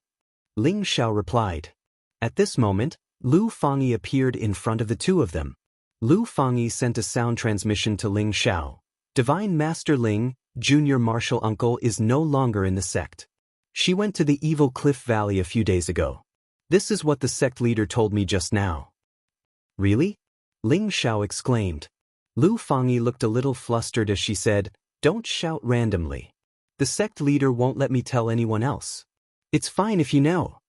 Ling Xiao replied. At this moment, Lu Fangyi appeared in front of the two of them. Lu Fangyi sent a sound transmission to Ling Xiao. "Divine Master Ling, Junior Martial Uncle is no longer in the sect. She went to the Evil Cliff Valley a few days ago. This is what the sect leader told me just now." "Really?" Ling Xiao exclaimed. Lu Fangyi looked a little flustered as she said, "Don't shout randomly. The sect leader won't let me tell anyone else. It's fine if you know."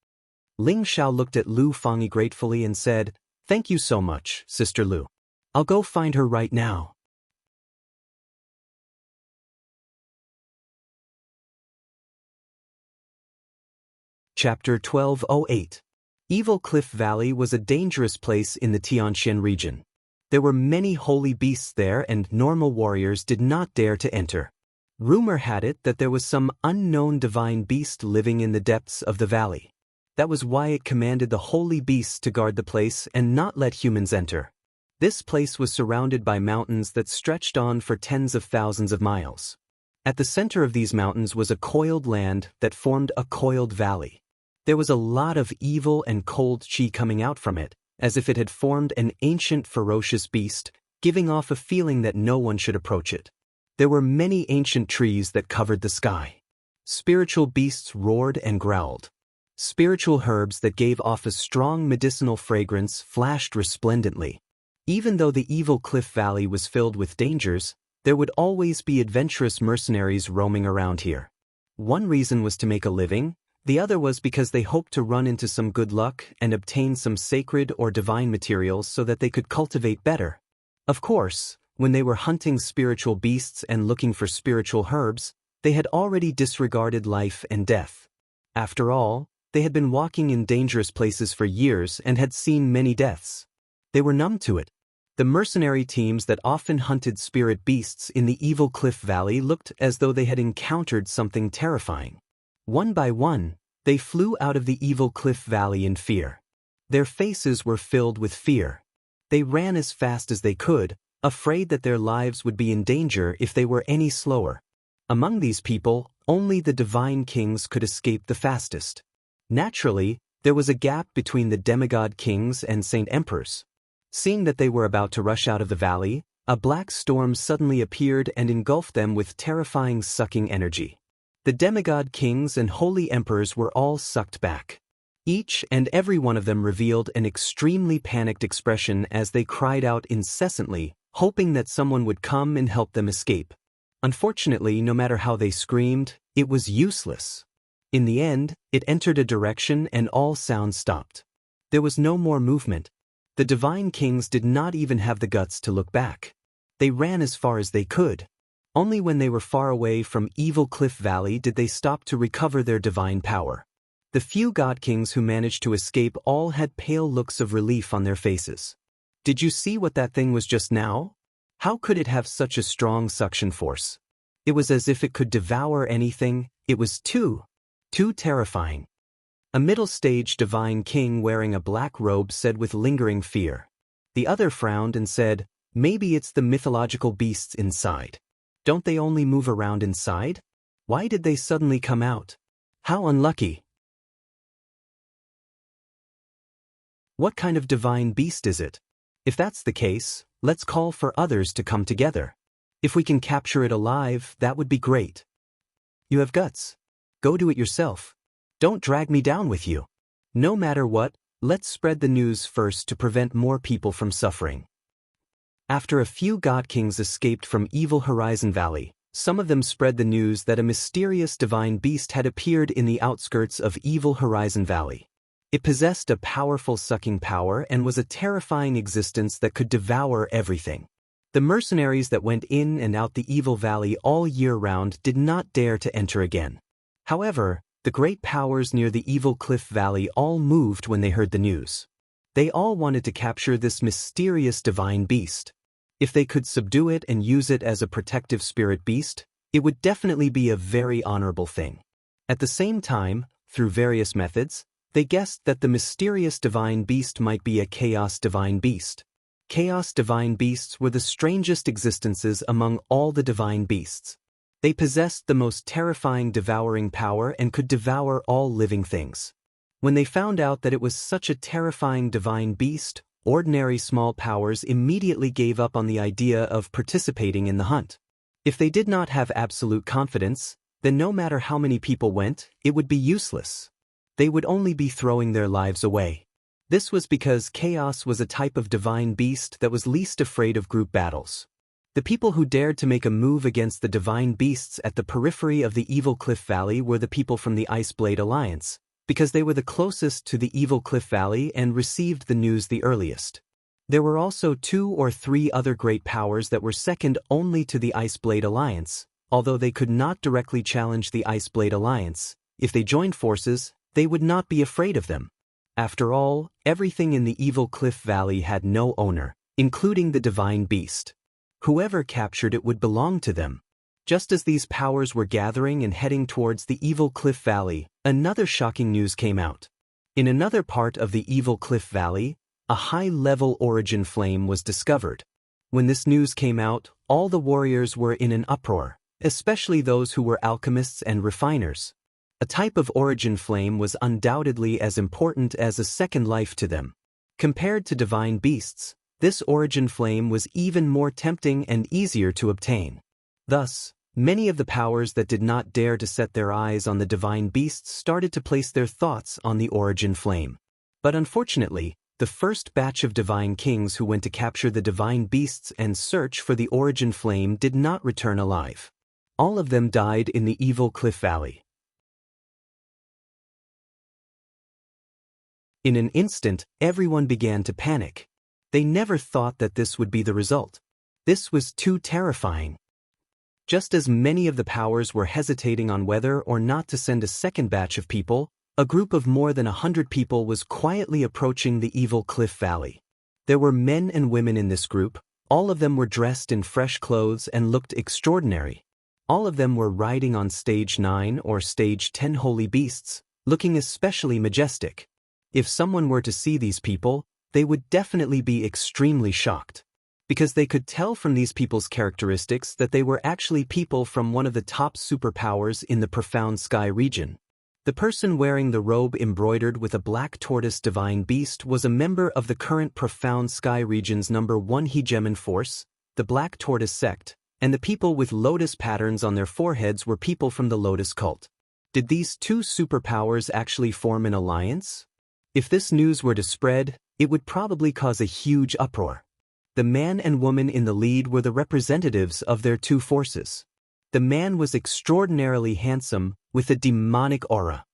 Ling Xiao looked at Lu Fangyi gratefully and said, "Thank you so much, Sister Lu. I'll go find her right now." Chapter 1208. Evil Cliff Valley was a dangerous place in the Tianxian region. There were many holy beasts there and normal warriors did not dare to enter. Rumor had it that there was some unknown divine beast living in the depths of the valley. That was why it commanded the holy beasts to guard the place and not let humans enter. This place was surrounded by mountains that stretched on for tens of thousands of miles. At the center of these mountains was a coiled land that formed a coiled valley. There was a lot of evil and cold chi coming out from it, as if it had formed an ancient ferocious beast, giving off a feeling that no one should approach it. There were many ancient trees that covered the sky. Spiritual beasts roared and growled. Spiritual herbs that gave off a strong medicinal fragrance flashed resplendently. Even though the evil cliff valley was filled with dangers, there would always be adventurous mercenaries roaming around here. One reason was to make a living, the other was because they hoped to run into some good luck and obtain some sacred or divine materials so that they could cultivate better. Of course, when they were hunting spiritual beasts and looking for spiritual herbs, they had already disregarded life and death. After all, they had been walking in dangerous places for years and had seen many deaths. They were numb to it. The mercenary teams that often hunted spirit beasts in the evil cliff valley looked as though they had encountered something terrifying. One by one, they flew out of the evil cliff valley in fear. Their faces were filled with fear. They ran as fast as they could, afraid that their lives would be in danger if they were any slower. Among these people, only the divine kings could escape the fastest. Naturally, there was a gap between the demigod kings and saint emperors. Seeing that they were about to rush out of the valley, a black storm suddenly appeared and engulfed them with terrifying sucking energy. The demigod kings and holy emperors were all sucked back. Each and every one of them revealed an extremely panicked expression as they cried out incessantly, hoping that someone would come and help them escape. Unfortunately, no matter how they screamed, it was useless. In the end, it entered a direction and all sound stopped. There was no more movement. The divine kings did not even have the guts to look back. They ran as far as they could. Only when they were far away from Evil Cliff Valley did they stop to recover their divine power. The few god kings who managed to escape all had pale looks of relief on their faces. Did you see what that thing was just now? How could it have such a strong suction force? It was as if it could devour anything. It was too terrifying. A middle-stage divine king wearing a black robe said with lingering fear. The other frowned and said, "Maybe it's the mythological beasts inside. Don't they only move around inside? Why did they suddenly come out? How unlucky." What kind of divine beast is it? If that's the case, let's call for others to come together. If we can capture it alive, that would be great. You have guts. Go do it yourself. Don't drag me down with you. No matter what, let's spread the news first to prevent more people from suffering. After a few god kings escaped from Evil Horizon Valley, some of them spread the news that a mysterious divine beast had appeared in the outskirts of Evil Horizon Valley. It possessed a powerful sucking power and was a terrifying existence that could devour everything. The mercenaries that went in and out the Evil Valley all year round did not dare to enter again. However, the great powers near the Evil Cliff Valley all moved when they heard the news. They all wanted to capture this mysterious divine beast. If they could subdue it and use it as a protective spirit beast, it would definitely be a very honorable thing. At the same time, through various methods, they guessed that the mysterious divine beast might be a chaos divine beast. Chaos divine beasts were the strangest existences among all the divine beasts. They possessed the most terrifying devouring power and could devour all living things. When they found out that it was such a terrifying divine beast, ordinary small powers immediately gave up on the idea of participating in the hunt. If they did not have absolute confidence, then no matter how many people went, it would be useless. They would only be throwing their lives away. This was because chaos was a type of divine beast that was least afraid of group battles. The people who dared to make a move against the divine beasts at the periphery of the Evil Cliff Valley were the people from the Ice Blade Alliance, because they were the closest to the Evil Cliff Valley and received the news the earliest. There were also 2 or 3 other great powers that were second only to the Ice Blade Alliance, although they could not directly challenge the Ice Blade Alliance. If they joined forces, they would not be afraid of them. After all, everything in the Evil Cliff Valley had no owner, including the divine beast. Whoever captured it would belong to them. Just as these powers were gathering and heading towards the Evil Cliff Valley, another shocking news came out. In another part of the Evil Cliff Valley, a high-level origin flame was discovered. When this news came out, all the warriors were in an uproar, especially those who were alchemists and refiners. A type of origin flame was undoubtedly as important as a second life to them. Compared to divine beasts, this origin flame was even more tempting and easier to obtain. Thus, many of the powers that did not dare to set their eyes on the divine beasts started to place their thoughts on the origin flame. But unfortunately, the first batch of divine kings who went to capture the divine beasts and search for the origin flame did not return alive. All of them died in the evil cliff valley. In an instant, everyone began to panic. They never thought that this would be the result. This was too terrifying. Just as many of the powers were hesitating on whether or not to send a second batch of people, a group of more than 100 people was quietly approaching the evil cliff valley. There were men and women in this group. All of them were dressed in fresh clothes and looked extraordinary. All of them were riding on stage 9 or stage 10 holy beasts, looking especially majestic. If someone were to see these people, they would definitely be extremely shocked. Because they could tell from these people's characteristics that they were actually people from one of the top superpowers in the profound sky region. The person wearing the robe embroidered with a black tortoise divine beast was a member of the current profound sky region's #1 hegemon force, the Black Tortoise sect, and the people with lotus patterns on their foreheads were people from the Lotus cult. Did these two superpowers actually form an alliance? If this news were to spread, it would probably cause a huge uproar. The man and woman in the lead were the representatives of their two forces. The man was extraordinarily handsome, with a demonic aura.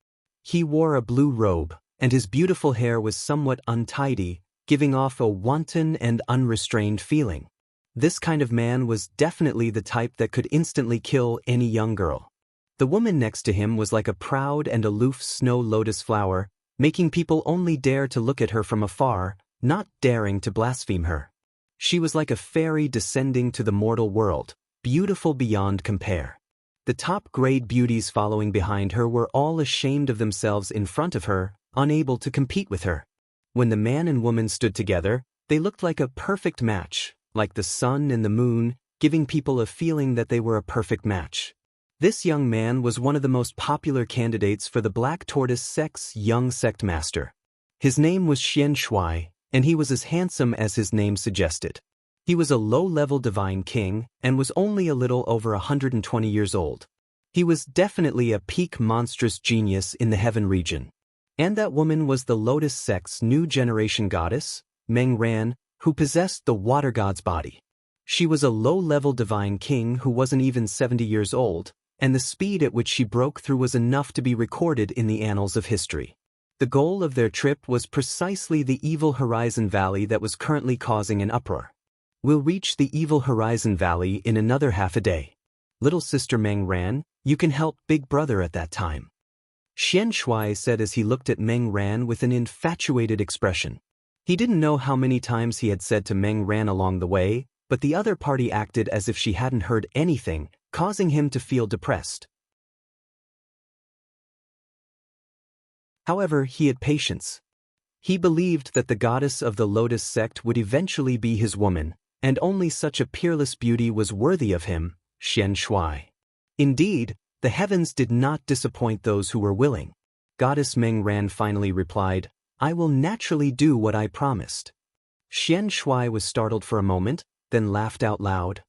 He wore a blue robe, and his beautiful hair was somewhat untidy, giving off a wanton and unrestrained feeling. This kind of man was definitely the type that could instantly kill any young girl. The woman next to him was like a proud and aloof snow lotus flower, making people only dare to look at her from afar, not daring to blaspheme her. She was like a fairy descending to the mortal world, beautiful beyond compare. The top-grade beauties following behind her were all ashamed of themselves in front of her, unable to compete with her. When the man and woman stood together, they looked like a perfect match, like the sun and the moon, giving people a feeling that they were a perfect match. This young man was one of the most popular candidates for the Black Tortoise sect's young sect master. His name was Xian Shui, and he was as handsome as his name suggested. He was a low-level divine king, and was only a little over 120 years old. He was definitely a peak monstrous genius in the heaven region. And that woman was the Lotus sect's new generation goddess, Meng Ran, who possessed the water god's body. She was a low-level divine king who wasn't even 70 years old, and the speed at which she broke through was enough to be recorded in the annals of history. The goal of their trip was precisely the evil Horizon Valley that was currently causing an uproar. We'll reach the evil Horizon Valley in another half a day. Little sister Meng Ran, you can help big brother at that time. Xian Shui said as he looked at Meng Ran with an infatuated expression. He didn't know how many times he had said to Meng Ran along the way, but the other party acted as if she hadn't heard anything, causing him to feel depressed. However, he had patience. He believed that the goddess of the Lotus sect would eventually be his woman, and only such a peerless beauty was worthy of him, Xian Shui. Indeed, the heavens did not disappoint those who were willing. Goddess Meng Ran finally replied, "I will naturally do what I promised." Xian Shui was startled for a moment, then laughed out loud.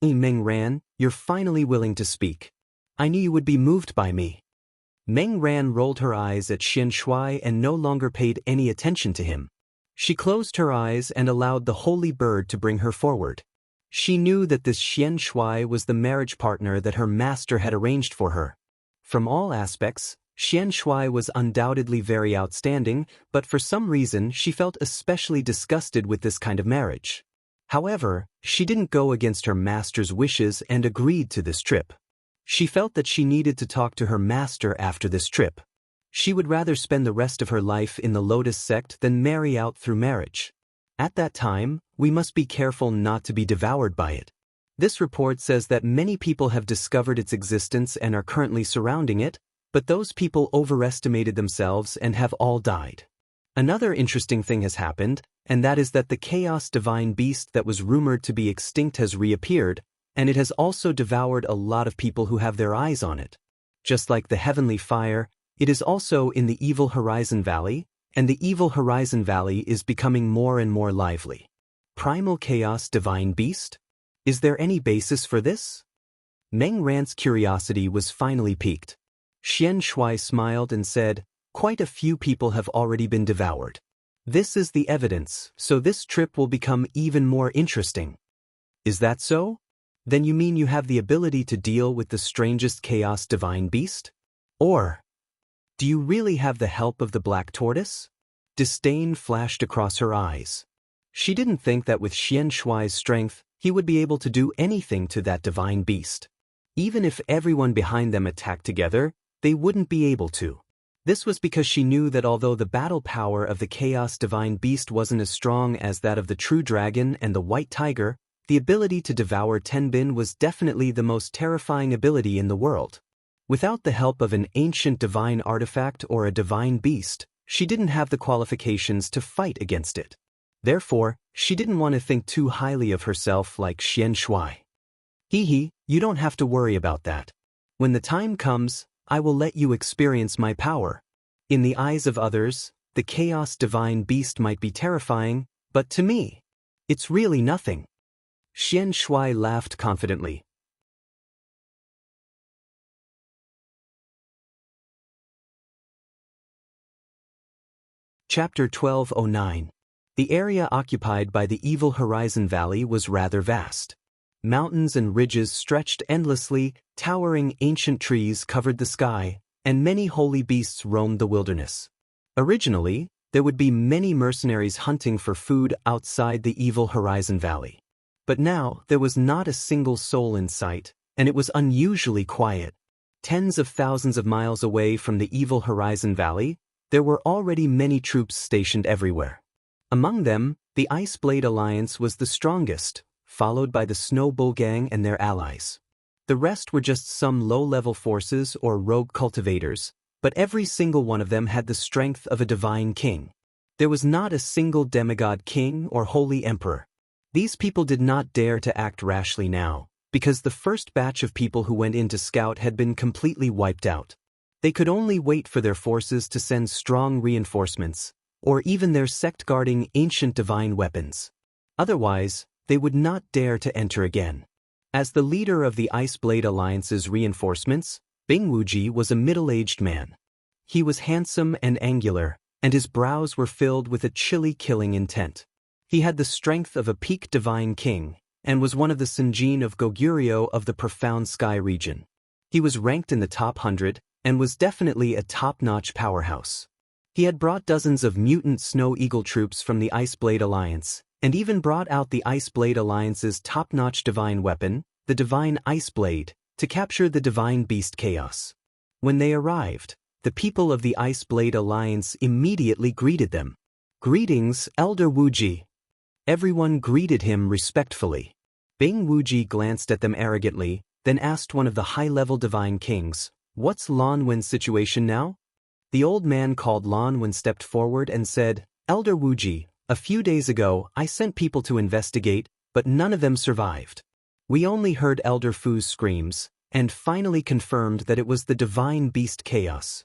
Meng Ran, you're finally willing to speak. I knew you would be moved by me." Meng Ran rolled her eyes at Xian Shui and no longer paid any attention to him. She closed her eyes and allowed the holy bird to bring her forward. She knew that this Xian Shui was the marriage partner that her master had arranged for her. From all aspects, Xian Shui was undoubtedly very outstanding, but for some reason she felt especially disgusted with this kind of marriage. However, she didn't go against her master's wishes and agreed to this trip. She felt that she needed to talk to her master after this trip. She would rather spend the rest of her life in the Lotus sect than marry out through marriage. At that time, we must be careful not to be devoured by it. This report says that many people have discovered its existence and are currently surrounding it, but those people overestimated themselves and have all died. Another interesting thing has happened, and that is that the chaos divine beast that was rumored to be extinct has reappeared, and it has also devoured a lot of people who have their eyes on it. Just like the heavenly fire, it is also in the evil Horizon Valley, and the evil Horizon Valley is becoming more and more lively. Primal Chaos Divine Beast? Is there any basis for this? Meng Ran's curiosity was finally piqued. Xian Shui smiled and said, "Quite a few people have already been devoured. This is the evidence, so this trip will become even more interesting." "Is that so? Then you mean you have the ability to deal with the strangest chaos divine beast? Or do you really have the help of the black tortoise?" Disdain flashed across her eyes. She didn't think that with Xian Shui's strength, he would be able to do anything to that divine beast. Even if everyone behind them attacked together, they wouldn't be able to. This was because she knew that although the battle power of the chaos divine beast wasn't as strong as that of the true dragon and the white tiger, the ability to devour Tenbin was definitely the most terrifying ability in the world. Without the help of an ancient divine artifact or a divine beast, she didn't have the qualifications to fight against it. Therefore, she didn't want to think too highly of herself like Xian Shui. "Hee, you don't have to worry about that. When the time comes, I will let you experience my power. In the eyes of others, the chaos divine beast might be terrifying, but to me, it's really nothing." Xian Shui laughed confidently. Chapter 1209. The area occupied by the evil Horizon Valley was rather vast. Mountains and ridges stretched endlessly, towering ancient trees covered the sky, and many holy beasts roamed the wilderness. Originally, there would be many mercenaries hunting for food outside the evil Horizon Valley. But now, there was not a single soul in sight, and it was unusually quiet. Tens of thousands of miles away from the evil Horizon Valley, there were already many troops stationed everywhere. Among them, the Ice Blade Alliance was the strongest, followed by the Snow Bull Gang and their allies. The rest were just some low-level forces or rogue cultivators, but every single one of them had the strength of a divine king. There was not a single demigod king or holy emperor. These people did not dare to act rashly now, because the first batch of people who went in to scout had been completely wiped out. They could only wait for their forces to send strong reinforcements, or even their sect guarding ancient divine weapons. Otherwise, they would not dare to enter again. As the leader of the Ice Blade Alliance's reinforcements, Bing Wuji was a middle-aged man. He was handsome and angular, and his brows were filled with a chilly killing intent. He had the strength of a peak divine king, and was one of the Sinjin of Goguryeo of the Profound Sky region. He was ranked in the top 100, and was definitely a top-notch powerhouse. He had brought dozens of mutant Snow Eagle troops from the Ice Blade Alliance, and even brought out the Ice Blade Alliance's top-notch divine weapon, the Divine Ice Blade, to capture the divine beast Chaos. When they arrived, the people of the Ice Blade Alliance immediately greeted them. "Greetings, Elder Wuji." Everyone greeted him respectfully. Bing Wuji glanced at them arrogantly, then asked one of the high-level divine kings, "What's Lan Wen's situation now?" The old man called Lan Wen stepped forward and said, "Elder Wuji, a few days ago I sent people to investigate, but none of them survived. We only heard Elder Fu's screams, and finally confirmed that it was the divine beast Chaos."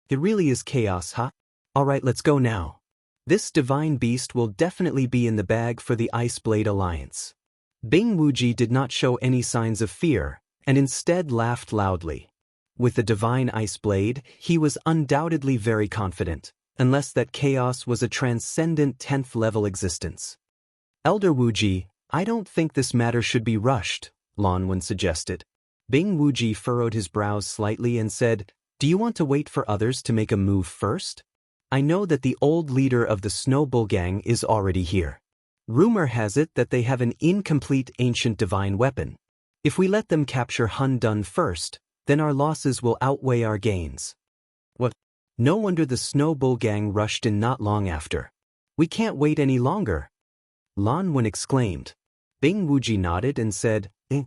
"It really is Chaos, huh? Alright, let's go now. This divine beast will definitely be in the bag for the Ice Blade Alliance." Bing Wuji did not show any signs of fear, and instead laughed loudly. With the divine Ice Blade, he was undoubtedly very confident, unless that Chaos was a transcendent 10th level existence. "Elder Wuji, I don't think this matter should be rushed," Lan Wen suggested. Bing Wuji furrowed his brows slightly and said, "Do you want to wait for others to make a move first? I know that the old leader of the Snow Bull Gang is already here. Rumor has it that they have an incomplete ancient divine weapon. If we let them capture Hun Dun first, then our losses will outweigh our gains." "What? No wonder the Snow Bull Gang rushed in not long after. We can't wait any longer," Lan Wen exclaimed. Bing Wuji nodded and said, "Eh."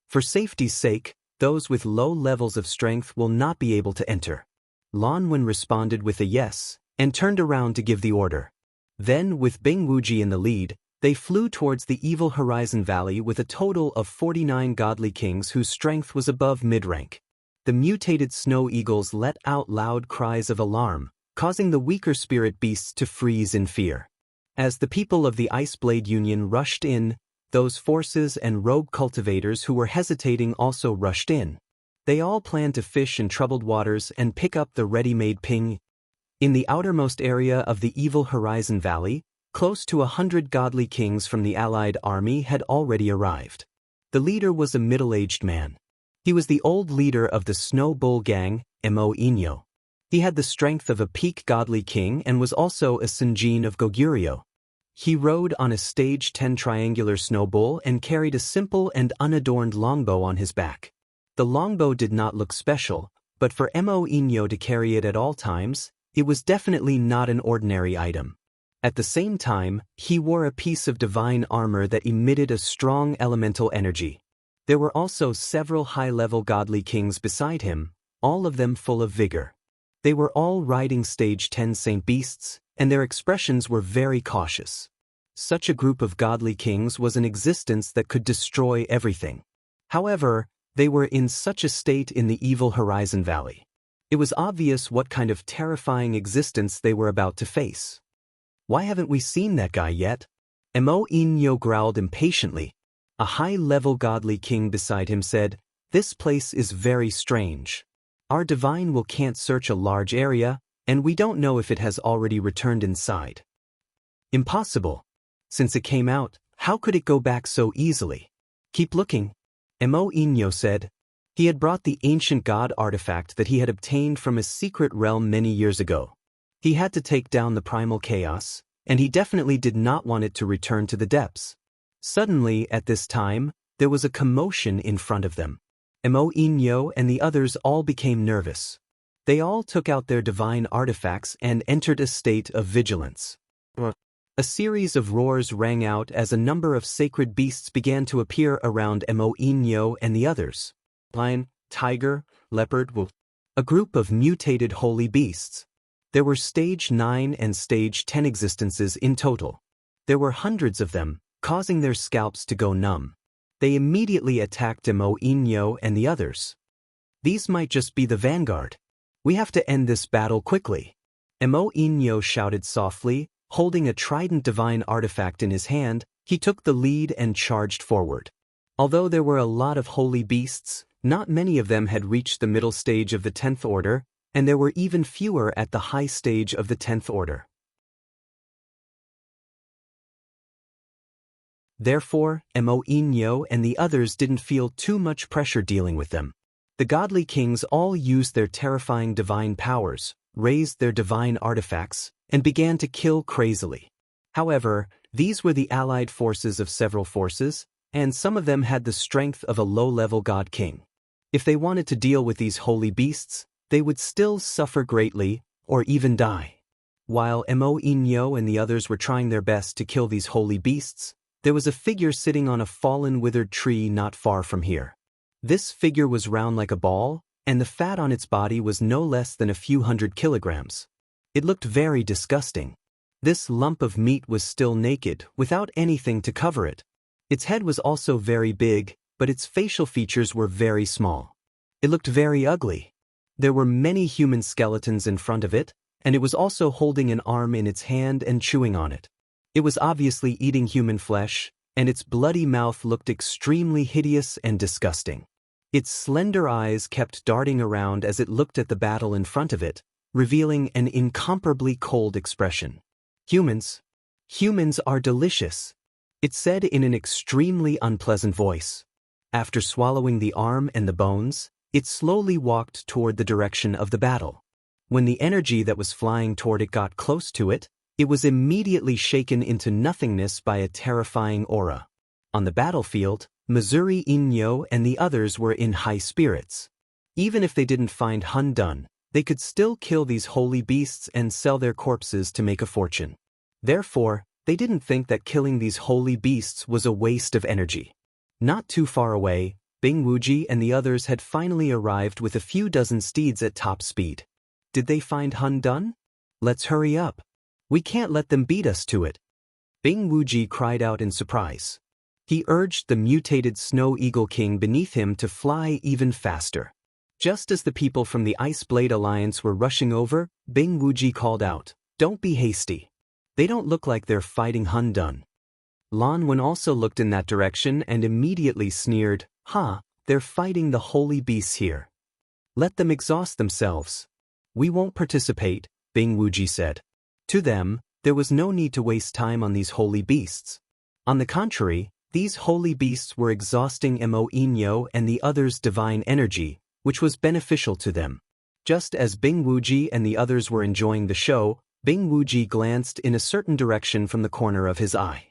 "For safety's sake, those with low levels of strength will not be able to enter." Lan Wen responded with a yes, and turned around to give the order. Then, with Bing Wuji in the lead, they flew towards the evil Horizon Valley with a total of 49 godly kings whose strength was above mid-rank. The mutated snow eagles let out loud cries of alarm, causing the weaker spirit beasts to freeze in fear. As the people of the Ice Blade Union rushed in, Those forces and rogue cultivators who were hesitating also rushed in. They all planned to fish in troubled waters and pick up the ready-made ping. In the outermost area of the evil Horizon Valley, close to 100 godly kings from the allied army had already arrived. The leader was a middle-aged man. He was the old leader of the Snow Bull Gang, Imo. He had the strength of a peak godly king and was also a Sinjin of Goguryeo. He rode on a stage 10 triangular snow bull and carried a simple and unadorned longbow on his back. The longbow did not look special, but for Imo to carry it at all times, it was definitely not an ordinary item. At the same time, he wore a piece of divine armor that emitted a strong elemental energy. There were also several high-level godly kings beside him, all of them full of vigor. They were all riding stage 10 saint beasts, and their expressions were very cautious. Such a group of godly kings was an existence that could destroy everything. However, they were in such a state in the evil Horizon Valley. It was obvious what kind of terrifying existence they were about to face. Why haven't we seen that guy yet? Imo growled impatiently. A high-level godly king beside him said, "This place is very strange. Our divine will can't search a large area, and we don't know if it has already returned inside." Impossible. Since it came out, how could it go back so easily? Keep looking. Imo said. He had brought the ancient god artifact that he had obtained from a secret realm many years ago. He had to take down the primal chaos, and he definitely did not want it to return to the depths. Suddenly, at this time, there was a commotion in front of them. Imo and the others all became nervous. They all took out their divine artifacts and entered a state of vigilance. A series of roars rang out as a number of sacred beasts began to appear around Imo and the others. Lion, tiger, leopard, wolf. A group of mutated holy beasts. There were stage 9 and stage 10 existences in total. There were hundreds of them, causing their scalps to go numb. They immediately attacked Imo and the others. These might just be the vanguard. We have to end this battle quickly. Imo shouted softly, holding a trident divine artifact in his hand. He took the lead and charged forward. Although there were a lot of holy beasts, not many of them had reached the middle stage of the 10th order, and there were even fewer at the high stage of the 10th order. Therefore, Imo and the others didn't feel too much pressure dealing with them. The godly kings all used their terrifying divine powers, raised their divine artifacts, and began to kill crazily. However, these were the allied forces of several forces, and some of them had the strength of a low-level god king. If they wanted to deal with these holy beasts, they would still suffer greatly, or even die. While Imo and the others were trying their best to kill these holy beasts, there was a figure sitting on a fallen withered tree not far from here. This figure was round like a ball, and the fat on its body was no less than a few hundred kilograms. It looked very disgusting. This lump of meat was still naked, without anything to cover it. Its head was also very big, but its facial features were very small. It looked very ugly. There were many human skeletons in front of it, and it was also holding an arm in its hand and chewing on it. It was obviously eating human flesh, and its bloody mouth looked extremely hideous and disgusting. Its slender eyes kept darting around as it looked at the battle in front of it, revealing an incomparably cold expression. Humans are delicious," it said in an extremely unpleasant voice. After swallowing the arm and the bones, it slowly walked toward the direction of the battle. When the energy that was flying toward it got close to it, it was immediately shaken into nothingness by a terrifying aura. On the battlefield, Missouri Inyo and the others were in high spirits. Even if they didn't find Hun Dun, they could still kill these holy beasts and sell their corpses to make a fortune. Therefore, they didn't think that killing these holy beasts was a waste of energy. Not too far away, Bing Wuji and the others had finally arrived with a few dozen steeds at top speed. Did they find Hun Dun? Let's hurry up. We can't let them beat us to it. Bing Wuji cried out in surprise. He urged the mutated Snow Eagle King beneath him to fly even faster. Just as the people from the Ice Blade Alliance were rushing over, Bing Wuji called out, "Don't be hasty. They don't look like they're fighting Hun Dun." Lan Wen also looked in that direction and immediately sneered, they're fighting the holy beasts here. Let them exhaust themselves. We won't participate, Bing Wuji said. To them, there was no need to waste time on these holy beasts. On the contrary, these holy beasts were exhausting Mo Inyo and the others' divine energy, which was beneficial to them. Just as Bing Wuji and the others were enjoying the show, Bing Wuji glanced in a certain direction from the corner of his eye.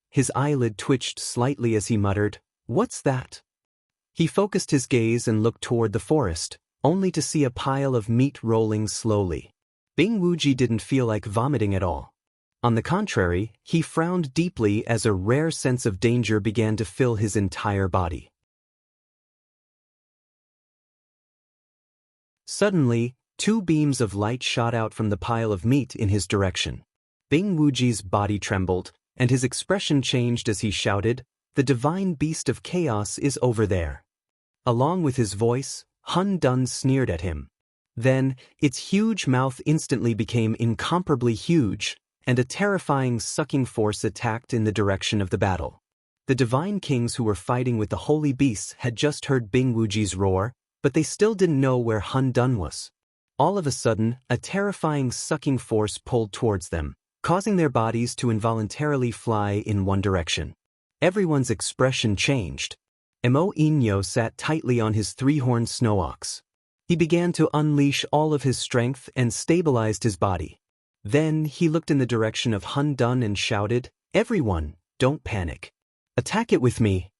His eyelid twitched slightly as he muttered, "What's that?" He focused his gaze and looked toward the forest, only to see a pile of meat rolling slowly. Bing Wuji didn't feel like vomiting at all. On the contrary, he frowned deeply as a rare sense of danger began to fill his entire body. Suddenly, 2 beams of light shot out from the pile of meat in his direction. Bing Wuji's body trembled, and his expression changed as he shouted, "The divine beast of chaos is over there." Along with his voice, Hun Dun sneered at him. Then, its huge mouth instantly became incomparably huge, and a terrifying sucking force attacked in the direction of the battle. The divine kings who were fighting with the holy beasts had just heard Bing Wuji's roar, but they still didn't know where Hun Dun was. All of a sudden, a terrifying sucking force pulled towards them, causing their bodies to involuntarily fly in one direction. Everyone's expression changed. Mo Inyo sat tightly on his 3-horned snow ox. He began to unleash all of his strength and stabilized his body. Then he looked in the direction of Hun Dun and shouted, "Everyone, don't panic. Attack it with me."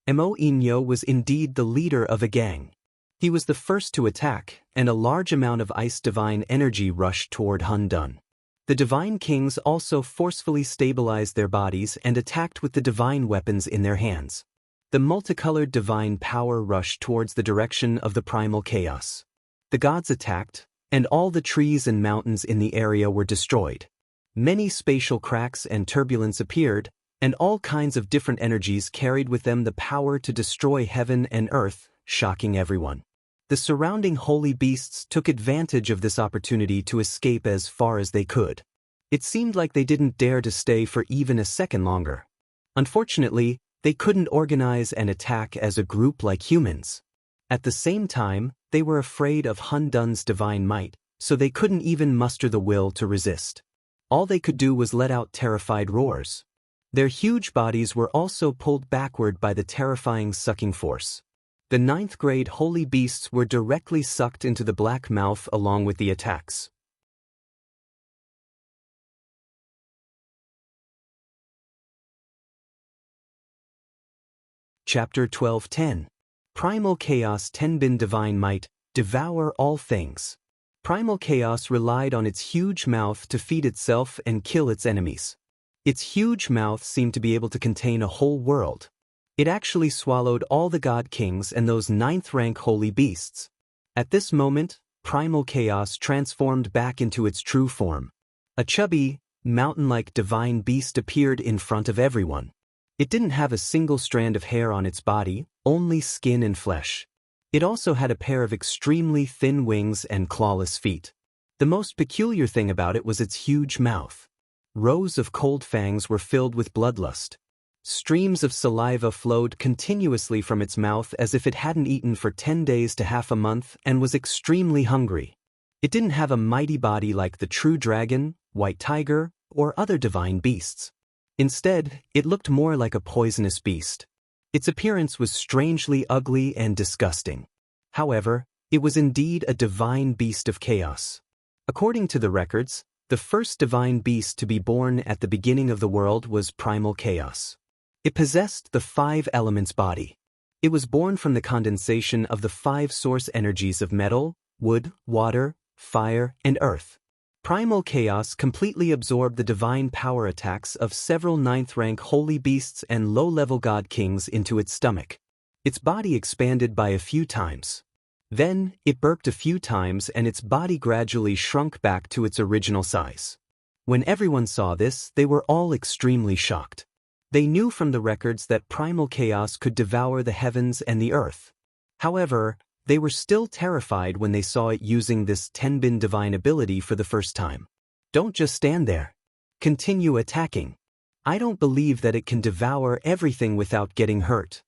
Mo Inyo was indeed the leader of a gang. He was the first to attack, and a large amount of ice divine energy rushed toward Hun Dun. The divine kings also forcefully stabilized their bodies and attacked with the divine weapons in their hands. The multicolored divine power rushed towards the direction of the primal chaos. The gods attacked, and all the trees and mountains in the area were destroyed. Many spatial cracks and turbulence appeared, and all kinds of different energies carried with them the power to destroy heaven and earth, shocking everyone. The surrounding holy beasts took advantage of this opportunity to escape as far as they could. It seemed like they didn't dare to stay for even a second longer. Unfortunately, they couldn't organize and attack as a group like humans. At the same time, they were afraid of Hun Dun's divine might, so they couldn't even muster the will to resist. All they could do was let out terrified roars. Their huge bodies were also pulled backward by the terrifying sucking force. The 9th grade holy beasts were directly sucked into the black mouth along with the attacks. Chapter 12:10. Primal Chaos Tenbin Divine Might, Devour All Things. Primal Chaos relied on its huge mouth to feed itself and kill its enemies. Its huge mouth seemed to be able to contain a whole world. It actually swallowed all the god kings and those 9th-rank holy beasts. At this moment, Primal Chaos transformed back into its true form. A chubby, mountain-like divine beast appeared in front of everyone. It didn't have a single strand of hair on its body, only skin and flesh. It also had a pair of extremely thin wings and clawless feet. The most peculiar thing about it was its huge mouth. Rows of cold fangs were filled with bloodlust. Streams of saliva flowed continuously from its mouth as if it hadn't eaten for 10 days to half a month and was extremely hungry. It didn't have a mighty body like the true dragon, white tiger, or other divine beasts. Instead, it looked more like a poisonous beast. Its appearance was strangely ugly and disgusting. However, it was indeed a divine beast of chaos. According to the records, the first divine beast to be born at the beginning of the world was Primal Chaos. It possessed the 5 elements body. It was born from the condensation of the 5 source energies of metal, wood, water, fire, and earth. Primal Chaos completely absorbed the divine power attacks of several 9th-rank holy beasts and low-level god kings into its stomach. Its body expanded by a few times. Then, it burped a few times and its body gradually shrunk back to its original size. When everyone saw this, they were all extremely shocked. They knew from the records that Primal Chaos could devour the heavens and the earth. However, they were still terrified when they saw it using this Tenbin divine ability for the first time. Don't just stand there. Continue attacking. I don't believe that it can devour everything without getting hurt.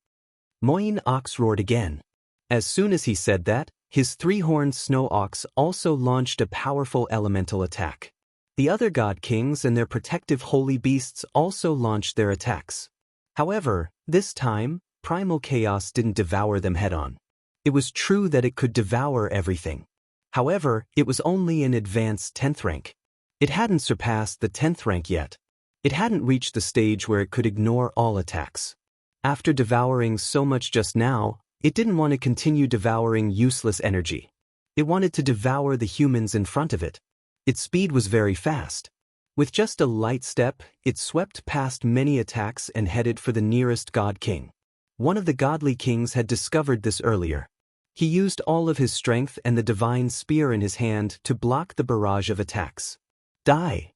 Moin Ox roared again. As soon as he said that, his three-horned snow ox also launched a powerful elemental attack. The other god kings and their protective holy beasts also launched their attacks. However, this time, primal chaos didn't devour them head-on. It was true that it could devour everything. However, it was only an advanced 10th rank. It hadn't surpassed the 10th rank yet. It hadn't reached the stage where it could ignore all attacks. After devouring so much just now, it didn't want to continue devouring useless energy. It wanted to devour the humans in front of it. Its speed was very fast. With just a light step, it swept past many attacks and headed for the nearest god king. One of the godly kings had discovered this earlier. He used all of his strength and the divine spear in his hand to block the barrage of attacks. Die!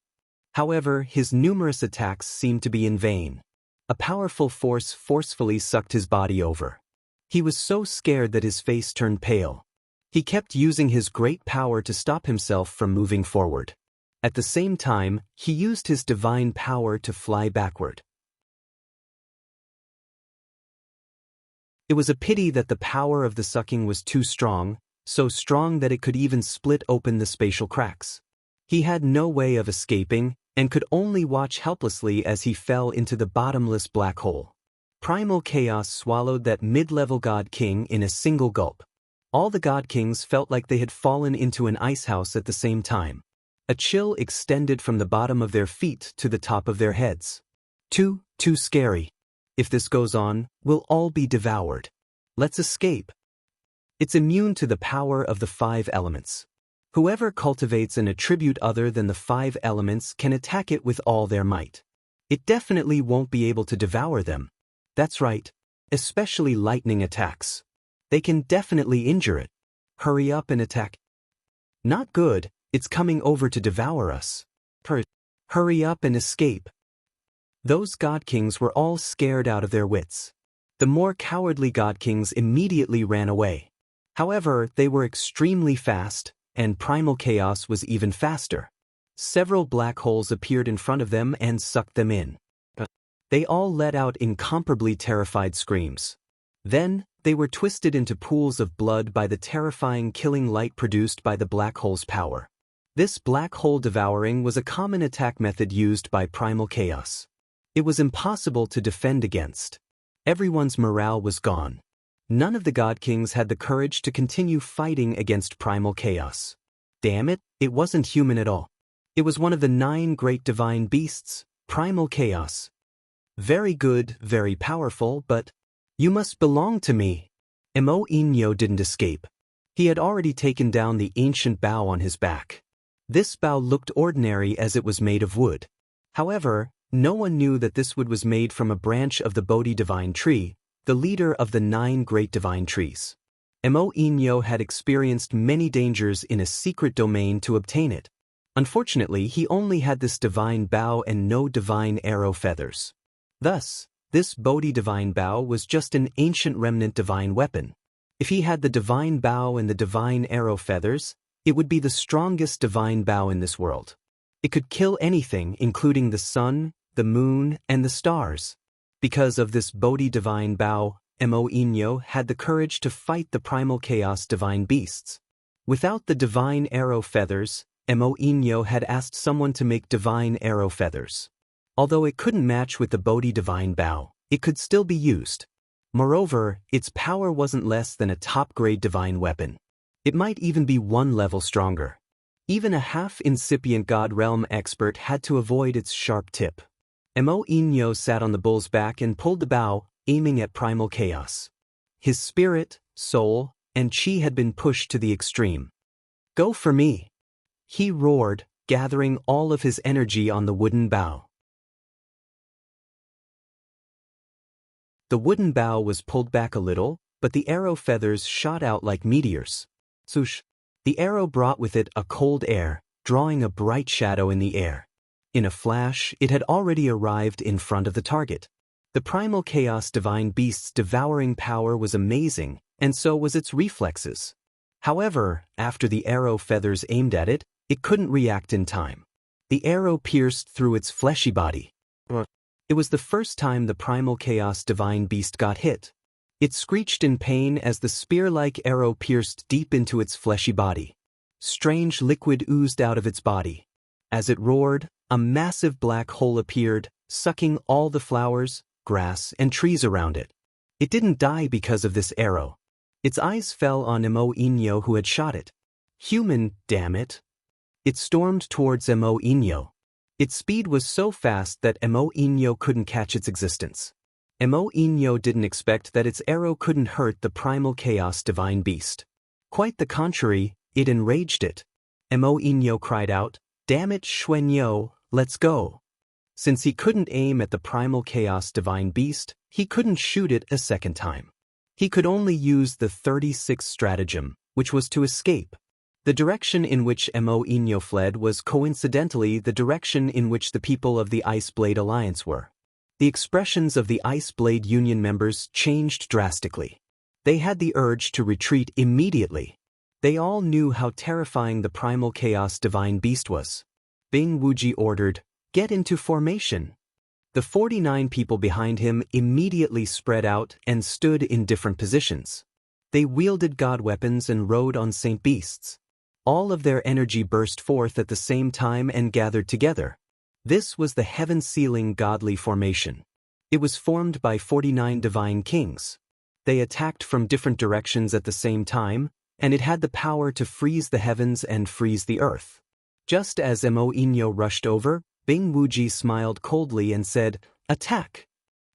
However, his numerous attacks seemed to be in vain. A powerful force forcefully sucked his body over. He was so scared that his face turned pale. He kept using his great power to stop himself from moving forward. At the same time, he used his divine power to fly backward. It was a pity that the power of the sucking was too strong, so strong that it could even split open the spatial cracks. He had no way of escaping, and could only watch helplessly as he fell into the bottomless black hole. Primal chaos swallowed that mid-level god king in a single gulp. All the god kings felt like they had fallen into an icehouse at the same time. A chill extended from the bottom of their feet to the top of their heads. Too scary. If this goes on, we'll all be devoured. Let's escape. It's immune to the power of the 5 elements. Whoever cultivates an attribute other than the 5 elements can attack it with all their might. It definitely won't be able to devour them. That's right, especially lightning attacks. They can definitely injure it. Hurry up and attack. Not good, it's coming over to devour us. Hurry up and escape. Those god kings were all scared out of their wits. The more cowardly god kings immediately ran away. However, they were extremely fast, and primal chaos was even faster. Several black holes appeared in front of them and sucked them in. They all let out incomparably terrified screams. Then, they were twisted into pools of blood by the terrifying killing light produced by the black hole's power. This black hole devouring was a common attack method used by primal chaos. It was impossible to defend against. Everyone's morale was gone. None of the god kings had the courage to continue fighting against primal chaos. Damn it, it wasn't human at all. It was one of the 9 great divine beasts, primal chaos. Very good, very powerful, but you must belong to me. Mo Inyo didn't escape. He had already taken down the ancient bow on his back. This bow looked ordinary as it was made of wood. However, no one knew that this wood was made from a branch of the Bodhi divine tree, the leader of the 9 great divine trees. Mo Inyo had experienced many dangers in a secret domain to obtain it. Unfortunately, he only had this divine bow and no divine arrow feathers. Thus, this Bodhi divine bow was just an ancient remnant divine weapon. If he had the divine bow and the divine arrow feathers, it would be the strongest divine bow in this world. It could kill anything, including the sun, the moon, and the stars. Because of this Bodhi divine bow, Mo Inyo had the courage to fight the primal chaos divine beasts. Without the divine arrow feathers, Mo Inyo had asked someone to make divine arrow feathers. Although it couldn't match with the Bodhi divine bow, it could still be used. Moreover, its power wasn't less than a top-grade divine weapon. It might even be 1 level stronger. Even a half-incipient God Realm expert had to avoid its sharp tip. Mo Inyo sat on the bull's back and pulled the bow, aiming at primal chaos. His spirit, soul, and chi had been pushed to the extreme. Go for me! He roared, gathering all of his energy on the wooden bow. The wooden bow was pulled back a little, but the arrow feathers shot out like meteors. Swoosh! The arrow brought with it a cold air, drawing a bright shadow in the air. In a flash, it had already arrived in front of the target. The primal chaos divine beast's devouring power was amazing, and so was its reflexes. However, after the arrow feathers aimed at it, it couldn't react in time. The arrow pierced through its fleshy body. It was the first time the primal chaos divine beast got hit. It screeched in pain as the spear-like arrow pierced deep into its fleshy body. Strange liquid oozed out of its body. As it roared, a massive black hole appeared, sucking all the flowers, grass, and trees around it. It didn't die because of this arrow. Its eyes fell on Mo Inyo who had shot it. Human, damn it. It stormed towards Mo Inyo. Its speed was so fast that Mo Inyo couldn't catch its existence. Mo Inyo didn't expect that its arrow couldn't hurt the primal chaos divine beast. Quite the contrary, it enraged it. Mo Inyo cried out, "Damn it, Xuanyo, let's go." Since he couldn't aim at the primal chaos divine beast, he couldn't shoot it a second time. He could only use the 36th stratagem, which was to escape. The direction in which Mo Inyo fled was coincidentally the direction in which the people of the Ice Blade Alliance were. The expressions of the Ice Blade Union members changed drastically. They had the urge to retreat immediately. They all knew how terrifying the primal chaos divine beast was. Bing Wuji ordered, "Get into formation." The 49 people behind him immediately spread out and stood in different positions. They wielded god weapons and rode on saint beasts. All of their energy burst forth at the same time and gathered together. This was the heaven-sealing godly formation. It was formed by 49 divine kings. They attacked from different directions at the same time, and it had the power to freeze the heavens and freeze the earth. Just as Mo Inyo rushed over, Bing Wuji smiled coldly and said, "Attack!"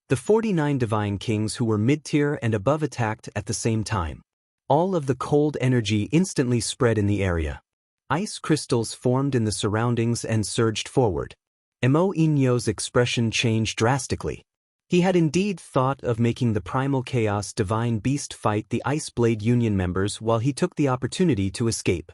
The 49 divine kings who were mid-tier and above attacked at the same time. All of the cold energy instantly spread in the area. Ice crystals formed in the surroundings and surged forward. Mo Inyo's expression changed drastically. He had indeed thought of making the primal chaos divine beast fight the Ice Blade Union members while he took the opportunity to escape.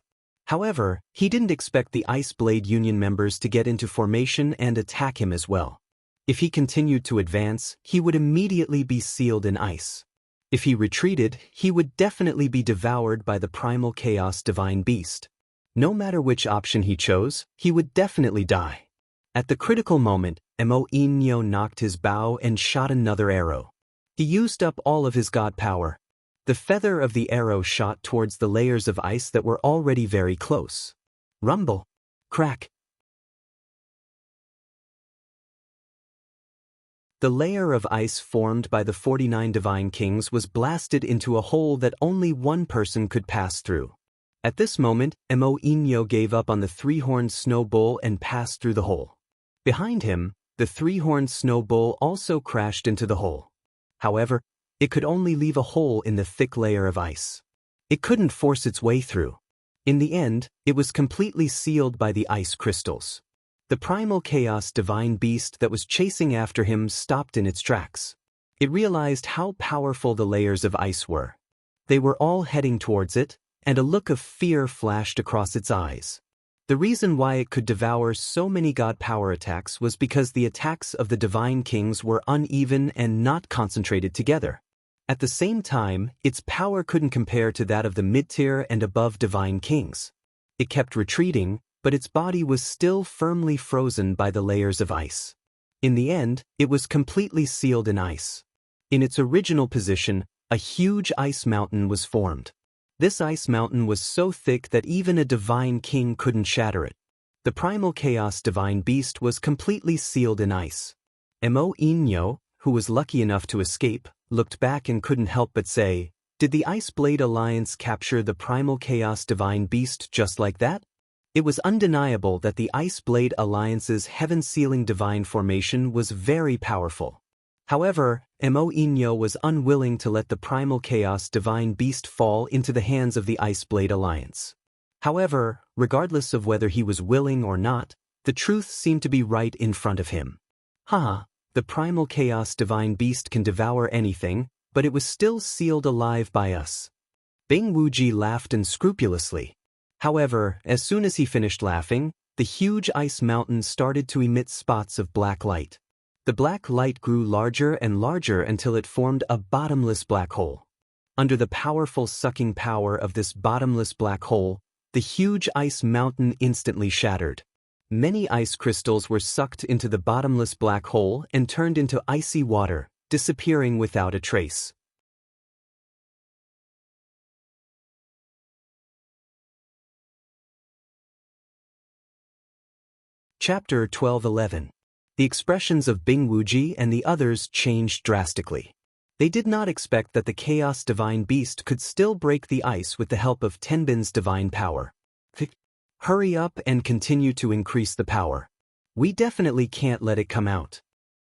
However, he didn't expect the Ice Blade Union members to get into formation and attack him as well. If he continued to advance, he would immediately be sealed in ice. If he retreated, he would definitely be devoured by the primal chaos divine beast. No matter which option he chose, he would definitely die. At the critical moment, Mo Inyo knocked his bow and shot another arrow. He used up all of his god power. The feather of the arrow shot towards the layers of ice that were already very close. Rumble. Crack. The layer of ice formed by the 49 divine kings was blasted into a hole that only one person could pass through. At this moment, Mo Inyo gave up on the three-horned snow bull and passed through the hole. Behind him, the three-horned snow bull also crashed into the hole. However, it could only leave a hole in the thick layer of ice. It couldn't force its way through. In the end, it was completely sealed by the ice crystals. The primal chaos divine beast that was chasing after him stopped in its tracks. It realized how powerful the layers of ice were. They were all heading towards it, and a look of fear flashed across its eyes. The reason why it could devour so many god power attacks was because the attacks of the divine kings were uneven and not concentrated together. At the same time, its power couldn't compare to that of the mid-tier and above divine kings. It kept retreating, but its body was still firmly frozen by the layers of ice. In the end, it was completely sealed in ice. In its original position, a huge ice mountain was formed. This ice mountain was so thick that even a divine king couldn't shatter it. The primal chaos divine beast was completely sealed in ice. Mo Inyo, who was lucky enough to escape, looked back and couldn't help but say, "Did the Ice Blade Alliance capture the primal chaos divine beast just like that?" It was undeniable that the Ice Blade Alliance's heaven-sealing divine formation was very powerful. However, Mo Inyo was unwilling to let the primal chaos divine beast fall into the hands of the Ice Blade Alliance. However, regardless of whether he was willing or not, the truth seemed to be right in front of him. The primal chaos divine beast can devour anything, but it was still sealed alive by us. Bing Wuji laughed unscrupulously. However, as soon as he finished laughing, the huge ice mountain started to emit spots of black light. The black light grew larger and larger until it formed a bottomless black hole. Under the powerful sucking power of this bottomless black hole, the huge ice mountain instantly shattered. Many ice crystals were sucked into the bottomless black hole and turned into icy water, disappearing without a trace. Chapter 12:11. The expressions of Bing Wuji and the others changed drastically. They did not expect that the Chaos Divine Beast could still break the ice with the help of Tenbin's divine power. Hurry up and continue to increase the power. We definitely can't let it come out.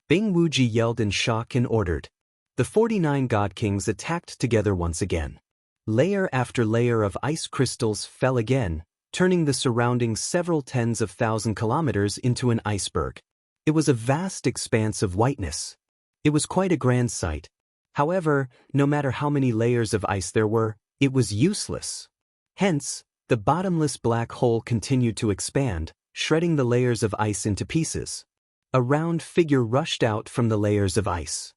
Bing Wuji yelled in shock and ordered. The 49 God Kings attacked together once again. Layer after layer of ice crystals fell again, turning the surrounding several tens of thousand kilometers into an iceberg. It was a vast expanse of whiteness. It was quite a grand sight. However, no matter how many layers of ice there were, it was useless. Hence, the bottomless black hole continued to expand, shredding the layers of ice into pieces. A round figure rushed out from the layers of ice.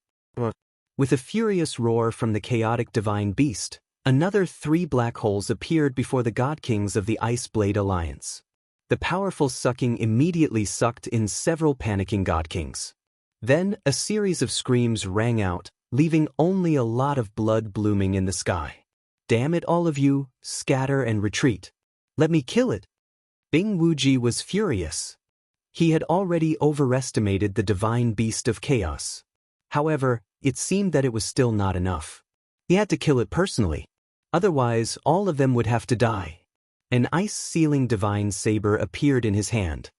With a furious roar from the chaotic divine beast, another 3 black holes appeared before the God Kings of the Ice Blade Alliance. The powerful sucking immediately sucked in several panicking God Kings. Then, a series of screams rang out, leaving only a lot of blood blooming in the sky. Damn it all of you, scatter and retreat. Let me kill it. Bing Wuji was furious. He had already overestimated the divine beast of chaos. However, it seemed that it was still not enough. He had to kill it personally. Otherwise, all of them would have to die. An ice-sealing divine saber appeared in his hand.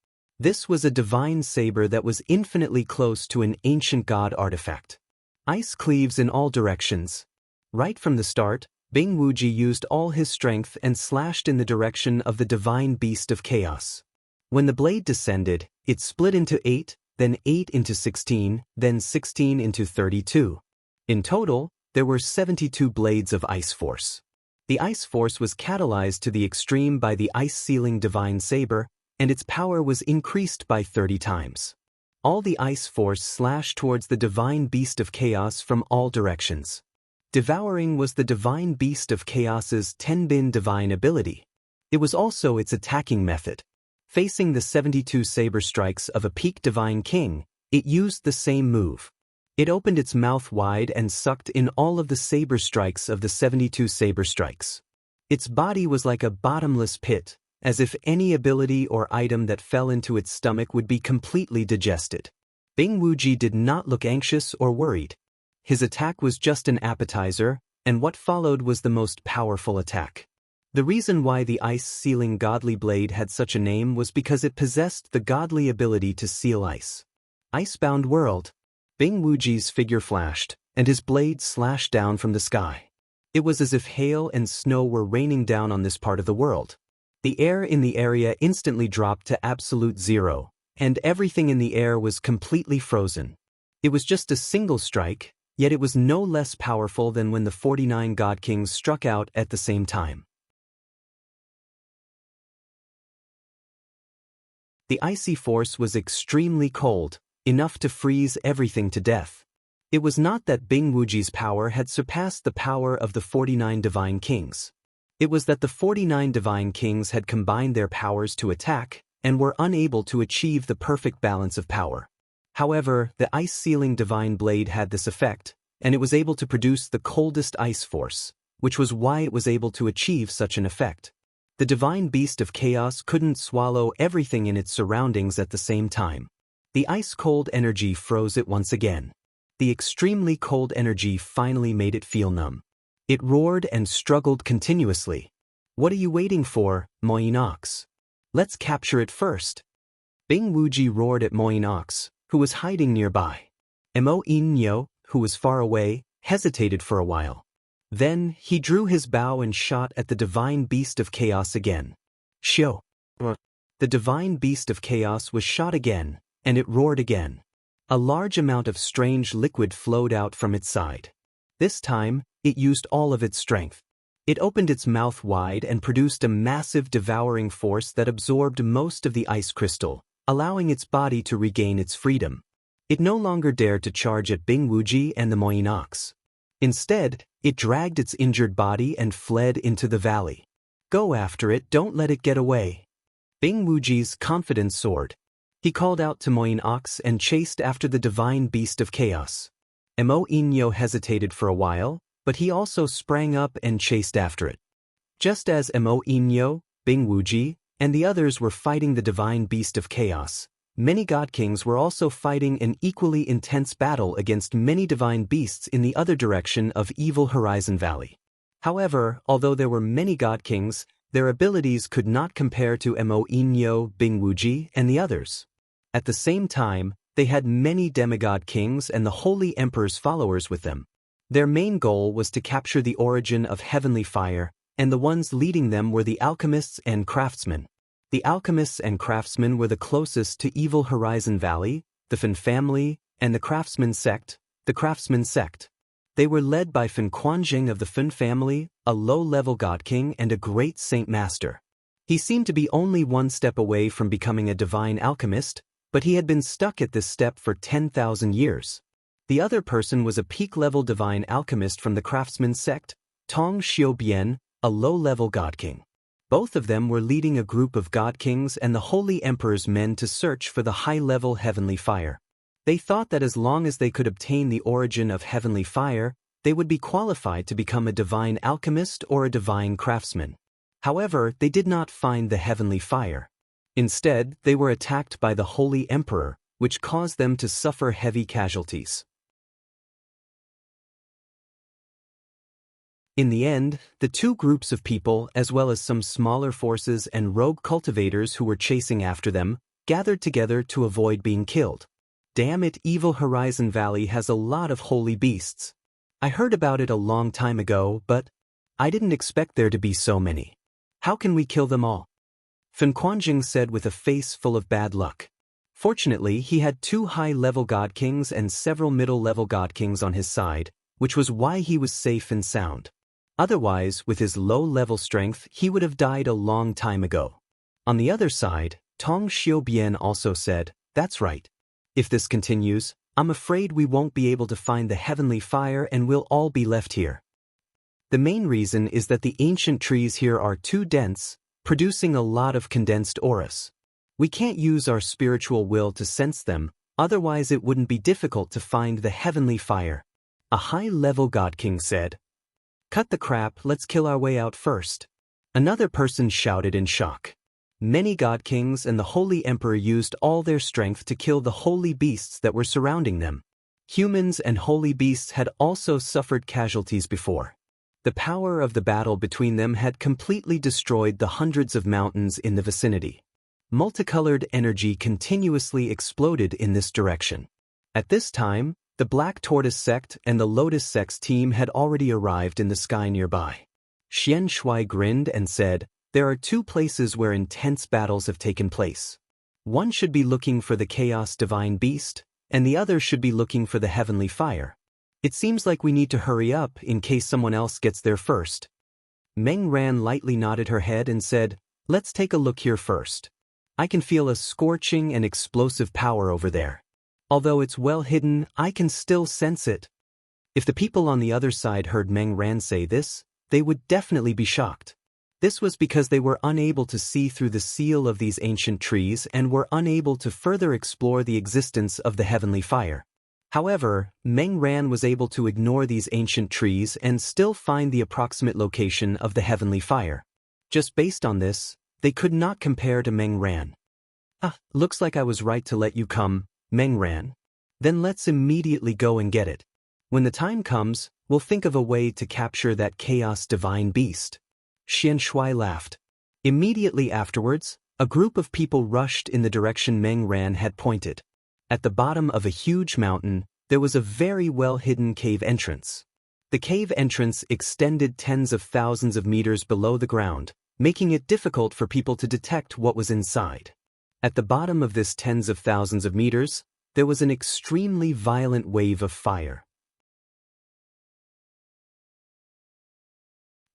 This was a divine saber that was infinitely close to an ancient god artifact. Ice cleaves in all directions. Right from the start, Bing Wuji used all his strength and slashed in the direction of the divine beast of chaos. When the blade descended, it split into 8, then 8 into 16, then 16 into 32. In total, there were 72 blades of ice force. The ice force was catalyzed to the extreme by the ice-sealing divine saber, and its power was increased by 30 times. All the ice force slashed towards the divine beast of chaos from all directions. Devouring was the divine beast of chaos's Tenbin divine ability. It was also its attacking method. Facing the 72 saber strikes of a peak divine king, it used the same move. It opened its mouth wide and sucked in all of the saber strikes of the 72 saber strikes. Its body was like a bottomless pit, as if any ability or item that fell into its stomach would be completely digested. Bing Wuji did not look anxious or worried. His attack was just an appetizer, and what followed was the most powerful attack. The reason why the ice-sealing godly blade had such a name was because it possessed the godly ability to seal ice. Icebound world. Bing Wuji's figure flashed, and his blade slashed down from the sky. It was as if hail and snow were raining down on this part of the world. The air in the area instantly dropped to absolute zero, and everything in the air was completely frozen. It was just a single strike, yet it was no less powerful than when the 49 God Kings struck out at the same time. The icy force was extremely cold, enough to freeze everything to death. It was not that Bing Wuji's power had surpassed the power of the 49 Divine Kings. It was that the 49 Divine Kings had combined their powers to attack, and were unable to achieve the perfect balance of power. However, the ice-sealing divine blade had this effect, and it was able to produce the coldest ice force, which was why it was able to achieve such an effect. The divine beast of chaos couldn't swallow everything in its surroundings at the same time. The ice-cold energy froze it once again. The extremely cold energy finally made it feel numb. It roared and struggled continuously. What are you waiting for, Moinox? Let's capture it first. Bing Wuji roared at Moinox, who was hiding nearby. Mo Inyo, who was far away, hesitated for a while. Then, he drew his bow and shot at the divine beast of chaos again. Shio! The divine beast of chaos was shot again, and it roared again. A large amount of strange liquid flowed out from its side. This time, it used all of its strength. It opened its mouth wide and produced a massive devouring force that absorbed most of the ice crystal, allowing its body to regain its freedom. It no longer dared to charge at Bing Wuji and the Moinox. Instead, it dragged its injured body and fled into the valley. Go after it, don't let it get away. Bing Wuji's confidence soared. He called out to Moin Ox and chased after the divine beast of chaos. Mo Inyo hesitated for a while, but he also sprang up and chased after it. Just as Mo Inyo, Bing Wuji, and the others were fighting the divine beast of chaos, many god kings were also fighting an equally intense battle against many divine beasts in the other direction of evil Horizon Valley. However, although there were many god kings, their abilities could not compare to Mo Inyo, Bing Wuji, and the others. At the same time, they had many demigod kings and the Holy Emperor's followers with them. Their main goal was to capture the origin of heavenly fire, and the ones leading them were the alchemists and craftsmen. The alchemists and craftsmen were the closest to evil Horizon Valley, the Fen family, and the craftsman sect, the craftsman sect. They were led by Fen Quanjing of the Fen family, a low-level god king and a great saint master. He seemed to be only one step away from becoming a divine alchemist, but he had been stuck at this step for 10,000 years. The other person was a peak-level divine alchemist from the craftsman sect, Tong Xiubian, a low-level god king. Both of them were leading a group of god kings and the Holy Emperor's men to search for the high-level heavenly fire. They thought that as long as they could obtain the origin of heavenly fire, they would be qualified to become a divine alchemist or a divine craftsman. However, they did not find the heavenly fire. Instead, they were attacked by the Holy Emperor, which caused them to suffer heavy casualties. In the end, the two groups of people, as well as some smaller forces and rogue cultivators who were chasing after them, gathered together to avoid being killed. Damn it, evil Horizon Valley has a lot of holy beasts. I heard about it a long time ago, but I didn't expect there to be so many. How can we kill them all? Fen Quanjing said with a face full of bad luck. Fortunately, he had 2 high-level god kings and several middle-level god kings on his side, which was why he was safe and sound. Otherwise, with his low-level strength, he would have died a long time ago. On the other side, Tong Xiubian also said, "That's right. If this continues, I'm afraid we won't be able to find the heavenly fire and we'll all be left here. The main reason is that the ancient trees here are too dense, producing a lot of condensed auras. We can't use our spiritual will to sense them, otherwise it wouldn't be difficult to find the heavenly fire." A high-level god king said. "Cut the crap, let's kill our way out first." Another person shouted in shock. Many god kings and the Holy Emperor used all their strength to kill the holy beasts that were surrounding them. Humans and holy beasts had also suffered casualties before. The power of the battle between them had completely destroyed the hundreds of mountains in the vicinity. Multicolored energy continuously exploded in this direction. At this time, the Black Tortoise sect and the Lotus sect's team had already arrived in the sky nearby. Xian Shui grinned and said, "There are 2 places where intense battles have taken place. One should be looking for the Chaos Divine Beast, and the other should be looking for the Heavenly Fire. It seems like we need to hurry up in case someone else gets there first." Meng Ran lightly nodded her head and said, "Let's take a look here first. I can feel a scorching and explosive power over there. Although it's well hidden, I can still sense it." If the people on the other side heard Meng Ran say this, they would definitely be shocked. This was because they were unable to see through the seal of these ancient trees and were unable to further explore the existence of the heavenly fire. However, Meng Ran was able to ignore these ancient trees and still find the approximate location of the heavenly fire. Just based on this, they could not compare to Meng Ran. Looks like I was right to let you come, Meng Ran. Then let's immediately go and get it. When the time comes, we'll think of a way to capture that Chaos Divine Beast." Xian Shui laughed. Immediately afterwards, a group of people rushed in the direction Meng Ran had pointed. At the bottom of a huge mountain, there was a very well-hidden cave entrance. The cave entrance extended tens of thousands of meters below the ground, making it difficult for people to detect what was inside. At the bottom of this tens of thousands of meters, there was an extremely violent wave of fire.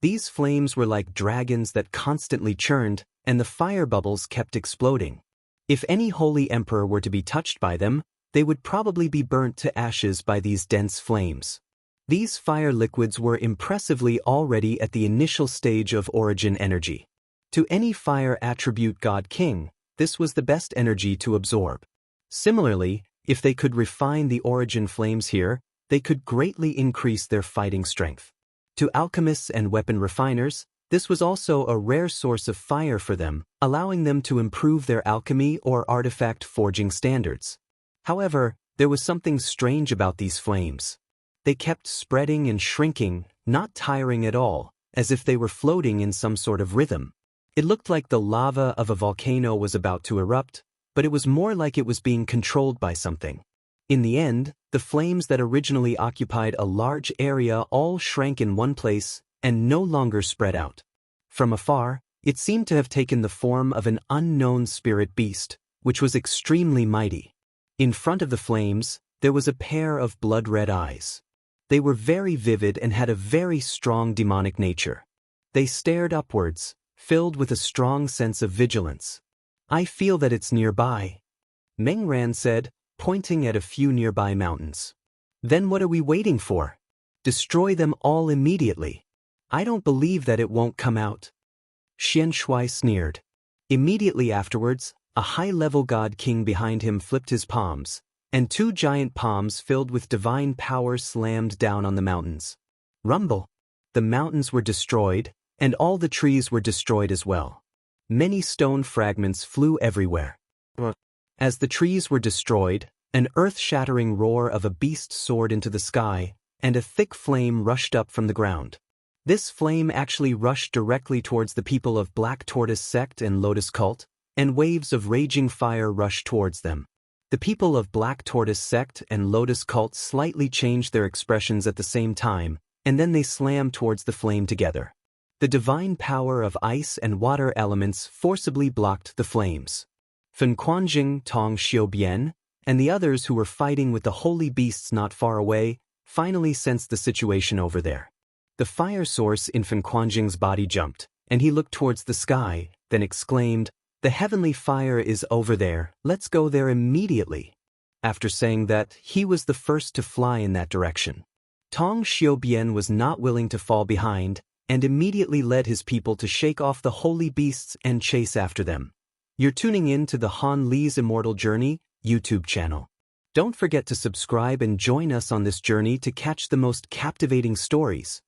These flames were like dragons that constantly churned, and the fire bubbles kept exploding. If any holy emperor were to be touched by them, they would probably be burnt to ashes by these dense flames. These fire liquids were impressively already at the initial stage of origin energy. To any fire attribute god king, this was the best energy to absorb. Similarly, if they could refine the origin flames here, they could greatly increase their fighting strength. To alchemists and weapon refiners, this was also a rare source of fire for them, allowing them to improve their alchemy or artifact forging standards. However, there was something strange about these flames. They kept spreading and shrinking, not tiring at all, as if they were floating in some sort of rhythm. It looked like the lava of a volcano was about to erupt, but it was more like it was being controlled by something. In the end, the flames that originally occupied a large area all shrank in one place and no longer spread out. From afar, it seemed to have taken the form of an unknown spirit beast, which was extremely mighty. In front of the flames, there was a pair of blood-red eyes. They were very vivid and had a very strong demonic nature. They stared upwards, filled with a strong sense of vigilance. "I feel that it's nearby," Meng Ran said, pointing at a few nearby mountains. "Then what are we waiting for? Destroy them all immediately. I don't believe that it won't come out." Xian Shui sneered. Immediately afterwards, a high-level god king behind him flipped his palms, and two giant palms filled with divine power slammed down on the mountains. Rumble! The mountains were destroyed, and all the trees were destroyed as well. Many stone fragments flew everywhere. As the trees were destroyed, an earth-shattering roar of a beast soared into the sky, and a thick flame rushed up from the ground. This flame actually rushed directly towards the people of Black Tortoise Sect and Lotus Cult, and waves of raging fire rushed towards them. The people of Black Tortoise Sect and Lotus Cult slightly changed their expressions at the same time, and then they slammed towards the flame together. The divine power of ice and water elements forcibly blocked the flames. Fen Quanjing, Tong Xiubian, and the others who were fighting with the holy beasts not far away finally sensed the situation over there. The fire source in Fen Quanjing's body jumped, and he looked towards the sky, then exclaimed, "The heavenly fire is over there, let's go there immediately." After saying that, he was the first to fly in that direction. Tong Xiubian was not willing to fall behind, and immediately led his people to shake off the holy beasts and chase after them. You're tuning in to the Han Li's Immortal Journey YouTube channel. Don't forget to subscribe and join us on this journey to catch the most captivating stories.